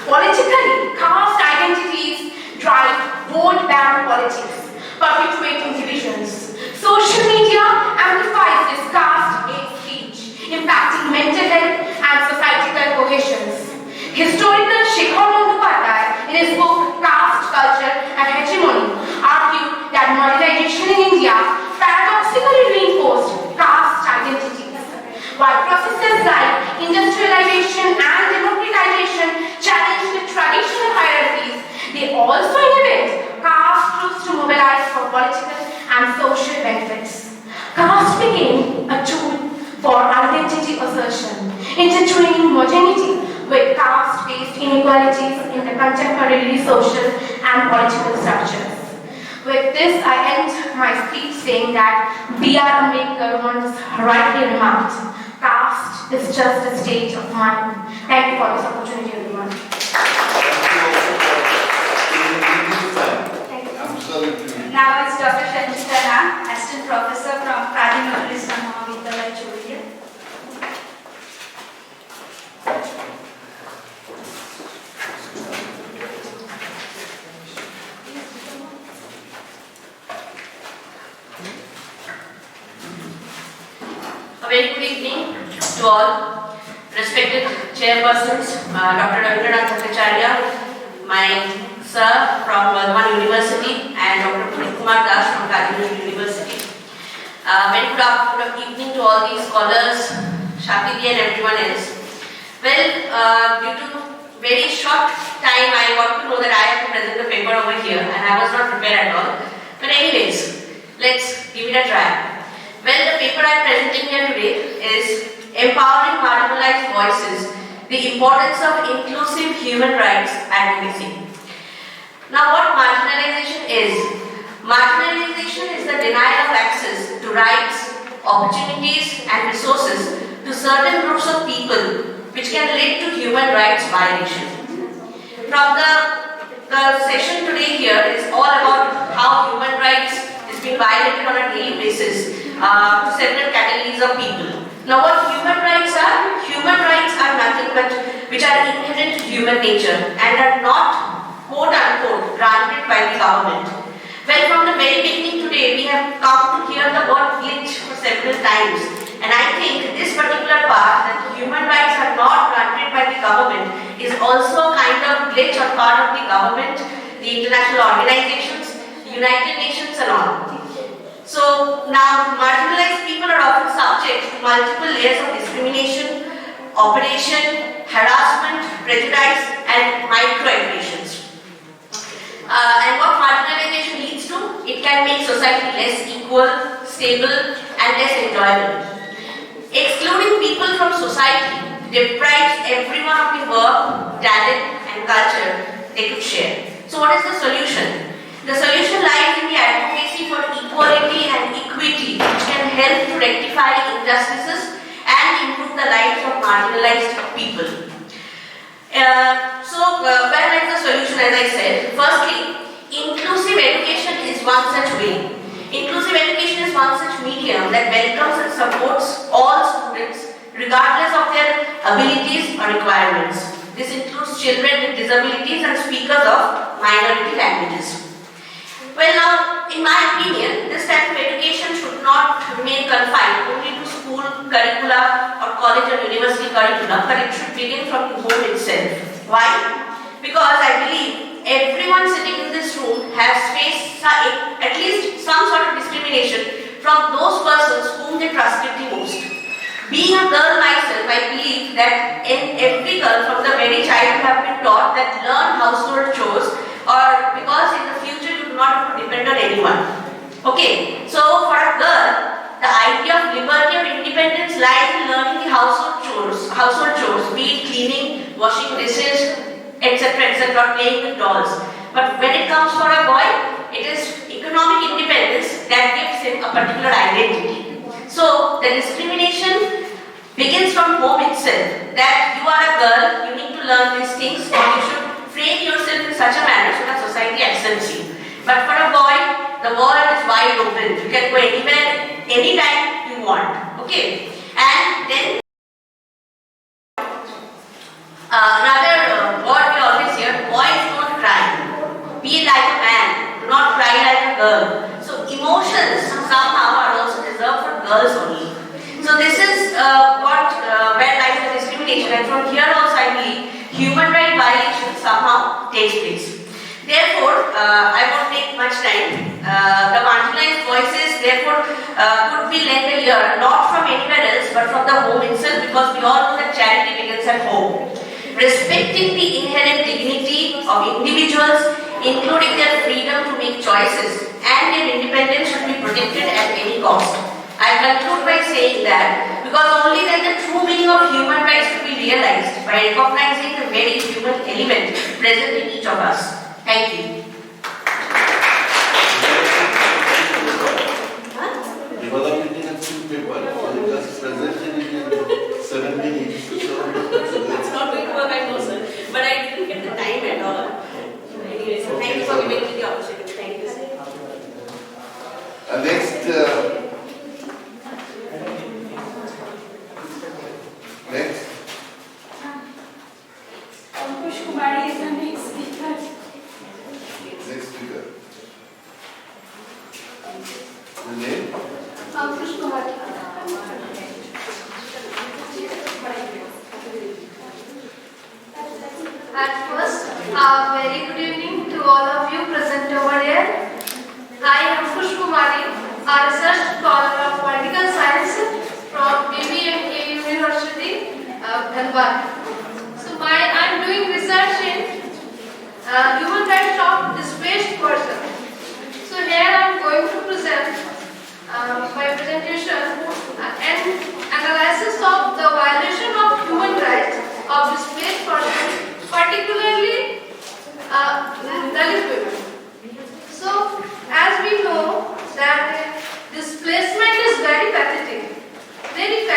Politically, caste identities drive vote bank politics, perpetuating divisions. Social media amplifies this caste-based speech, impacting mental health and societal cohesions. Historical Shekhar Mukhopadhyay, in his book Caste, Culture and Hegemony, argued that modernization in India paradoxically reinforced caste identities, while processes like industrialization and democratization challenged the traditional hierarchies. They also innovate caste groups to mobilize for political and social benefits. Caste became a tool for identity assertion, intertwining modernity with caste-based inequalities in the contemporary social and political structures. With this, I end my speech saying that B.R. Ambedkar once rightly remarked, caste is just a state of mind. Thank you for this opportunity, everyone. Absolutely. Now it's Dr. Shanjita, Assistant Professor from Kadi Middle Eastern Mahavidyalaya, Cholia. A very good evening to all respected chairpersons, Dr. Ravindra Bhattacharya, my sir from Bardhaman University, and Dr. Punit Kumar Das from Kadi University. Very good evening to all these scholars, Shakti and everyone else. Well, due to very short time, I got to know that I have to present the paper over here, and I was not prepared at all. But anyways, let's give it a try. Well, the paper I am presenting here today is Empowering Marginalized Voices, the Importance of Inclusive Human Rights Advocacy. Now, what marginalization is? Marginalization is the denial of access to rights, opportunities, and resources resources to certain groups of people, which can lead to human rights violation. From the session today here is all about how human rights is being violated on a daily basis to several categories of people. Now what human rights are? Human rights are nothing but which are inherent to human nature and are not quote unquote granted by the government. Well, from the very beginning today we have come to hear the word glitch for several times, and I think this particular part that human rights are not granted by the government is also a kind of glitch on part of the government, the international organizations, the United Nations and all. So now marginalized people are often subject to multiple layers of discrimination, oppression, harassment, prejudice and microaggressions. And what marginalization leads to? It can make society less equal, stable and less enjoyable. Excluding people from society deprives everyone of the work, talent and culture they could share. So what is the solution? The solution lies in the advocacy for equality and equity, which can help to rectify injustices and improve the lives of marginalized people. Where lies the solution, as I said? Firstly, inclusive education is one such way. Inclusive education is one such medium that welcomes and supports all students regardless of their abilities or requirements. This includes children with disabilities and speakers of minority languages. Well now, in my opinion, this type of education should not remain confined only to school curricula or college or university curricula, but it should begin from the home itself. Why? Because I believe everyone sitting in this room has faced at least some sort of discrimination from those persons whom they trusted the most. Being a girl myself, I believe that in every girl from the very child have been taught that learn household chores, or because in the future you do not have to depend on anyone. Okay, so for a girl, the idea of liberty or independence lies in learning the household chores, be it cleaning, washing dishes, etc., or playing with dolls. But when it comes for a boy, it is economic independence that gives him a particular identity. So the discrimination begins from home itself, that you are a girl, you need to learn these things, or you should frame yourself in such a manner so that society accepts you. But for a boy, the world is wide open. You can go anywhere, anytime you want. Okay? And then another word we always hear, boys don't cry. Be like a man, do not cry like a girl. So emotions somehow are also reserved for girls only. So this is where lies the discrimination, and from here also I believe human rights violation somehow takes place. Therefore, I won't take much time. The marginalized voices therefore could be lent a ear, not from anywhere else but from the home itself, because we all know that charity begins at home. Respecting the inherent dignity of individuals, including their freedom to make choices and their independence, should be protected at any cost. I conclude by saying that because only then the true meaning of human rights will be realized, by recognizing the very human element present in each of us. Thank you. Developing a few people, just presented in 7 minutes. It's not going to work, I know, sir. But I didn't get the time at all. Anyway, so thank you for giving me the opportunity. Thank you, sir. Next, Ankush Kumari is the next speaker. Next speaker. The name? Ankush Kumari. At first, a very good evening to all of you present over here. I am Ankush Kumari, a research scholar of political science from BBA University, Dhanbad. So I am doing research in human rights of displaced person. So here I am going to present my presentation an analysis of the violation of human rights of displaced persons, particularly Dalit women. So as we know that displacement is very pathetic, very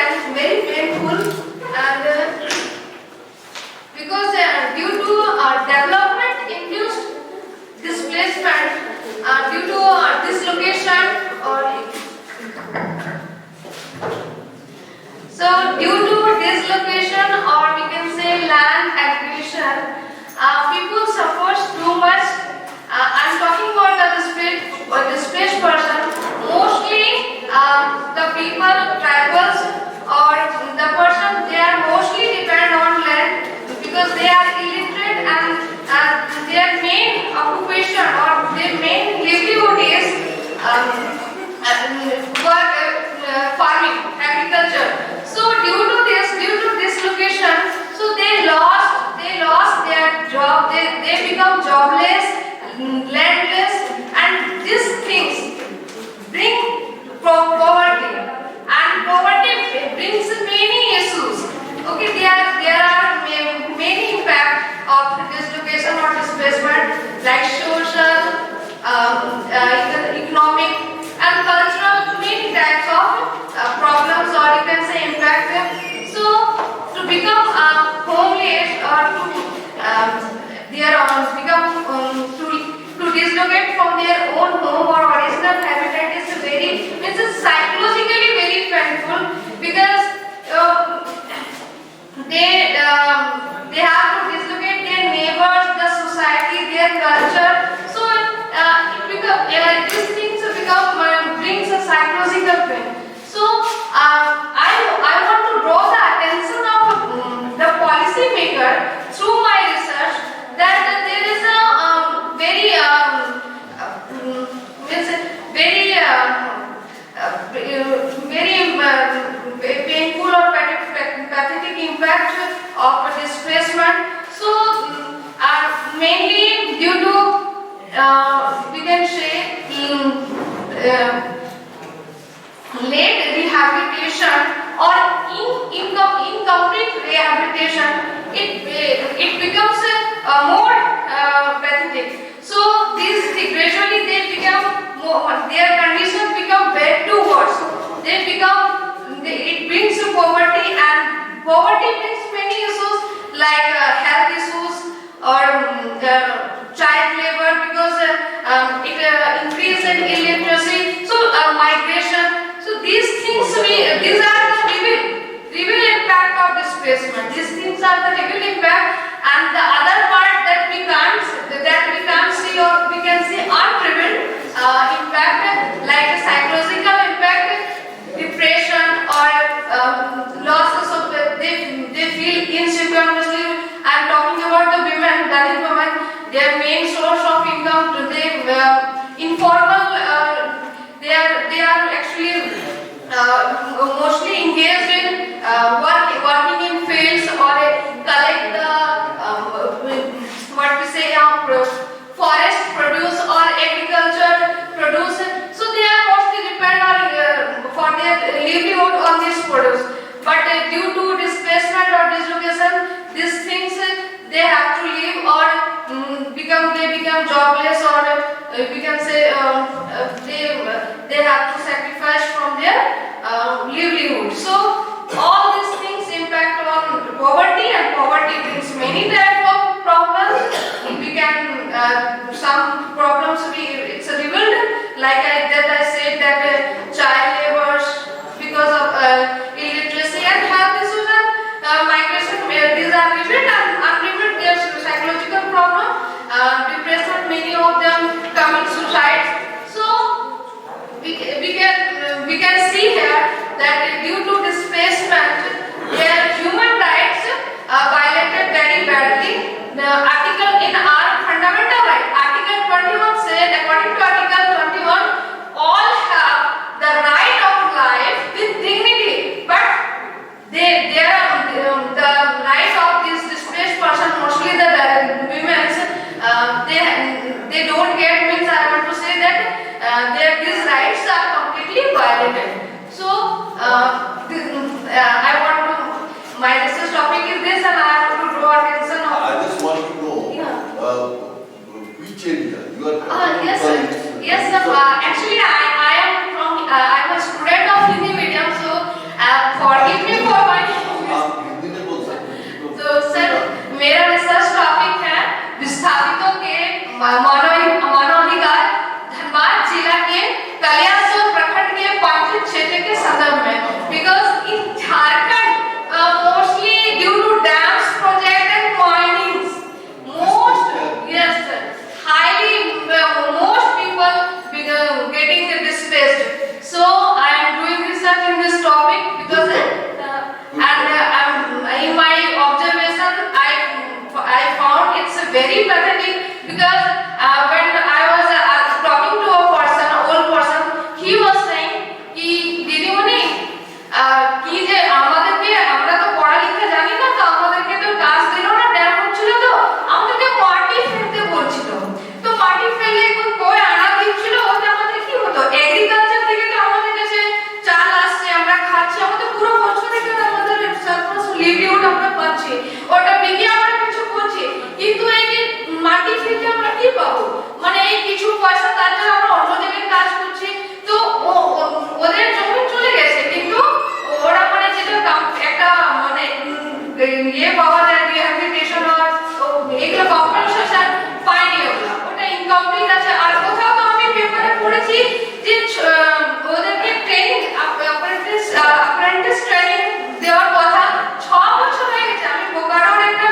means very painful or pathetic impact of displacement. So mainly due to we can say late rehabilitation or incomplete rehabilitation, it becomes more pathetic. So gradually they become more, their conditions become bad to worse. It brings to poverty, and poverty brings many issues like health issues or child labor, because it increases in illiteracy. So migration. So these things these are the real impact of displacement. These things are the real impact, and the other part that we can't see, or we can see unrevealed impact, like psychological impact, depression or losses of they feel insecure. I'm talking about the women, Dalit women. Their main source of income, informal. They are actually mostly engaged in working in fields or collect the forest produce or agriculture produce. So they are mostly depend on for their livelihood on this produce. But due to displacement or dislocation, these things they have to leave or become jobless, or we can say they have to sacrifice from their livelihood. So all these things impact on poverty, and poverty brings many types of problems. We can some problems it's revealed, like I said that child labor because of illiteracy and health issues and migration. These are revealed, and unrevealed there's psychological problem, depression. Many of them commit suicide. So we can see here that due to displacement, their human rights violated very badly. The article in our fundamental right, Article 21 said, according to Article 21, all have the right of life with dignity, but the right of this displaced person, mostly the women, they don't get. Means I want to say that these rights are completely violated. So I want to, my research topic is this, and I want to draw attention of. I just want to know which area you are. Yes, sir. Yes, sir. Actually, I am from. I'm a student of Hindi medium, so forgive me for my. तो sir मेरा research topic है विस्थापितों के मानवाधिकार धनबाद जिला के कलियासोर प्रखंड के पांचवें क्षेत्र के संदर्भ में, because in Jharkhand mostly due to dams project and minings highly most people getting displaced. So I am doing research in this topic because in my observation I found it's very pathetic, because when I was talking to a person, old person, he was saying कि दीदीमणि कि जे আমাদেরকে আমরা তো পড়ালেখা জানি না, তো আমাদেরকে তো কাজ দিল না, ড্যাম হচ্ছিল, তো আমাদেরকে মাটি ফেলতে বলছিল। তো মাটি ফেলে কই আনা দিচ্ছিল, ওটা আমাদের কি হতো, এগ্রিকালচার থেকে তো আমাদের কাছে চাল আসছে, আমরা খাচ্ছি, আমাদের পুরো বছরে কিন্তু আমাদের সারপ্লাস লিভলিহুড আমরা পাচ্ছি, ওটা বিকে আমরা কিছু করছি। কিন্তু এই যে মাটি ফেলতে আমরা কি পাবো, মানে এই কিছু পয়সা তার জন্য আমরা অন্য জায়গায় কাজ করছি, তো ওদের জমি চলে গেছে, কিন্তু ওরা মানে যেটা একটা মানে ইয়ে পাওয়া যায় রিহ্যাবিলিটেশন আর এগুলো কম্পেনসেশন পায়নি, ওটা ইনকমপ্লিট আছে। আর কোথাও তো আমি পেপারে পড়েছি যে ওদেরকে ট্রেনিং অ্যাপ্রেন্টিস ট্রেনিং দেওয়ার কথা, 6 বছর হয়ে গেছে। আমি বোকারোর একটা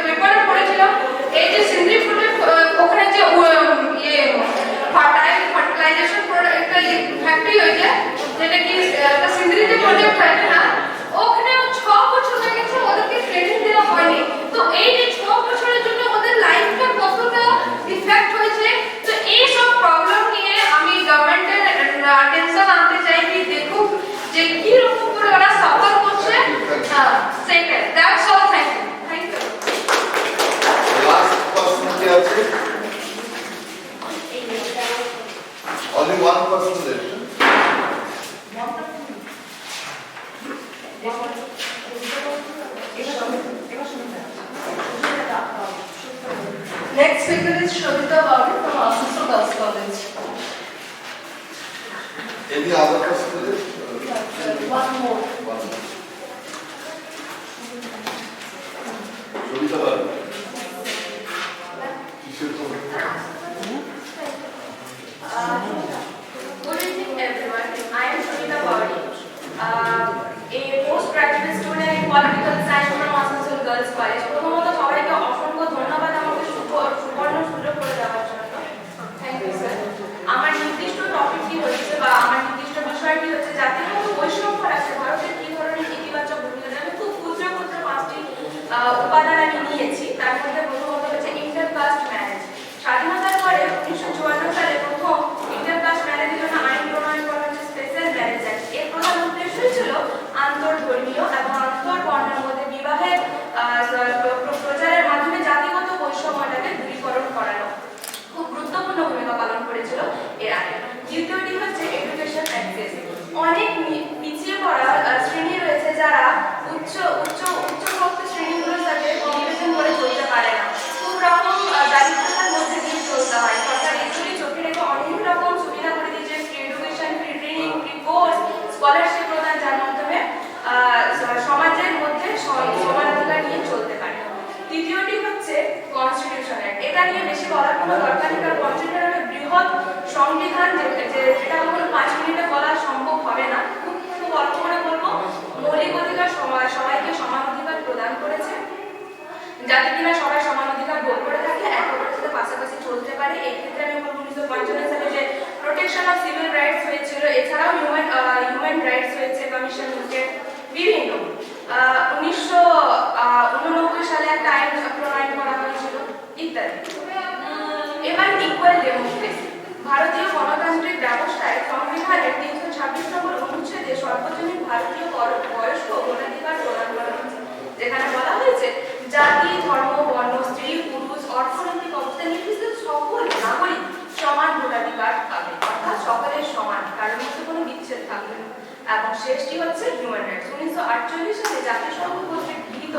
পেপারে পড়েছিলাম, এই যে সিন্দ্রিপুরে ওখানে যে ইয়ে ফার্টিলাইজেশন একটা ফ্যাক্টরি হয়েছে, যেটা কি একটা সিন্দ্রিতে প্রজেক্ট হয় না, ওখানে 6 বছর হয়ে গেছে, ওদেরকে ট্রেনিং দেওয়া হয়নি। তো এই যে 6 বছরের জন্য ওদের লাইফটা কতটা ইফেক্ট হয়েছে, তো এই সব প্রবলেম নিয়ে আমি Only one person left. Next speaker is Shobita Bhavin from Assansol Girls College. Any other person left? One more. Shobita Bhavin. Good evening, everyone. I am Shobita Bhavin, a postgraduate student in political science from Assansol Girls College. প্রথমত সবাইকে অসংখ্য ধন্যবাদ আমাকে সুবর্ণ সুযোগ করে দেওয়ার জন্য। Thank you sir. আমার নির্দিষ্ট টপিকটি হচ্ছে বা আমার নির্দিষ্ট বিষয়টি হচ্ছে জাতিগত বৈষম্য রাখতে ভারতের কি ধরনের ইতিবাচক ভূমিকা দেবে। আমি খুব ক্ষুদ্র ক্ষুদ্র 5টি উপাদান আমি নিয়েছি। তার মধ্যে প্রথমত হচ্ছে ইন্টারকাস্ট ম্যারেজ। স্বাধীনতার পরে 1954 সালে প্রথম ইন্টারকাস্ট ম্যারেজের জন্য আইন প্রণয়ন করা হচ্ছে স্পেশাল ম্যারেজ অ্যাক্ট। এর প্রধান উদ্দেশ্যই ছিল আন্তর্ধর্মীয় এবং আন্তর্বর্ণের মধ্যে বিবাহের প্রচারের মাধ্যমে জাতিগত বৈষম্যটাকে দূরীকরণ করানো। খুব গুরুত্বপূর্ণ ভূমিকা পালন করেছিল এর আগে। দ্বিতীয়টি হচ্ছে এডুকেশন অ্যাক্সেস। অনেক পিছিয়ে পড়া শ্রেণী রয়েছে যারা উচ্চভক্ত শ্রেণীগুলোর সাথে কম্পিটিশন করে চলতে পারে না। খুব রকম দারিদ্রতার মধ্যে দিয়ে চলতে হয়। সরকার এগুলি চোখে রেখে অনেক রকম সুবিধা করে দিয়েছে, free education, free training, free course, scholarship প্রদান, যার মাধ্যমে সমাজের মধ্যে সমান অধিকার নিয়ে চলতে পারে। তৃতীয়টি হচ্ছে কনস্টিটিউশন অ্যাক্ট। এটা নিয়ে বেশি বলার কোনো দরকার নেই, কারণ কনস্টিটিউশন একটা বৃহৎ সংবিধান যেটা কোনো 5 মিনিটে বলা সম্ভব হবে না। খুব অল্প করে বলবো, মৌলিক অধিকার সবাইকে সমান অধিকার প্রদান করেছে, যাতে কিনা সবাই সমান অধিকার ভোগ করে থাকে, একে অপরের সাথে পাশাপাশি চলতে পারে। এই ক্ষেত্রে আমি বলবো 1955 সালে যে প্রোটেকশন অফ সিভিল রাইটস হয়েছিল, এছাড়াও হিউম্যান রাইটস হয়েছে কমিশন থেকে বিভিন্ন 1989 সালে একটা আইন প্রণয়ন করা হয়েছিল ইত্যাদি। এবার ইকুয়াল ডেমোক্রেসি। ভারতীয় গণতান্ত্রিক ব্যবস্থায় সংবিধানের 326 নম্বর অনুচ্ছেদে সর্বজনীন ভারতীয় বয়স্ক ভোটাধিকার প্রদান করা হয়েছে, যেখানে বলা হয়েছে জাতি, ধর্ম, বর্ণ, স্ত্রী, পুরুষ, অর্থনৈতিক অবস্থা নির্বিশেষে সকল নাগরিক সমান ভোটাধিকার পাবে, অর্থাৎ সকলের সমান, কারোর মধ্যে কোনো বিচ্ছেদ থাকবে না। এবং শেষটি হচ্ছে হিউম্যান রাইটস। 1948 সালে জাতিসংঘ কর্তৃক গৃহীত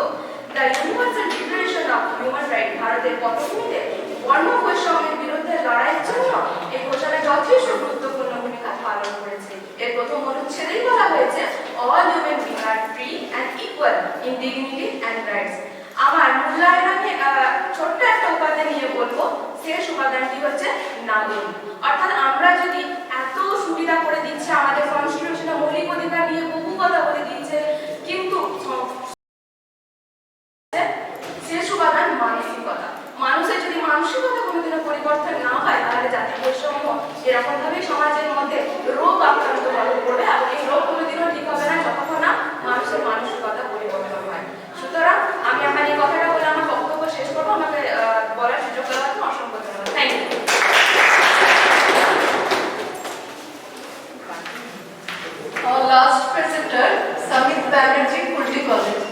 the universal declaration of human rights ভারতের পটভূমিতে বর্ণ বৈষম্যের বিরুদ্ধে লড়াইয়ের জন্য এই ঘোষণা যথেষ্ট গুরুত্বপূর্ণ ভূমিকা পালন করেছে। এর প্রথম অনুচ্ছেদেই বলা হয়েছে all human being are free and equal in dignity and rights. আমার মূল্যায়ন আমি ছোট্ট একটা উপাদান নিয়ে বলবো, শেষ উপাদানটি হচ্ছে নাগরিক। অর্থাৎ আমরা যদি এত সুবিধা করে দিচ্ছে, আমাদের কনস্টিটিউশনে মৌলিক অধিকার নিয়ে বহু কথা বলে দিচ্ছে, কিন্তু শেষ উপাদান মানসিকতা। মানুষের যদি মানসিকতা কোনোদিনও পরিবর্তন না হয়, তাহলে জাতি বৈষম্য এরকম ভাবে সমাজের মধ্যে রোগ আক্রান্ত করবে, এবং এই রোগ কোনোদিনও ঠিক হবে না যতক্ষণ না মানুষের মানসিকতা পরিবর্তন হয়। সুতরাং আমি আমার এই কথাটা বলে আমার বক্তব্য শেষ করবো। আমাকে বলার সুযোগ দেওয়ার জন্য অসংখ্য ধন্যবাদ। Thank you. Our last presenter, Samit Banerjee, Kulti College.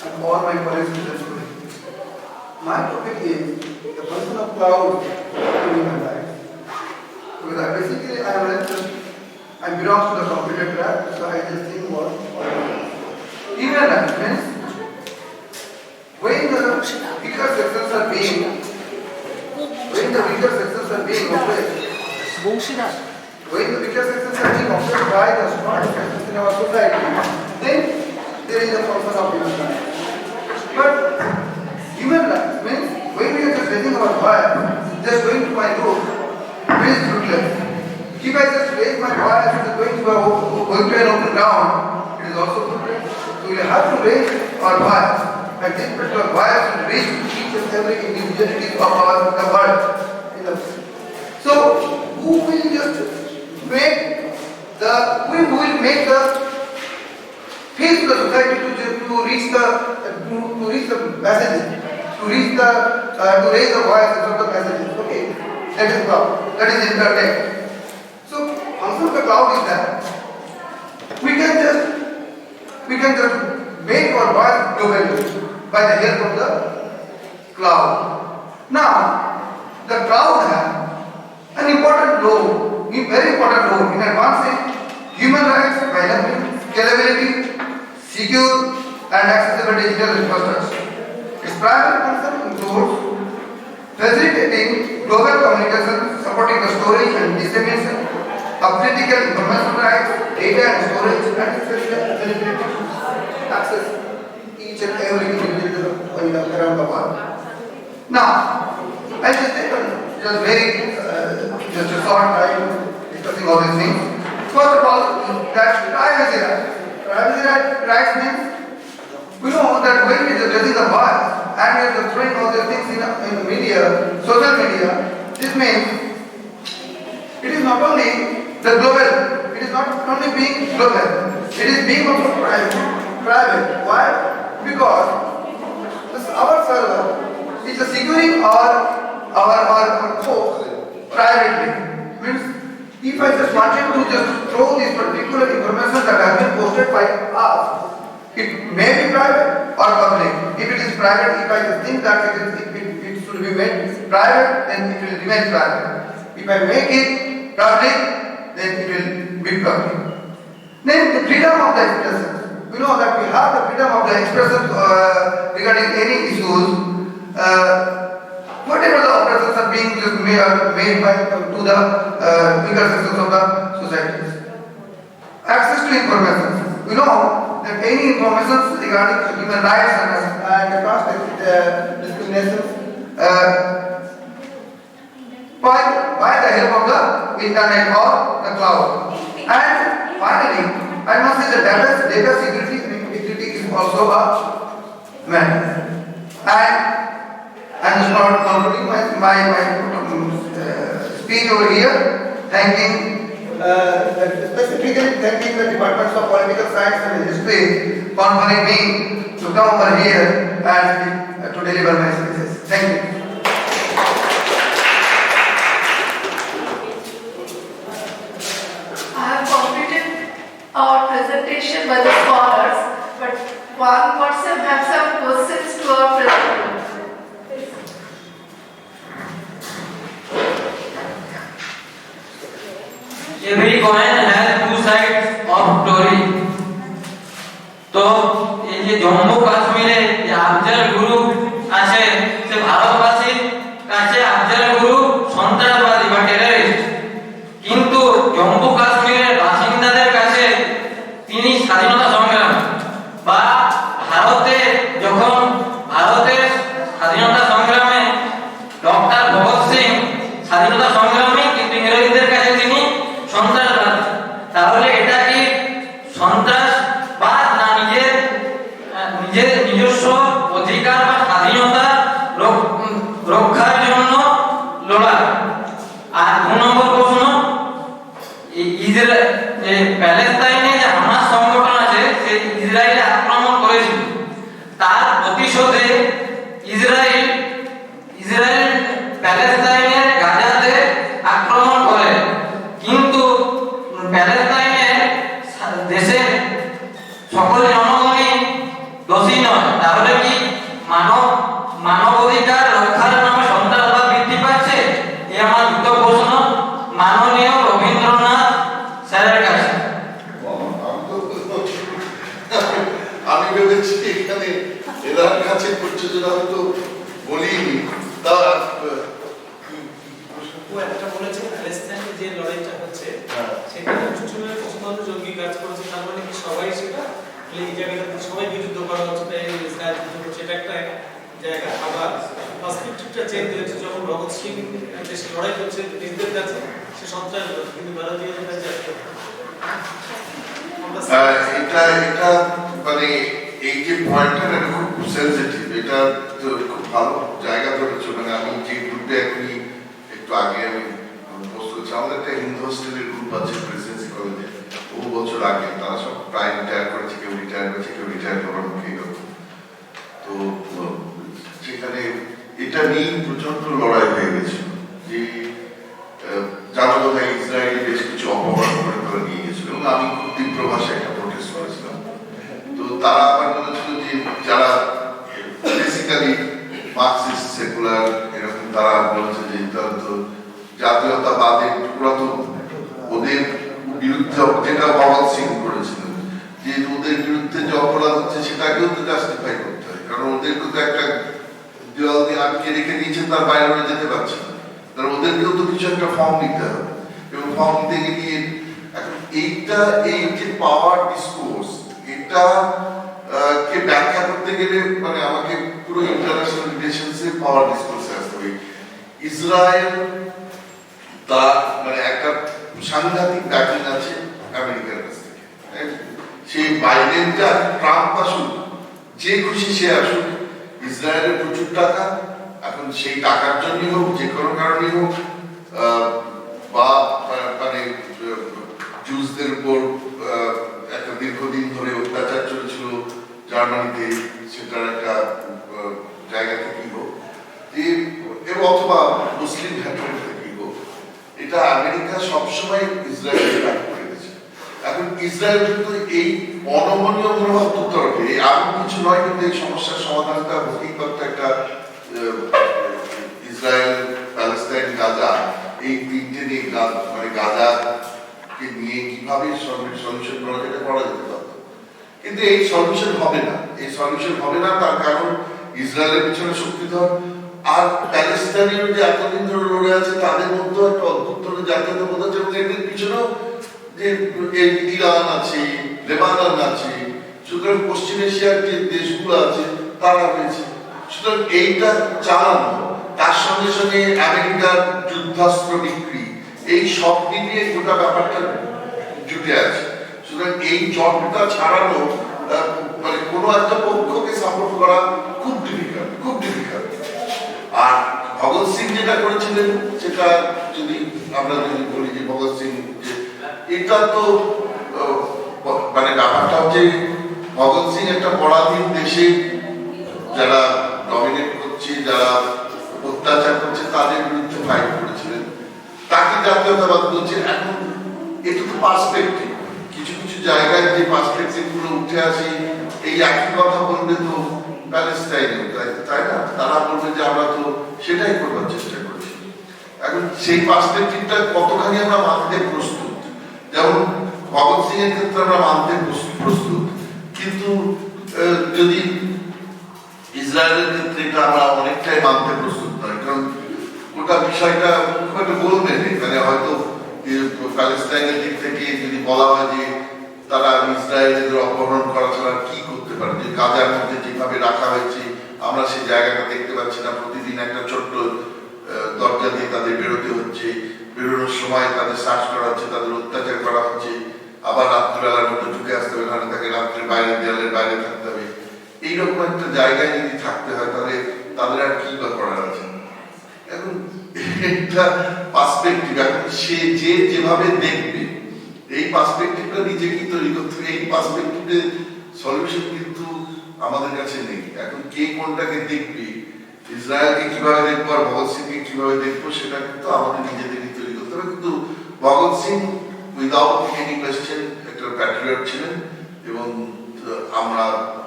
And all my colleagues in the school. My topic is the person of cloud in human life. Because I belong to the computer track, so I just think what human life means when the weaker sections are being oppressed. When the weaker sections are being oppressed by the strong sections in our society, then there is a person of human life. But human life means when we are just raising our voice, just going to my room, it is fruitless. If I just raise my voice and going to an open ground, it is also fruitless. So we have to raise our voice, and this particular voice will reach each and every individuality of the world. So who will just make the appeal to the society to reach the messages, to reach the to raise the voice of the messages. Okay, that is cloud. That is internet. So function of the cloud is that we can just make our voice globally by the help of the cloud. Now the cloud has an important role, a very important role in advancing human rights by helping scalability, secure and accessible digital infrastructure. Its primary concern includes facilitating global communication, supporting the storage and dissemination of critical information rights, data and storage, and ability to access each and every individual around the world. Now, I just take just very just a short time discussing all these things. First of all, that's privacy rights. Privacy rights means we know that when we are judging the voice and we are throwing all these things in media, social media, this means it is not only the global, it is not only being global, it is being also private. Why? Because our server is securing our code privately. Means if I just wanted to just throw this particular information that has been posted by us, it may be private or public. If it is private, if I just think that it should be made private, then it will remain private. If I make it public, then it will be public. Then the freedom of the expression. We know that we have the freedom of the expression regarding any issues. Whatever the operations are being made by to the bigger sections of the societies. Access to information. We know that any information regarding human rights and caste discrimination by the help of the internet or the cloud. And finally, I must say that data security and integrity is also a matter. And I'm just concluding my speech over here, specifically thanking the Departments of Political Science and History for inviting me to come over here and to deliver my speeches. Thank you. I have completed our presentation by the scholars, but one person has some questions to our presentation. Every coin has two sides of story. তো এই যে জম্মু কাশ্মীরে যে আফজাল গুরু আছে, সে ভারতবাসীর কাছে আফজাল গুরু সন্ত্রাসবাদী বা টেররিস্ট, কিন্তু জম্মু কাশ্মীরের বাসিন্দাদের কাছে তিনি স্বাধীনতা সংগ্রামী। বা ভারতে যখন ভারতের স্বাধীনতা সংগ্রামে ডক্টর ভগৎ সিং স্বাধীনতা সংগ্রামী, কিন্তু ইংরেজদের কাছে তিনি সন্ত্রাসবাদী। তাহলে এটা কি সন্ত্রাসবাদ না নিজের নিজস্ব অধিকার বা স্বাধীনতা রক্ষার জন্য লড়াই? আর 2 নম্বর প্রশ্ন, প্যালেস্তাইনে যে হামাস সংগঠন আছে, সে ইসরায়েলে আক্রমণ করেছিল, তার প্রতিশোধে ইসরায়েল প্যালেস্তাইনের গাজাতে আক্রমণ করে, কিন্তু প্যালেস্তাইনের দেশের সকল জনগণই দোষী নয়। তাহলে কি মানবাধিকার রক্ষার নামে সন্ত্রাসবাদ বৃদ্ধি পাচ্ছে? এই আমার দুটো প্রশ্ন মাননীয় রবীন্দ্রনাথ স্যারের কাছে। আমি ভেবেছি এখানে এদের কাছে করছে যেটা হয়তো বলিনি। তা একটা বলেছে প্যালেস্টাইনে যে লড়াইটা হচ্ছে সেখানে কিছু জঙ্গি কাজ করেছে, তার মানে কি সবাই সেটা এই জায়গাটাতে সবাই বিরুদ্ধ করা হচ্ছে, তাই ইসরায়েল যুদ্ধ করছে, এটা একটা জায়গা। আবার পার্সপেক্টিভটা চেঞ্জ হয়েছে, যখন ভগৎ সিং দেশে লড়াই করছে নিজেদের কাছে সে সন্ত্রাসবাদ, কিন্তু ভারতীয়দের কাছে এটা মানে এই যে পয়েন্টটা খুব সেন্সিটিভ, এটা খুব ভালো জায়গা ধরেছো। মানে আমি যে গ্রুপে এখনই একটু আগে আমি পোস্ট করছি, আমাদের একটা হিন্দু হোস্টেলের গ্রুপ আছে প্রেসিডেন্সি কলেজে, বহু বছর আগে, তারা সব প্রায় রিটায়ার করেছে, কেউ রিটায়ার গেছে, কেউ রিটায়ার করার মুখে গেল। তো সেখানে এটা নিয়ে প্রচন্ড লড়াই হয়ে গেছিল যে যার কথা ইসরায়েলি বেশ কিছু অপমান করে তারা নিয়ে গেছিল, এবং আমি খুব তীব্র ভাষায় একটা প্রোটেস্ট করেছিলাম। তো তারা আবার বলেছিল যে যারা বেসিক্যালি মার্কসিস্ট সেকুলার এরকম, তারা বলেছে যে তারা তো জাতীয়তাবাদের টুকরা, তো ওদের বিরুদ্ধে যেটা ভগৎ সিং করেছিলেন যে ওদের বিরুদ্ধে যে অপরাধ হচ্ছে সেটাকেও তো জাস্টিফাই করতে হয়, কারণ ওদেরকে তো একটা দেওয়াল দিয়ে আটকে রেখে দিয়েছেন, তার বাইরে যেতে পারছে না, কারণ ওদেরকেও তো কিছু একটা ফর্ম নিতে হবে, এবং ফর্ম নিতে গিয়ে এখন এইটা, এই যে পাওয়ার ডিসকোর্স, এটা কে ব্যাখ্যা করতে গেলে মানে আমাকে পুরো ইন্টারন্যাশনাল রিলেশনসে পাওয়ার ডিসকোর্সে আসতে হবে। ইসরায়েল তার মানে একটা সাংঘাতিক ব্যাকিং আছে আমেরিকার কাছ থেকে, সেই বাইডেন যা ট্রাম্প আসুক, যে খুশি সে আসুক, ইসরায়েলের প্রচুর টাকা, এখন সেই টাকার জন্যই হোক, যে কোনো কারণেই হোক, বা মানে জুসদের উপর একটা দীর্ঘদিন ধরে অত্যাচার চলেছিল জার্মানিতে, সেটার একটা জায়গা থেকেই হোক, এবং অথবা মুসলিম হ্যান্ডেল থেকেই হোক, এটা আমেরিকা সবসময় ইসরায়েলের ব্যাক করে গেছে। এখন ইসরায়েল কিন্তু এই অনমনীয় মনোভাব দূর করবে, এমন কিছু নয়, কিন্তু এই সমস্যার সমাধানটা হতেই পারত একটা ইসরায়েল, প্যালেস্টাইন, গাজা, এই তিনটে নিয়ে মানে গাজাকে নিয়ে কিভাবে সলিউশন করা যেতে করা যেতে পারত, কিন্তু এই সলিউশন হবে না। এই সলিউশন হবে না, তার কারণ ইসরায়েলের পিছনে শক্তিধর, আর প্যালেস্টাইনের যে এতদিন ধরে লড়ে আছে তাদের মধ্যে একটা অদ্ভুত ধরনের জাতীয়তাবোধ আছে, এবং এদের পিছনেও যে ইরান আছে, লেবানন আছে, সুতরাং পশ্চিম এশিয়ার যে দেশগুলো আছে তারা রয়েছে। সুতরাং এইটা চালানো, তার সঙ্গে সঙ্গে আমেরিকার যুদ্ধাস্ত্র বিক্রি, এই সব মিলিয়ে গোটা ব্যাপারটা জুটে আছে। সুতরাং এই জটটা ছাড়ানো মানে কোনো একটা পক্ষকে সাপোর্ট করা খুব ডিফিকাল্ট, খুব ডিফিকাল্ট। আর ভগৎ সিং যেটা করেছিলেন, সেটা যদি আমরা যদি বলি যে ভগৎ সিং, এটা তো মানে ব্যাপারটা হচ্ছে ভগৎ সিং একটা পরাধীন দেশে যারা ডমিনেট করছে, যারা অত্যাচার করছে, তাদের বিরুদ্ধে ফাইট করেছিলেন, তাকে জাতীয়তাবাদ বলছে। এখন এটা তো পার্সপেক্টিভ, কিছু কিছু জায়গায় যে পার্সপেক্টিভ গুলো উঠে আসে, এই একই কথা বলবে তো প্যালেস্টাইনে, তাই না? তারা বলবে যে আমরা তো সেটাই করবার চেষ্টা করছি। এখন সেই পার্সপেক্টিভটা কতখানি আমরা মানতে প্রস্তুত, যেমন ভগৎ সিং এর ক্ষেত্রে আমরা মানতে প্রস্তুত, কিন্তু যদি ইসরায়েলের ক্ষেত্রে এটা আমরা অনেকটাই মানতে প্রস্তুত নয়, কারণ গোটা বিষয়টা খুব একটা বলবে মানে হয়তো প্যালেস্টাইনের দিক থেকে যদি বলা হয় যে তারা ইসরায়েলের অপহরণ করা ছাড়া কি করতে পারে, যে গাজার মধ্যে যেভাবে রাখা হয়েছে আমরা সেই জায়গাটা দেখতে পাচ্ছি না, প্রতিদিন একটা ছোট্ট দরজা দিয়ে তাদের বেরোতে হচ্ছে, বেরোনোর সময় তাদের সার্চ করা হচ্ছে, তাদের অত্যাচার করা হচ্ছে, আবার রাত্রিবেলার মধ্যে ঢুকে আসতে হবে, নাহলে তাকে রাত্রে বাইরে, দেয়ালের বাইরে থাকতে হবে। এইরকম একটা জায়গায় যদি থাকতে হয় তাহলে তাদের আর কি বা করার আছে। এখন একটা পার্সপেক্টিভ, এখন সে যে যেভাবে দেখবে, এই পার্সপেক্টিভটা নিজেকেই তৈরি করতে হবে। এই পার্সপেক্টিভের সলিউশন কিন্তু আমাদের কাছে নেই। এখন কে কোনটাকে দেখবে, ইসরায়েলকে কিভাবে দেখবো আর ভগৎ সিংকে কিভাবে দেখবো, সেটা কিন্তু আমাদের নিজেদেরই তৈরি করতে হবে। কিন্তু Bhagat Singh without any question একটা প্যাট্রিয়ট ছিলেন, এবং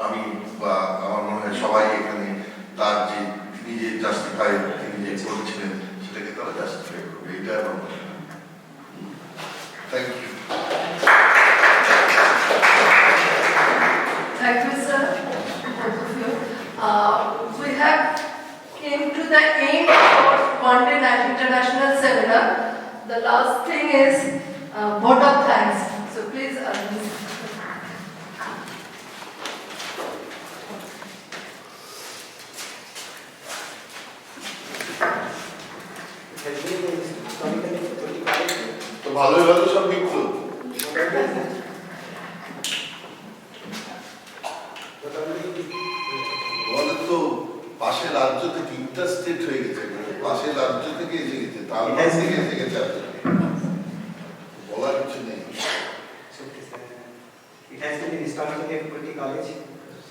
আমি বা আমার মনে হয় সবাই এখানে তার যে তিনি যে জাস্টিফাই, তিনি যে করেছিলেন সেটাকে তারা জাস্টিফাই করবে, এটা আমার মনে হয়। Thank you. Thank you, sir, both of you. We have came to the end of our content at international seminar. The last thing is vote of thanks. So please, তো ভালোই ভালো সব লিখতো, আমাদের তো পাশের রাজ্য থেকে ইন্টারস্টেট হয়ে গেছে, পাশের রাজ্য থেকে এসে গেছে, তার থেকে এসে গেছে, বলার কিছু নেই। It has been starting at Kulti College.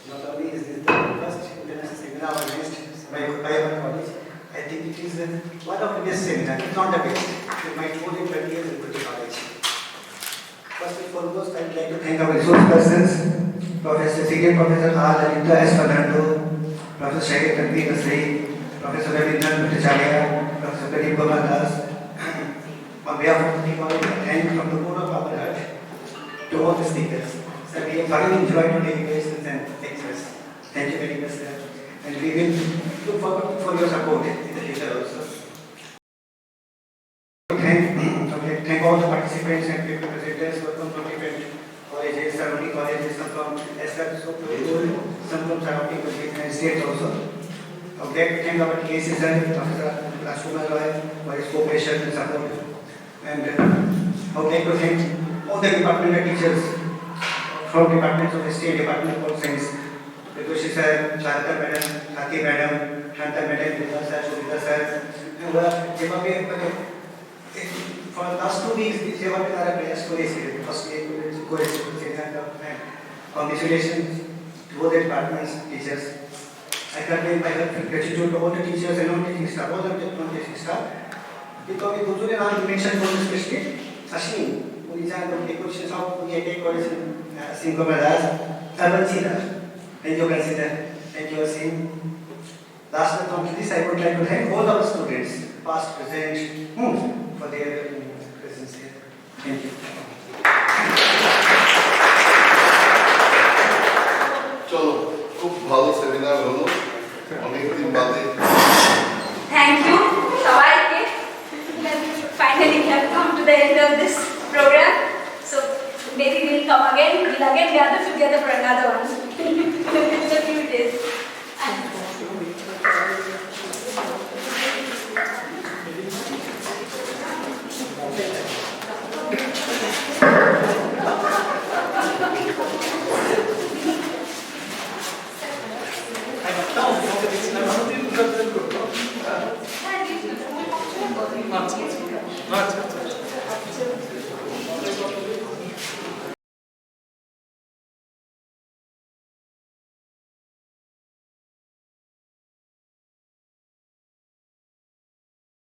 Not only is this the first international seminar organized by our college, I think it is one of the best seminars, if not the best, in my more than 20 years in Kulti College. First and foremost, I would like to thank our resource persons, Professor Senior Professor R. Lalita S. Fernando, Professor Shahid Tanvi Nasri, Professor Ravindran Bhattacharya, Professor Pradeep Kumar Das. On behalf of the college, and from the board of our heart to all the speakers. So we have thoroughly enjoyed today's sessions and lectures. Thank you very much, sir. And we will look forward for your support in the future also. Thank all the participants and people presenters who come from different colleges, surrounding colleges, some from SR, some from surrounding countries and states also. I would like to thank our TAs, Professor Rajkumar Roy, for his cooperation and support. And I would like to thank all the departmental teachers from departments of history and department of science. Joshi sir, Charkar madam, Khati madam, Shanta madam, Vidya sir, Shubhita sir. For the last 2 weeks, we have done a prayers for ACD. First, congratulations to all the departments, teachers. I convey my gratitude to all the teachers and non-teaching staff, all the non-teaching staff. Because we usually not mention for the specific Ashwin, who is an decoration of IQAC college in Singapore, and you consider, and you are seeing. Last but not least, I would like to thank all our students, past, present, for their presence here. Thank you. চলো খুব ভালো seminar হলো অনেকদিন বাদে Thank you, সবাইকে. Finally, we have come to the end of this program. So maybe we'll come again. We'll again gather together for another one in a few days. আচ্ছা